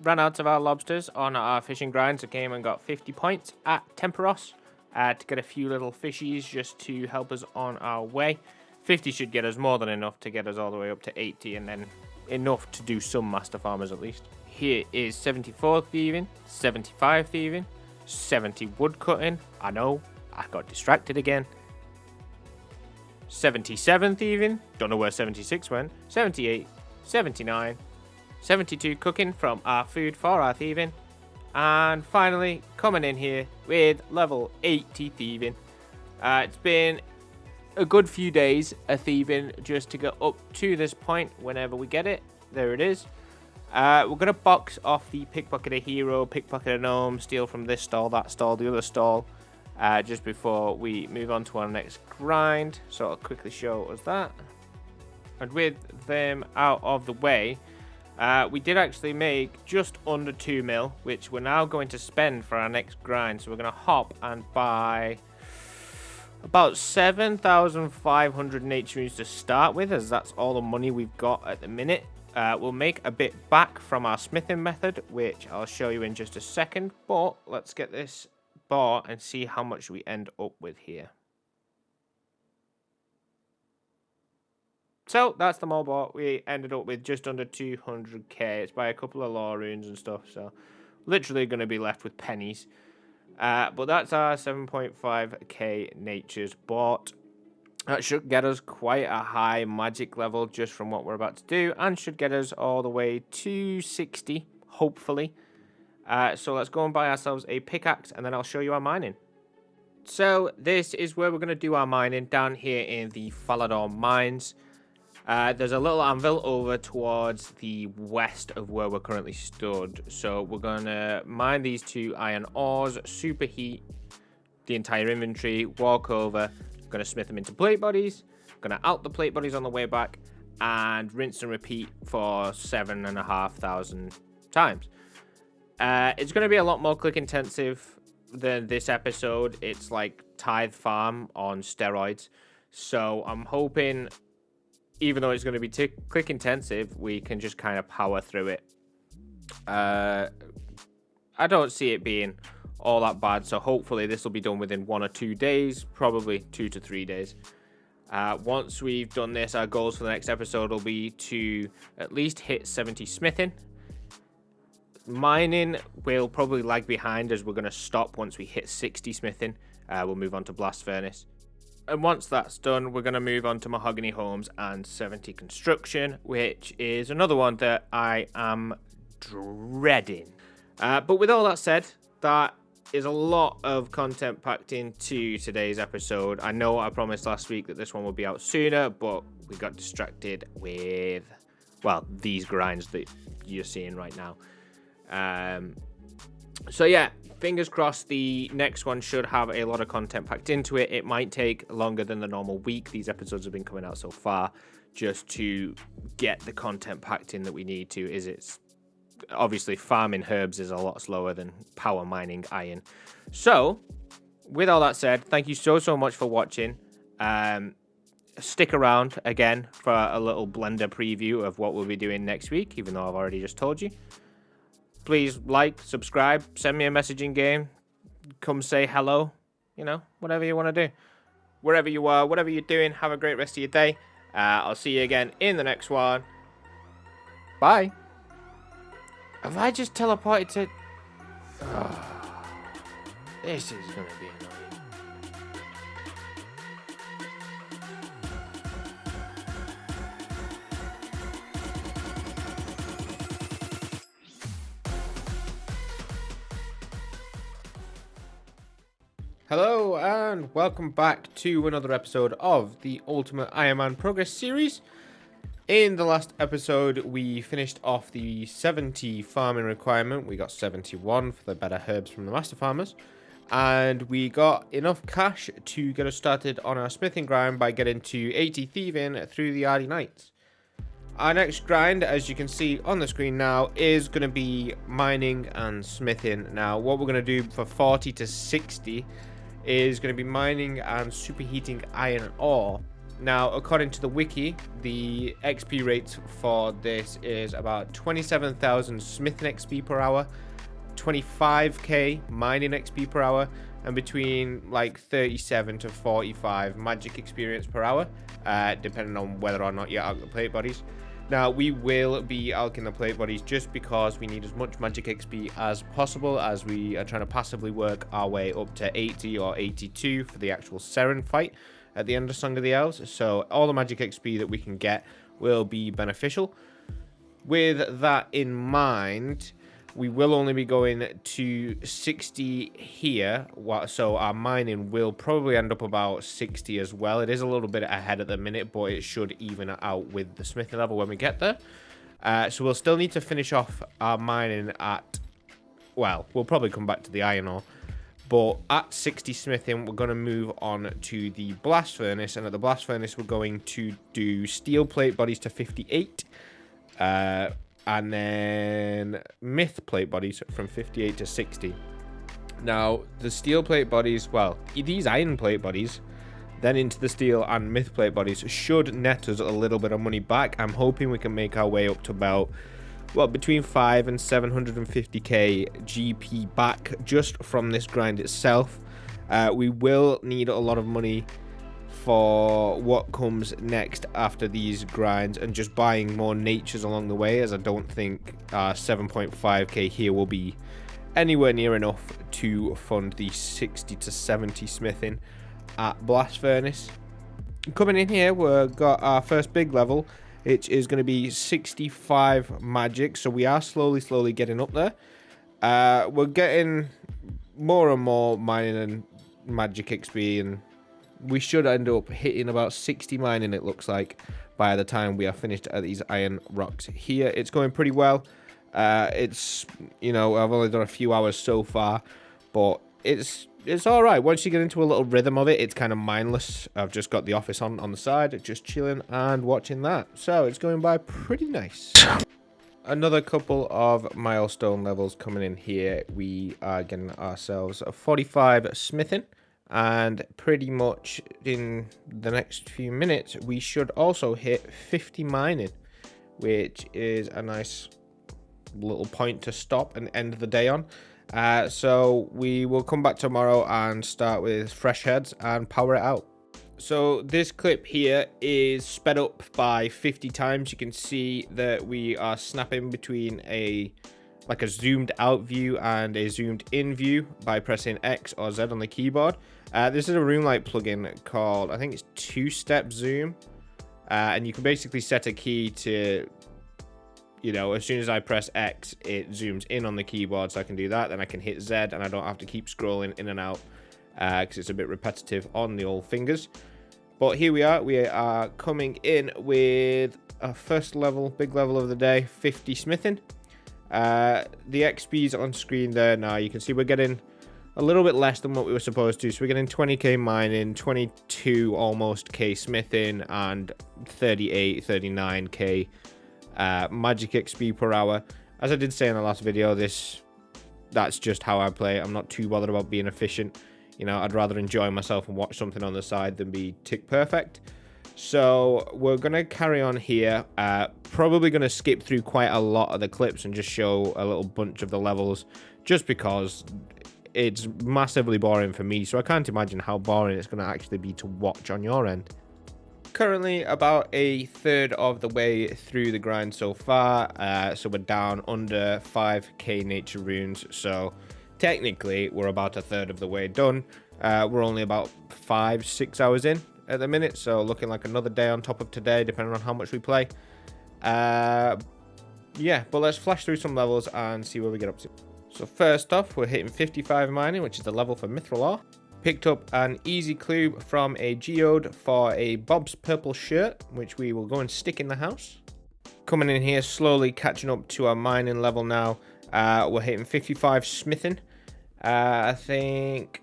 Ran out of our lobsters on our fishing grind, so came and got 50 points at Temperos to get a few little fishies just to help us on our way. 50 should get us more than enough to get us all the way up to 80, and then enough to do some master farmers at least. Here is 74 thieving, 75 thieving, 70 wood cutting. I know, I got distracted again. 77 thieving, don't know where 76 went. 78, 79, 72 cooking from our food for our thieving. And finally, coming in here with level 80 thieving. It's been a good few days of thieving just to get up to this point whenever we get it. There it is. We're going to box off the Pickpocket a Hero, Pickpocket a Gnome, steal from this stall, that stall, the other stall, just before we move on to our next grind. So I'll quickly show us that. And with them out of the way, we did actually make just under 2 mil, which we're now going to spend for our next grind. So we're going to hop and buy about 7,500 nature runes to start with, as that's all the money we've got at the minute. We'll make a bit back from our smithing method, which I'll show you in just a second. But let's get this bought and see how much we end up with here. So that's the mall bought. We ended up with just under 200k. It's by a couple of law runes and stuff, so literally going to be left with pennies. But that's our 7.5k natures bought. That should get us quite a high magic level just from what we're about to do, and should get us all the way to 60, hopefully. So let's go and buy ourselves a pickaxe, and then I'll show you our mining. So this is where we're going to do our mining, down here in the Falador mines. There's a little anvil over towards the west of where we're currently stood. So we're going to mine these 2 iron ores, superheat the entire inventory, walk over, going to smith them into plate bodies, going to out the plate bodies on the way back, and rinse and repeat for 7,500 times. It's going to be a lot more click intensive than this episode. It's like Tithe Farm on steroids. So I'm hoping, even though it's going to be click intensive, we can just kind of power through it. I don't see it being all that bad, so hopefully this will be done within 1 or 2 days, probably 2 to 3 days. Once we've done this, our goals for the next episode will be to at least hit 70 smithing. Mining will probably lag behind, as we're going to stop once we hit 60 smithing. We'll move on to blast furnace. And once that's done, we're going to move on to mahogany homes and 70 construction, which is another one that I am dreading. But with all that said, that is a lot of content packed into today's episode. I know I promised last week that this one would be out sooner, but we got distracted with, well, these grinds that you're seeing right now. So yeah, fingers crossed the next one should have a lot of content packed into it. It might take longer than the normal week these episodes have been coming out so far, just to get the content packed in that we need to. It's obviously farming herbs is a lot slower than power mining iron. So with all that said, thank you so much for watching. Stick around again for a little Blender preview of what we'll be doing next week, even though I've already just told you. Please like, subscribe, send me a message in game, come say hello, you know, whatever you want to do. Wherever you are, whatever you're doing, have a great rest of your day. I'll see you again in the next one. Bye. Have I just teleported to... Oh, this is going to be annoying. Hello and welcome back to another episode of the Ultimate Ironman Progress series. In the last episode, we finished off the 70 farming requirement. We got 71 for the better herbs from the master farmers. And we got enough cash to get us started on our smithing grind by getting to 80 thieving through the Ardy Nights. Our next grind, as you can see on the screen now, is going to be mining and smithing. Now, what we're going to do for 40 to 60 is going to be mining and superheating iron ore. Now, according to the wiki, the XP rate for this is about 27,000 smithing XP per hour, 25k mining XP per hour, and between like 37 to 45 magic experience per hour, depending on whether or not you alch the plate bodies. Now, we will be alching the plate bodies just because we need as much magic XP as possible, as we are trying to passively work our way up to 80 or 82 for the actual Seren fight at the end of Song of the Elves. So all the magic XP that we can get will be beneficial. With that in mind, we will only be going to 60 here, so our mining will probably end up about 60 as well. It is a little bit ahead at the minute, but it should even out with the smithing level when we get there. So we'll still need to finish off our mining at, well, we'll probably come back to the iron ore, but at 60 smithing, we're going to move on to the blast furnace, and at the blast furnace, we're going to do steel plate bodies to 58, and then myth plate bodies from 58 to 60. Now, the steel plate bodies, well, these iron plate bodies, then into the steel and myth plate bodies should net us a little bit of money back. I'm hoping we can make our way up to about, well, between 5 and 750k GP back just from this grind itself. We will need a lot of money for what comes next after these grinds, and just buying more natures along the way, as I don't think 7.5k here will be anywhere near enough to fund the 60 to 70 smithing at blast furnace. Coming in here, we've got our first big level, which is going to be 65 magic, so we are slowly getting up there. We're getting more and more mining and magic XP, and we should end up hitting about 60 mining, it looks like, by the time we are finished at these iron rocks here. It's going pretty well. It's, you know, I've only done a few hours so far, but it's all right. Once you get into a little rhythm of it, it's kind of mindless. I've just got the office on the side, just chilling and watching that. So it's going by pretty nice. Another couple of milestone levels coming in here. We are getting ourselves a 45 smithing. And pretty much in the next few minutes, we should also hit 50 mining, which is a nice little point to stop and end the day on. So we will come back tomorrow and start with fresh heads and power it out. So this clip here is sped up by 50 times. You can see that we are snapping between a zoomed out view and a zoomed in view by pressing X or Z on the keyboard. This is a Runelight plugin called, I think it's 2-step zoom. And you can basically set a key to, you know, as soon as I press X, it zooms in on the keyboard, so I can do that. Then I can hit Z and I don't have to keep scrolling in and out because it's a bit repetitive on the old fingers. But here we are coming in with a first level, big level of the day, 50 smithing. The XP's on screen there now. You can see we're getting a little bit less than what we were supposed to. So we're getting 20k mining, 22 almost k smithing, and 38, 39k magic XP per hour. As I did say in the last video, that's just how I play. I'm not too bothered about being efficient. You know, I'd rather enjoy myself and watch something on the side than be tick perfect. So we're going to carry on here. Probably going to skip through quite a lot of the clips and just show a little bunch of the levels, just because it's massively boring for me. So I can't imagine how boring it's going to actually be to watch on your end. Currently about a third of the way through the grind so far. So we're down under 5k nature runes. So technically we're about a third of the way done. We're only about 5-6 hours in at the minute, so looking like another day on top of today, depending on how much we play. Yeah, but let's flash through some levels and see where we get up to. So first off, we're hitting 55 mining, which is the level for mithril ore. Picked up an easy clue from a geode for a Bob's purple shirt, which we will go and stick in the house. Coming in here, slowly catching up to our mining level now. We're hitting 55 smithing. I think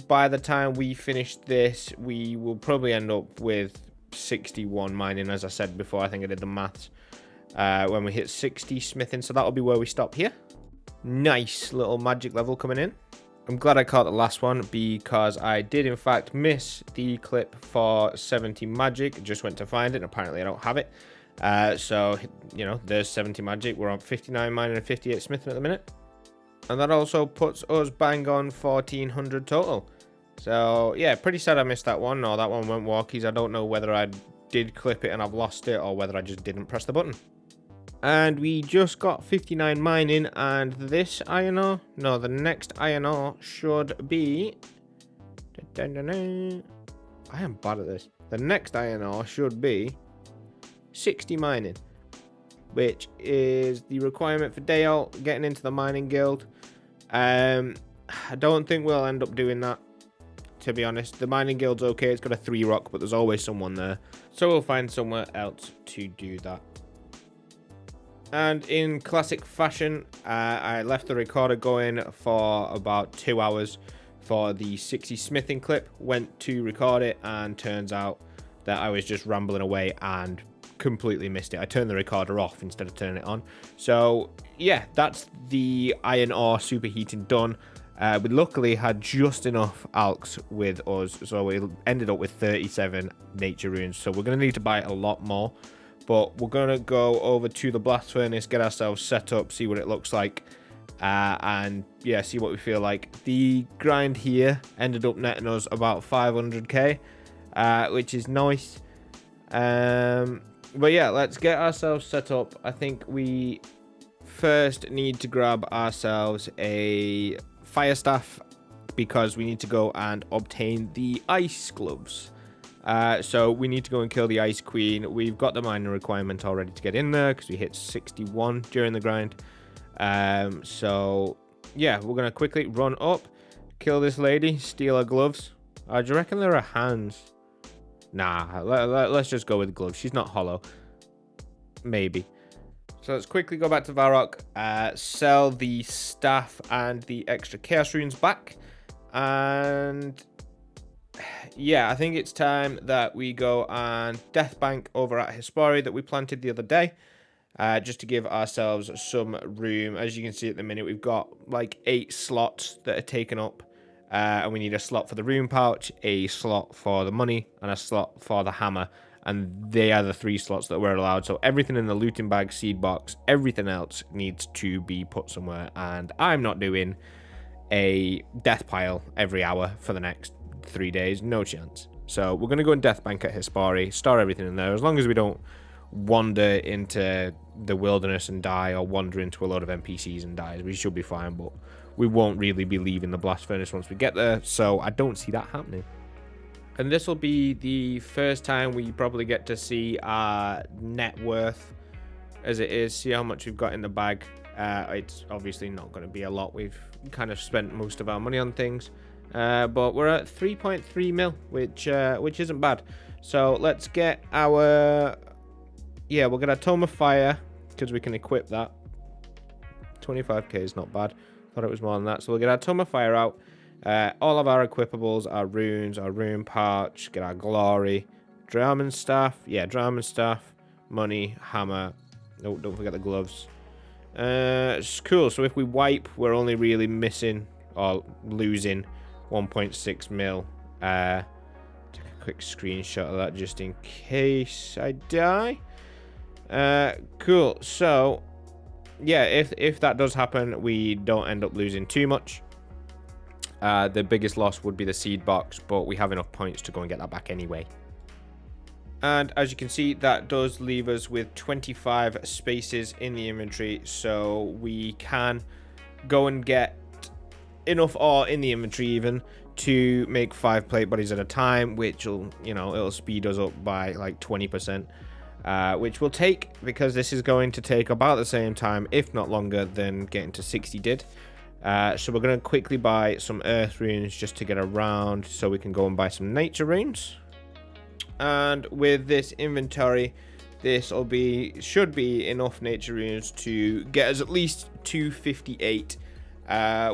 by the time we finish this, we will probably end up with 61 mining, as I said before. I think I did the maths. When we hit 60 smithing, so that'll be where we stop here. Nice little magic level coming in. I'm glad I caught the last one because I did in fact miss the clip for 70 magic. Just went to find it and apparently I don't have it. So, you know, there's 70 magic. We're on 59 mining and 58 smithing at the minute. And that also puts us bang on 1400 total. So, yeah, pretty sad I missed that one. No, that one went walkies. I don't know whether I did clip it and I've lost it or whether I just didn't press the button. And we just got 59 mining, and this iron ore, no, the next iron ore should be, I am bad at this. The next iron ore should be 60 mining, which is the requirement for Dale getting into the mining guild. I don't think we'll end up doing that, to be honest. The mining guild's okay, it's got a 3 rock, but there's always someone there, so we'll find somewhere else to do that. And in classic fashion, I left the recorder going for about 2 hours for the 60 smithing clip. Went to record it, and turns out that I was just rambling away and completely missed it. I turned the recorder off instead of turning it on. So yeah, that's the iron ore superheating done. We luckily had just enough alks with us, so we ended up with 37 nature runes. So we're going to need to buy a lot more. But we're going to go over to the blast furnace, get ourselves set up, see what it looks like, and yeah, see what we feel like. The grind here ended up netting us about 500k, which is nice. But yeah, let's get ourselves set up. I think we first need to grab ourselves a fire staff because we need to go and obtain the ice gloves. So we need to go and kill the Ice Queen. We've got the mining requirement already to get in there because we hit 61 during the grind. So yeah, we're going to quickly run up, kill this lady, steal her gloves. Do you reckon there are hands? Nah, let's just go with gloves. She's not hollow. Maybe. So let's quickly go back to Varrock, sell the staff and the extra chaos runes back. And yeah, I think it's time that we go and death bank over at Hespori that we planted the other day, just to give ourselves some room. As you can see at the minute, we've got like 8 slots that are taken up, and we need a slot for the rune pouch, a slot for the money, and a slot for the hammer, and they are the 3 slots that we're allowed. So everything in the looting bag, seed box, everything else needs to be put somewhere, and I'm not doing a death pile every hour for the next 3 days, no chance. So we're going to go and death bank at Hespori, store everything in there, as long as we don't wander into the wilderness and die, or wander into a load of NPCs and die. We should be fine, but we won't really be leaving the blast furnace once we get there, so I don't see that happening. And this will be the first time we probably get to see our net worth as it is, see how much we've got in the bag. It's obviously not going to be a lot. We've kind of spent most of our money on things. But we're at 3.3 mil, which isn't bad. So let's get our, yeah, we'll get our Tome of Fire because we can equip that. 25k is not bad. Thought it was more than that. So we'll get our Tome of Fire out. All of our equipables, our runes, our rune pouch, get our glory, Drowman staff, yeah, Drowman staff, money, hammer. No, don't forget the gloves. It's cool. So if we wipe, we're only really missing or losing 1.6 mil. Take a quick screenshot of that just in case I die. Cool. So yeah, if that does happen, we don't end up losing too much. The biggest loss would be the seed box, but we have enough points to go and get that back anyway. And as you can see, that does leave us with 25 spaces in the inventory, so we can go and get enough ore in the inventory even to make 5 plate bodies at a time, which will, you know, it'll speed us up by like 20%, which will take, because this is going to take about the same time, if not longer, than getting to 60 did. So we're going to quickly buy some earth runes just to get around, so we can go and buy some nature runes. And with this inventory, this will be, should be enough nature runes to get us at least 258.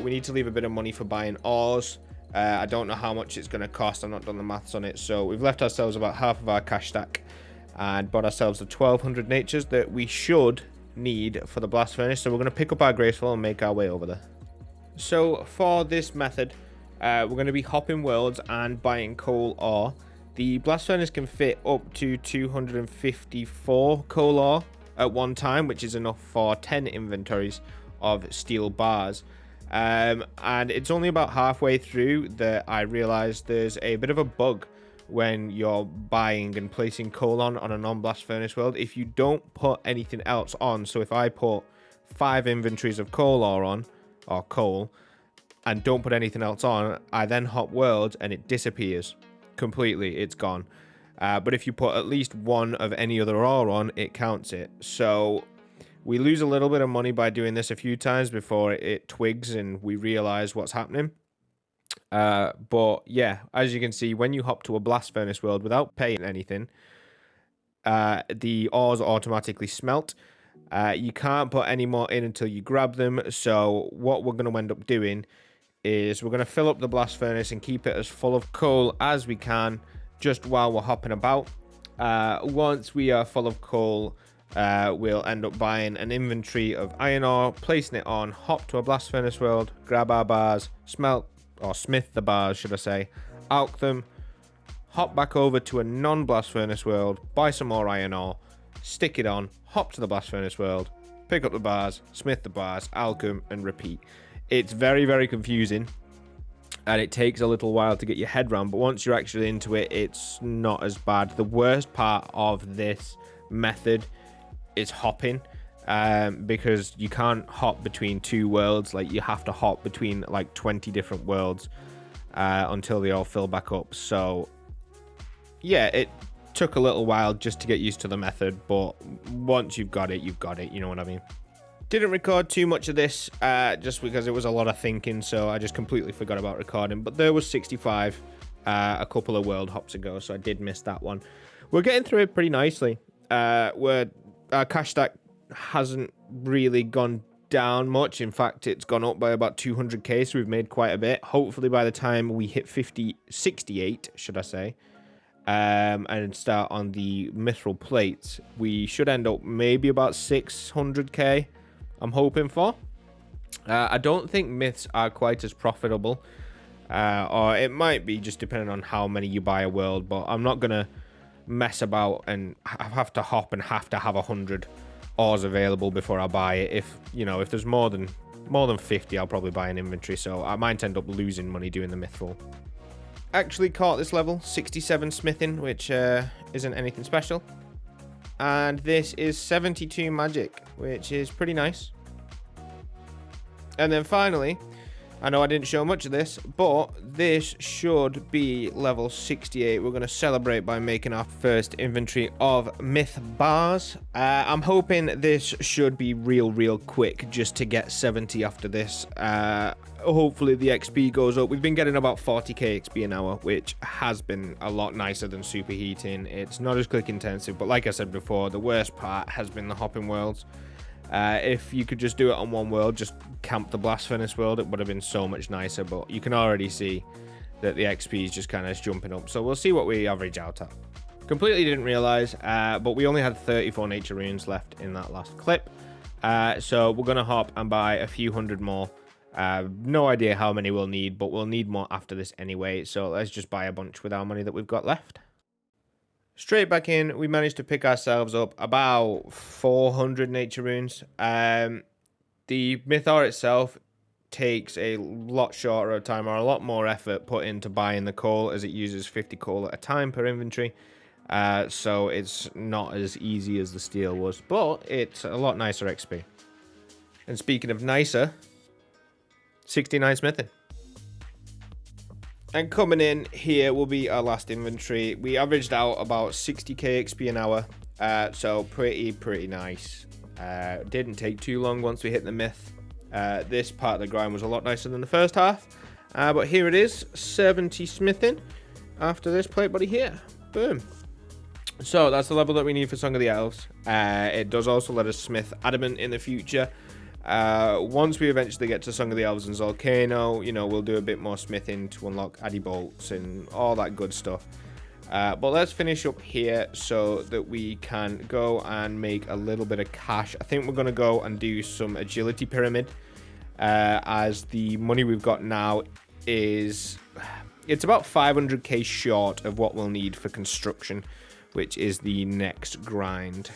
We need to leave a bit of money for buying ores. I don't know how much it's going to cost. I've not done the maths on it. So we've left ourselves about half of our cash stack and bought ourselves the 1200 natures that we should need for the blast furnace. So we're going to pick up our graceful and make our way over there. So for this method, we're going to be hopping worlds and buying coal ore. The blast furnace can fit up to 254 coal ore at one time, which is enough for 10 inventories of steel bars. And it's only about halfway through that I realized there's a bit of a bug when you're buying and placing coal on a non-blast furnace world. If you don't put anything else on, so if I put 5 inventories of coal ore on, or coal, and don't put anything else on, I then hop worlds and it disappears completely. It's gone. But if you put at least one of any other ore on, it counts it. So we lose a little bit of money by doing this a few times before it twigs and we realize what's happening. But yeah, as you can see, when you hop to a blast furnace world without paying anything, the ores automatically smelt. You can't put any more in until you grab them. So what we're going to end up doing is we're going to fill up the blast furnace and keep it as full of coal as we can just while we're hopping about. Once we are full of coal, we'll end up buying an inventory of iron ore, placing it on, hop to a blast furnace world, grab our bars, smelt, or smith the bars, should I say, alch them, hop back over to a non-blast furnace world, buy some more iron ore, stick it on, hop to the blast furnace world, pick up the bars, smith the bars, alch them, and repeat. It's very, very confusing, and it takes a little while to get your head around, but once you're actually into it, it's not as bad. The worst part of this method is hopping, because you can't hop between 2 worlds. Like, you have to hop between like 20 different worlds until they all fill back up. So yeah, it took a little while just to get used to the method, but once you've got it, you know what I mean. Didn't record too much of this just because it was a lot of thinking, so I just completely forgot about recording. But there was 65 a couple of world hops ago, so I did miss that one. We're getting through it pretty nicely. Our cash stack hasn't really gone down much. In fact, it's gone up by about 200k, so we've made quite a bit. Hopefully by the time we hit 68, should I say, and start on the mithril plates, we should end up maybe about 600k, I'm hoping for. I don't think myths are quite as profitable, or it might be just depending on how many you buy a world, but I'm not gonna mess about and have to hop and have to have 100 ores available before I buy it. If there's more than 50, I'll probably buy an inventory, so I might end up losing money doing the mithril. Actually caught this level 67 smithing, which isn't anything special, and this is 72 magic, which is pretty nice. And then finally, I know I didn't show much of this, but this should be level 68. We're going to celebrate by making our first inventory of myth bars. I'm hoping this should be real quick just to get 70 after this. Hopefully the XP goes up. We've been getting about 40k XP an hour, which has been a lot nicer than superheating. It's not as click intensive, but like I said before, the worst part has been the hopping worlds. If you could just do it on one world, just camp the blast furnace world, it would have been so much nicer, but you can already see that the XP is just kind of jumping up, so we'll see what we average out at. Completely didn't realize, but we only had 34 nature runes left in that last clip, so we're gonna hop and buy a few hundred more. No idea how many we'll need, but we'll need more after this anyway, so let's just buy a bunch with our money that we've got left. Straight back in, we managed to pick ourselves up about 400 nature runes. The myth ore itself takes a lot shorter of time, or a lot more effort put into buying the coal, as it uses 50 coal at a time per inventory. So it's not as easy as the steel was, but it's a lot nicer XP. And speaking of nicer, 69 smithing. And coming in here will be our last inventory. We averaged out about 60k XP an hour, so pretty nice. Didn't take too long once we hit the myth. This part of the grind was a lot nicer than the first half, but here it is, 70 smithing after this plate body here. Boom. So that's the level that we need for Song of the Elves. It does also let us smith adamant in the future. Once we eventually get to Song of the Elves and Volcano, we'll do a bit more smithing to unlock Addy bolts and all that good stuff. But let's finish up here so that we can go and make a little bit of cash. I think we're going to go and do some agility pyramid. as the money we've got now is... It's about 500k short of what we'll need for construction, which is the next grind.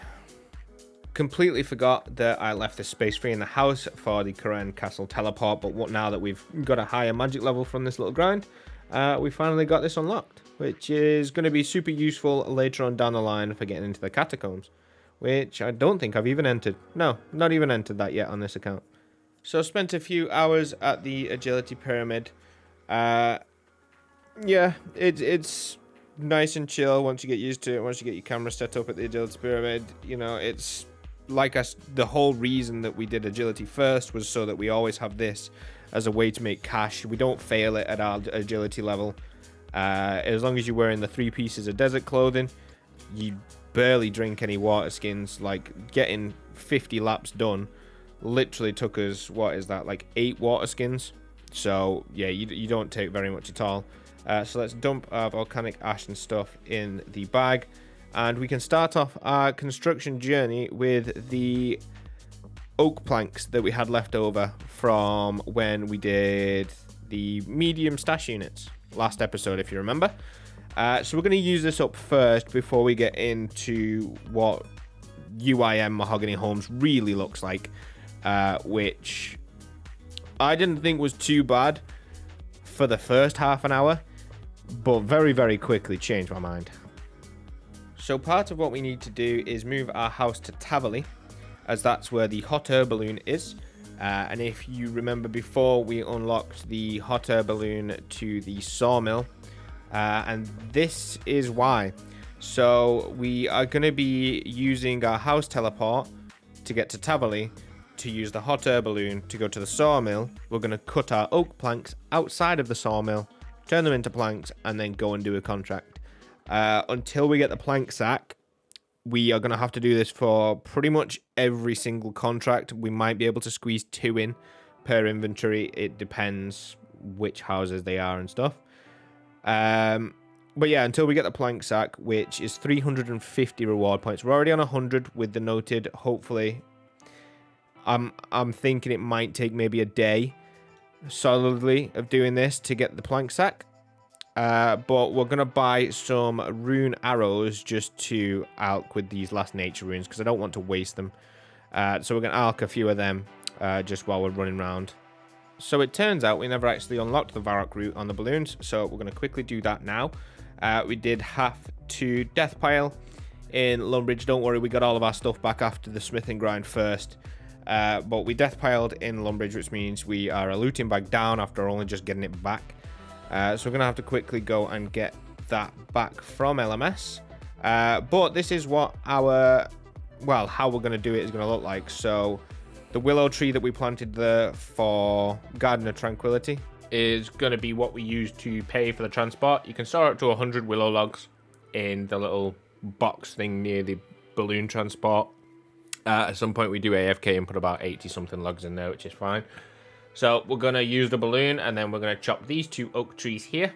Completely forgot that I left the space free in the house for the Karen Castle teleport, but now that we've got a higher magic level from this little grind, we finally got this unlocked, which is going to be super useful later on down the line for getting into the catacombs, which I don't think I've even entered. No, not even entered that yet on this account. So I spent a few hours at the agility pyramid. Yeah, it's nice and chill once you get used to it. Once you get your camera set up at the agility pyramid, you know, it's like the whole reason that we did agility first was so that we always have this as a way to make cash. We don't fail it at our agility level. As long as you're wearing the 3 pieces of desert clothing, you barely drink any water skins. Like, getting 50 laps done literally took us, what is that, like 8 water skins? So yeah, you don't take very much at all. So let's dump our volcanic ash and stuff in the bag, and we can start off our construction journey with the oak planks that we had left over from when we did the medium stash units last episode, if you remember. So we're going to use this up first before we get into what UIM mahogany homes really looks like, which I didn't think was too bad for the first half an hour, but very, very quickly changed my mind. So part of what we need to do is move our house to Tavali, as that's where the hot air balloon is. And if you remember before, we unlocked the hot air balloon to the sawmill, and this is why. So we are going to be using our house teleport to get to Tavali, to use the hot air balloon to go to the sawmill. We're going to cut our oak planks outside of the sawmill, turn them into planks, and then go and do a contract. Until we get the plank sack, we are going to have to do this for pretty much every single contract. We might be able to squeeze 2 in per inventory. It depends which houses they are and stuff. But yeah, until we get the plank sack, which is 350 reward points. We're already on 100 with the noted. Hopefully, I'm thinking it might take maybe a day solidly of doing this to get the plank sack. But we're going to buy some rune arrows just to alch with these last nature runes, because I don't want to waste them. So we're going to alch a few of them just while we're running around. So it turns out we never actually unlocked the Varrock route on the balloons, so we're going to quickly do that now. We did have to death pile in Lumbridge. Don't worry, we got all of our stuff back after the smithing grind first. But we death piled in Lumbridge, which means we are a looting bag down after only just getting it back. So we're going to have to quickly go and get that back from LMS. But this is what our, well, how we're going to do it is going to look like. So the willow tree that we planted there for Garden of Tranquility is going to be what we use to pay for the transport. You can store up to 100 willow logs in the little box thing near the balloon transport. At some point we do AFK and put about 80 something logs in there, which is fine. So we're going to use the balloon, and then we're going to chop these 2 oak trees here.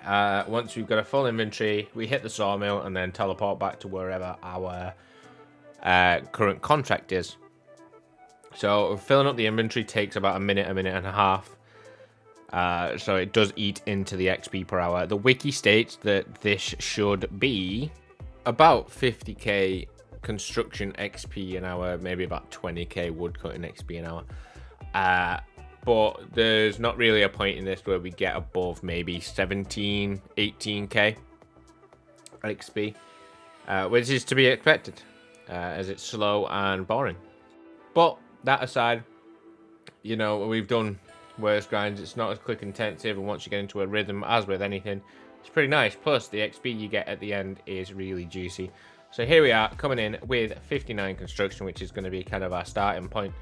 Once we've got a full inventory, we hit the sawmill and then teleport back to wherever our current contract is. So filling up the inventory takes about a minute and a half. So it does eat into the XP per hour. The wiki states that this should be about 50k construction XP an hour, maybe about 20k woodcutting XP an hour. But there's not really a point in this where we get above maybe 17, 18k XP, which is to be expected, as it's slow and boring. But that aside, you know, we've done worse grinds. It's not as click intensive, and once you get into a rhythm, as with anything, it's pretty nice. Plus, the XP you get at the end is really juicy. So here we are, coming in with 59 construction, which is going to be kind of our starting point.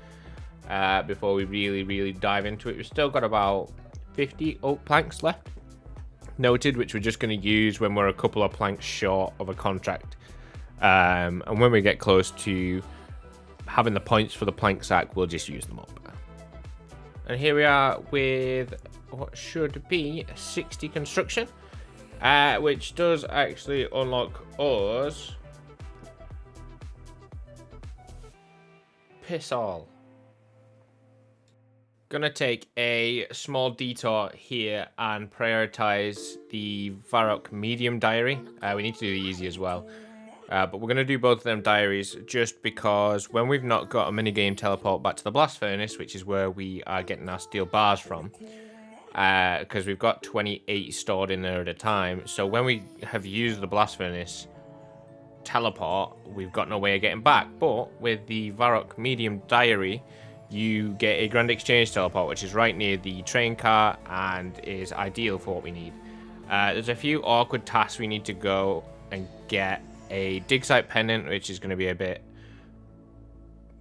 Before we really dive into it, we've still got about 50 oak planks left noted, which we're just going to use when we're a couple of planks short of a contract, and when we get close to having the points for the plank sack, we'll just use them up. And here we are with what should be 60 construction, which does actually unlock us piss all. Gonna take a small detour here and prioritize the Varrock medium diary. We need to do the easy as well. But we're going to do both of them diaries just because when we've not got a minigame teleport back to the blast furnace, which is where we are getting our steel bars from, because we've got 28 stored in there at a time. So when we have used the blast furnace teleport, we've got no way of getting back. But with the Varrock medium diary, you get a Grand Exchange teleport, which is right near the train car and is ideal for what we need. There's a few awkward tasks we need to go and get. A dig site pendant, which is going to be a bit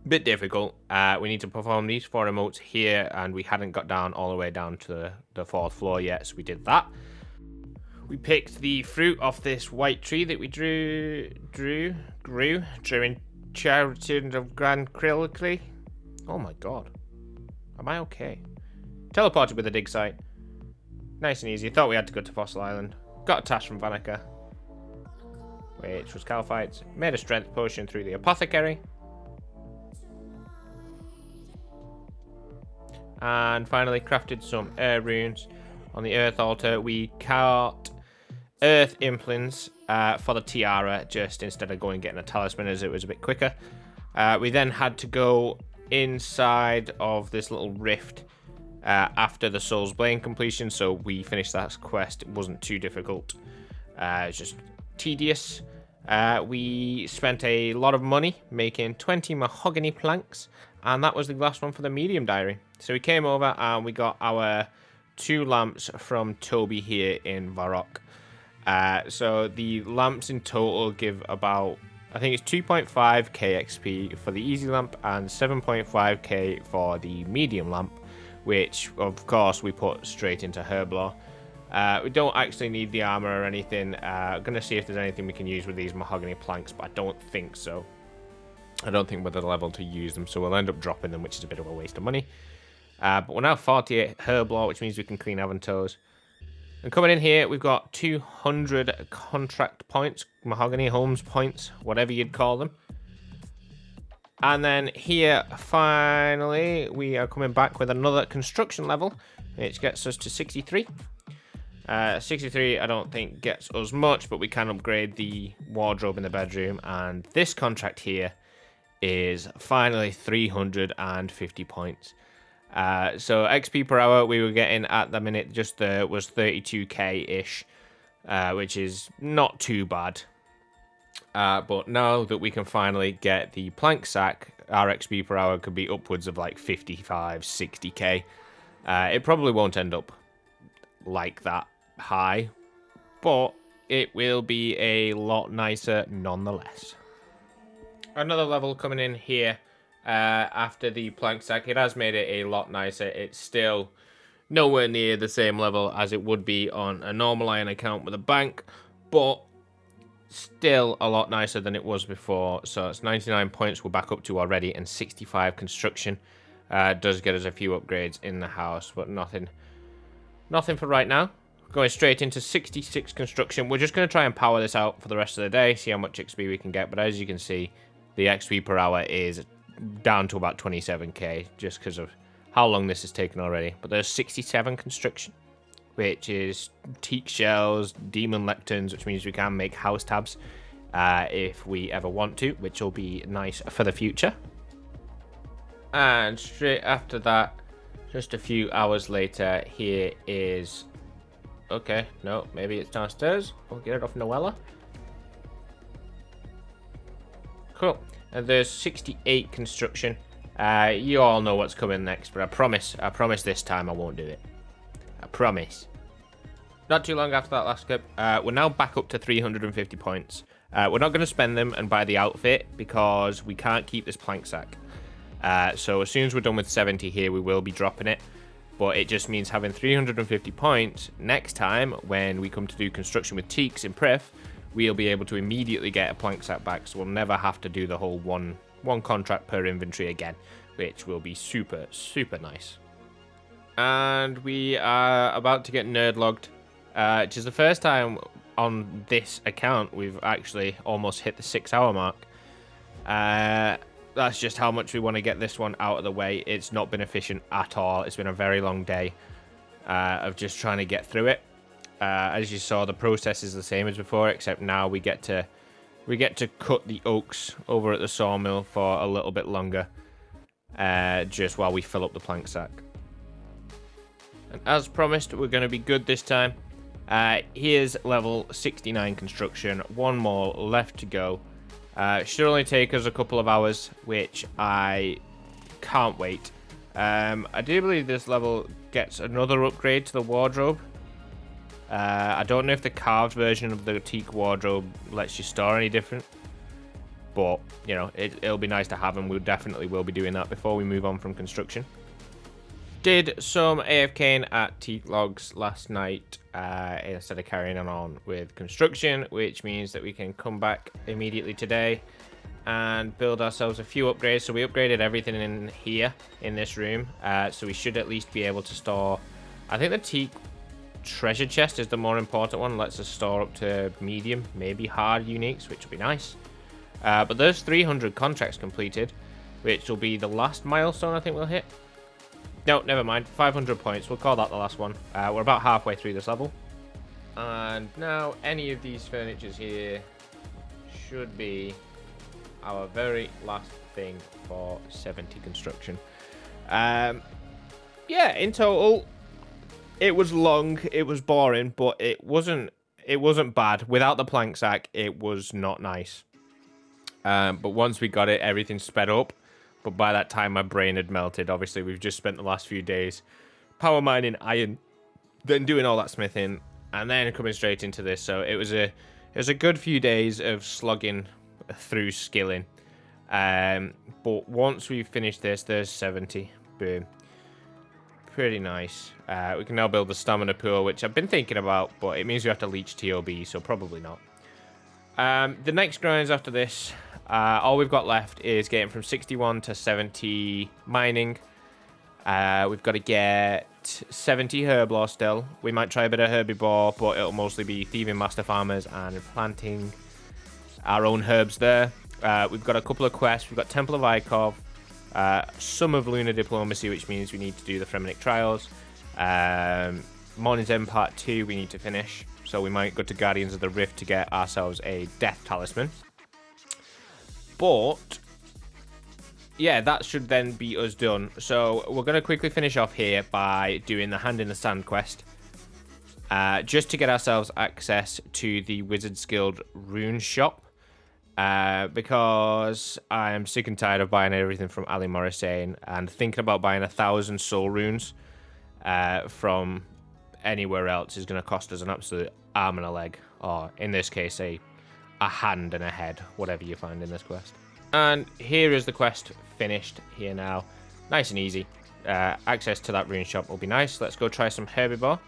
difficult. We need to perform these 4 emotes here, and we hadn't got down all the way down to the 4th floor yet, so we did that. We picked the fruit off this white tree that we grew during Charity of Grand Krill. Oh my god. Am I okay? Teleported with a dig site. Nice and easy. Thought we had to go to Fossil Island. Got a task from Vanica, which was Calphites. Made a strength potion through the apothecary. And finally crafted some air runes. On the earth altar, we caught earth implants for the tiara, just instead of going and getting a talisman, as it was a bit quicker. We then had to go inside of this little rift after the Soul's Blade completion, so we finished that quest. It wasn't too difficult. It's just tedious. We spent a lot of money making 20 mahogany planks, and that was the last one for the medium diary. So we came over and we got our 2 lamps from Toby here in Varrock. So the lamps in total give about, I think it's 2.5k XP for the easy lamp and 7.5k for the medium lamp, which of course we put straight into Herblore. We don't actually need the armor or anything. I'm going to see if there's anything we can use with these mahogany planks, but I don't think so. I don't think we're the level to use them, so we'll end up dropping them, which is a bit of a waste of money. But we're now 48 Herblore, which means we can clean Avantoes. And coming in here, we've got 200 contract points, mahogany homes points, whatever you'd call them. And then here, finally, we are coming back with another construction level, which gets us to 63. 63 I don't think gets us much, but we can upgrade the wardrobe in the bedroom, and this contract here is finally 350 points. So XP per hour we were getting at the minute just was 32k-ish, which is not too bad. But now that we can finally get the plank sack, our XP per hour could be upwards of like 55, 60k. It probably won't end up like that high, but it will be a lot nicer nonetheless. Another level coming in here after the plank sack. It has made it a lot nicer. It's still nowhere near the same level as it would be on a normal iron account with a bank, but still a lot nicer than it was before. So it's 99 points we're back up to already, and 65 construction. Does get us a few upgrades in the house, but nothing for right now. Going straight into 66 construction. We're just going to try and power this out for the rest of the day, see how much XP we can get. But as you can see, the XP per hour is down to about 27k, just because of how long this has taken already. But there's 67 construction, which is teak shells, demon lecterns, which means we can make house tabs if we ever want to, which will be nice for the future. And straight after that, just a few hours later, here is... Okay, no, maybe it's downstairs. We'll get it off Noella. Cool. And there's 68 construction. You all know what's coming next, but I promise this time I won't do it. I promise. Not too long after that last clip, we're now back up to 350 points. We're not going to spend them and buy the outfit because we can't keep this plank sack. So as soon as we're done with 70 here, we will be dropping it. But it just means having 350 points next time when we come to do construction with Teaks in Prif, we'll be able to immediately get a plank sack back, so we'll never have to do the whole one contract per inventory again, which will be super, super nice. And we are about to get nerd logged, which is the first time on this account we've actually almost hit the 6 hour mark. that's just how much we want to get this one out of the way. It's not been efficient at all. It's been a very long day of just trying to get through it. As you saw, the process is the same as before, except now we get to cut the oaks over at the sawmill for a little bit longer, just while we fill up the plank sack. And as promised, we're going to be good this time. Here's level 69 construction. One more left to go. Should only take us a couple of hours, which I can't wait. I do believe this level gets another upgrade to the wardrobe. I don't know if the carved version of the teak wardrobe lets you store any different. But, you know, it'll be nice to have, and we definitely will be doing that before we move on from construction. Did some AFKing at teak logs last night instead of carrying on with construction, which means that we can come back immediately today and build ourselves a few upgrades. So we upgraded everything in here, in this room. So we should at least be able to store... I think the teak treasure chest is the more important one. Lets us store up to medium, maybe hard uniques, which will be nice. But there's 300 contracts completed, which will be the last milestone I think we'll hit. No, never mind. 500 points. We'll call that the last one. We're about halfway through this level. And now any of these furnitures here should be our very last thing for 70 construction. Yeah, in total, it was long, it was boring, but it wasn't bad. Without the plank sack, it was not nice. But once we got it, everything sped up. But by that time, my brain had melted. Obviously, we've just spent the last few days power mining iron, then doing all that smithing, and then coming straight into this. So it was a good few days of slogging through skilling. But once we finish this, there's 70. Boom. Pretty nice. We can now build the stamina pool, which I've been thinking about, but it means we have to leech TOB, so probably not. The next grinds after this, all we've got left is getting from 61 to 70 mining. We've got to get 70 herblore still. We might try a bit of herbivore, but it'll mostly be thieving master farmers and planting our own herbs there. We've got a couple of quests. We've got Temple of Ikov, some of Lunar Diplomacy, which means we need to do the Fremenic Trials. Morning's End Part 2 we need to finish, so we might go to Guardians of the Rift to get ourselves a Death Talisman. But yeah, that should then be us done. So we're going to quickly finish off here by doing the Hand in the Sand quest, just to get ourselves access to the Wizard's Guild rune shop, because I am sick and tired of buying everything from Ali Morrisane and thinking about buying 1,000 soul runes from anywhere else is going to cost us an absolute arm and a leg, or in this case a hand and a head, whatever you find in this quest. And here is the quest finished here now. Nice and easy. Access to that rune shop will be nice. Let's go try some herbivore.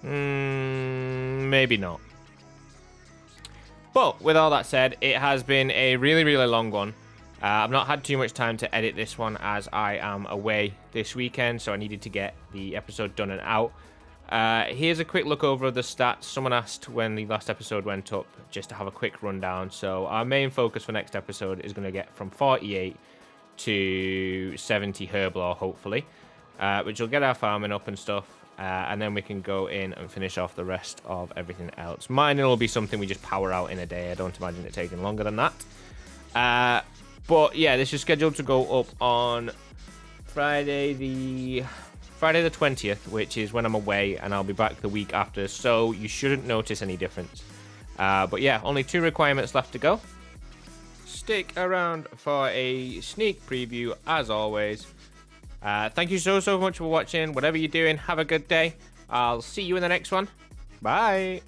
Maybe not. But with all that said, it has been a really, really long one. I've not had too much time to edit this one as I am away this weekend, so I needed to get the episode done and out. Here's a quick look over the stats. Someone asked when the last episode went up, just to have a quick rundown. So our main focus for next episode is going to get from 48 to 70 herblore, hopefully, which will get our farming up and stuff, and then we can go in and finish off the rest of everything else. Mining will be something we just power out in a day. I don't imagine it taking longer than that. But yeah, this is scheduled to go up on Friday the 20th, which is when I'm away, and I'll be back the week after, so you shouldn't notice any difference. But yeah, only 2 requirements left to go. Stick around for a sneak preview, as always. Thank you so much for watching. Whatever you're doing, have a good day. I'll see you in the next one. Bye.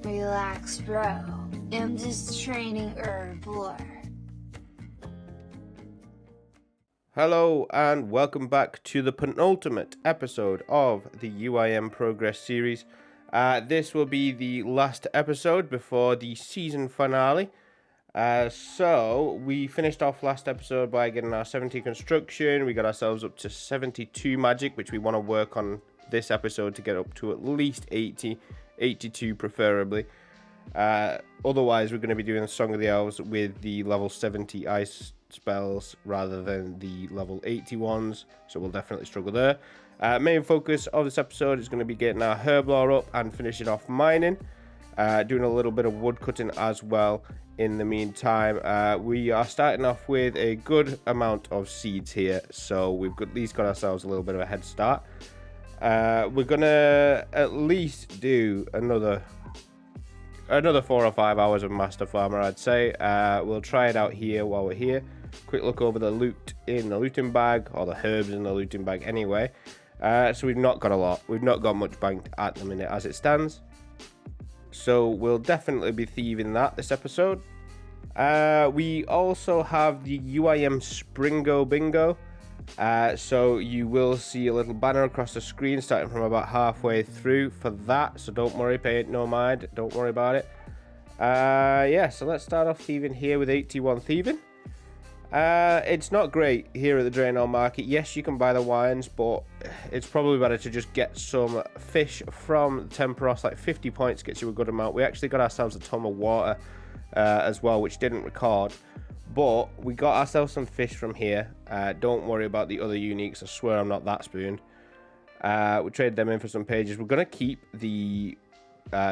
Relax, bro. I'm just training Herbler. Hello and welcome back to the penultimate episode of the UIM Progress series. This will be the last episode before the season finale. So we finished off last episode by getting our 70 construction. We got ourselves up to 72 magic, which we want to work on this episode to get up to at least 80, 82 preferably. Otherwise, we're going to be doing the Song of the Elves with the level 70 ice spells rather than the level 80 ones, so we'll definitely struggle there. Main focus of this episode is going to be getting our herb lore up and finishing off mining, doing a little bit of wood cutting as well. In the meantime, we are starting off with a good amount of seeds here, so we've at least got ourselves a little bit of a head start. We're gonna at least do another 4 or 5 hours of Master Farmer, I'd say. We'll try it out here while we're here. Quick look over the loot in the looting bag, or the herbs in the looting bag anyway. So we've not got a lot. We've not got much banked at the minute as it stands. So we'll definitely be thieving that this episode. We also have the UIM Springo Bingo. So you will see a little banner across the screen starting from about halfway through for that. So don't worry, pay it no mind. Don't worry about it. Yeah, so let's start off thieving here with 81 thieving. It's not great here at the Draenor Market. Yes, you can buy the wines, but it's probably better to just get some fish from Temperos. Like 50 points gets you a good amount. We actually got ourselves a ton of water as well, which didn't record. But we got ourselves some fish from here. Don't worry about the other uniques. I swear I'm not that spooned. We traded them in for some pages. We're going to keep the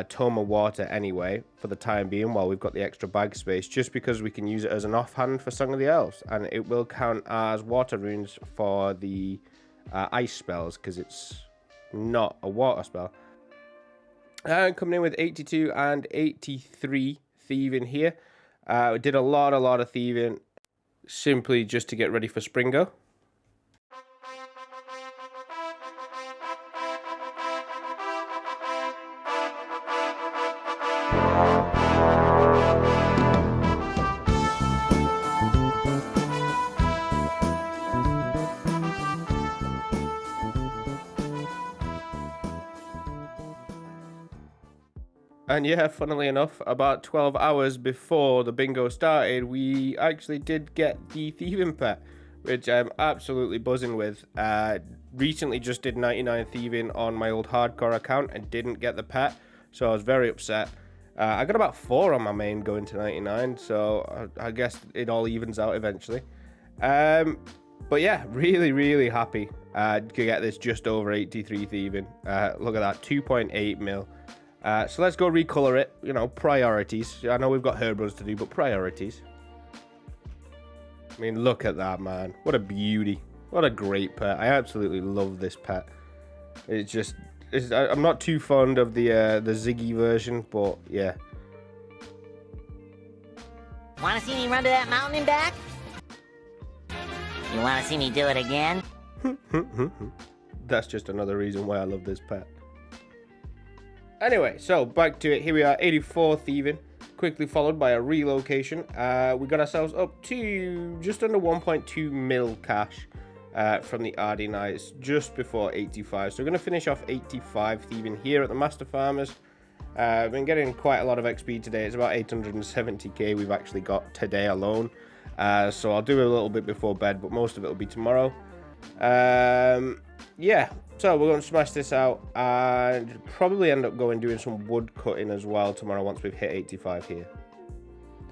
Tome of Water anyway for the time being while we've got the extra bag space, just because we can use it as an offhand for Song of the Elves, and it will count as water runes for the ice spells because it's not a water spell. And coming in with 82 and 83 thieving here. We did a lot of thieving simply just to get ready for Springo. And yeah, funnily enough, about 12 hours before the bingo started, we actually did get the thieving pet, which I'm absolutely buzzing with. Recently just did 99 thieving on my old hardcore account and didn't get the pet, so I was very upset. I got about 4 on my main going to 99, so I guess it all evens out eventually. But yeah, really happy to get this just over 83 thieving. Look at that, 2.8 mil. So let's go recolor it, you know, priorities. I know we've got Herbros to do, but priorities. I mean, look at that, man. What a beauty. What a great pet. I absolutely love this pet. It's just, I'm not too fond of the Ziggy version, but yeah. Want to see me run to that mountain and back? You want to see me do it again? That's just another reason why I love this pet. Anyway, so back to it. Here we are, 84 thieving, quickly followed by a relocation. We got ourselves up to just under 1.2 mil cash from the RD Knights just before 85. So we're going to finish off 85 thieving here at the Master Farmers. I've been getting quite a lot of XP today. It's about 870k we've actually got today alone. So I'll do a little bit before bed, but most of it will be tomorrow. Yeah, so we're going to smash this out and probably end up doing some wood cutting as well tomorrow once we've hit 85 here.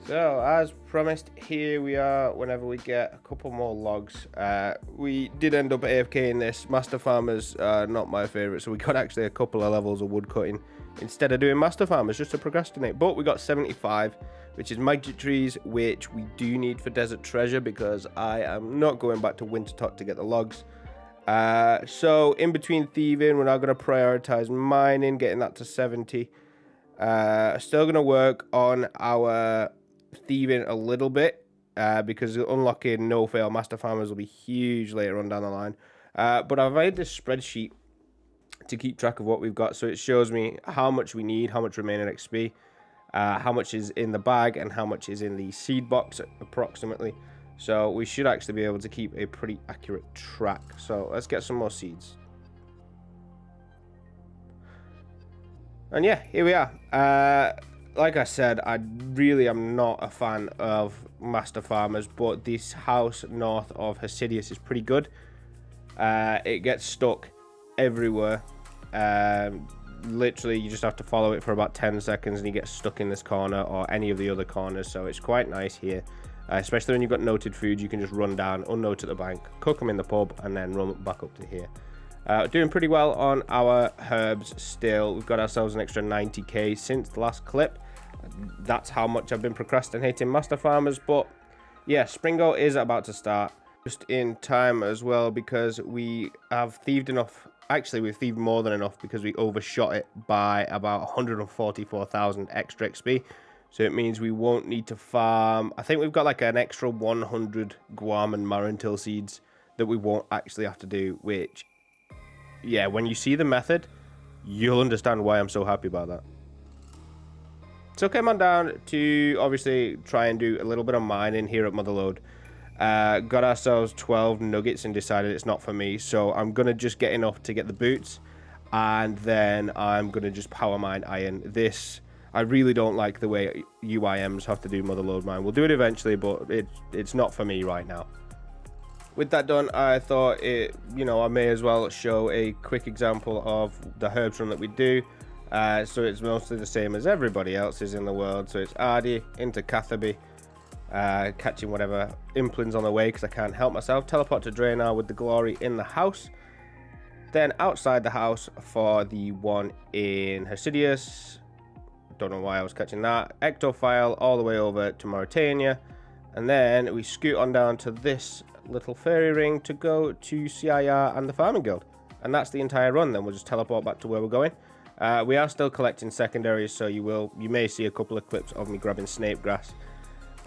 So as promised, here we are whenever we get a couple more logs. We did end up AFK in this. Master Farmers not my favourite, so we got actually a couple of levels of wood cutting instead of doing Master Farmers just to procrastinate. But we got 75, which is magic trees, which we do need for Desert Treasure because I am not going back to Wintertot to get the logs. So in between thieving, we're now going to prioritize mining, getting that to 70. Still going to work on our thieving a little bit because unlocking no fail Master Farmers will be huge later on down the line. But I've made this spreadsheet to keep track of what we've got, so it shows me how much we need, how much remaining XP, how much is in the bag, and how much is in the seed box approximately. So we should actually be able to keep a pretty accurate track. So let's get some more seeds. And yeah, here we are. Like I said, I really am not a fan of Master Farmers, but this house north of Hasidius is pretty good. It gets stuck everywhere. Literally, you just have to follow it for about 10 seconds and you get stuck in this corner or any of the other corners. So it's quite nice here, especially when you've got noted food. You can just run down, unnote at the bank, cook them in the pub, and then run back up to here. Doing pretty well on our herbs still. We've got ourselves an extra 90k since the last clip. That's how much I've been procrastinating, Master Farmers. But yeah, Springo is about to start. Just in time as well, because we have thieved enough. Actually, we've thieved more than enough because we overshot it by about 144,000 extra XP. So it means we won't need to farm. I think we've got like an extra 100 Guam and Marantil seeds that we won't actually have to do, which, yeah, when you see the method, you'll understand why I'm so happy about that. So came on down to obviously try and do a little bit of mining here at Motherlode. Got ourselves 12 nuggets and decided it's not for me, so I'm gonna just get enough to get the boots, and then I'm gonna just power mine iron. This, I really don't like the way UIMs have to do Motherlode mine. We'll do it eventually, but it's not for me right now. With that done, I thought I may as well show a quick example of the herbs run that we do. So it's mostly the same as everybody else's in the world. So it's Ardy into Catherby, catching whatever implants on the way because I can't help myself. Teleport to Draenor with the glory in the house. Then outside the house for the one in Hersidius. Don't know why I was catching that. Ectophile all the way over to Mauritania. And then we scoot on down to this little fairy ring to go to CIR and the Farming Guild. And that's the entire run. Then we'll just teleport back to where we're going. We are still collecting secondaries, so you may see a couple of clips of me grabbing snape grass.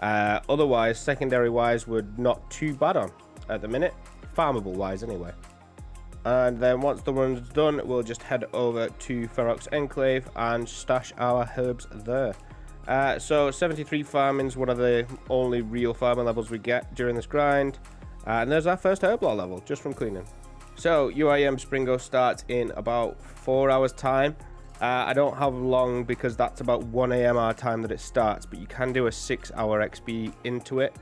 Otherwise, secondary wise, we're not too bad on at the minute, farmable wise anyway. And then once the run's done, we'll just head over to Ferox Enclave and stash our herbs there. So 73 farming's one of the only real farming levels we get during this grind. And there's our first herb law level just from cleaning. So UIM Springo starts in about 4 hours time. I don't have long because that's about 1 AM our time that it starts, but you can do a 6 hour XP into it.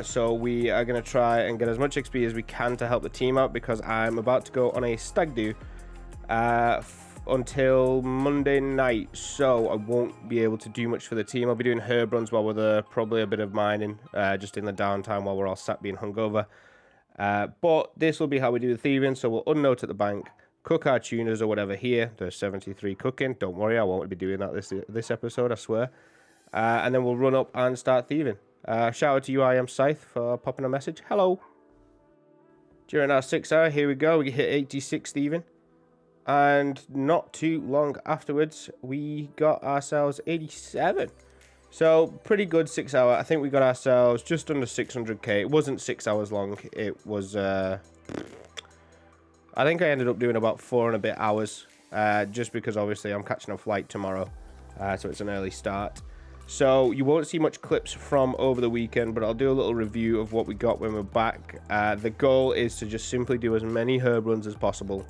So we are going to try and get as much XP as we can to help the team out, because I'm about to go on a stag do until Monday night, so I won't be able to do much for the team. I'll be doing herb runs while we're there, probably a bit of mining just in the downtime while we're all sat being hungover. But this will be how we do the thieving. So we'll unnote at the bank, cook our tuners or whatever here. There's 73 cooking. Don't worry, I won't be doing that this episode, I swear. And then we'll run up and start thieving. Shout out to UIM Scythe for popping a message. Hello. During our 6 hour, here we go. We hit 86 thieving. And not too long afterwards, we got ourselves 87. So pretty good 6 hour. I think we got ourselves just under 600k. It wasn't 6 hours long. It was I think I ended up doing about 4 and a bit hours, just because obviously I'm catching a flight tomorrow, so it's an early start. So you won't see much clips from over the weekend, but I'll do a little review of what we got when we're back. The goal is to just simply do as many herb runs as possible,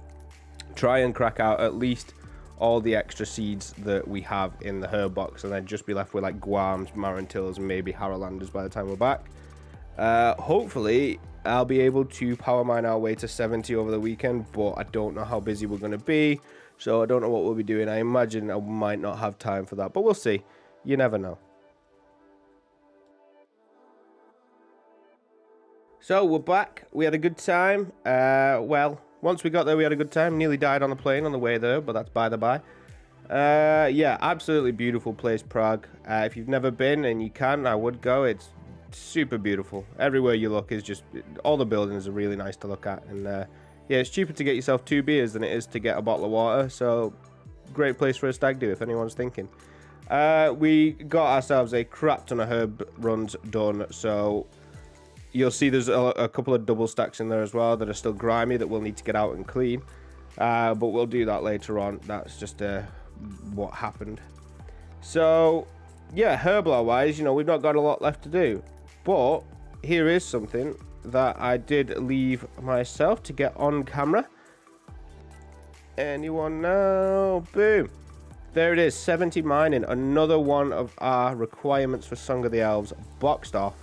try and crack out at least all the extra seeds that we have in the herb box, and then just be left with like Guams, Marantils, and maybe Harrowlanders by the time we're back. Hopefully I'll be able to power mine our way to 70 over the weekend, but I don't know how busy we're going to be, so I don't know what we'll be doing. I imagine I might not have time for that, but we'll see. You never know. So we're back. We had a good time. Well, once we got there, we had a good time. Nearly died on the plane on the way there, but that's by the by. Yeah, absolutely beautiful place, Prague. If you've never been and you can, I would go. It's super beautiful. Everywhere you look is just, all the buildings are really nice to look at. And yeah, it's cheaper to get yourself 2 beers than it is to get a bottle of water. So great place for a stag do if anyone's thinking. We got ourselves a crap ton of herb runs done. So you'll see there's a couple of double stacks in there as well that are still grimy that we'll need to get out and clean. But we'll do that later on. That's just what happened. So yeah, herbal wise, you know, we've not got a lot left to do. But here is something that I did leave myself to get on camera. Anyone know? Boom. There it is, 70 mining. Another one of our requirements for Song of the Elves boxed off.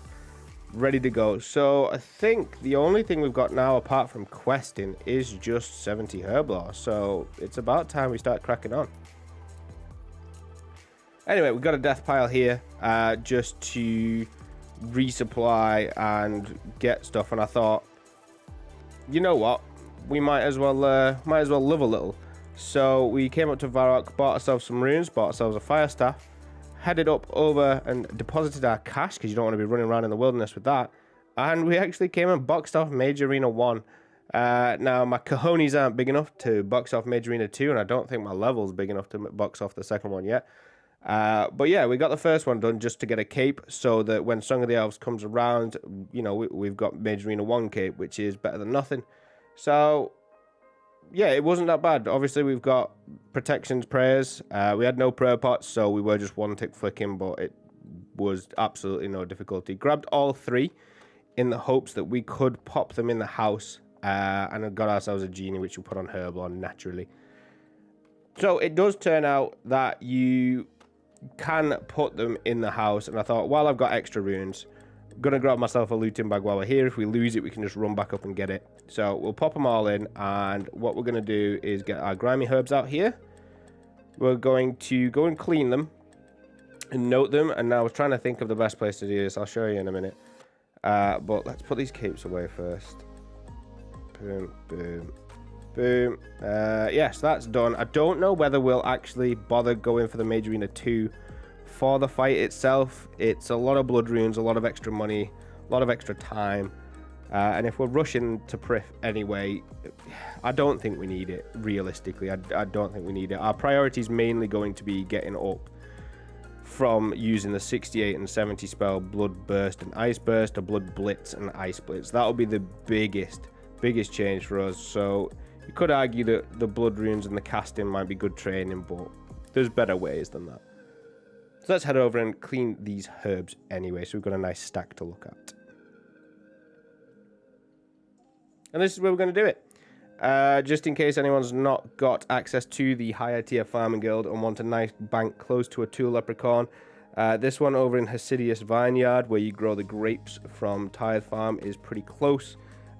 ready to go. So I think the only thing we've got now apart from questing is just 70 Herblore. So it's about time we start cracking on. Anyway, we've got a death pile here just to resupply and get stuff, and I thought, you know what, we might as well live a little. So we came up to Varrock, bought ourselves some runes, bought ourselves a fire staff, headed up over and deposited our cash because you don't want to be running around in the wilderness with that, and we actually came and boxed off Major Arena 1. Now my cojones aren't big enough to box off Major Arena 2, and I don't think my level's big enough to box off the second one yet. But yeah, we got the first one done just to get a cape so that when Song of the Elves comes around, you know, we've got Major Arena 1 cape, which is better than nothing. So yeah, it wasn't that bad. Obviously, we've got protections, prayers. We had no prayer pots, so we were just one tick flicking, but it was absolutely no difficulty. Grabbed all 3 in the hopes that we could pop them in the house, and got ourselves a genie, which we put on Herblore naturally. So it does turn out that you can put them in the house, and I thought, while I've got extra runes, I'm gonna grab myself a looting bag while we're here. If we lose it, we can just run back up and get it. So we'll pop them all in, and what we're gonna do is get our grimy herbs out here. We're going to go and clean them and note them, and now I was trying to think of the best place to do this. I'll show you in a minute, but let's put these capes away first. Boom, boom, boom. Yes, that's done. I don't know whether we'll actually bother going for the Major Arena 2 for the fight itself. It's a lot of blood runes, a lot of extra money, a lot of extra time, and if we're rushing to Prif anyway, I don't think we need it. Realistically, I don't think we need it. Our priority is mainly going to be getting up from using the 68 and 70 spell Blood Burst and Ice Burst to Blood Blitz and Ice Blitz. That'll be the biggest change for us. So you could argue that the blood runes and the casting might be good training, but there's better ways than that. So let's head over and clean these herbs anyway, so we've got a nice stack to look at. And this is where we're going to do it. Just in case anyone's not got access to the higher tier farming guild and want a nice bank close to a tool leprechaun, this one over in Hasidius Vineyard, where you grow the grapes from Tithe Farm, is pretty close.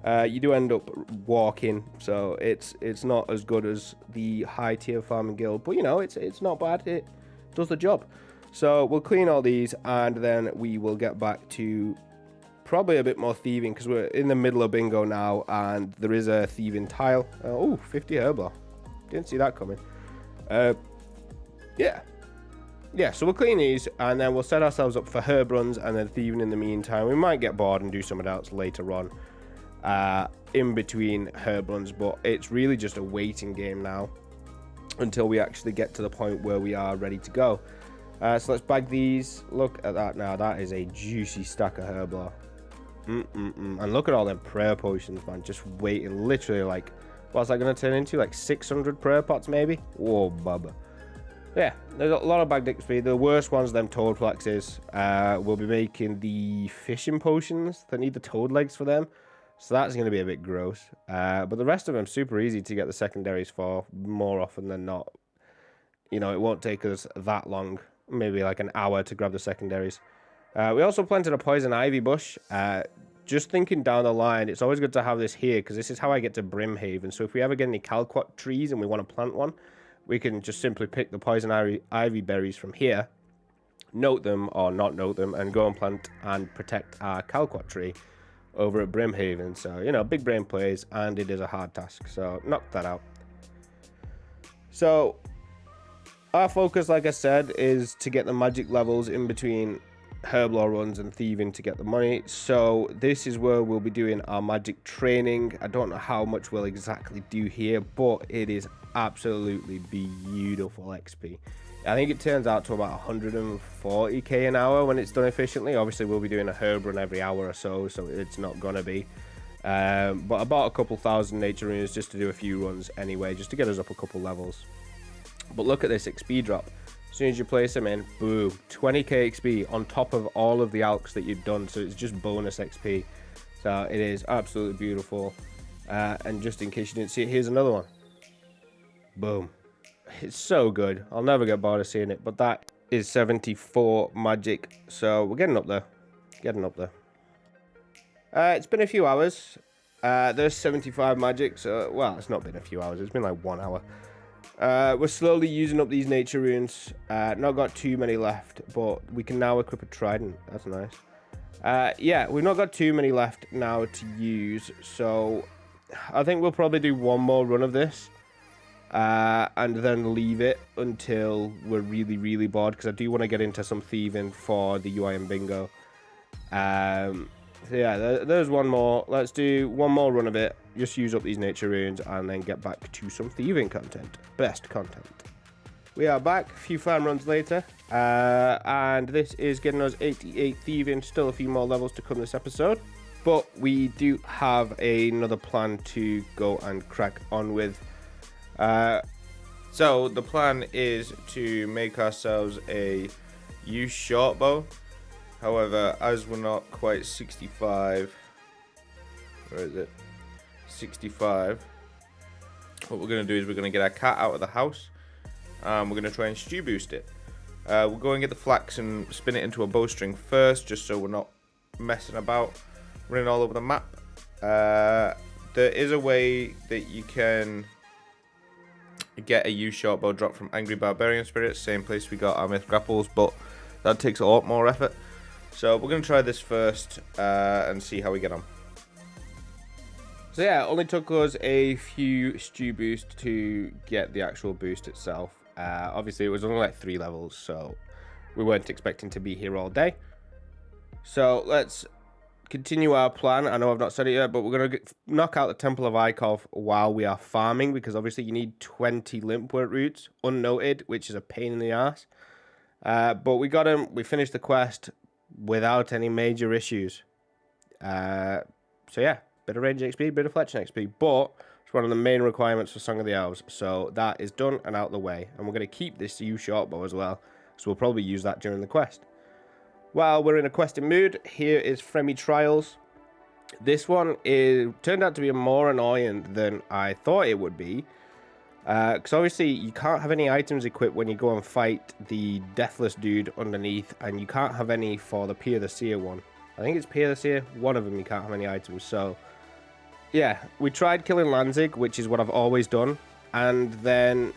You do end up walking, so it's not as good as the high tier farming guild, but you know, it's not bad. It does the job. So we'll clean all these, and then we will get back to probably a bit more thieving, because we're in the middle of bingo now, and there is a thieving tile. Oh, 50 Herblore. Didn't see that coming. Yeah, so we'll clean these, and then we'll set ourselves up for herb runs, and then thieving in the meantime. We might get bored and do something else later on in between herb runs, but it's really just a waiting game now until we actually get to the point where we are ready to go. So let's bag these. Look at that now. That is a juicy stack of Herblore. And look at all them prayer potions, man. Just waiting. Literally, like, what's that going to turn into? Like 600 prayer pots, maybe? Whoa, bubba. Yeah, there's a lot of bagged XP. The worst ones, them toad flexes. We'll be making the fishing potions that need the toad legs for them. So that's going to be a bit gross. But the rest of them, super easy to get the secondaries for more often than not. You know, it won't take us that long. Maybe like an hour to grab the secondaries. We also planted a poison ivy bush. Just thinking down the line, it's always good to have this here, because this is how I get to Brimhaven. So if we ever get any Calquat trees and we want to plant one, we can just simply pick the poison ivy berries from here, note them or not note them, and go and plant and protect our Calquat tree over at Brimhaven. So, you know, big brain plays, and it is a hard task. So knock that out. So our focus, like I said, is to get the magic levels in between Herblore runs and thieving to get the money. So this is where we'll be doing our magic training. I don't know how much we'll exactly do here, but it is absolutely beautiful XP. I think it turns out to about 140k an hour when it's done efficiently. Obviously, we'll be doing a herb run every hour or so it's not gonna be. But I bought a couple thousand nature runes just to do a few runs anyway, just to get us up a couple levels. But look at this XP drop. As soon as you place them in, boom, 20k XP on top of all of the alks that you've done. So it's just bonus XP. So it is absolutely beautiful. And just in case you didn't see it, here's another one. Boom. It's so good. I'll never get bored of seeing it. But that is 74 magic. So we're getting up there. It's been a few hours. There's 75 magic, so, well, it's not been a few hours. It's been like 1 hour. We're slowly using up these nature runes. Not got too many left, but we can now equip a trident. That's nice. Yeah, we've not got too many left now to use, so I think we'll probably do one more run of this. And then leave it until we're really, really bored, because I do want to get into some thieving for the UIM bingo. So yeah, there's one more. Let's do one more run of it, just use up these nature runes, and then get back to some thieving content. Best content. We are back a few farm runs later, and this is getting us 88 thieving, still a few more levels to come this episode. But we do have another plan to go and crack on with. So the plan is to make ourselves a use short bow. However, as we're not quite 65, where is it? 65. What we're going to do is we're going to get our cat out of the house. We're going to try and stew boost it. We'll go and get the flax and spin it into a bowstring first, just so we're not messing about, running all over the map. There is a way that you can get a use short bow drop from Angry Barbarian Spirits, same place we got our myth grapples, but that takes a lot more effort. So we're going to try this first and see how we get on. So yeah, it only took us a few stew boosts to get the actual boost itself. Obviously it was only like 3 levels, so we weren't expecting to be here all day. So let's continue our plan. I know I've not said it yet, but we're going to knock out the Temple of Ikov while we are farming, because obviously you need 20 limpwort roots, unnoted, which is a pain in the ass. But we got them, we finished the quest without any major issues. So yeah, bit of range XP, bit of fletching XP, but it's one of the main requirements for Song of the Owls. So that is done and out of the way. And we're going to keep this U short bow as well, so we'll probably use that during the quest. While we're in a questing mood, here is Fremy Trials. This one turned out to be more annoying than I thought it would be. Because obviously you can't have any items equipped when you go and fight the Deathless dude underneath, and you can't have any for the Pier the Seer one. I think it's Pier the Seer, one of them you can't have any items. So yeah, we tried killing Lanzig, which is what I've always done, and then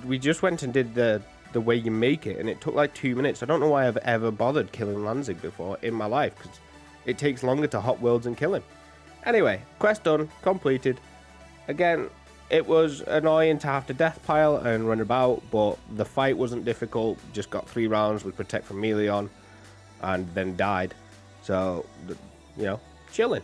we just went and did the way you make it, and it took like 2 minutes. I don't know why I've ever bothered killing Lanzig before in my life, because it takes longer to hot worlds and kill him. Anyway, quest done, completed. Again, it was annoying to have to death pile and run about, but the fight wasn't difficult. Just got 3 rounds with Protect from Meleon, and then died. So, you know, chilling.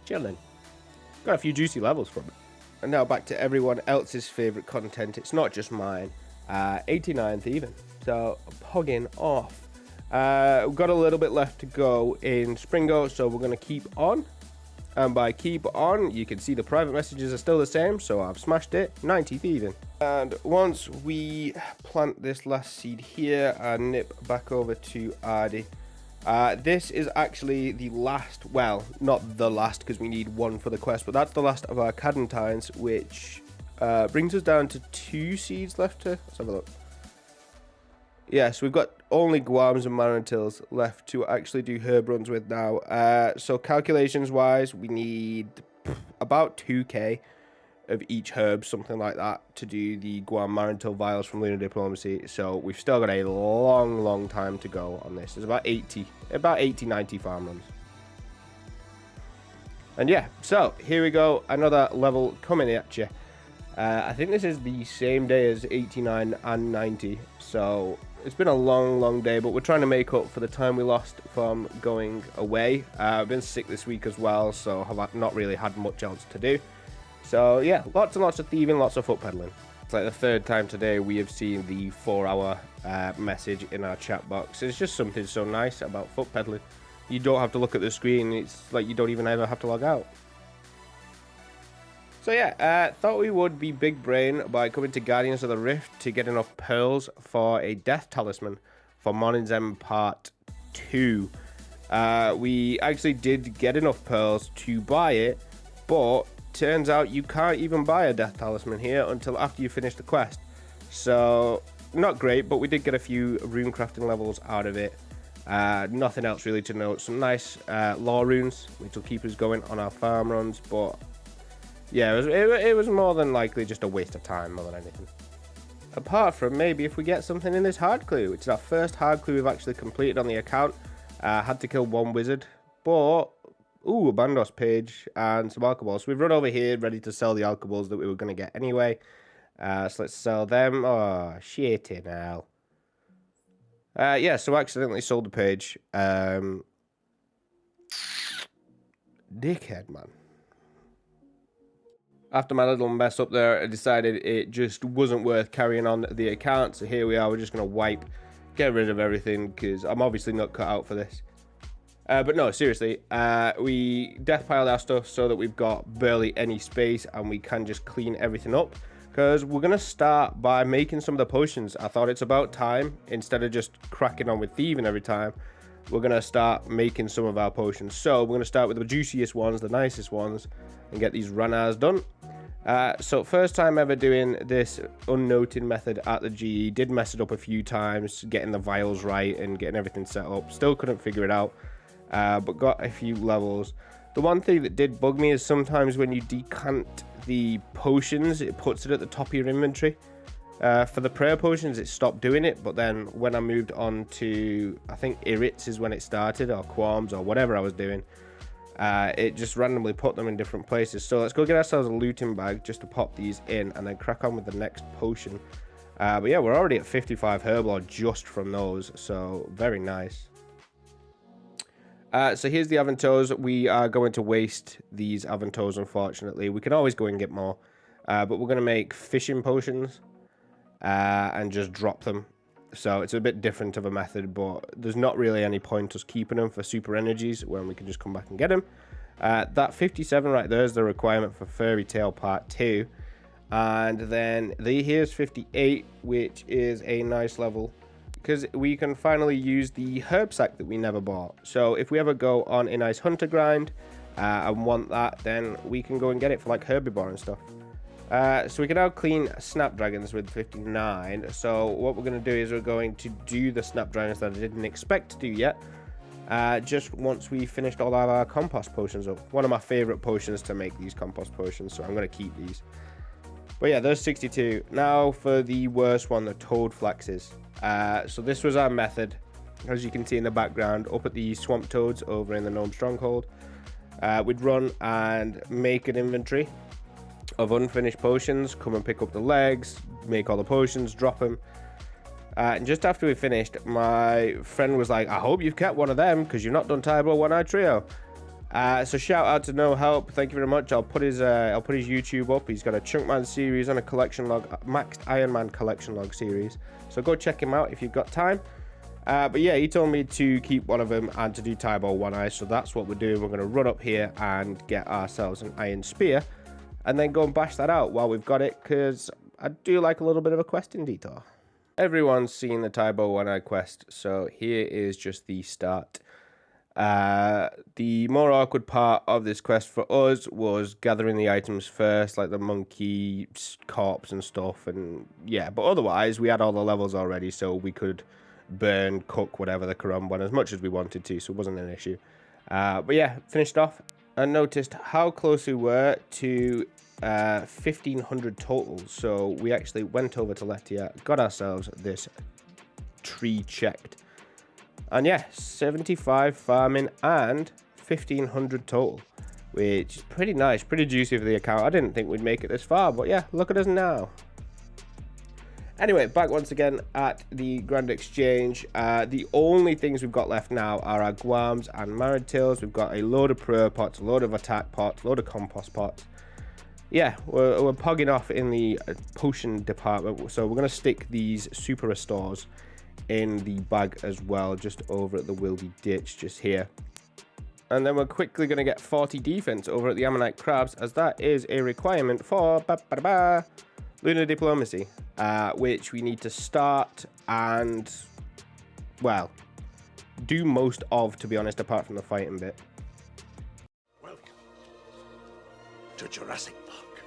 Got a few juicy levels from it. And now back to everyone else's favourite content. It's not just mine. 89th even. So, hogging off. We've got a little bit left to go in Springo, so we're going to keep on. And by keep on, you can see the private messages are still the same, so I've smashed it, 90th even. And once we plant this last seed here and nip back over to Ardy, this is actually the last, well, not the last because we need 1 for the quest, but that's the last of our Cadentines, which brings us down to 2 seeds left to, let's have a look. Yeah, so we've got only Guams and Marantils left to actually do herb runs with now. So calculations wise, we need about 2k of each herb, something like that, to do the Guam Marantil vials from Lunar Diplomacy. So we've still got a long time to go on this. There's about 80-90 farm runs. And yeah, so here we go, another level coming at you. I think this is the same day as 89 and 90, so it's been a long day, but we're trying to make up for the time we lost from going away. I've been sick this week as well, so have not really had much else to do. So yeah, lots and lots of thieving, lots of foot pedaling. It's like the 3rd time today we have seen the 4-hour message in our chat box. It's just something so nice about foot pedaling. You don't have to look at the screen, it's like you don't even ever have to log out. So yeah, thought we would be big brain by coming to Guardians of the Rift to get enough pearls for a death talisman for Morning's End Part 2. We actually did get enough pearls to buy it, but turns out you can't even buy a death talisman here until after you finish the quest. So not great, but we did get a few rune crafting levels out of it. Nothing else really to note. Some nice law runes, which will keep us going on our farm runs, but yeah, it was more than likely just a waste of time more than anything. Apart from maybe if we get something in this hard clue, which is our first hard clue we've actually completed on the account. Had to kill one wizard, but ooh, a Bandos page and some alcohols. So we've run over here ready to sell the alcohols that we were going to get anyway. So let's sell them. Oh, shit in hell. Yeah, so I accidentally sold the page. Dickhead, man. After my little mess up there, I decided it just wasn't worth carrying on the account. So here we are. We're just going to get rid of everything because I'm obviously not cut out for this. But no, seriously, we death piled our stuff so that we've got barely any space and we can just clean everything up. Because we're going to start by making some of the potions. I thought it's about time, instead of just cracking on with thieving every time, we're going to start making some of our potions. So we're going to start with the juiciest ones, the nicest ones, and get these runners done. So first time ever doing this unnoted method at the GE. Did mess it up a few times, getting the vials right and getting everything set up. Still couldn't figure it out, but got a few levels. The one thing that did bug me is sometimes when you decant the potions, it puts it at the top of your inventory. For the prayer potions, it stopped doing it, but then when I moved on to, I think irrits is when it started, or qualms, or whatever I was doing, it just randomly put them in different places. So let's go get ourselves a looting bag just to pop these in and then crack on with the next potion. But yeah, we're already at 55 herblore just from those, so very nice. So here's the Aventos. We are going to waste these Aventos, unfortunately. We can always go and get more, but we're going to make fishing potions and just drop them. So it's a bit different of a method, but there's not really any point us keeping them for super energies when we can just come back and get them. That 57 right there is the requirement for Fairy Tale Part 2. And then here's 58, which is a nice level, because we can finally use the herb sack that we never bought. So if we ever go on a nice hunter grind and want that, then we can go and get it for like herbivore and stuff. So we can now clean snapdragons with 59. So what we're going to do is we're going to do the snapdragons that I didn't expect to do yet, just once we finished all of our compost potions up. One of my favorite potions to make these compost potions, so I'm going to keep these. But yeah, there's 62. Now for the worst one, the toad flaxes. So this was our method, as you can see in the background, up at the swamp toads over in the gnome stronghold. We'd run and make an inventory of unfinished potions, come and pick up the legs, make all the potions, drop them. And just after we finished, my friend was like, I hope you've kept one of them because you've not done Tybor One Eye Trio. So shout out to No Help, thank you very much. I'll put his YouTube up. He's got a Chunkman series and a collection log, maxed Ironman collection log series. So go check him out if you've got time. But yeah, he told me to keep one of them and to do Tybor One Eye. So that's what we're doing. We're going to run up here and get ourselves an iron spear, and then go and bash that out while we've got it, because I do like a little bit of a questing detour. Everyone's seen the Tybor One Eye quest, so here is just the start. The more awkward part of this quest for us was gathering the items first, like the monkey corpse and stuff, and yeah, but otherwise we had all the levels already, so we could burn, cook, whatever the Karambwan as much as we wanted to, so it wasn't an issue. But yeah, finished off and noticed how close we were to 1,500 total. So we actually went over to Letia, got ourselves this tree checked, and yeah, 75 farming and 1,500 total, which is pretty nice, pretty juicy for the account. I didn't think we'd make it this far, but yeah, look at us now. Anyway, back once again at the Grand Exchange. The only things we've got left now are our Guams and Married Tails. We've got a load of prayer pots, a load of attack pots, a load of compost pots. Yeah, we're pogging off in the potion department. So we're going to stick these super restores in the bag as well, just over at the Wildy Ditch, just here. And then we're quickly going to get 40 defense over at the Ammonite Crabs, as that is a requirement for Lunar Diplomacy, which we need to start and, well, do most of, to be honest, apart from the fighting bit. Welcome to Jurassic Park.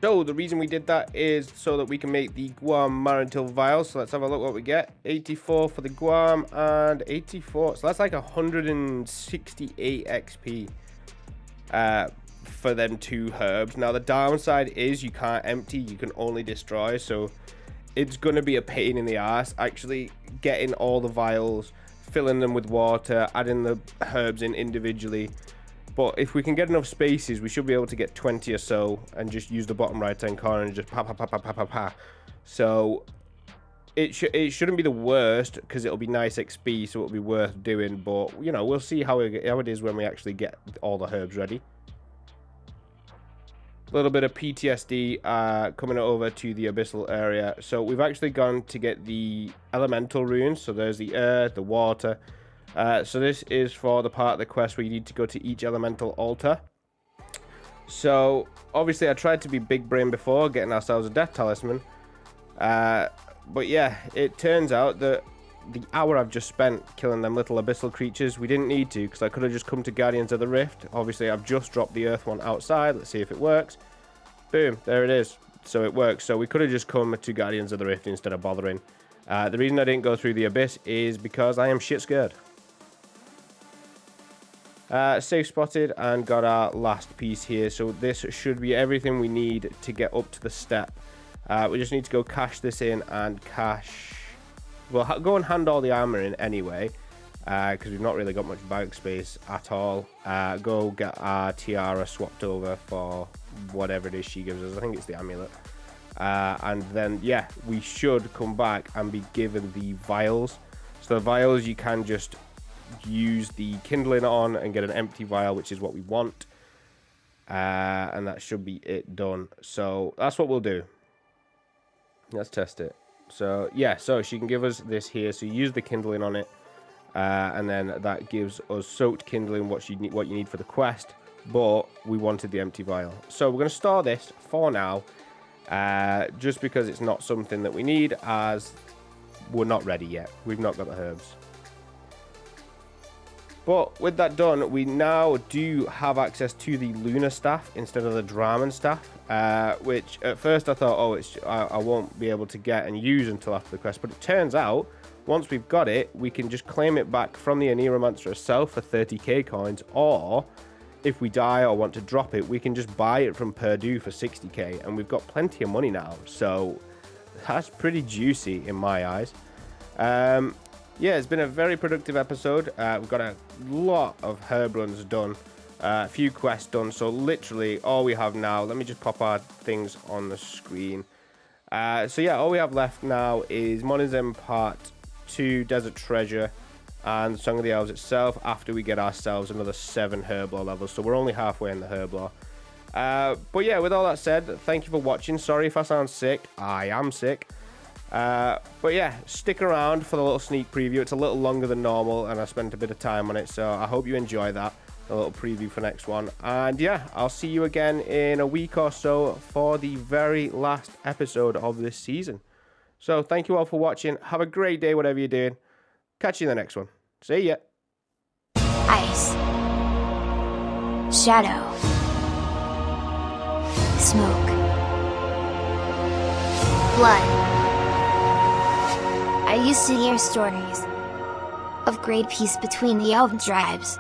So the reason we did that is so that we can make the Guam Marantil vials. So let's have a look what we get. 84 for the Guam and 84. So that's like 168 XP for them 2 herbs. Now the downside is you can't empty, you can only destroy. So it's going to be a pain in the ass actually getting all the vials, filling them with water, adding the herbs in individually. But if we can get enough spaces, we should be able to get 20 or so and just use the bottom right-hand corner and just pa. So it shouldn't be the worst because it'll be nice XP, so it'll be worth doing. But, you know, we'll see how it is when we actually get all the herbs ready. A little bit of PTSD coming over to the abyssal area. So we've actually gone to get the elemental runes. So there's the earth, the water. So this is for the part of the quest where you need to go to each elemental altar. So obviously I tried to be big brain before getting ourselves a death talisman. But yeah, it turns out that the hour I've just spent killing them little abyssal creatures, we didn't need to, because I could have just come to Guardians of the Rift. Obviously I've just dropped the earth one outside. Let's see if it works. Boom, there it is. So it works. So we could have just come to Guardians of the Rift instead of bothering. The reason I didn't go through the abyss is because I am shit scared. Safe spotted and got our last piece here. So this should be everything we need to get up to the step. We just need to go cash this in and cash... Well, go and hand all the armor in anyway, because we've not really got much bag space at all. Go get our tiara swapped over for whatever it is she gives us. I think it's the amulet. And then, yeah, we should come back and be given the vials. So the vials you can just use the kindling on and get an empty vial, which is what we want. And that should be it done. So that's what we'll do. Let's test it. So yeah, so she can give us this here. So you use the kindling on it, and then that gives us soaked kindling, what you need for the quest. But we wanted the empty vial, so we're going to store this for now, just because it's not something that we need, as we're not ready yet. We've not got the herbs. But with that done, we now do have access to the lunar staff instead of the Draman staff, which at first I thought, oh, I won't be able to get and use until after the quest. But it turns out, once we've got it, we can just claim it back from the Aniromancer herself for 30k coins, or if we die or want to drop it, we can just buy it from Purdue for 60k, and we've got plenty of money now. So that's pretty juicy in my eyes. Yeah, it's been a very productive episode. We've got a lot of herb runs done, a few quests done. So literally all we have now, let me just pop our things on the screen. So yeah, all we have left now is Monizem Part 2, Desert Treasure, and Song of the Elves itself, after we get ourselves another 7 herb lore levels. So we're only halfway in the herb lore. But yeah, with all that said, thank you for watching. Sorry if I sound sick. I am sick. But yeah, stick around for the little sneak preview. It's a little longer than normal, and I spent a bit of time on it, so I hope you enjoy that, a little preview for next one. And yeah, I'll see you again in a week or so for the very last episode of this season. So thank you all for watching. Have a great day, whatever you're doing. Catch you in the next one. See ya. Ice. Shadow. Smoke. Blood. I used to hear stories of great peace between the elven tribes.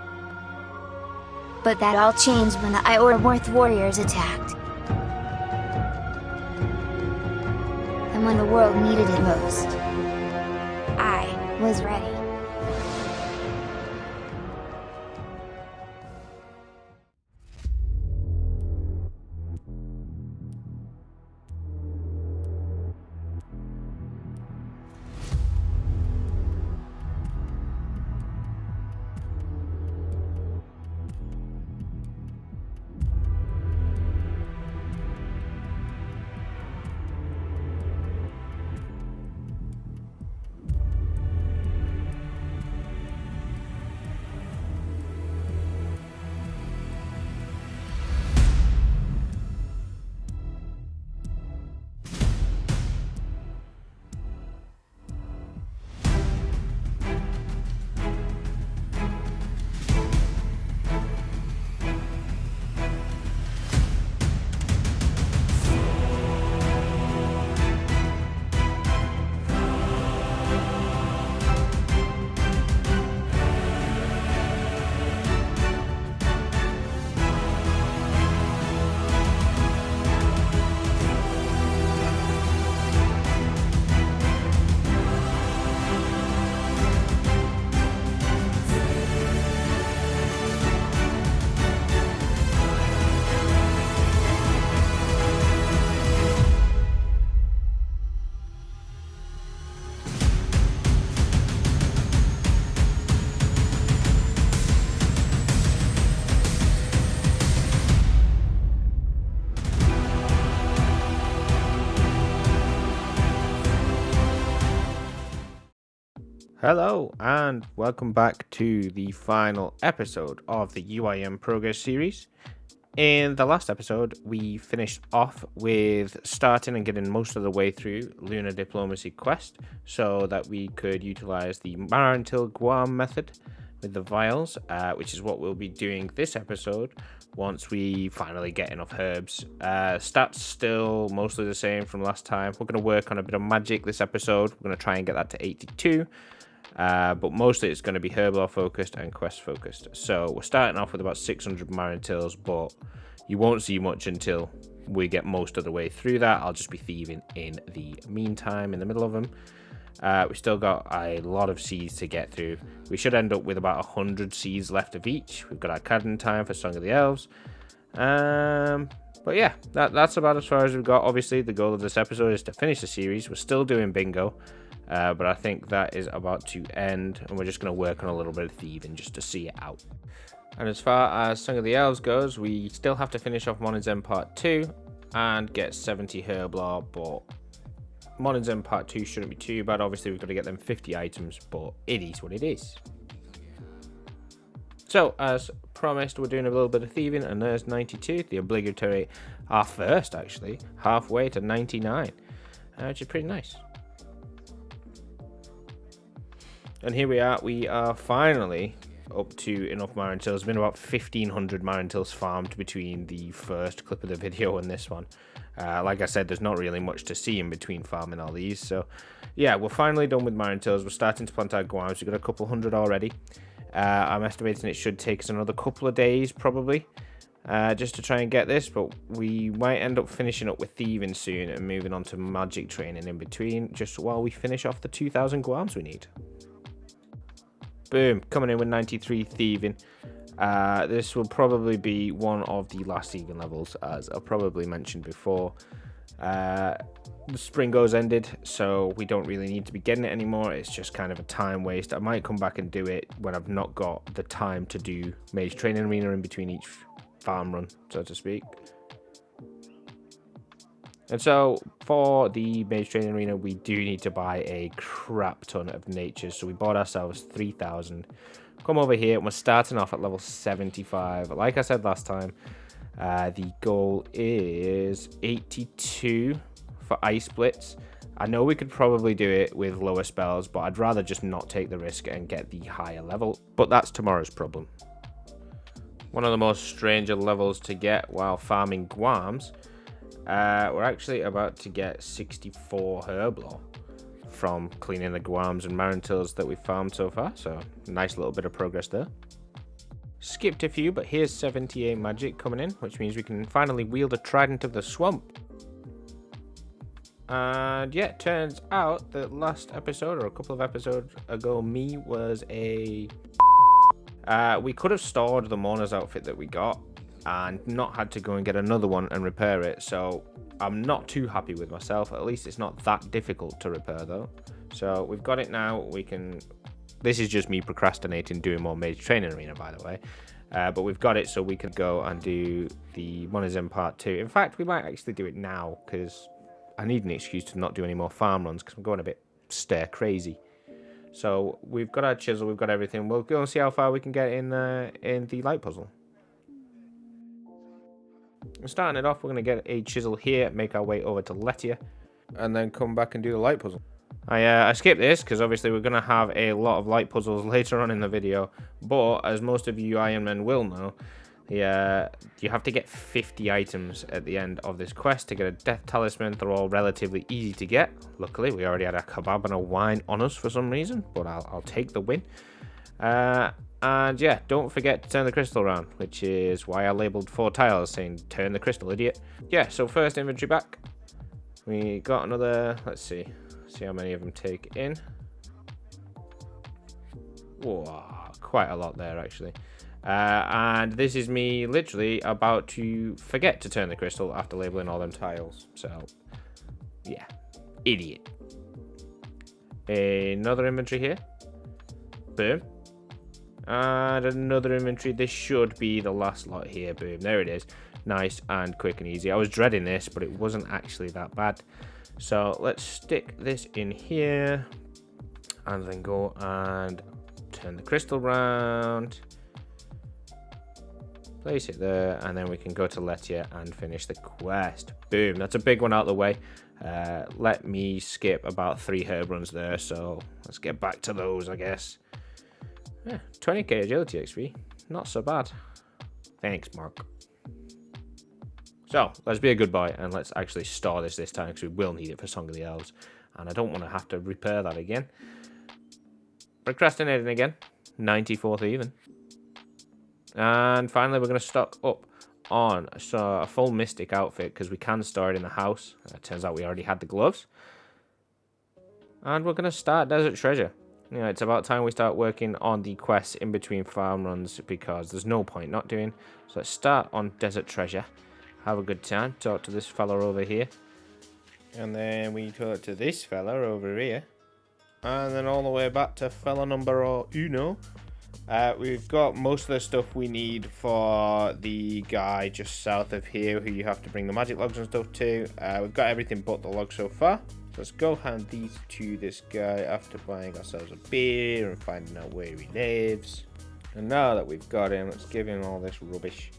But that all changed when the Ironworth warriors attacked. And when the world needed it most, I was ready. Hello and welcome back to the final episode of the UIM Progress series. In the last episode, we finished off with starting and getting most of the way through Lunar Diplomacy Quest so that we could utilize the Marantil Guam method with the vials, which is what we'll be doing this episode once we finally get enough herbs. Stats still mostly the same from last time. We're going to work on a bit of magic this episode. We're going to try and get that to 82. But mostly it's going to be Herblore focused and quest focused. So we're starting off with about 600 Marantils, but you won't see much until we get most of the way through that. I'll just be thieving in the meantime in the middle of them. We still got a lot of seeds to get through. We should end up with about 100 seeds left of each. We've got our Cadden time for Song of the Elves. But yeah, that's about as far as we've got. Obviously, the goal of this episode is to finish the series. We're still doing bingo. But I think that is about to end, and we're just going to work on a little bit of thieving just to see it out. And as far as Song of the Elves goes, we still have to finish off Monizem Part 2 and get 70 Herblore, but Monizem Part 2 shouldn't be too bad. Obviously, we've got to get them 50 items, but it is what it is. So, as promised, we're doing a little bit of thieving, and there's 92, the obligatory, our first actually, halfway to 99, which is pretty nice. And here we are finally up to enough Marantils. It's been about 1,500 Marantils farmed between the first clip of the video and this one. Like I said, there's not really much to see in between farming all these. So yeah, we're finally done with Marantils. We're starting to plant our guams. We've got a couple hundred already. I'm estimating it should take us another couple of days probably just to try and get this. But we might end up finishing up with thieving soon and moving on to magic training in between, just while we finish off the 2,000 guams we need. Boom, coming in with 93 thieving. This will probably be one of the last thieving levels, as I probably mentioned before. The spring goes ended, so we don't really need to be getting it anymore. It's just kind of a time waste. I might come back and do it when I've not got the time to do Mage Training Arena in between each farm run, so to speak. And so for the Mage Training Arena, we do need to buy a crap ton of natures. So we bought ourselves 3,000. Come over here, and we're starting off at level 75. Like I said last time, the goal is 82 for Ice Blitz. I know we could probably do it with lower spells, but I'd rather just not take the risk and get the higher level. But that's tomorrow's problem. One of the most stranger levels to get while farming Guams. We're actually about to get 64 Herblore from cleaning the Guams and Marantils that we've farmed so far, so nice little bit of progress there. Skipped a few, but here's 78 magic coming in, which means we can finally wield a Trident of the Swamp. And yeah, it turns out that last episode, or a couple of episodes ago, me was a... we could have stored the Mourner's outfit that we got and not had to go and get another one and repair it, so I'm not too happy with myself. At least it's not that difficult to repair though. So we've got it now. We can... This is just me procrastinating doing more Mage Training Arena, by the way. But we've got it, so we can go and do the Monizem Part 2. In fact, we might actually do it now, because I need an excuse to not do any more farm runs, because I'm going a bit stir crazy. So we've got our chisel, we've got everything. We'll go and see how far we can get in the light puzzle. We're starting it off, we're going to get a chisel here, make our way over to Letia, and then come back and do the light puzzle. I skipped this because obviously we're going to have a lot of light puzzles later on in the video, but as most of you Ironmen will know, you have to get 50 items at the end of this quest to get a death talisman. They're all relatively easy to get. Luckily, we already had a kebab and a wine on us for some reason, but I'll take the win. And yeah, don't forget to turn the crystal around, which is why I labeled 4 tiles saying turn the crystal, idiot. Yeah, so first inventory back. We got another, let's see how many of them take in. Whoa, quite a lot there actually. And this is me literally about to forget to turn the crystal after labeling all them tiles. So yeah, idiot. Another inventory here. Boom. And another inventory. This should be the last lot here. Boom, there it is. Nice and quick and easy. I was dreading this, but it wasn't actually that bad. So let's stick this in here. and then go and turn the crystal round, place it there, and then we can go to Letya and finish the quest. Boom, that's a big one out of the way. Let me skip about 3 herb runs there, so let's get back to those, I guess. Yeah, 20k agility XP, not so bad. Thanks, Mark. So, let's be a good boy, and let's actually store this time, because we will need it for Song of the Elves, and I don't want to have to repair that again. Procrastinating again, 94th even. And finally, we're going to stock up on a full Mystic outfit, because we can store it in the house. It turns out we already had the gloves. And we're going to start Desert Treasure. You know, it's about time we start working on the quests in between farm runs, because there's no point not doing. So let's start on Desert Treasure. Have a good time. Talk to this fella over here. And then we talk to this fella over here. And then all the way back to fella number uno. We've got most of the stuff we need for the guy just south of here, who you have to bring the magic logs and stuff to. We've got everything but the logs so far. So let's go hand these to this guy after buying ourselves a beer and finding out where he lives. And now that we've got him, let's give him all this rubbish.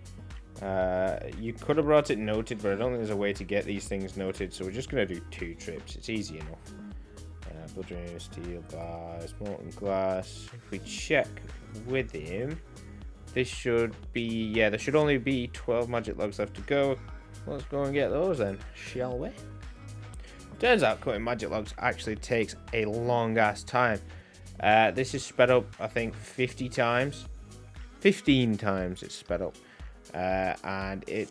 You could have brought it noted, but I don't think there's a way to get these things noted, so we're just going to do 2 trips. It's easy enough. Blood, steel bars, molten glass. If we check with him, this should be, yeah, there should only be 12 magic logs left to go. Let's go and get those then, shall we? Turns out cutting magic logs actually takes a long ass time. This is sped up, I think, 15 times it's sped up. And it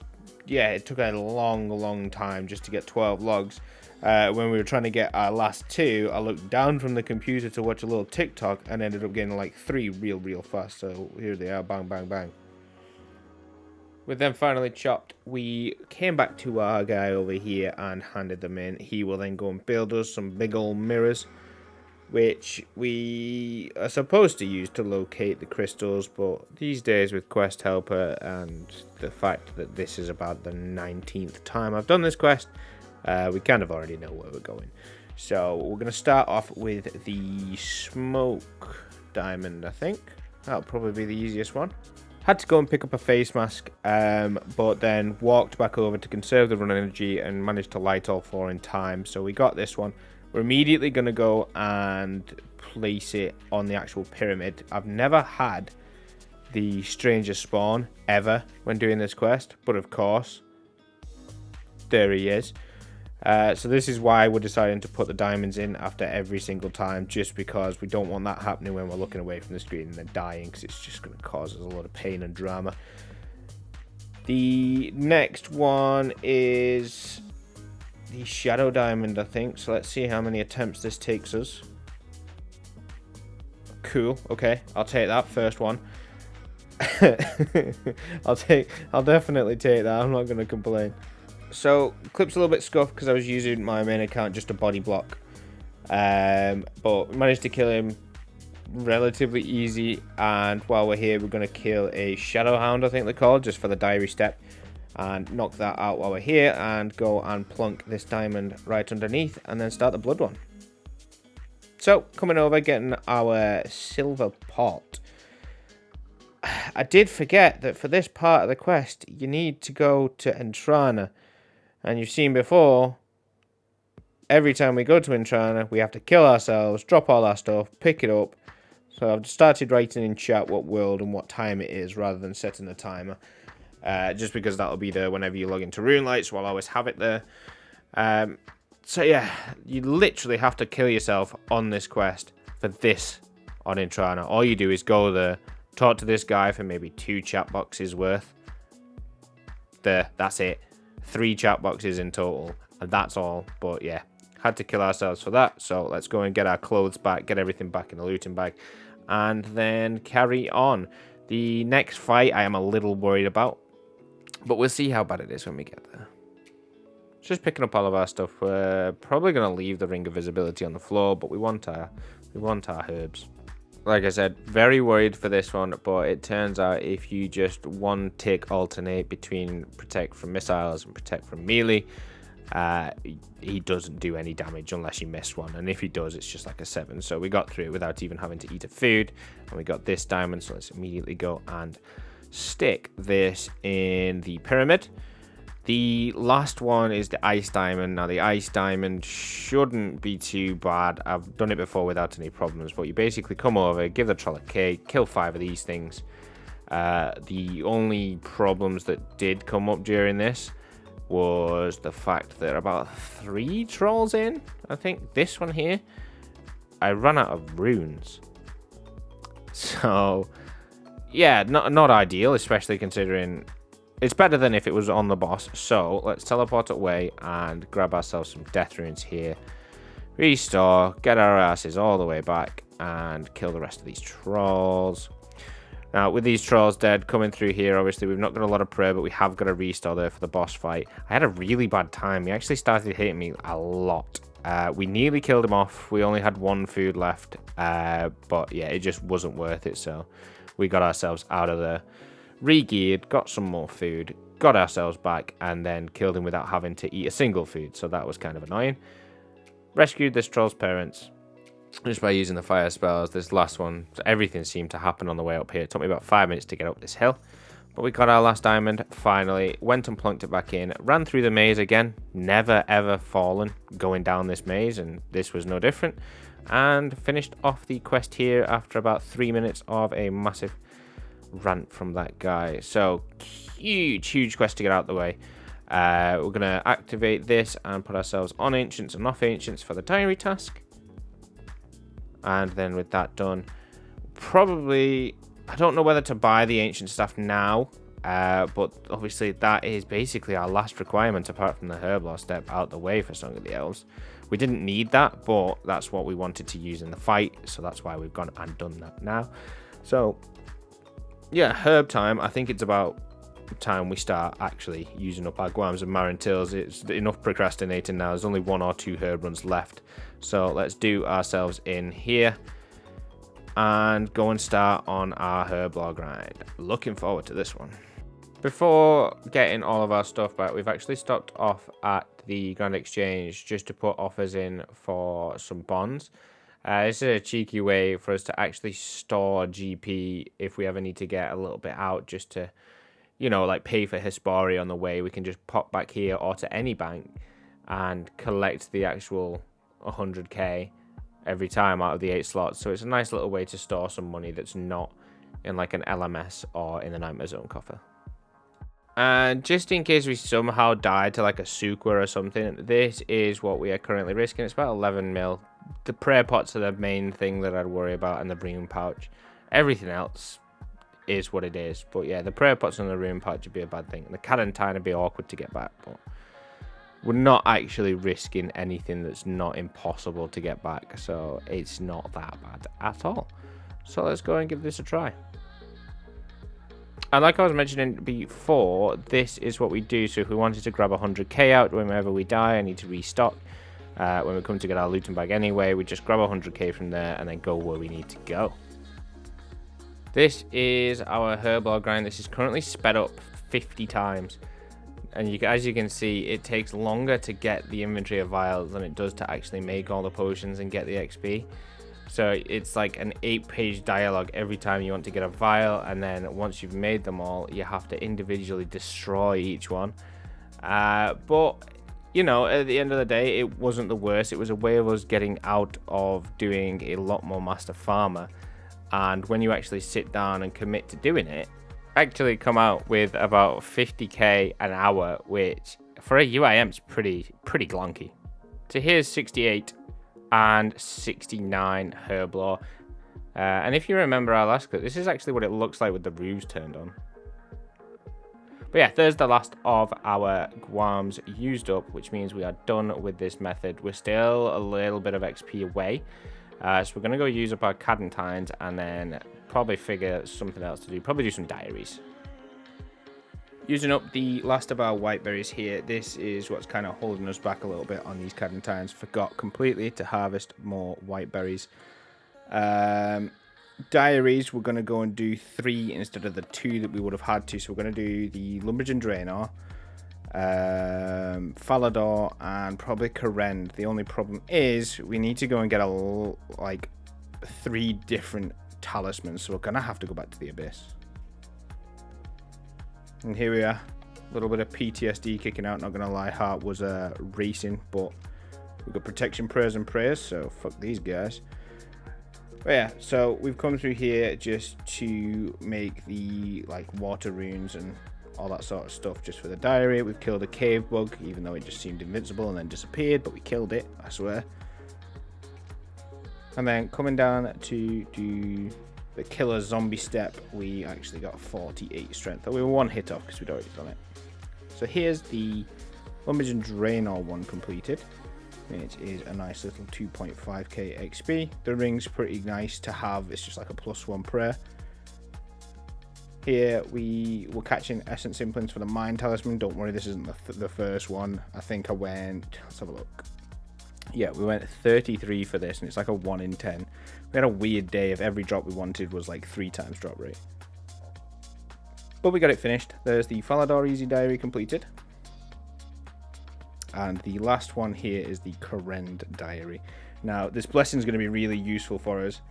took a long time just to get 12 logs. When we were trying to get our last 2, I looked down from the computer to watch a little TikTok and ended up getting like 3 real fast. So here they are, bang bang bang. With them finally chopped, we came back to our guy over here and handed them in. He will then go and build us some big old mirrors, which we are supposed to use to locate the crystals, but these days with Quest Helper and the fact that this is about the 19th time I've done this quest, we kind of already know where we're going. So we're going to start off with the smoke diamond, I think. That'll probably be the easiest one. Had to go and pick up a face mask, but then walked back over to conserve the run energy and managed to light all 4 in time. So we got this one. We're immediately going to go and place it on the actual pyramid. I've never had the stranger spawn ever when doing this quest, but of course, there he is. So this is why we're deciding to put the diamonds in after every single time, just because we don't want that happening when we're looking away from the screen and then dying, because it's just going to cause us a lot of pain and drama. The next one is the shadow diamond, I think. So let's see how many attempts this takes us. Cool. Okay, I'll take that first one. I'll definitely take that. I'm not going to complain. So clip's a little bit scuffed because I was using my main account just a body block, but we managed to kill him relatively easy. And while we're here, we're going to kill a shadow hound, I think they're called, just for the diary step, and knock that out while we're here and go and plunk this diamond right underneath and then start the blood one. So coming over, getting our silver pot. I did forget that for this part of the quest you need to go to Entrana. And you've seen before, every time we go to Entrana, we have to kill ourselves, drop all our stuff, pick it up. So I've started writing in chat what world and what time it is, rather than setting a timer. Just because that'll be there whenever you log into Runelight, so I'll always have it there. So yeah, you literally have to kill yourself on this quest for this on Entrana. All you do is go there, talk to this guy for maybe 2 chat boxes worth. There, that's it. 3 chat boxes in total, and that's all. But yeah, had to kill ourselves for that. So let's go and get our clothes back, get everything back in the looting bag, and then carry on. The next fight I am a little worried about, but we'll see how bad it is when we get there. Just picking up all of our stuff. We're probably going to leave the ring of visibility on the floor, but we want our herbs. Like I said, very worried for this one, but it turns out if you just 1 tick alternate between protect from missiles and protect from melee, he doesn't do any damage unless you miss one, and if he does, it's just like a 7. So we got through it without even having to eat a food, and we got this diamond. So let's immediately go and stick this in the pyramid. The last one is the ice diamond. Now the ice diamond shouldn't be too bad. I've done it before without any problems, but you basically come over, give the troll a K, kill 5 of these things. The only problems that did come up during this was the fact that about 3 trolls in, I think this one here, I ran out of runes. So yeah, not ideal, especially considering it's better than if it was on the boss. So let's teleport away and grab ourselves some death runes here, restore, get our asses all the way back, and kill the rest of these trolls. Now, with these trolls dead coming through here, obviously we've not got a lot of prayer, but we have got a restore there for the boss fight. I had a really bad time. He actually started hitting me a lot. We nearly killed him off. We only had 1 food left, but yeah, it just wasn't worth it. So we got ourselves out of there, re-geared, got some more food, got ourselves back, and then killed him without having to eat a single food. So that was kind of annoying. Rescued this troll's parents just by using the fire spells. This last one, everything seemed to happen on the way up here. It took me about 5 minutes to get up this hill, but we got our last diamond finally, went and plunked it back in, ran through the maze again, never ever fallen going down this maze, and this was no different, and finished off the quest here after about 3 minutes of a massive rant from that guy. So huge quest to get out of the way. We're gonna activate this and put ourselves on ancients and off ancients for the diary task, and then with that done, probably, I don't know whether to buy the ancient stuff now, but obviously that is basically our last requirement apart from the herblore step out the way for Song of the Elves. We didn't need that, but that's what we wanted to use in the fight, so that's why we've gone and done that now. So yeah, herb time. I think it's about time we start actually using up our Guams and Marintils. It's enough procrastinating now. There's only 1 or 2 herb runs left. So let's do ourselves in here and go and start on our herblore grind. Looking forward to this one. Before getting all of our stuff back, we've actually stopped off at the Grand Exchange just to put offers in for some bonds. This is a cheeky way for us to actually store GP if we ever need to get a little bit out, just to, you know, like pay for Hespori on the way. We can just pop back here or to any bank and collect the actual 100k every time out of the 8 slots. So it's a nice little way to store some money that's not in like an LMS or in the Nightmare Zone coffer. And just in case we somehow die to like a Sukwa or something, this is what we are currently risking. It's about 11 mil. The prayer pots are the main thing that I'd worry about, and the rune pouch. Everything else is what it is. But yeah, the prayer pots and the rune pouch would be a bad thing. The Cadentine would be awkward to get back, but we're not actually risking anything that's not impossible to get back, so it's not that bad at all. So let's go and give this a try. And like I was mentioning before, this is what we do. So if we wanted to grab 100k out whenever we die, I need to restock. When we come to get our looting bag anyway, we just grab 100k from there and then go where we need to go. This is our herblore grind. This is currently sped up 50 times. And as you can see, it takes longer to get the inventory of vials than it does to actually make all the potions and get the XP. So it's like an 8-page dialogue every time you want to get a vial, and then once you've made them all, you have to individually destroy each one. But you know, at the end of the day, it wasn't the worst. It was a way of us getting out of doing a lot more Master Farmer. And when you actually sit down and commit to doing it, actually come out with about 50k an hour, which for a UIM is pretty glonky. So here's 68 and 69 herblore. And if you remember our last clip, this is actually what it looks like with the roofs turned on. But yeah, there's the last of our Guams used up, which means we are done with this method. We're still a little bit of XP away. So we're going to go use up our Cadentines and then probably figure something else to do. Probably do some diaries. Using up the last of our white berries here, this is what's kind of holding us back a little bit on these Cadentines. Forgot completely to harvest more white berries. Diaries, we're going to go and do 3 instead of the 2 that we would have had to. So we're going to do the Lumberjane Draenor, Falador, and probably Karen. The only problem is we need to go and get like 3 different talismans, so we're gonna have to go back to the Abyss. And here we are, a little bit of PTSD kicking out, not gonna lie. Heart was racing, but we've got protection, prayers, and prayers, so fuck these guys. But yeah, so we've come through here just to make the like water runes and all that sort of stuff just for the diary. We've killed a cave bug, even though it just seemed invincible and then disappeared, but we killed it, I swear. And then coming down to do the killer zombie step, we actually got 48 strength. We were 1 hit off because we'd already done it. So here's the Lumberjane Draenor one completed, which is a nice little 2.5k XP. The ring's pretty nice to have. It's just like a +1 prayer. Here we were catching essence implants for the mine talisman. Don't worry, this isn't the first one. I think I went, let's have a look. Yeah, we went 33 for this, and it's like a 1 in 10. We had a weird day of every drop we wanted was like 3 times drop rate. But we got it finished. There's the Falador Easy Diary completed. And the last one here is the Karen Diary. Now, this blessing is going to be really useful for us,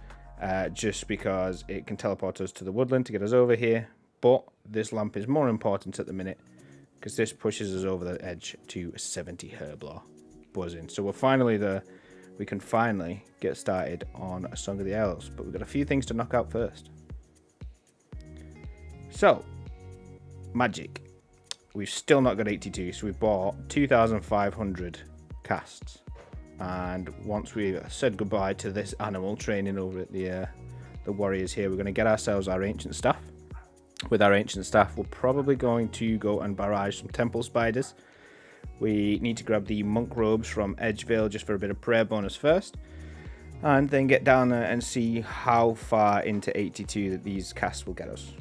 just because it can teleport us to the woodland to get us over here. But this lamp is more important at the minute, because this pushes us over the edge to 70 Herblore. Buzzing. So we're finally there. We can finally get started on a Song of the Elves, but we've got a few things to knock out first. So, magic. We've still not got 82, so we bought 2,500 casts. And once we've said goodbye to this animal training over at the warriors here, we're going to get ourselves our ancient staff. With our ancient staff, we're probably going to go and barrage some temple spiders. We need to grab the monk robes from Edgevale just for a bit of prayer bonus first, and then get down there and see how far into 82 that these casts will get us.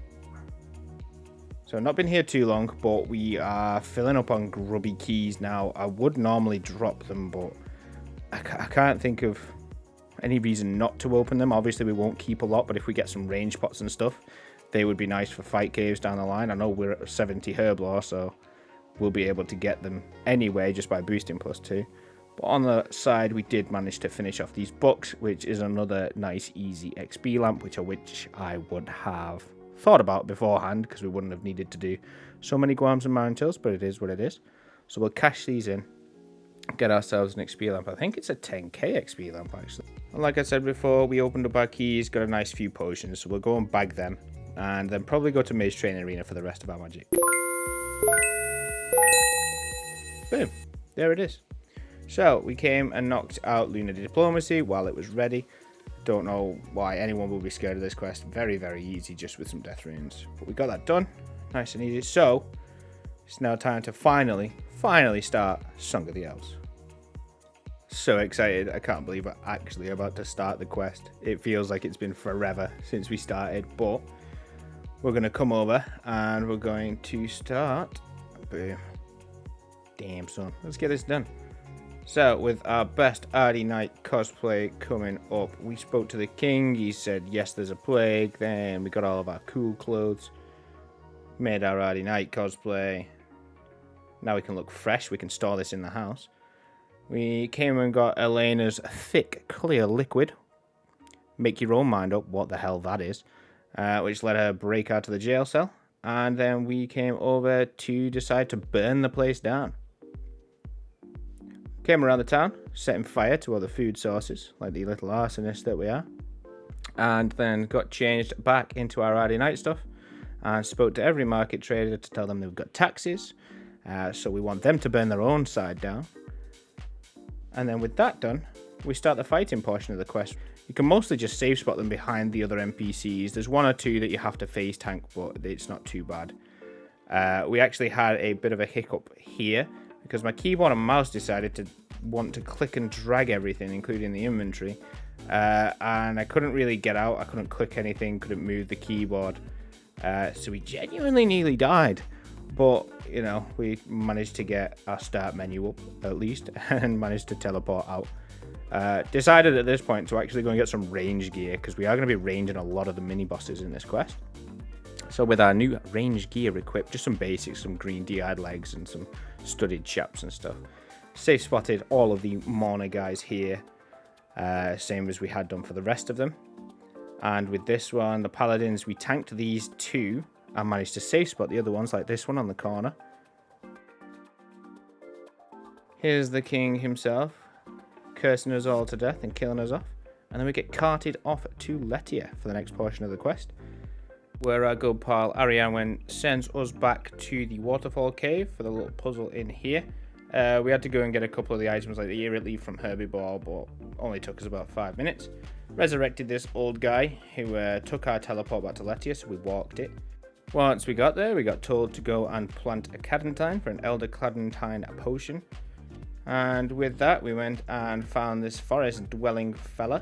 So not been here too long, but we are filling up on grubby keys now. I would normally drop them, but I can't think of any reason not to open them. Obviously we won't keep a lot, but if we get some range pots and stuff, they would be nice for fight caves down the line. I know we're at 70 Herblore, so we'll be able to get them anyway just by boosting +2. But on the side, we did manage to finish off these books, which is another nice easy XP lamp, which I would have thought about beforehand, because we wouldn't have needed to do so many Guams and Marintils, but it is what it is. So we'll cash these in, get ourselves an XP lamp. I think it's a 10k XP lamp actually. And like I said before, we opened up our keys, got a nice few potions, so we'll go and bag them, and then probably go to Mage Training Arena for the rest of our magic. Boom, there it is. So we came and knocked out Lunar Diplomacy while it was ready. Don't know why anyone will be scared of this quest. Very, very easy, just with some death runes. But we got that done, nice and easy. So it's now time to finally start Song of the Elves. So excited, I can't believe we're actually about to start the quest. It feels like it's been forever since we started, but we're going to come over and we're going to start. Boom. Damn, son. Let's get this done. So, with our best Ardy Knight cosplay coming up, we spoke to the king. He said, yes, there's a plague. Then we got all of our cool clothes. Made our Ardy Knight cosplay. Now we can look fresh. We can store this in the house. We came and got Elena's thick, clear liquid. Make your own mind up what the hell that is. Which let her break out of the jail cell. And then we came over to decide to burn the place down. Came around the town, setting fire to all the food sources, like the little arsonists that we are. And then got changed back into our Ardy Knight stuff. And spoke to every market trader to tell them they've got taxes. So we want them to burn their own side down. And then with that done, we start the fighting portion of the quest. You can mostly just save spot them behind the other NPCs. There's 1 or 2 that you have to face tank, but it's not too bad. We actually had a bit of a hiccup here, because my keyboard and mouse decided to want to click and drag everything, including the inventory. And I couldn't really get out. I couldn't click anything, couldn't move the keyboard. So we genuinely nearly died. But, you know, we managed to get our start menu up, at least, and managed to teleport out. Decided at this point to actually go and get some range gear, because we are going to be ranging a lot of the mini-bosses in this quest. So with our new range gear equipped, just some basics, some green DI'd legs and some studded chaps and stuff. Safe spotted all of the Mourner guys here, same as we had done for the rest of them. And with this one, the Paladins, we tanked these two and managed to safe spot the other ones, like this one on the corner. Here's the king himself, cursing us all to death and killing us off. And then we get carted off to Letia for the next portion of the quest, where our good pal Ariane sends us back to the waterfall cave for the little puzzle in here. We had to go and get a couple of the items like the ear leaf from Herbivore, but only took us about 5 minutes. Resurrected this old guy who took our teleport back to Letia, so we walked it. Once we got there, we got told to go and plant a Cadentine for an Elder Cadentine potion. And with that, we went and found this forest dwelling fella.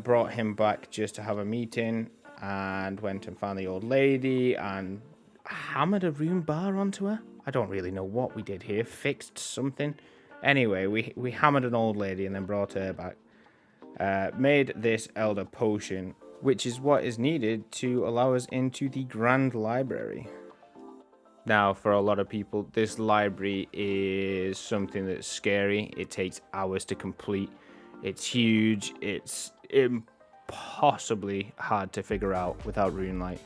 Brought him back just to have a meeting, and went and found the old lady and hammered a rune bar onto her. I don't really know what we did here, fixed something. Anyway, we hammered an old lady and then brought her back. Made this elder potion, which is what is needed to allow us into the Grand Library. Now, for a lot of people, this library is something that's scary. It takes hours to complete. It's huge. It's impossibly hard to figure out without RuneLight.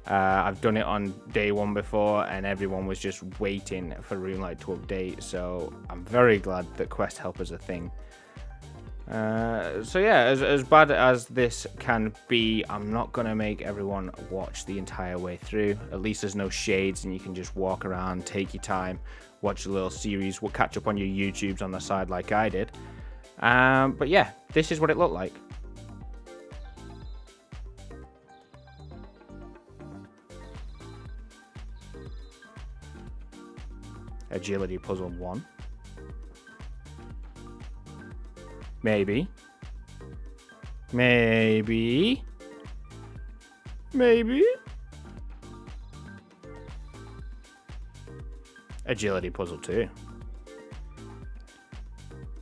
I've done it on day one before, and everyone was just waiting for RuneLight to update. So I'm very glad that quest help is a thing. So yeah, as bad as this can be, I'm not going to make everyone watch the entire way through. At least there's no shades and you can just walk around, take your time, watch a little series. We'll catch up on your YouTubes on the side like I did. But yeah, this is what it looked like. Agility puzzle 1. Maybe. Maybe. Maybe. Agility puzzle 2.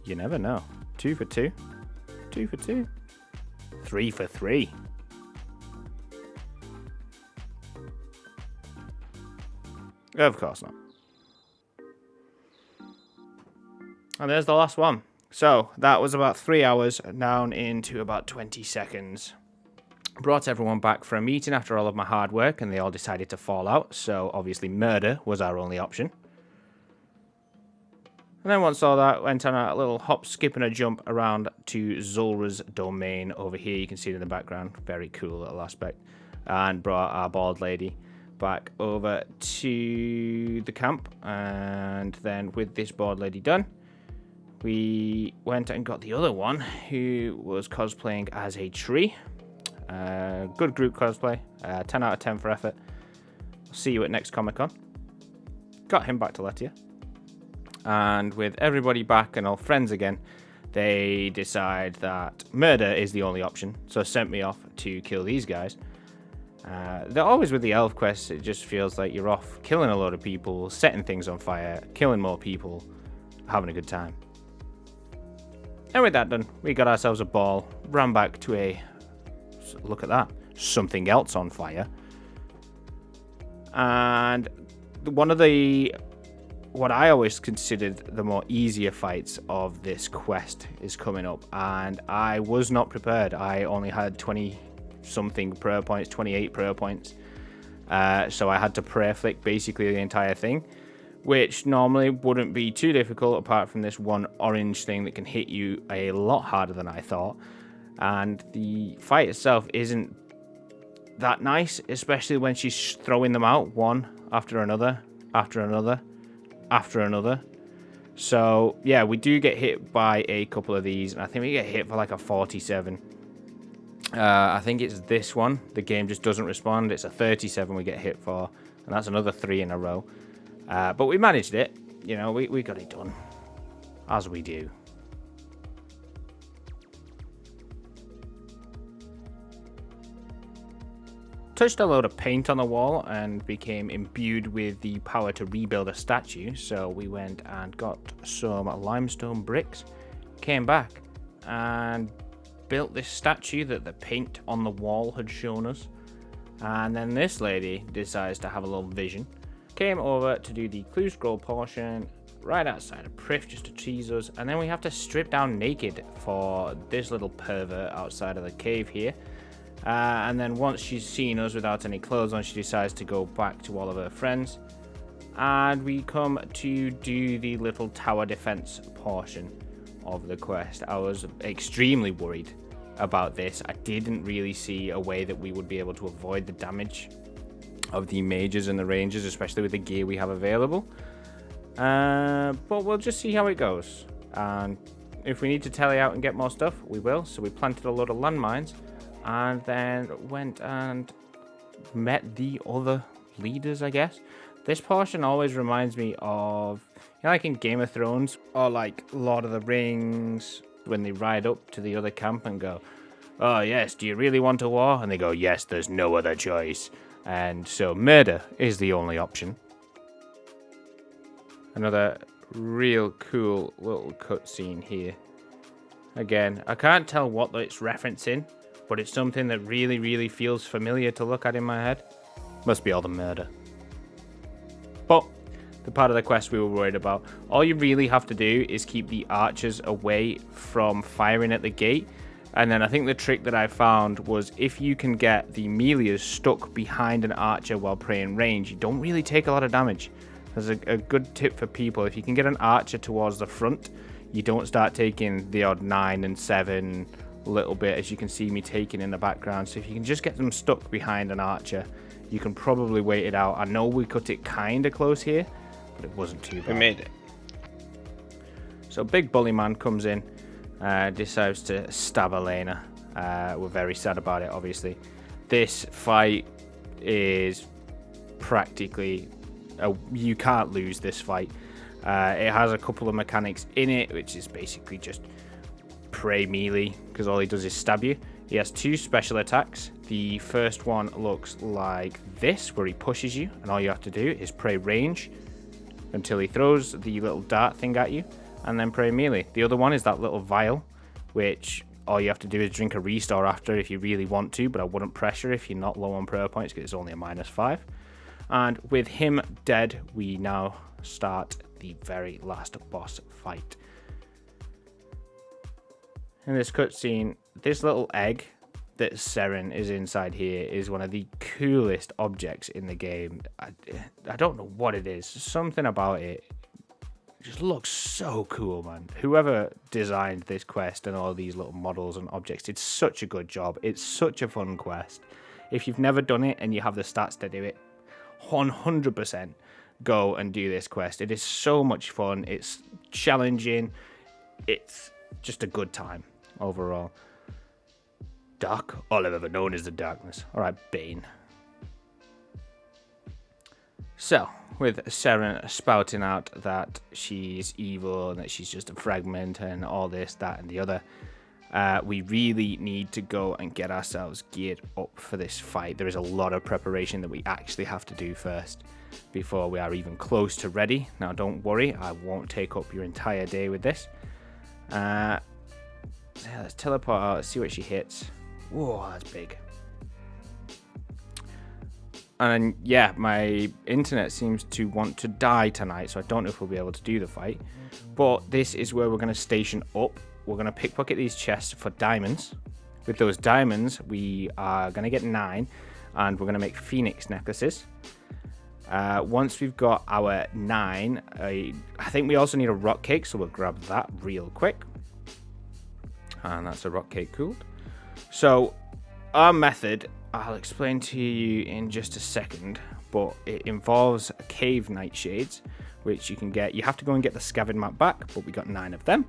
You never know. 2 for 2. 2 for 2. 3 for 3. Of course not. And there's the last one. So that was about 3 hours down into about 20 seconds. Brought everyone back for a meeting after all of my hard work, and they all decided to fall out. So obviously murder was our only option. And then once all that, went on a little hop, skip, and a jump around to Zulra's domain over here. You can see it in the background. Very cool little aspect. And brought our bald lady back over to the camp. And then with this bald lady done, we went and got the other one who was cosplaying as a tree. Good group cosplay. 10 out of 10 for effort. See you at next Comic-Con. Got him back to Letia. And with everybody back and all friends again, they decide that murder is the only option. So sent me off to kill these guys. They're always with the elf quests. It just feels like you're off killing a load of people, setting things on fire, killing more people, having a good time. And with that done, we got ourselves a ball, ran back to a, look at that, something else on fire. And one of the, what I always considered the more easier fights of this quest is coming up. And I was not prepared. I only had 20-something prayer points, 28 prayer points. So I had to prayer flick basically the entire thing, which normally wouldn't be too difficult apart from this one orange thing that can hit you a lot harder than I thought. And the fight itself isn't that nice, especially when she's throwing them out one after another, after another, after another. So yeah, we do get hit by a couple of these, and I think we get hit for like a 47. I think it's this one. The game just doesn't respond. It's a 37 we get hit for, and that's another 3 in a row. But we managed it. You know, we got it done. As we do. Touched a load of paint on the wall and became imbued with the power to rebuild a statue. So we went and got some limestone bricks, came back and built this statue that the paint on the wall had shown us. And then this lady decides to have a little vision. Came over to do the clue scroll portion right outside of Prif just to tease us. And then we have to strip down naked for this little pervert outside of the cave here. And then once she's seen us without any clothes on, she decides to go back to all of her friends. And we come to do the little tower defense portion of the quest. I was extremely worried about this. I didn't really see a way that we would be able to avoid the damage of the mages and the rangers, especially with the gear we have available. But we'll just see how it goes. And if we need to tally out and get more stuff, we will. So we planted a load of landmines and then went and met the other leaders, I guess. This portion always reminds me of, like in Game of Thrones or like Lord of the Rings, when they ride up to the other camp and go, "Oh yes, do you really want a war?" And they go, "Yes, there's no other choice." And so murder is the only option. Another real cool little cutscene here. Again, I can't tell what it's referencing, but it's something that really, really feels familiar to look at in my head. Must be all the murder. But the part of the quest we were worried about, all you really have to do is keep the archers away from firing at the gate. And then I think the trick that I found was if you can get the melees stuck behind an archer while praying range, you don't really take a lot of damage. There's a good tip for people. If you can get an archer towards the front, you don't start taking the odd 9 and 7 little bit, as you can see me taking in the background. So if you can just get them stuck behind an archer, you can probably wait it out. I know we cut it kind of close here, but it wasn't too bad. We made it. So big bully man comes in, decides to stab Elena. We're very sad about it, obviously. This fight is practically... you can't lose this fight. It has a couple of mechanics in it, which is basically just pray melee, because all he does is stab you. He has 2 special attacks. The first one looks like this, where he pushes you, and all you have to do is pray range until he throws the little dart thing at you, and then pray melee. The other one is that little vial, which all you have to do is drink a restore after if you really want to, but I wouldn't pressure if you're not low on prayer points, because it's only a -5. And with him dead, we now start the very last boss fight. In this cutscene, this little egg that Seren is inside here is one of the coolest objects in the game. I don't know what it is. Something about it just looks so cool, man. Whoever designed this quest and all these little models and objects did such a good job. It's such a fun quest. If you've never done it and you have the stats to do it, 100% go and do this quest. It is so much fun. It's challenging. It's just a good time overall. Dark? All I've ever known is the darkness. Alright, Bane. So, with Seren spouting out that she's evil and that she's just a fragment and all this, that, and the other, we really need to go and get ourselves geared up for this fight. There is a lot of preparation that we actually have to do first before we are even close to ready. Now, don't worry, I won't take up your entire day with this. Yeah, let's teleport out, let's see what she hits. Whoa, that's big. And yeah, my internet seems to want to die tonight, so I don't know if we'll be able to do the fight. But this is where we're going to station up. We're going to pickpocket these chests for diamonds. With those diamonds, we are going to get 9, and we're going to make phoenix necklaces. Once we've got our 9, I think we also need a rock cake, so we'll grab that real quick. And that's a rock cake cooled. So our method, I'll explain to you in just a second, but it involves cave nightshades, which you can get. You have to go and get the scavenge map back, but we got 9 of them.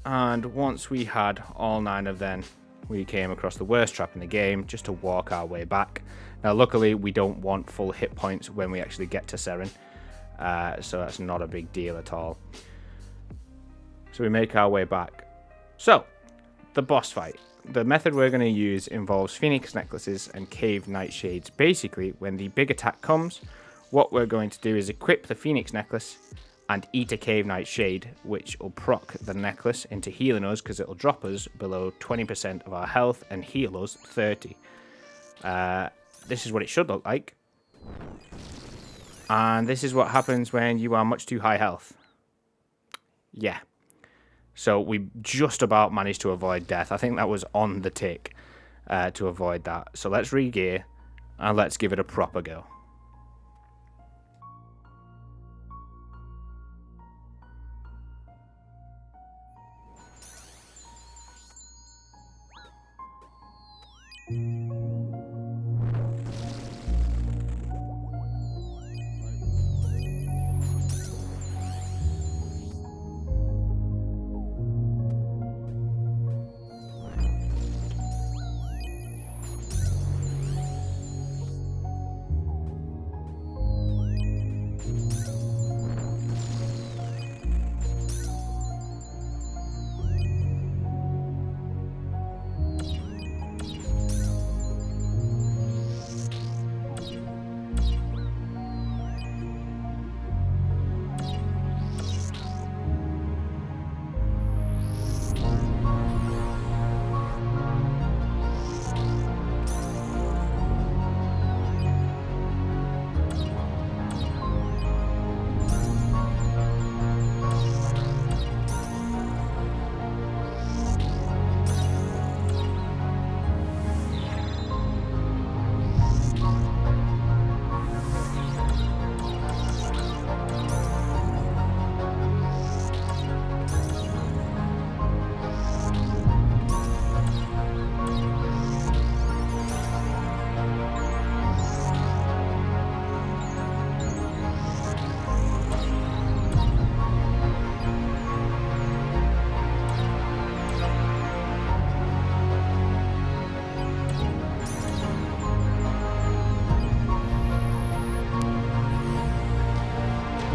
And once we had all 9 of them, we came across the worst trap in the game just to walk our way back. Now, luckily, we don't want full hit points when we actually get to Seren, so that's not a big deal at all. So we make our way back. So, the boss fight. The method we're going to use involves phoenix necklaces and cave nightshades. Basically, when the big attack comes, what we're going to do is equip the phoenix necklace and eat a cave nightshade, which will proc the necklace into healing us because it'll drop us below 20% of our health and heal us 30. This is what it should look like. And this is what happens when you are much too high health. Yeah. So we just about managed to avoid death. I think that was on the tick to avoid that. So let's re-gear and let's give it a proper go.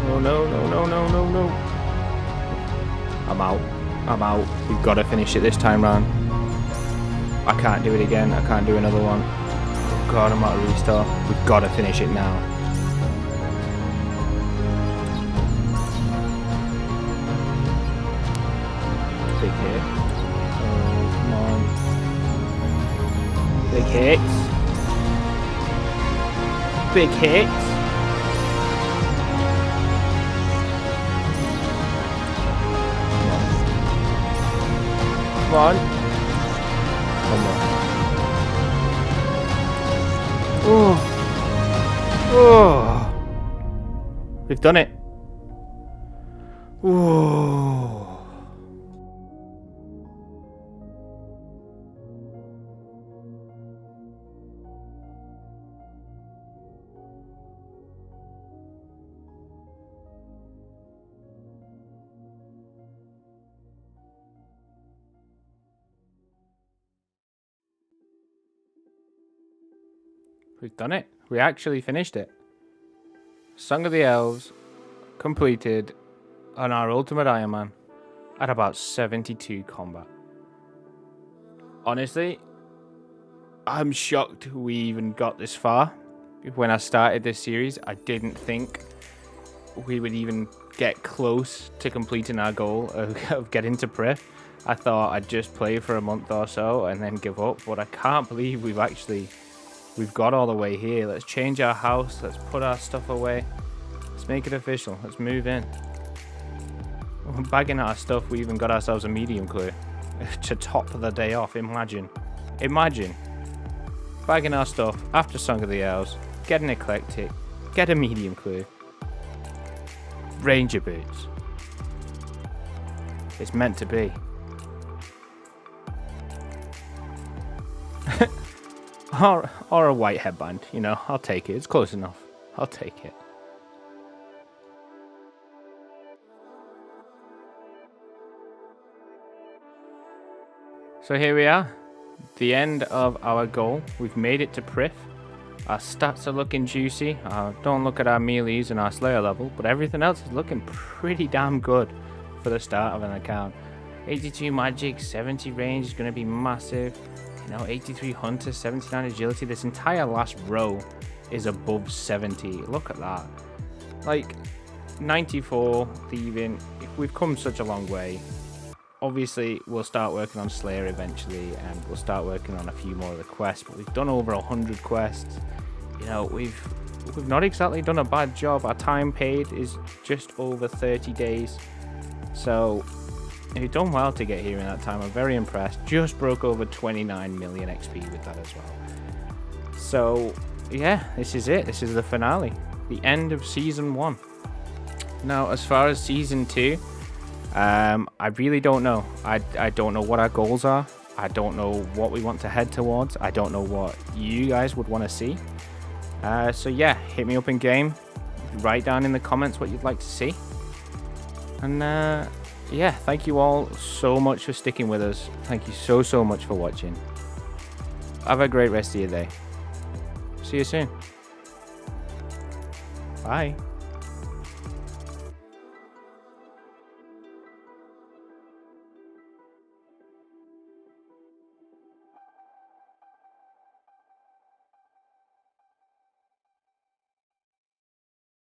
Oh no, no, no, no, no, no. I'm out. I'm out. We've got to finish it this time round. I can't do it again. I can't do another one. Oh god, I'm out of restart. We've got to finish it now. Big hit. Oh, come on. Big hits. Big hits. Come on. Come on. Oh. Oh. We've done it. Oh. We've done it. We actually finished it. Song of the Elves completed on our Ultimate Ironman at about 72 combat. Honestly, I'm shocked we even got this far. When I started this series, I didn't think we would even get close to completing our goal of getting to Prif. I thought I'd just play for a month or so and then give up, but I can't believe we've got all the way here. Let's change our house. Let's put our stuff away. Let's make it official. Let's move in. We're bagging our stuff. We even got ourselves a medium clue to top the day off. Imagine. Bagging our stuff after Song of the Elves. Get an eclectic. Get a medium clue. Ranger boots. It's meant to be. Or a white headband, you know, I'll take it. It's close enough. I'll take it. So here we are. The end of our goal. We've made it to Prif. Our stats are looking juicy. Don't look at our melees and our Slayer level, but everything else is looking pretty damn good for the start of an account. 82 magic, 70 range is going to be massive. You know, 83 hunter, 79 agility. This entire last row is above 70. Look at that. Like, 94 thieving. We've come such a long way. obviously we'll start working on Slayer eventually, and we'll start working on a few more of the quests, but we've done over 100 quests. You know, we've not exactly done a bad job. Our time paid is just over 30 days, so you've done well to get here in that time. I'm very impressed. Just broke over 29 million XP with that as well. So yeah, this is it. This is the finale, the end of season 1. Now, as far as season 2, I really don't know. I don't know what our goals are. I don't know what we want to head towards. I don't know what you guys would want to see. So yeah, hit me up in game. Write down in the comments what you'd like to see. And yeah, thank you all so much for sticking with us. Thank you so much for watching. Have a great rest of your day. See you soon. Bye.